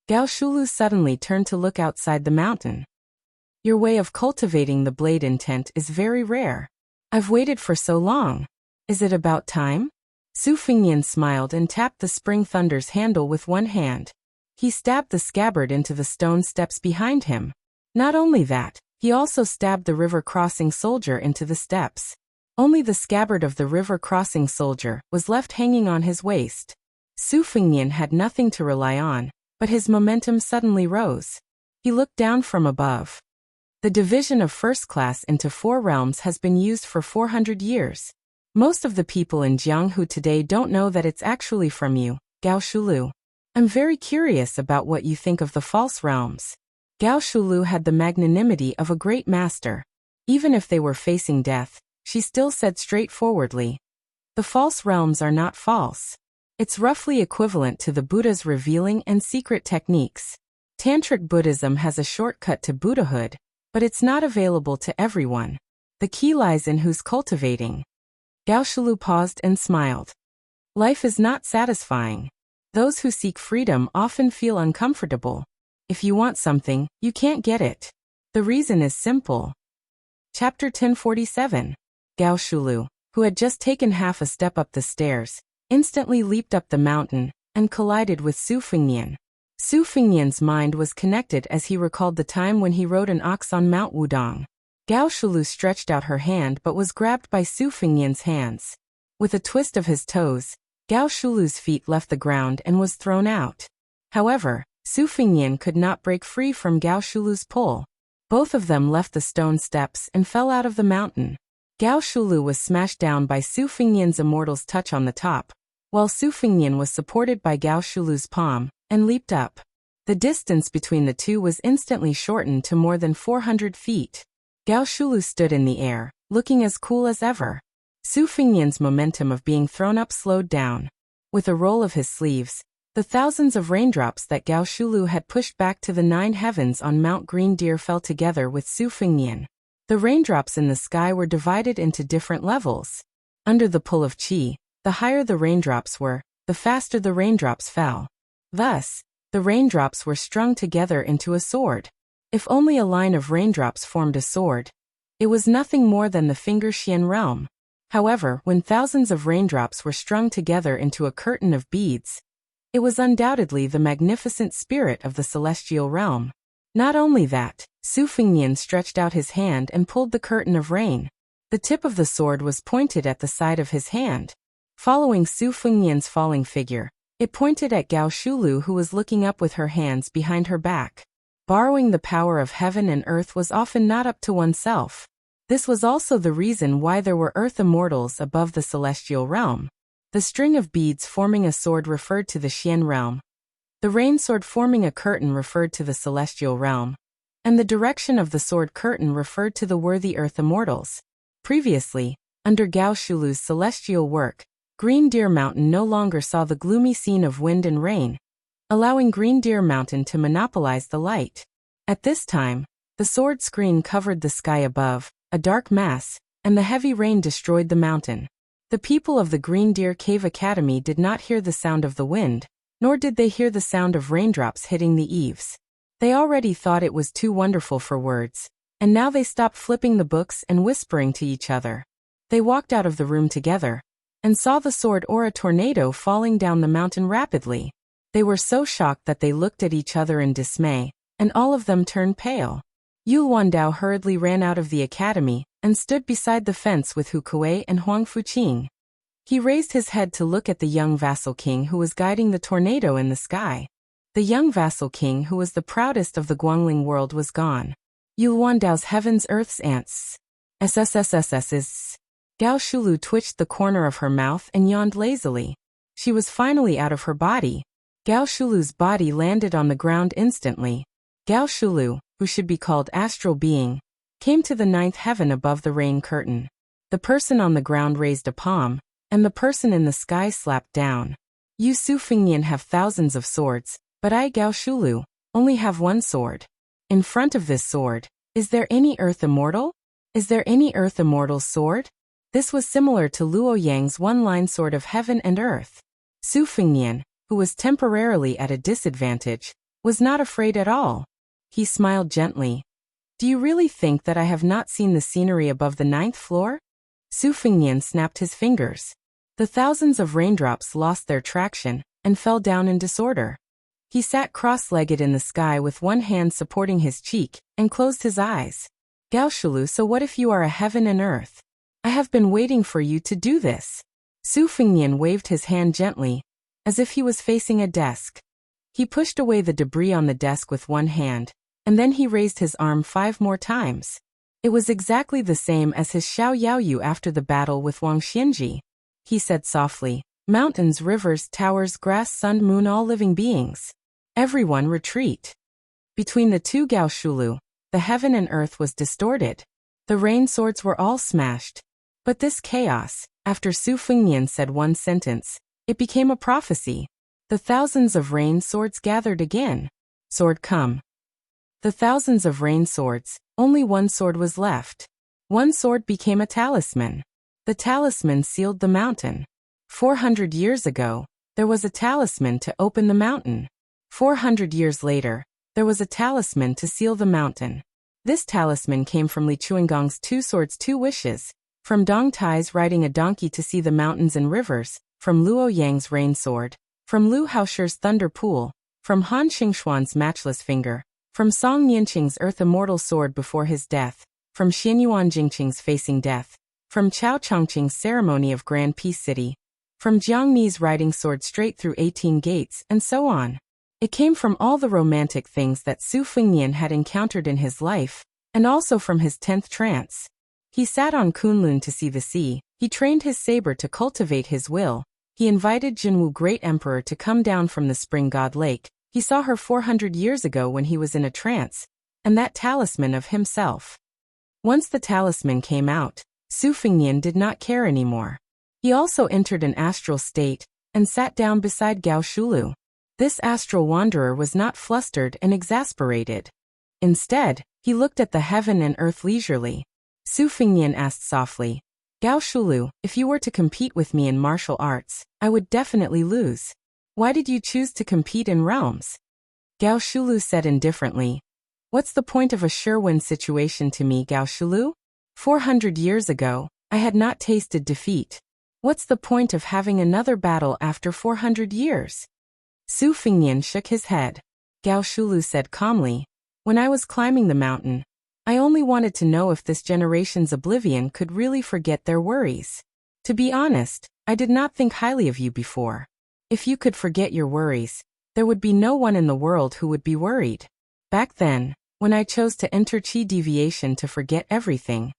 A: Gao Shulu suddenly turned to look outside the mountain. "Your way of cultivating the blade intent is very rare. I've waited for so long. Is it about time?" Su Fengnian smiled and tapped the spring thunder's handle with one hand. He stabbed the scabbard into the stone steps behind him. Not only that, he also stabbed the river-crossing soldier into the steps. Only the scabbard of the river-crossing soldier was left hanging on his waist. Su Fengnian had nothing to rely on, but his momentum suddenly rose. He looked down from above. The division of first class into 4 realms has been used for 400 years. Most of the people in Jianghu today don't know that it's actually from you, Gao Shulu. I'm very curious about what you think of the false realms. Gao Shulu had the magnanimity of a great master. Even if they were facing death, she still said straightforwardly, "The false realms are not false." It's roughly equivalent to the Buddha's revealing and secret techniques. Tantric Buddhism has a shortcut to Buddhahood, but it's not available to everyone. The key lies in who's cultivating. Gao Shulu paused and smiled. Life is not satisfying. Those who seek freedom often feel uncomfortable. If you want something, you can't get it. The reason is simple. Chapter 1047. Gao Shulu, who had just taken half a step up the stairs, instantly leaped up the mountain and collided with Su Fengnian. Su Fengnian's mind was connected as he recalled the time when he rode an ox on Mount Wudong. Gao Shulu stretched out her hand but was grabbed by Su Fengnian's hands. With a twist of his toes, Gao Shulu's feet left the ground and was thrown out. However, Su Fengnian could not break free from Gao Shulu's pull. Both of them left the stone steps and fell out of the mountain. Gao Shulu was smashed down by Su Fengnian's immortal's touch on the top, while Su Fengnian was supported by Gao Shulu's palm and leaped up. The distance between the two was instantly shortened to more than 400 feet. Gao Shulu stood in the air, looking as cool as ever. Su Fengnian's momentum of being thrown up slowed down. With a roll of his sleeves, the thousands of raindrops that Gao Shulu had pushed back to the 9 heavens on Mount Green Deer fell together with Su Fengnian. The raindrops in the sky were divided into different levels. Under the pull of qi, the higher the raindrops were, the faster the raindrops fell. Thus, the raindrops were strung together into a sword. If only a line of raindrops formed a sword, it was nothing more than the Finger Xian realm. However, when thousands of raindrops were strung together into a curtain of beads, it was undoubtedly the magnificent spirit of the celestial realm. Not only that, Su Fengnian stretched out his hand and pulled the curtain of rain. The tip of the sword was pointed at the side of his hand. Following Su Fengnian's falling figure, it pointed at Gao Shulu, who was looking up with her hands behind her back. Borrowing the power of heaven and earth was often not up to oneself. This was also the reason why there were earth immortals above the celestial realm. The string of beads forming a sword referred to the Xian realm. The rain sword forming a curtain referred to the celestial realm, and the direction of the sword curtain referred to the worthy earth immortals. Previously, under Gao Shulu's celestial work, Green Deer Mountain no longer saw the gloomy scene of wind and rain, allowing Green Deer Mountain to monopolize the light. At this time, the sword screen covered the sky above, a dark mass, and the heavy rain destroyed the mountain. The people of the Green Deer Cave Academy did not hear the sound of the wind, nor did they hear the sound of raindrops hitting the eaves. They already thought it was too wonderful for words, and now they stopped flipping the books and whispering to each other. They walked out of the room together, and saw the sword or a tornado falling down the mountain rapidly. They were so shocked that they looked at each other in dismay, and all of them turned pale. Yu Wandao hurriedly ran out of the academy, and stood beside the fence with Hu Kuei and Huang Fuqing. He raised his head to look at the young vassal king who was guiding the tornado in the sky. The young vassal king who was the proudest of the Guangling world was gone. Yu Wandao's heavens earth's ants. SSSSSs. Gao Shulu twitched the corner of her mouth and yawned lazily. She was finally out of her body. Gao Shulu's body landed on the ground instantly. Gao Shulu, who should be called astral being, came to the ninth heaven above the rain curtain. The person on the ground raised a palm, and the person in the sky slapped down. You Su Fingnian have thousands of swords, but I Gao Shulu only have one sword. In front of this sword, is there any earth immortal? Is there any earth immortal's sword? This was similar to Luo Yang's one-line sword of heaven and earth. Su Fingnian, who was temporarily at a disadvantage, was not afraid at all. He smiled gently. Do you really think that I have not seen the scenery above the ninth floor? Su Fingnian snapped his fingers. The thousands of raindrops lost their traction and fell down in disorder. He sat cross-legged in the sky with one hand supporting his cheek and closed his eyes. Gao Shulu, so what if you are a heaven and earth? I have been waiting for you to do this. Su Fingnian waved his hand gently, as if he was facing a desk. He pushed away the debris on the desk with one hand, and then he raised his arm 5 more times. It was exactly the same as his Xiao Yaoyu after the battle with Wang Xianji. He said softly, mountains, rivers, towers, grass, sun, moon, all living beings. Everyone retreat. Between the two Gao Shulu, the heaven and earth was distorted. The rain swords were all smashed. But this chaos, after Su Fingnian said one sentence, it became a prophecy. The thousands of rain swords gathered again. Sword come. The thousands of rain swords, only one sword was left. One sword became a talisman. The talisman sealed the mountain. 400 years ago, there was a talisman to open the mountain. 400 years later, there was a talisman to seal the mountain. This talisman came from Li Chuangong's 2 swords 2 wishes, from Dong Tai's riding a donkey to see the mountains and rivers, from Luo Yang's rain sword, from Lu Haoshi's thunder pool, from Han Xingxuan's matchless finger, from Song Nianqing's earth immortal sword before his death, from Xianyuan Jingqing's facing death, from Chao Chongqing's ceremony of Grand Peace City, from Jiang Ni's riding sword straight through 18 gates, and so on. It came from all the romantic things that Su Fingnian had encountered in his life, and also from his 10th trance. He sat on Kunlun to see the sea, he trained his saber to cultivate his will, he invited Jinwu Great Emperor to come down from the Spring God Lake, he saw her 400 years ago when he was in a trance, and that talisman of himself. Once the talisman came out, Su Fingnian did not care anymore. He also entered an astral state, and sat down beside Gao Shulu. This astral wanderer was not flustered and exasperated. Instead, he looked at the heaven and earth leisurely. Su Fingnian asked softly, Gao Shulu, if you were to compete with me in martial arts, I would definitely lose. Why did you choose to compete in realms? Gao Shulu said indifferently, what's the point of a sure-win situation to me, Gao Shulu? 400 years ago, I had not tasted defeat. What's the point of having another battle after 400 years? Su Fingnian shook his head. Gao Shulu said calmly, when I was climbing the mountain, I only wanted to know if this generation's oblivion could really forget their worries. To be honest, I did not think highly of you before. If you could forget your worries, there would be no one in the world who would be worried. Back then, when I chose to enter Qi deviation to forget everything,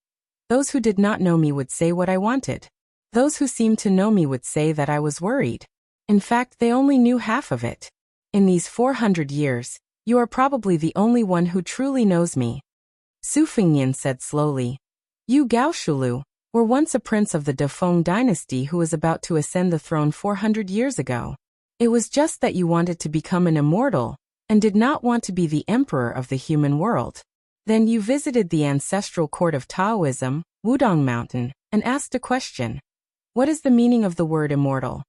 A: those who did not know me would say what I wanted. Those who seemed to know me would say that I was worried. In fact, they only knew half of it. In these 400 years, you are probably the only one who truly knows me. Su Fengnian said slowly. You Gao Shulu were once a prince of the Defeng dynasty who was about to ascend the throne 400 years ago. It was just that you wanted to become an immortal, and did not want to be the emperor of the human world. Then you visited the ancestral court of Taoism, Wudong Mountain, and asked a question. What is the meaning of the word immortal?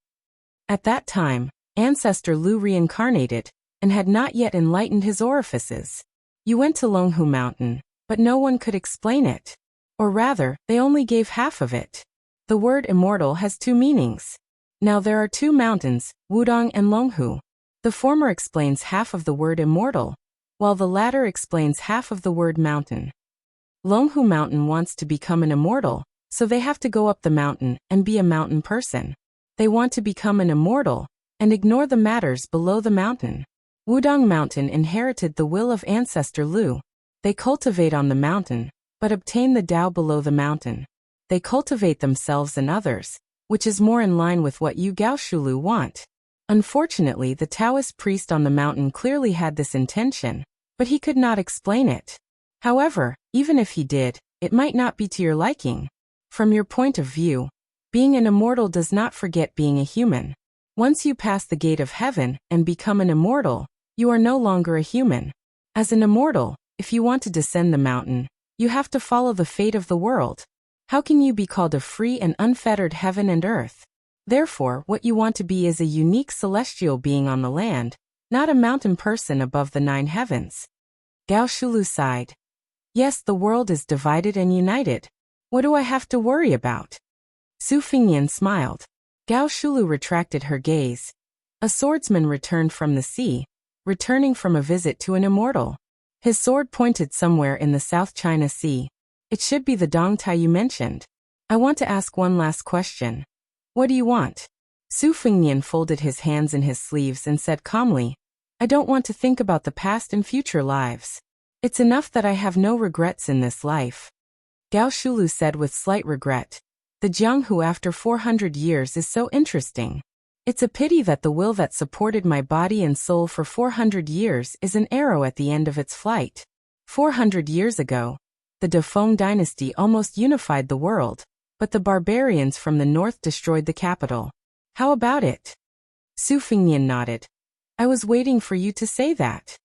A: At that time, Ancestor Lu reincarnated, and had not yet enlightened his orifices. You went to Longhu Mountain, but no one could explain it. Or rather, they only gave half of it. The word immortal has two meanings. Now there are two mountains, Wudong and Longhu. The former explains half of the word immortal, while the latter explains half of the word mountain. Longhu Mountain wants to become an immortal, so they have to go up the mountain and be a mountain person. They want to become an immortal, and ignore the matters below the mountain. Wudong Mountain inherited the will of Ancestor Lu. They cultivate on the mountain, but obtain the Tao below the mountain. They cultivate themselves and others, which is more in line with what you Gao Shulu want. Unfortunately, the Taoist priest on the mountain clearly had this intention, but he could not explain it. However, even if he did, it might not be to your liking. From your point of view, being an immortal does not forget being a human. Once you pass the gate of heaven and become an immortal, you are no longer a human. As an immortal, if you want to descend the mountain, you have to follow the fate of the world. How can you be called a free and unfettered heaven and earth? Therefore, what you want to be is a unique celestial being on the land, not a mountain person above the 9 heavens. Gao Shulu sighed. Yes, the world is divided and united. What do I have to worry about? Su Fengnian smiled. Gao Shulu retracted her gaze. A swordsman returned from the sea, returning from a visit to an immortal. His sword pointed somewhere in the South China Sea. It should be the Dongtai you mentioned. I want to ask one last question. What do you want? Su Fengnian folded his hands in his sleeves and said calmly, I don't want to think about the past and future lives. It's enough that I have no regrets in this life. Gao Shulu said with slight regret. The Jianghu after 400 years is so interesting. It's a pity that the will that supported my body and soul for 400 years is an arrow at the end of its flight. 400 years ago, the Defeng dynasty almost unified the world, but the barbarians from the north destroyed the capital. How about it? Su Fengnian nodded. I was waiting for you to say that.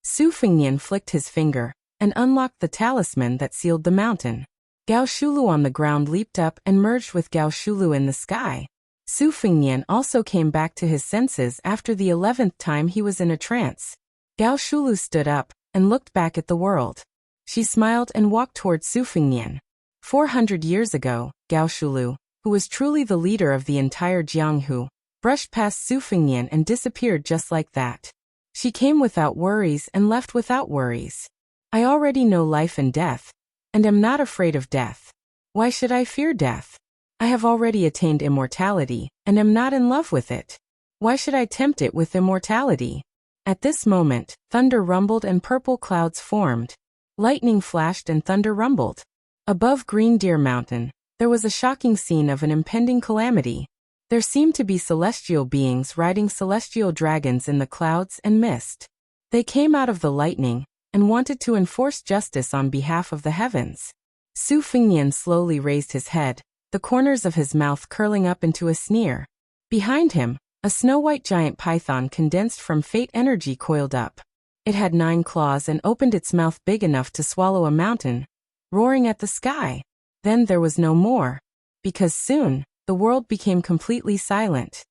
A: Su Fengnian flicked his finger and unlocked the talisman that sealed the mountain. Gao Shulu on the ground leaped up and merged with Gao Shulu in the sky. Su Fengnian also came back to his senses after the 11th time he was in a trance. Gao Shulu stood up and looked back at the world. She smiled and walked towards Su Fengnian. 400 years ago, Gao Shulu, who was truly the leader of the entire Jianghu, brushed past Su Fengnian and disappeared just like that. She came without worries and left without worries. I already know life and death, and am not afraid of death. Why should I fear death? I have already attained immortality, and am not in love with it. Why should I tempt it with immortality? At this moment, thunder rumbled and purple clouds formed. Lightning flashed and thunder rumbled. Above Green Deer Mountain, there was a shocking scene of an impending calamity. There seemed to be celestial beings riding celestial dragons in the clouds and mist. They came out of the lightning, and wanted to enforce justice on behalf of the heavens. Su Fengnian slowly raised his head, the corners of his mouth curling up into a sneer. Behind him, a snow-white giant python condensed from fate energy coiled up. It had 9 claws and opened its mouth big enough to swallow a mountain, roaring at the sky. Then there was no more, because soon, the world became completely silent.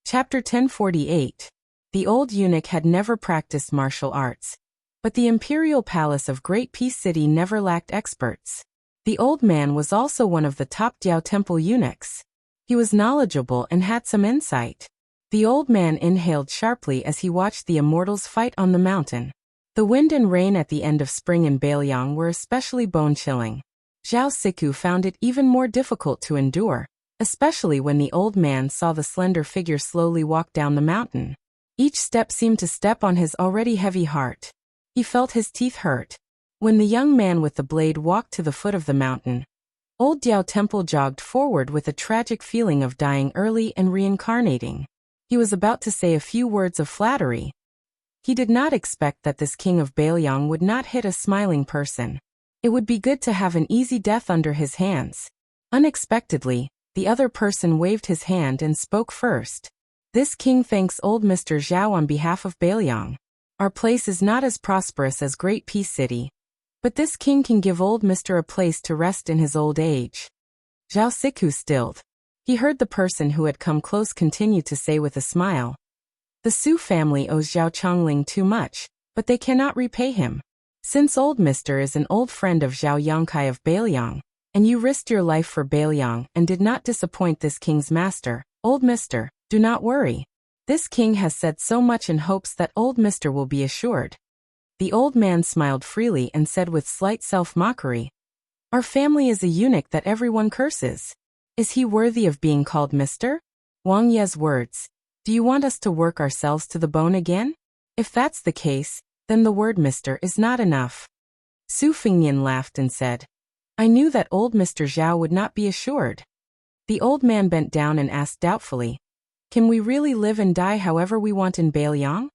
A: Chapter 1048. The old eunuch had never practiced martial arts, but the imperial palace of Great Peace City never lacked experts. The old man was also one of the top Diao Temple eunuchs. He was knowledgeable and had some insight. The old man inhaled sharply as he watched the immortals fight on the mountain. The wind and rain at the end of spring in Bailiang were especially bone-chilling. Zhao Siku found it even more difficult to endure, especially when the old man saw the slender figure slowly walk down the mountain. Each step seemed to step on his already heavy heart. He felt his teeth hurt. When the young man with the blade walked to the foot of the mountain, old Diao Temple jogged forward with a tragic feeling of dying early and reincarnating. He was about to say a few words of flattery, He did not expect that this king of Bailiang would not hit a smiling person. It would be good to have an easy death under his hands. Unexpectedly, the other person waved his hand and spoke first. This king thanks old Mr. Zhao on behalf of Bailiang. Our place is not as prosperous as Great Peace City, but this king can give old Mr. a place to rest in his old age. Zhao Siku stilled. He heard the person who had come close continue to say with a smile, "The Su family owes Zhao Chongling too much, but they cannot repay him. Since old Mr. is an old friend of Zhao Yongkai of Bailiang, and you risked your life for Bailiang and did not disappoint this king's master, old Mr., do not worry. This king has said so much in hopes that old Mr. will be assured." The old man smiled freely and said with slight self-mockery, "Our family is a eunuch that everyone curses. Is he worthy of being called Mr.? Wang Ye's words. Do you want us to work ourselves to the bone again? If that's the case, then the word Mr. is not enough." Su Fingnian laughed and said, "I knew that old Mr. Zhao would not be assured." The old man bent down and asked doubtfully, "Can we really live and die however we want in Bailiang?"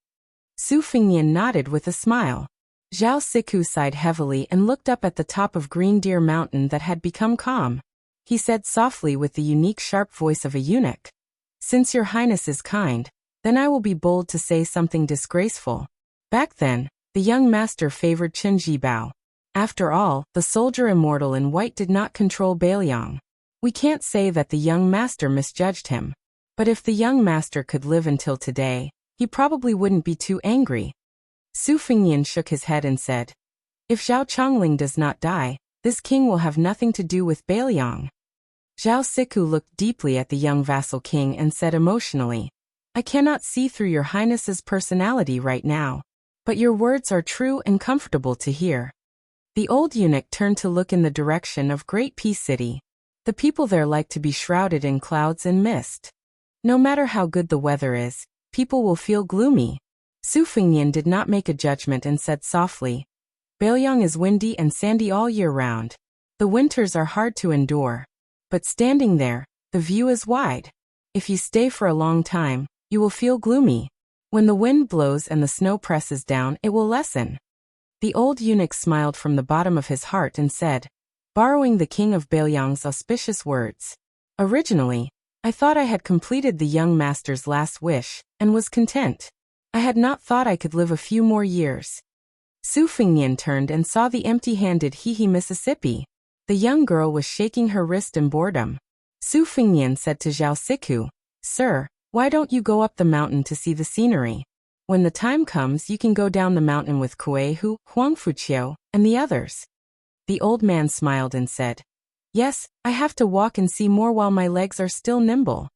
A: Su Fingnian nodded with a smile. Zhao Siku sighed heavily and looked up at the top of Green Deer Mountain that had become calm. He said softly with the unique sharp voice of a eunuch, "Since your highness is kind, then I will be bold to say something disgraceful." Back then, the young master favored Chen Jibao. After all, the soldier immortal in white did not control Bailiang. We can't say that the young master misjudged him. But if the young master could live until today, he probably wouldn't be too angry. Su Fingnian shook his head and said, "If Zhao Chongling does not die, this king will have nothing to do with Bailiang." Zhao Siku looked deeply at the young vassal king and said emotionally, "I cannot see through your highness's personality right now, but your words are true and comfortable to hear." The old eunuch turned to look in the direction of Great Peace City. The people there like to be shrouded in clouds and mist. No matter how good the weather is, people will feel gloomy. Su Fingnian did not make a judgment and said softly, "Bailiang is windy and sandy all year round. The winters are hard to endure. But standing there, the view is wide. If you stay for a long time, you will feel gloomy. When the wind blows and the snow presses down, it will lessen." The old eunuch smiled from the bottom of his heart and said, borrowing the king of Bailiang's auspicious words, "Originally, I thought I had completed the young master's last wish, and was content. I had not thought I could live a few more years." Su Fingnian turned and saw the empty-handed Hehe Mississippi. The young girl was shaking her wrist in boredom. Su Fingnian said to Zhao Siku, "Sir, why don't you go up the mountain to see the scenery? When the time comes you can go down the mountain with Kuei Hu, Huang Fuqiu, and the others." The old man smiled and said, "Yes, I have to walk and see more while my legs are still nimble."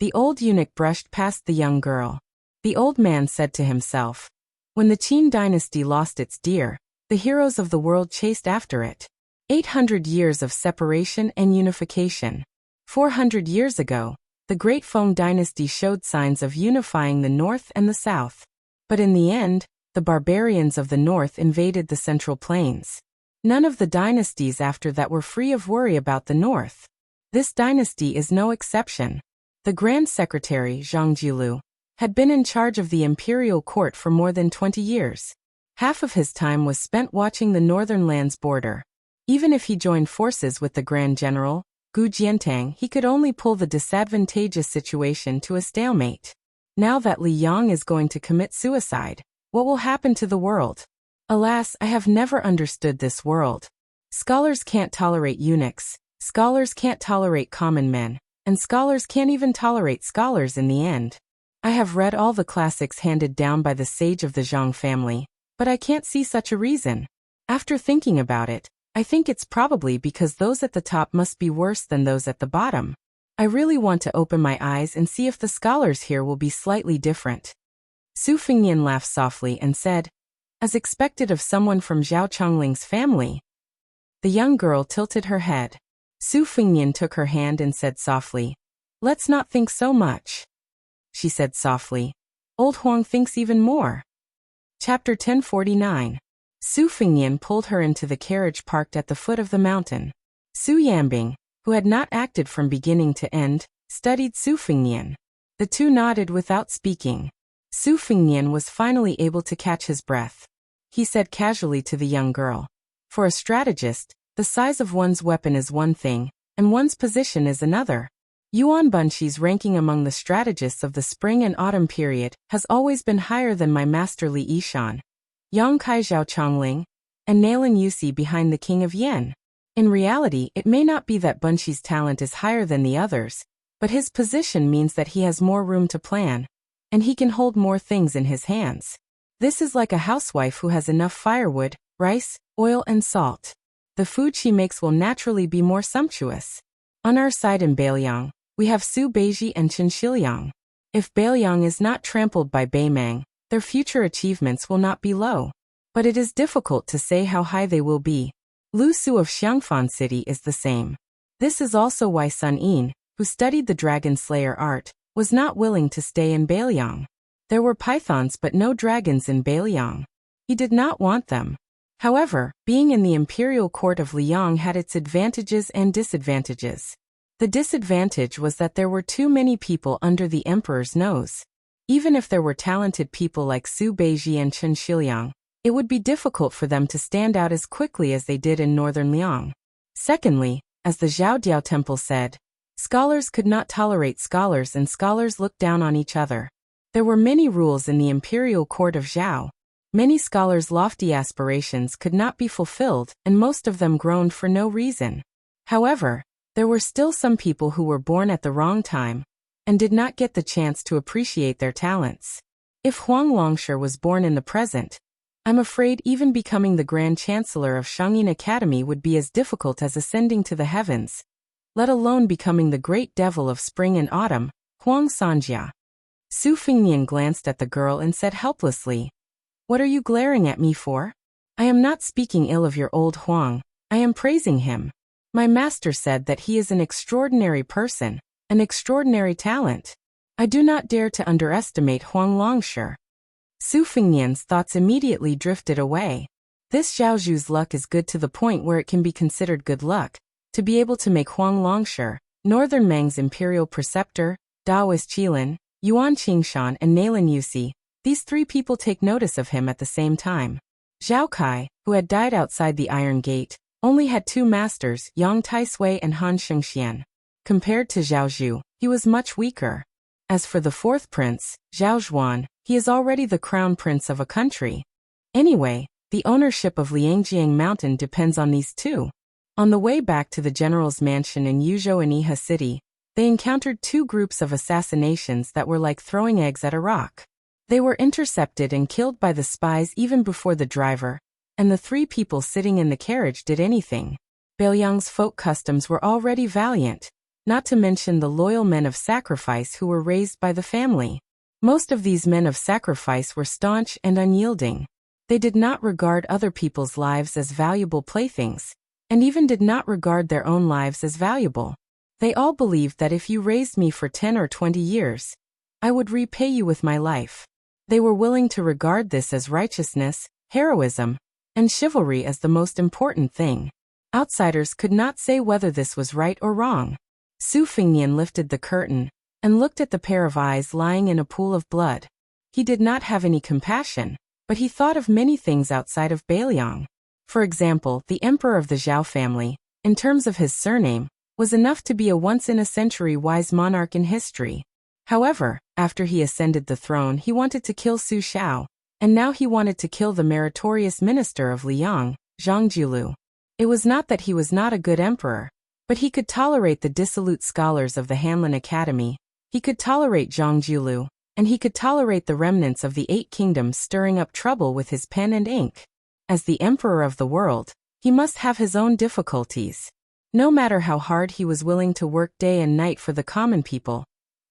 A: The old eunuch brushed past the young girl. The old man said to himself, "When the Qin dynasty lost its deer, the heroes of the world chased after it. 800 years of separation and unification. 400 years ago, the Great Feng dynasty showed signs of unifying the north and the south. But in the end, the barbarians of the north invaded the central plains. None of the dynasties after that were free of worry about the north. This dynasty is no exception. The Grand Secretary, Zhang Jilu, had been in charge of the imperial court for more than 20 years. Half of his time was spent watching the northern land's border. Even if he joined forces with the Grand General, Gu Jiantang, he could only pull the disadvantageous situation to a stalemate. Now that Li Yang is going to commit suicide, what will happen to the world? Alas, I have never understood this world. Scholars can't tolerate eunuchs, scholars can't tolerate common men, and scholars can't even tolerate scholars in the end. I have read all the classics handed down by the sage of the Zhang family, but I can't see such a reason. After thinking about it, I think it's probably because those at the top must be worse than those at the bottom. I really want to open my eyes and see if the scholars here will be slightly different." Su Fingnian laughed softly and said, "As expected of someone from Zhao Chongling's family." The young girl tilted her head. Su Fingnian took her hand and said softly, "Let's not think so much." She said softly, "Old Huang thinks even more." Chapter 1049. Su Fingnian pulled her into the carriage parked at the foot of the mountain. Su Yambing, who had not acted from beginning to end, studied Su Fingnian. The two nodded without speaking. Su Fengnian was finally able to catch his breath. He said casually to the young girl, "For a strategist, the size of one's weapon is one thing, and one's position is another. Yuan Bunxi's ranking among the strategists of the spring and autumn period has always been higher than my master Li Yishan, Yang Kai Zhao Chongling, and Nailan Yusi behind the king of Yen. In reality, it may not be that Bunxi's talent is higher than the others, but his position means that he has more room to plan, and he can hold more things in his hands. This is like a housewife who has enough firewood, rice, oil and salt. The food she makes will naturally be more sumptuous. On our side in Beiliang, we have Su Beiji and Chen Shiliang. If Beiliang is not trampled by Beimang, their future achievements will not be low. But it is difficult to say how high they will be. Lu Su of Xiangfan City is the same. This is also why Sun Yin, who studied the dragon slayer art, was not willing to stay in Beiliang. There were pythons but no dragons in Beiliang. He did not want them. However, being in the imperial court of Liang had its advantages and disadvantages. The disadvantage was that there were too many people under the emperor's nose. Even if there were talented people like Su Beiji and Chen Shiliang, it would be difficult for them to stand out as quickly as they did in northern Liang. Secondly, as the Zhaodiao temple said, scholars could not tolerate scholars and scholars looked down on each other. There were many rules in the imperial court of Zhao. Many scholars' lofty aspirations could not be fulfilled, and most of them groaned for no reason. However, there were still some people who were born at the wrong time and did not get the chance to appreciate their talents. If Huang Longshi was born in the present, I'm afraid even becoming the Grand Chancellor of Shangyin Academy would be as difficult as ascending to the heavens, let alone becoming the great devil of spring and autumn, Huang Sanjia. Su Fengnian glanced at the girl and said helplessly, "What are you glaring at me for? I am not speaking ill of your old Huang, I am praising him. My master said that he is an extraordinary person, an extraordinary talent. I do not dare to underestimate Huang Longshi." Su Fengnian's thoughts immediately drifted away. This Zhaozhu's luck is good to the point where it can be considered good luck, to be able to make Huang Longshi, Northern Mang's imperial preceptor, Daoist Qilin, Yuan Qingshan and Nailan Yusi, these three people take notice of him at the same time. Zhao Kai, who had died outside the Iron Gate, only had two masters, Yang Taisui and Han Shengxian. Compared to Zhao Zhu, he was much weaker. As for the fourth prince, Zhao Zhuan, he is already the crown prince of a country. Anyway, the ownership of Liangjiang Mountain depends on these two. On the way back to the general's mansion in Yuzhou and Iha City, they encountered two groups of assassinations that were like throwing eggs at a rock. They were intercepted and killed by the spies even before the driver, and the three people sitting in the carriage did anything. Beiliang's folk customs were already valiant, not to mention the loyal men of sacrifice who were raised by the family. Most of these men of sacrifice were staunch and unyielding. They did not regard other people's lives as valuable playthings, and even did not regard their own lives as valuable. They all believed that if you raised me for 10 or 20 years, I would repay you with my life. They were willing to regard this as righteousness, heroism, and chivalry as the most important thing. Outsiders could not say whether this was right or wrong. Su Fengnian lifted the curtain and looked at the pair of eyes lying in a pool of blood. He did not have any compassion, but he thought of many things outside of Beiliang. For example, the emperor of the Zhao family, in terms of his surname, was enough to be a once-in-a-century wise monarch in history. However, after he ascended the throne he wanted to kill Su Xiao, and now he wanted to kill the meritorious minister of Liang, Zhang Jiulu. It was not that he was not a good emperor, but he could tolerate the dissolute scholars of the Hanlin Academy, he could tolerate Zhang Jiulu, and he could tolerate the remnants of the 8 kingdoms stirring up trouble with his pen and ink. As the emperor of the world, he must have his own difficulties. No matter how hard he was willing to work day and night for the common people,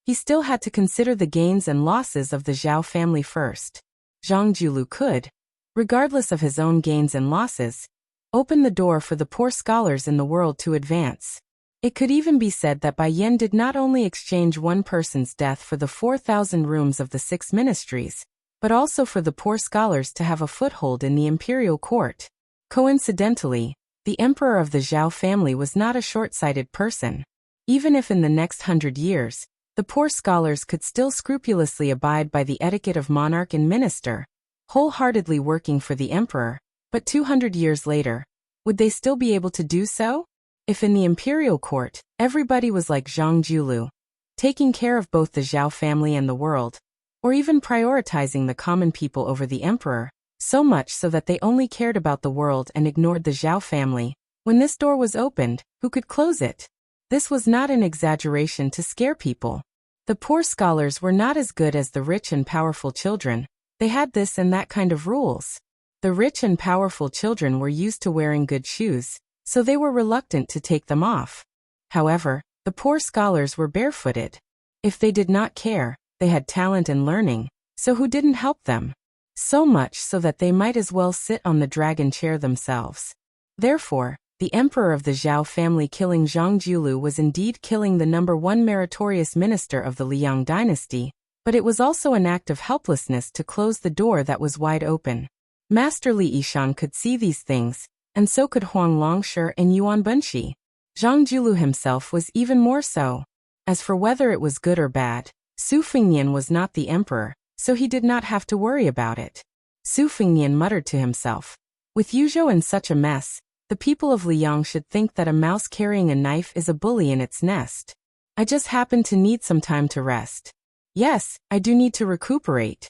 A: he still had to consider the gains and losses of the Zhao family first. Zhang Jiulu could, regardless of his own gains and losses, open the door for the poor scholars in the world to advance. It could even be said that Bai Yan did not only exchange one person's death for the 4,000 rooms of the 6 ministries, but also for the poor scholars to have a foothold in the imperial court. Coincidentally, the emperor of the Zhao family was not a short-sighted person. Even if in the next 100 years, The poor scholars could still scrupulously abide by the etiquette of monarch and minister, wholeheartedly working for the emperor, but 200 years later, would they still be able to do so? If in the imperial court, everybody was like Zhang Julu, taking care of both the Zhao family and the world, or even prioritizing the common people over the emperor, so much so that they only cared about the world and ignored the Zhao family, when this door was opened, who could close it? This was not an exaggeration to scare people. The poor scholars were not as good as the rich and powerful children. They had this and that kind of rules. The rich and powerful children were used to wearing good shoes, so they were reluctant to take them off. However, the poor scholars were barefooted. If they did not care, they had talent and learning, so who didn't help them? So much so that they might as well sit on the dragon chair themselves. Therefore, the emperor of the Zhao family killing Zhang Julu was indeed killing the number one meritorious minister of the Liang dynasty, but it was also an act of helplessness to close the door that was wide open. Master Li Yishan could see these things, and so could Huang Longshi and Yuan Bunshi. Zhang Julu himself was even more so. As for whether it was good or bad, Su Fengnian was not the emperor, so he did not have to worry about it. Su Fengnian muttered to himself, "With Yuzhou in such a mess, the people of Liang should think that a mouse carrying a knife is a bully in its nest. I just happen to need some time to rest. Yes, I do need to recuperate."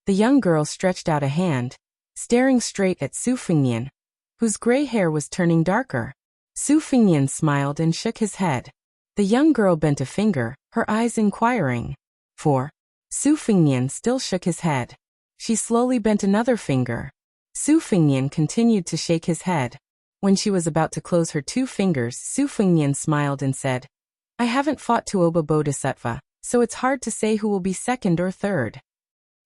A: The young girl stretched out a hand, staring straight at Su Fengnian, whose gray hair was turning darker. Su Fengnian smiled and shook his head. The young girl bent a finger, her eyes inquiring. "For?" Su Fengnian still shook his head. She slowly bent another finger. Su Fengnian continued to shake his head. When she was about to close her two fingers, Su Fengnian smiled and said, "I haven't fought Tuoba Bodhisattva, so it's hard to say who will be second or third."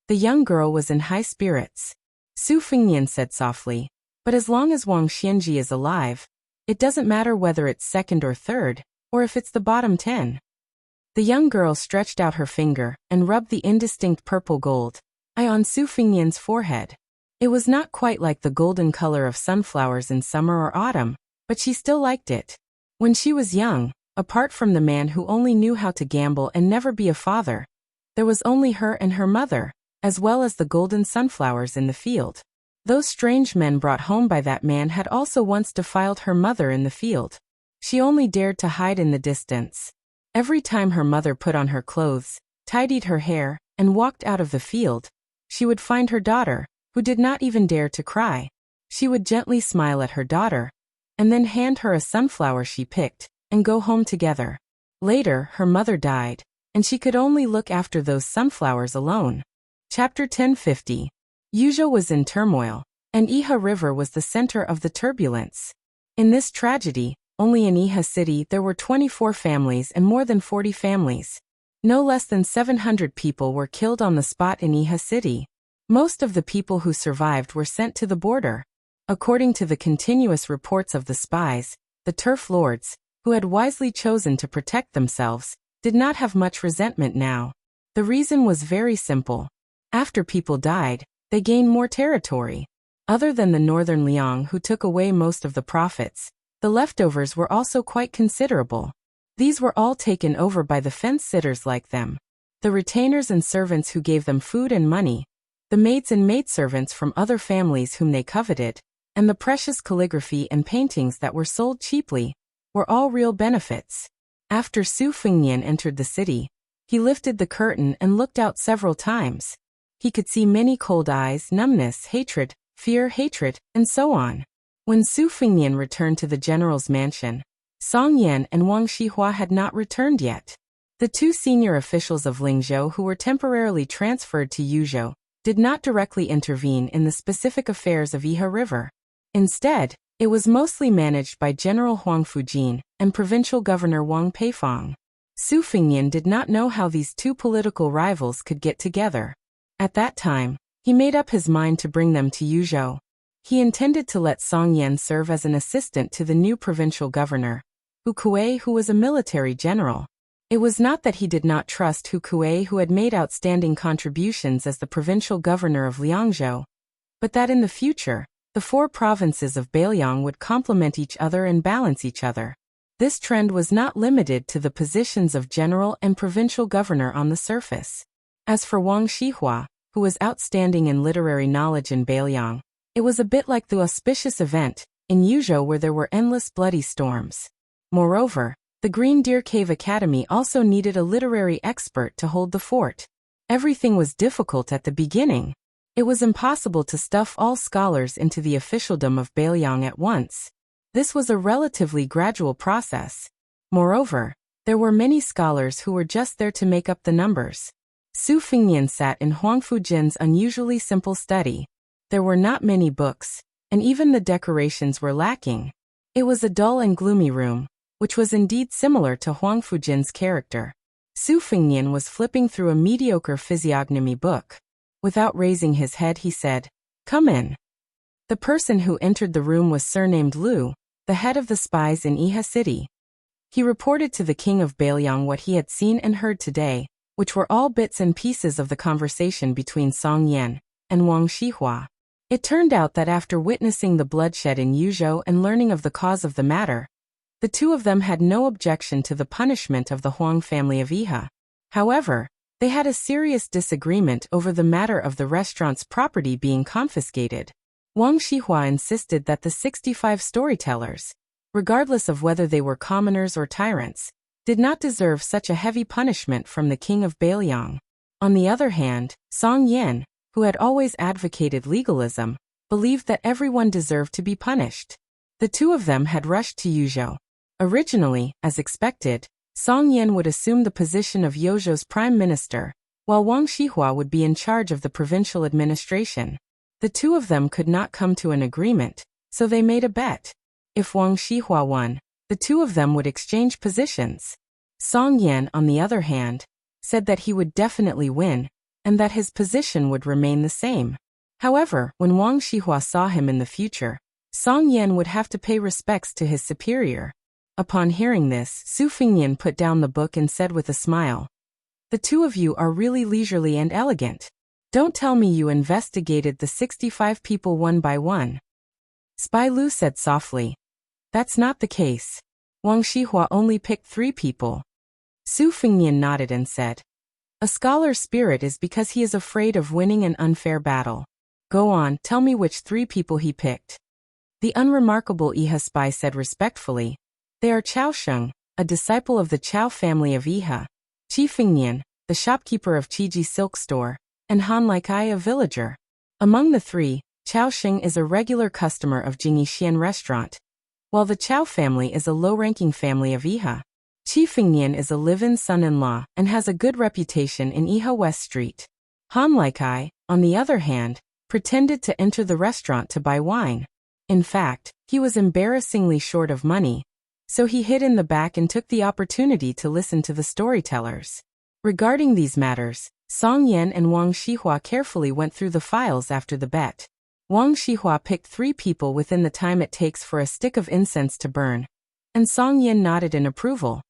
A: The young girl was in high spirits. Su Fengnian said softly, "But as long as Wang Xianji is alive, it doesn't matter whether it's second or third, or if it's the bottom 10. The young girl stretched out her finger and rubbed the indistinct purple gold eye on Su Fengnian's forehead. It was not quite like the golden color of sunflowers in summer or autumn, but she still liked it. When she was young, apart from the man who only knew how to gamble and never be a father, there was only her and her mother, as well as the golden sunflowers in the field. Those strange men brought home by that man had also once defiled her mother in the field. She only dared to hide in the distance. Every time her mother put on her clothes, tidied her hair, and walked out of the field, she would find her daughter, who did not even dare to cry. She would gently smile at her daughter, and then hand her a sunflower she picked, and go home together. Later, her mother died, and she could only look after those sunflowers alone. Chapter 1050. Yuzhou was in turmoil, and Iha River was the center of the turbulence. In this tragedy, only in Iha City there were 24 families and more than 40 families. No less than 700 people were killed on the spot in Iha City. Most of the people who survived were sent to the border. According to the continuous reports of the spies, the turf lords, who had wisely chosen to protect themselves, did not have much resentment now. The reason was very simple. After people died, they gained more territory. Other than the northern Liang who took away most of the profits, the leftovers were also quite considerable. These were all taken over by the fence-sitters like them, the retainers and servants who gave them food and money, the maids and maidservants from other families whom they coveted, and the precious calligraphy and paintings that were sold cheaply, were all real benefits. After Su Fengnian entered the city, he lifted the curtain and looked out several times. He could see many cold eyes, numbness, hatred, fear, hatred, and so on. When Su Fengnian returned to the general's mansion, Song Yan and Wang Shihua had not returned yet. The two senior officials of Lingzhou who were temporarily transferred to Yuzhou did not directly intervene in the specific affairs of Iha River. Instead, it was mostly managed by General Huang Fujin and Provincial Governor Wang Peifong. Su Fengnian did not know how these two political rivals could get together. At that time, he made up his mind to bring them to Yuzhou. He intended to let Song Yan serve as an assistant to the new provincial governor, Hu Kuei, who was a military general. It was not that he did not trust Hu Kuei, who had made outstanding contributions as the provincial governor of Liangzhou, but that in the future, the four provinces of Beiliang would complement each other and balance each other. This trend was not limited to the positions of general and provincial governor on the surface. As for Wang Xihua, who was outstanding in literary knowledge in Beiliang, it was a bit like the auspicious event in Yuzhou where there were endless bloody storms. Moreover, the Green Deer Cave Academy also needed a literary expert to hold the fort. Everything was difficult at the beginning. It was impossible to stuff all scholars into the officialdom of Beiliang at once. This was a relatively gradual process. Moreover, there were many scholars who were just there to make up the numbers. Su Fingnian sat in Huang Fujin's unusually simple study. There were not many books, and even the decorations were lacking. It was a dull and gloomy room, which was indeed similar to Huang Fujin's character. Su Fingnian was flipping through a mediocre physiognomy book. Without raising his head, he said, "Come in." The person who entered the room was surnamed Lu, the head of the spies in Iha City. He reported to the king of Beiliang what he had seen and heard today, which were all bits and pieces of the conversation between Song Yan and Wang Xihua. It turned out that after witnessing the bloodshed in Yuzhou and learning of the cause of the matter, the two of them had no objection to the punishment of the Huang family of Iha. However, they had a serious disagreement over the matter of the restaurant's property being confiscated. Wang Xihua insisted that the 65 storytellers, regardless of whether they were commoners or tyrants, did not deserve such a heavy punishment from the king of Beiliang. On the other hand, Song Yan, who had always advocated legalism, believed that everyone deserved to be punished. The two of them had rushed to Yuzhou. Originally, as expected, Song Yan would assume the position of Yuzhou's prime minister, while Wang Xihua would be in charge of the provincial administration. The two of them could not come to an agreement, so they made a bet. If Wang Xihua won, the two of them would exchange positions. Song Yan, on the other hand, said that he would definitely win, and that his position would remain the same. However, when Wang Xihua saw him in the future, Song Yan would have to pay respects to his superior. Upon hearing this, Su Fingnian put down the book and said with a smile, "The two of you are really leisurely and elegant. Don't tell me you investigated the 65 people one by one." Spy Lu said softly, "That's not the case. Wang Xihua only picked 3 people." Su Fingnian nodded and said, "A scholar's spirit is because he is afraid of winning an unfair battle. Go on, tell me which 3 people he picked." The unremarkable Iha spy said respectfully, "They are Chao Sheng, a disciple of the Chao family of Iha, Qi Fingnian, the shopkeeper of Qiji Silk Store, and Han Laikai, a villager. Among the 3, Chao Sheng is a regular customer of Jingyi Xian restaurant, while the Chao family is a low-ranking family of Iha. Qi Fingnian is a live-in son-in-law and has a good reputation in Iha West Street. Han Laikai, on the other hand, pretended to enter the restaurant to buy wine. In fact, he was embarrassingly short of money, so he hid in the back and took the opportunity to listen to the storytellers. Regarding these matters, Song Yan and Wang Xihua carefully went through the files after the bet. Wang Xihua picked 3 people within the time it takes for a stick of incense to burn, and Song Yan nodded in approval.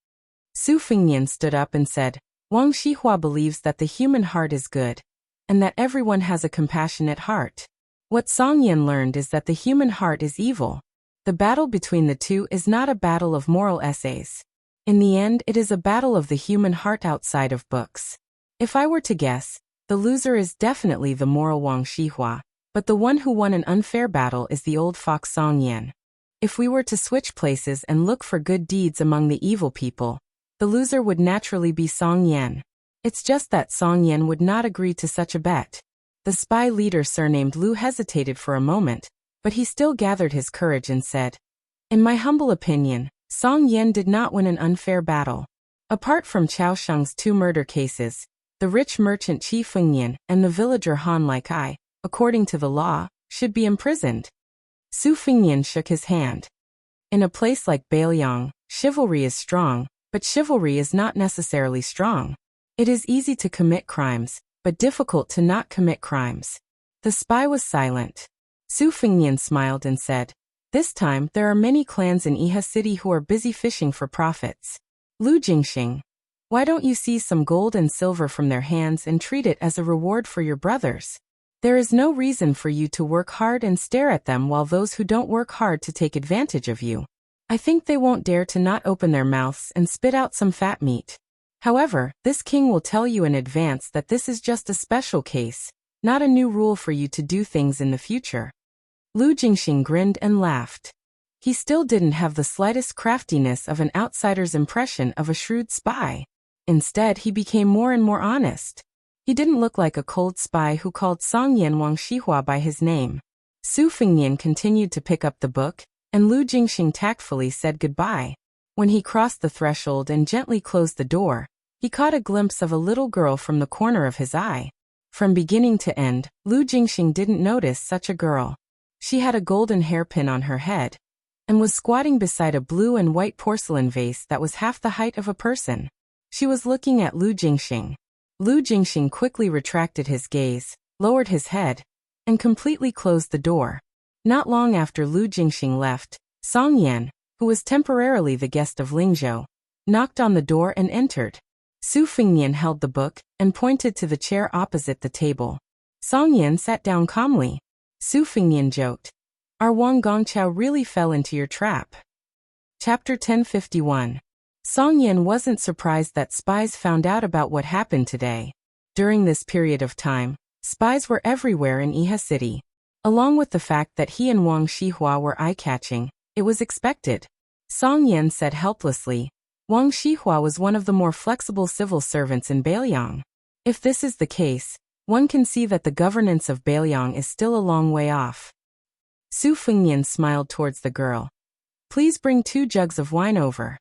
A: Su Fingnian stood up and said, "Wang Xihua believes that the human heart is good, and that everyone has a compassionate heart. What Song Yan learned is that the human heart is evil. The battle between the two is not a battle of moral essays. In the end, it is a battle of the human heart outside of books. If I were to guess, the loser is definitely the moral Wang Xihua, but the one who won an unfair battle is the old fox Song Yan. If we were to switch places and look for good deeds among the evil people, the loser would naturally be Song Yan. It's just that Song Yan would not agree to such a bet." The spy leader surnamed Lu hesitated for a moment, but he still gathered his courage and said, "In my humble opinion, Song Yan did not win an unfair battle. Apart from Chao Sheng's 2 murder cases, the rich merchant Qi Fingnian and the villager Han Laikai, according to the law, should be imprisoned." Su Fingnian shook his hand. "In a place like Beiliang, chivalry is strong, but chivalry is not necessarily strong. It is easy to commit crimes, but difficult to not commit crimes." The spy was silent. Su Fingnian smiled and said, "This time there are many clans in Iha City who are busy fishing for profits. Lu Jingxing, why don't you seize some gold and silver from their hands and treat it as a reward for your brothers? There is no reason for you to work hard and stare at them while those who don't work hard to take advantage of you." I think they won't dare to not open their mouths and spit out some fat meat. However, this king will tell you in advance that this is just a special case, not a new rule for you to do things in the future. Lu Jingxing grinned and laughed. He still didn't have the slightest craftiness of an outsider's impression of a shrewd spy. Instead, he became more and more honest. He didn't look like a cold spy who called Song Yan Wang Shihua by his name. Su Fengnian continued to pick up the book, and Lu Jingxing tactfully said goodbye. When he crossed the threshold and gently closed the door, he caught a glimpse of a little girl from the corner of his eye. From beginning to end, Lu Jingxing didn't notice such a girl. She had a golden hairpin on her head, and was squatting beside a blue and white porcelain vase that was half the height of a person. She was looking at Lu Jingxing. Lu Jingxing quickly retracted his gaze, lowered his head, and completely closed the door. Not long after Lu Jingxing left, Song Yan, who was temporarily the guest of Lingzhou, knocked on the door and entered. Su Fengnian held the book and pointed to the chair opposite the table. Song Yan sat down calmly. Su Fengnian joked, "Our Wang Gongqiao really fell into your trap." Chapter 1051. Song Yan wasn't surprised that spies found out about what happened today. During this period of time, spies were everywhere in Iha City. Along with the fact that he and Wang Shihua were eye-catching, it was expected. Song Yan said helplessly, Wang Shihua was one of the more flexible civil servants in Beiliang. If this is the case, one can see that the governance of Beiliang is still a long way off. Su Fengnian smiled towards the girl. "Please bring 2 jugs of wine over."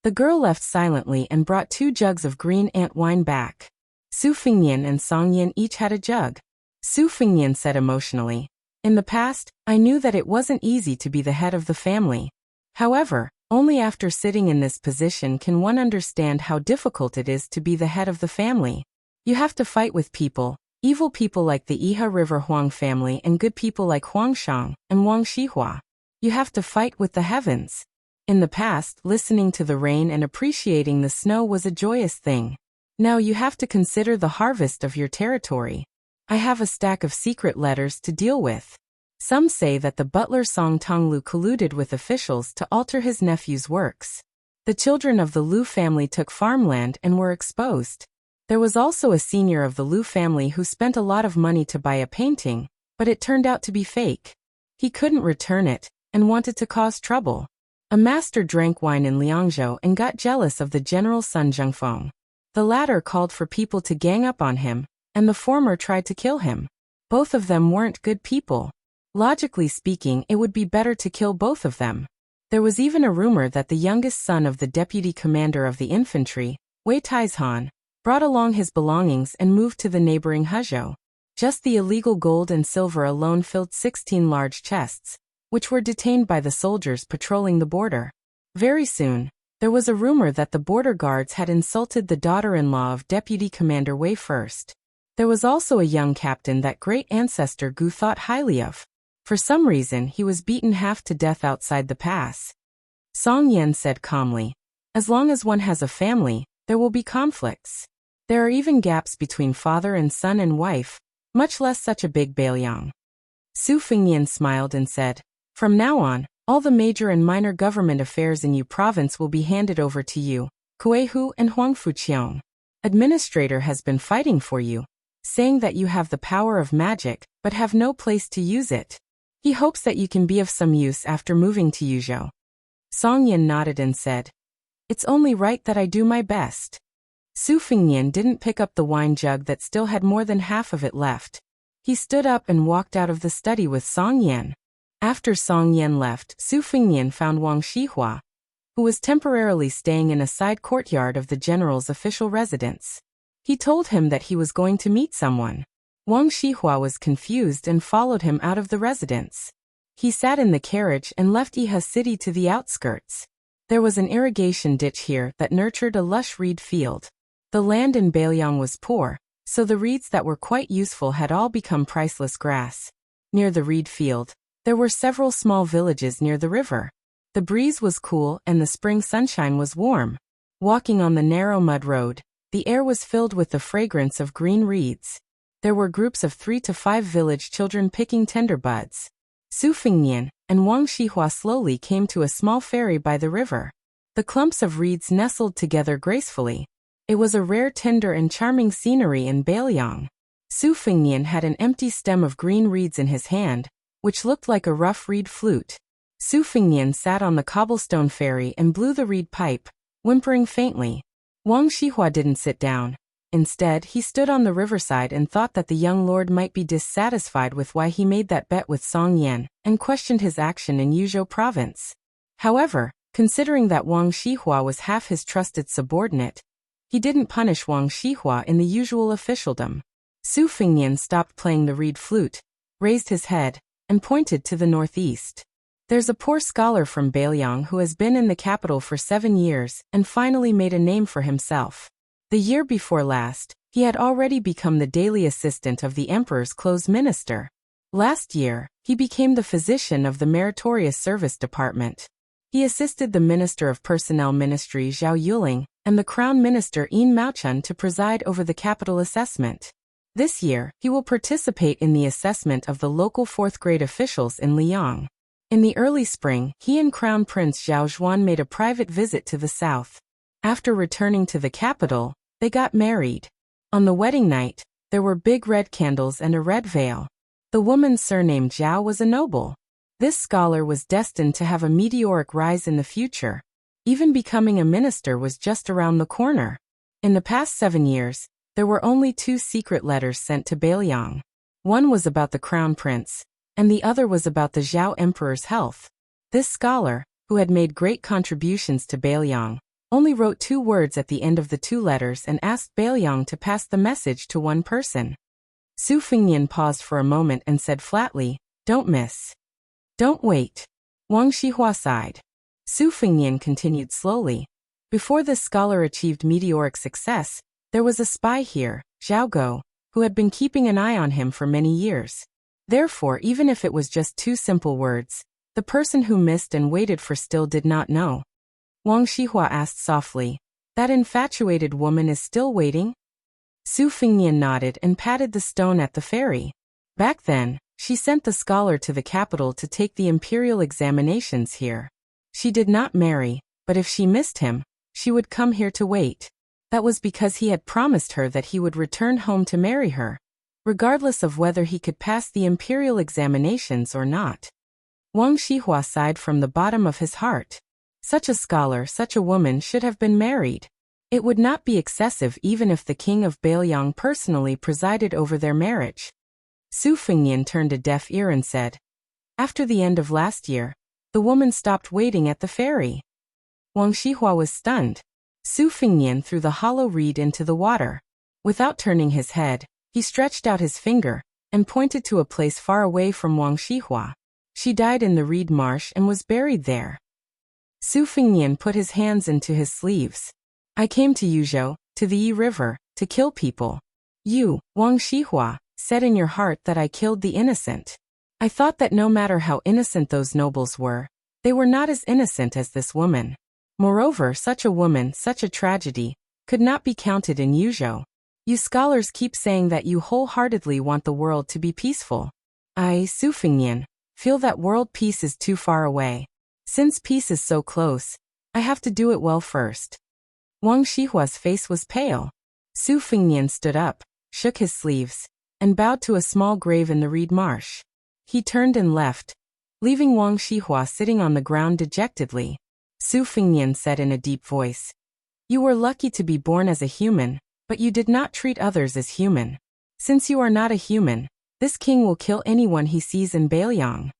A: The girl left silently and brought 2 jugs of green ant wine back. Su Fengnian and Song Yan each had a jug. Su Fengnian said emotionally, "In the past, I knew that it wasn't easy to be the head of the family. However, only after sitting in this position can one understand how difficult it is to be the head of the family. You have to fight with people, evil people like the Iha River Huang family and good people like Huang Shang and Wang Shihua. You have to fight with the heavens. In the past, listening to the rain and appreciating the snow was a joyous thing. Now you have to consider the harvest of your territory. I have a stack of secret letters to deal with. Some say that the butler Song Tonglu colluded with officials to alter his nephew's works. The children of the Lu family took farmland and were exposed. There was also a senior of the Lu family who spent a lot of money to buy a painting, but it turned out to be fake. He couldn't return it, and wanted to cause trouble. A master drank wine in Liangzhou and got jealous of the general's son Zhengfeng. The latter called for people to gang up on him, and the former tried to kill him. Both of them weren't good people. Logically speaking, it would be better to kill both of them. There was even a rumor that the youngest son of the deputy commander of the infantry, Wei Taizhan, brought along his belongings and moved to the neighboring Hezhou. Just the illegal gold and silver alone filled 16 large chests, which were detained by the soldiers patrolling the border. Very soon, there was a rumor that the border guards had insulted the daughter-in-law of Deputy Commander Wei first. There was also a young captain that great ancestor Gu thought highly of. For some reason, he was beaten half to death outside the pass. Song Yan said calmly, "As long as one has a family, there will be conflicts. There are even gaps between father and son and wife, much less such a big Beiliang." Su Fengnian smiled and said, "From now on, all the major and minor government affairs in Yu province will be handed over to you, Kuei-hu and Huangfu-qiong. Administrator has been fighting for you, saying that you have the power of magic, but have no place to use it. He hopes that you can be of some use after moving to Yuzhou." Song Yan nodded and said, "It's only right that I do my best." Su Fengnian didn't pick up the wine jug that still had more than half of it left. He stood up and walked out of the study with Song Yan. After Song Yan left, Su Fengnian found Wang Shihua, who was temporarily staying in a side courtyard of the general's official residence. He told him that he was going to meet someone. Wang Shihua was confused and followed him out of the residence. He sat in the carriage and left Iha City to the outskirts. There was an irrigation ditch here that nurtured a lush reed field. The land in Beiliang was poor, so the reeds that were quite useful had all become priceless grass. Near the reed field, there were several small villages near the river. The breeze was cool and the spring sunshine was warm. Walking on the narrow mud road, the air was filled with the fragrance of green reeds. There were groups of 3 to 5 village children picking tender buds. Su Fengnian, and Wang Xihua slowly came to a small ferry by the river. The clumps of reeds nestled together gracefully. It was a rare, tender and charming scenery in Beiliang. Su Fengnian had an empty stem of green reeds in his hand, which looked like a rough reed flute. Su Fengnian sat on the cobblestone ferry and blew the reed pipe, whimpering faintly. Wang Xihua didn't sit down. Instead, he stood on the riverside and thought that the young lord might be dissatisfied with why he made that bet with Song Yan, and questioned his action in Yuzhou province. However, considering that Wang Xihua was half his trusted subordinate, he didn't punish Wang Xihua in the usual officialdom. Su Fengnian stopped playing the reed flute, raised his head, and pointed to the northeast. There's a poor scholar from Beiliang who has been in the capital for 7 years and finally made a name for himself. The year before last, he had already become the daily assistant of the emperor's close minister. Last year, he became the physician of the Meritorious Service Department. He assisted the Minister of Personnel Ministry Zhao Yuling and the Crown Minister Yin Maochun to preside over the capital assessment. This year, he will participate in the assessment of the local 4th-grade officials in Liang. In the early spring, he and Crown Prince Zhao Zhuan made a private visit to the south. After returning to the capital, they got married. On the wedding night, there were big red candles and a red veil. The woman surnamed Zhao was a noble. This scholar was destined to have a meteoric rise in the future. Even becoming a minister was just around the corner. In the past 7 years, there were only 2 secret letters sent to Beiliang. One was about the crown prince, and the other was about the Zhao emperor's health. This scholar, who had made great contributions to Beiliang, only wrote 2 words at the end of the 2 letters and asked Beiliang to pass the message to one person. Su Fengnian paused for a moment and said flatly, "Don't miss. Don't wait." Wang Xihua sighed. Su Fengnian continued slowly. Before this scholar achieved meteoric success, there was a spy here, Zhao Go, who had been keeping an eye on him for many years. Therefore, even if it was just 2 simple words, the person who missed and waited for still did not know. Wang Xihua asked softly, "That infatuated woman is still waiting?" Su Fengnian nodded and patted the stone at the ferry. Back then, she sent the scholar to the capital to take the imperial examinations here. She did not marry, but if she missed him, she would come here to wait. That was because he had promised her that he would return home to marry her, regardless of whether he could pass the imperial examinations or not. Wang Xihua sighed from the bottom of his heart. Such a scholar, such a woman should have been married. It would not be excessive even if the king of Beiliang personally presided over their marriage. Su Fengnian turned a deaf ear and said, "After the end of last year, the woman stopped waiting at the ferry." Wang Xihua was stunned. Su Fengnian threw the hollow reed into the water. Without turning his head, he stretched out his finger and pointed to a place far away from Wang Xihua. She died in the reed marsh and was buried there. Su Fengnian put his hands into his sleeves. "I came to Yuzhou, to the Yi River, to kill people. You, Wang Xihua, said in your heart that I killed the innocent. I thought that no matter how innocent those nobles were, they were not as innocent as this woman. Moreover, such a woman, such a tragedy, could not be counted in Yuzhou. You scholars keep saying that you wholeheartedly want the world to be peaceful. I, Su Fengnian, feel that world peace is too far away. Since peace is so close, I have to do it well first." Wang Xihua's face was pale. Su Fengnian stood up, shook his sleeves, and bowed to a small grave in the reed marsh. He turned and left, leaving Wang Xihua sitting on the ground dejectedly. Su Fengnian said in a deep voice, "You were lucky to be born as a human, but you did not treat others as human. Since you are not a human, this king will kill anyone he sees in Beiliang."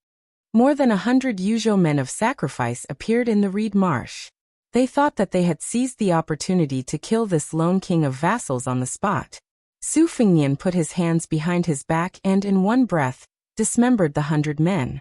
A: More than 100 Yuzhou men of sacrifice appeared in the reed marsh. They thought that they had seized the opportunity to kill this lone king of vassals on the spot. Su Fengnian put his hands behind his back and in one breath, dismembered the 100 men.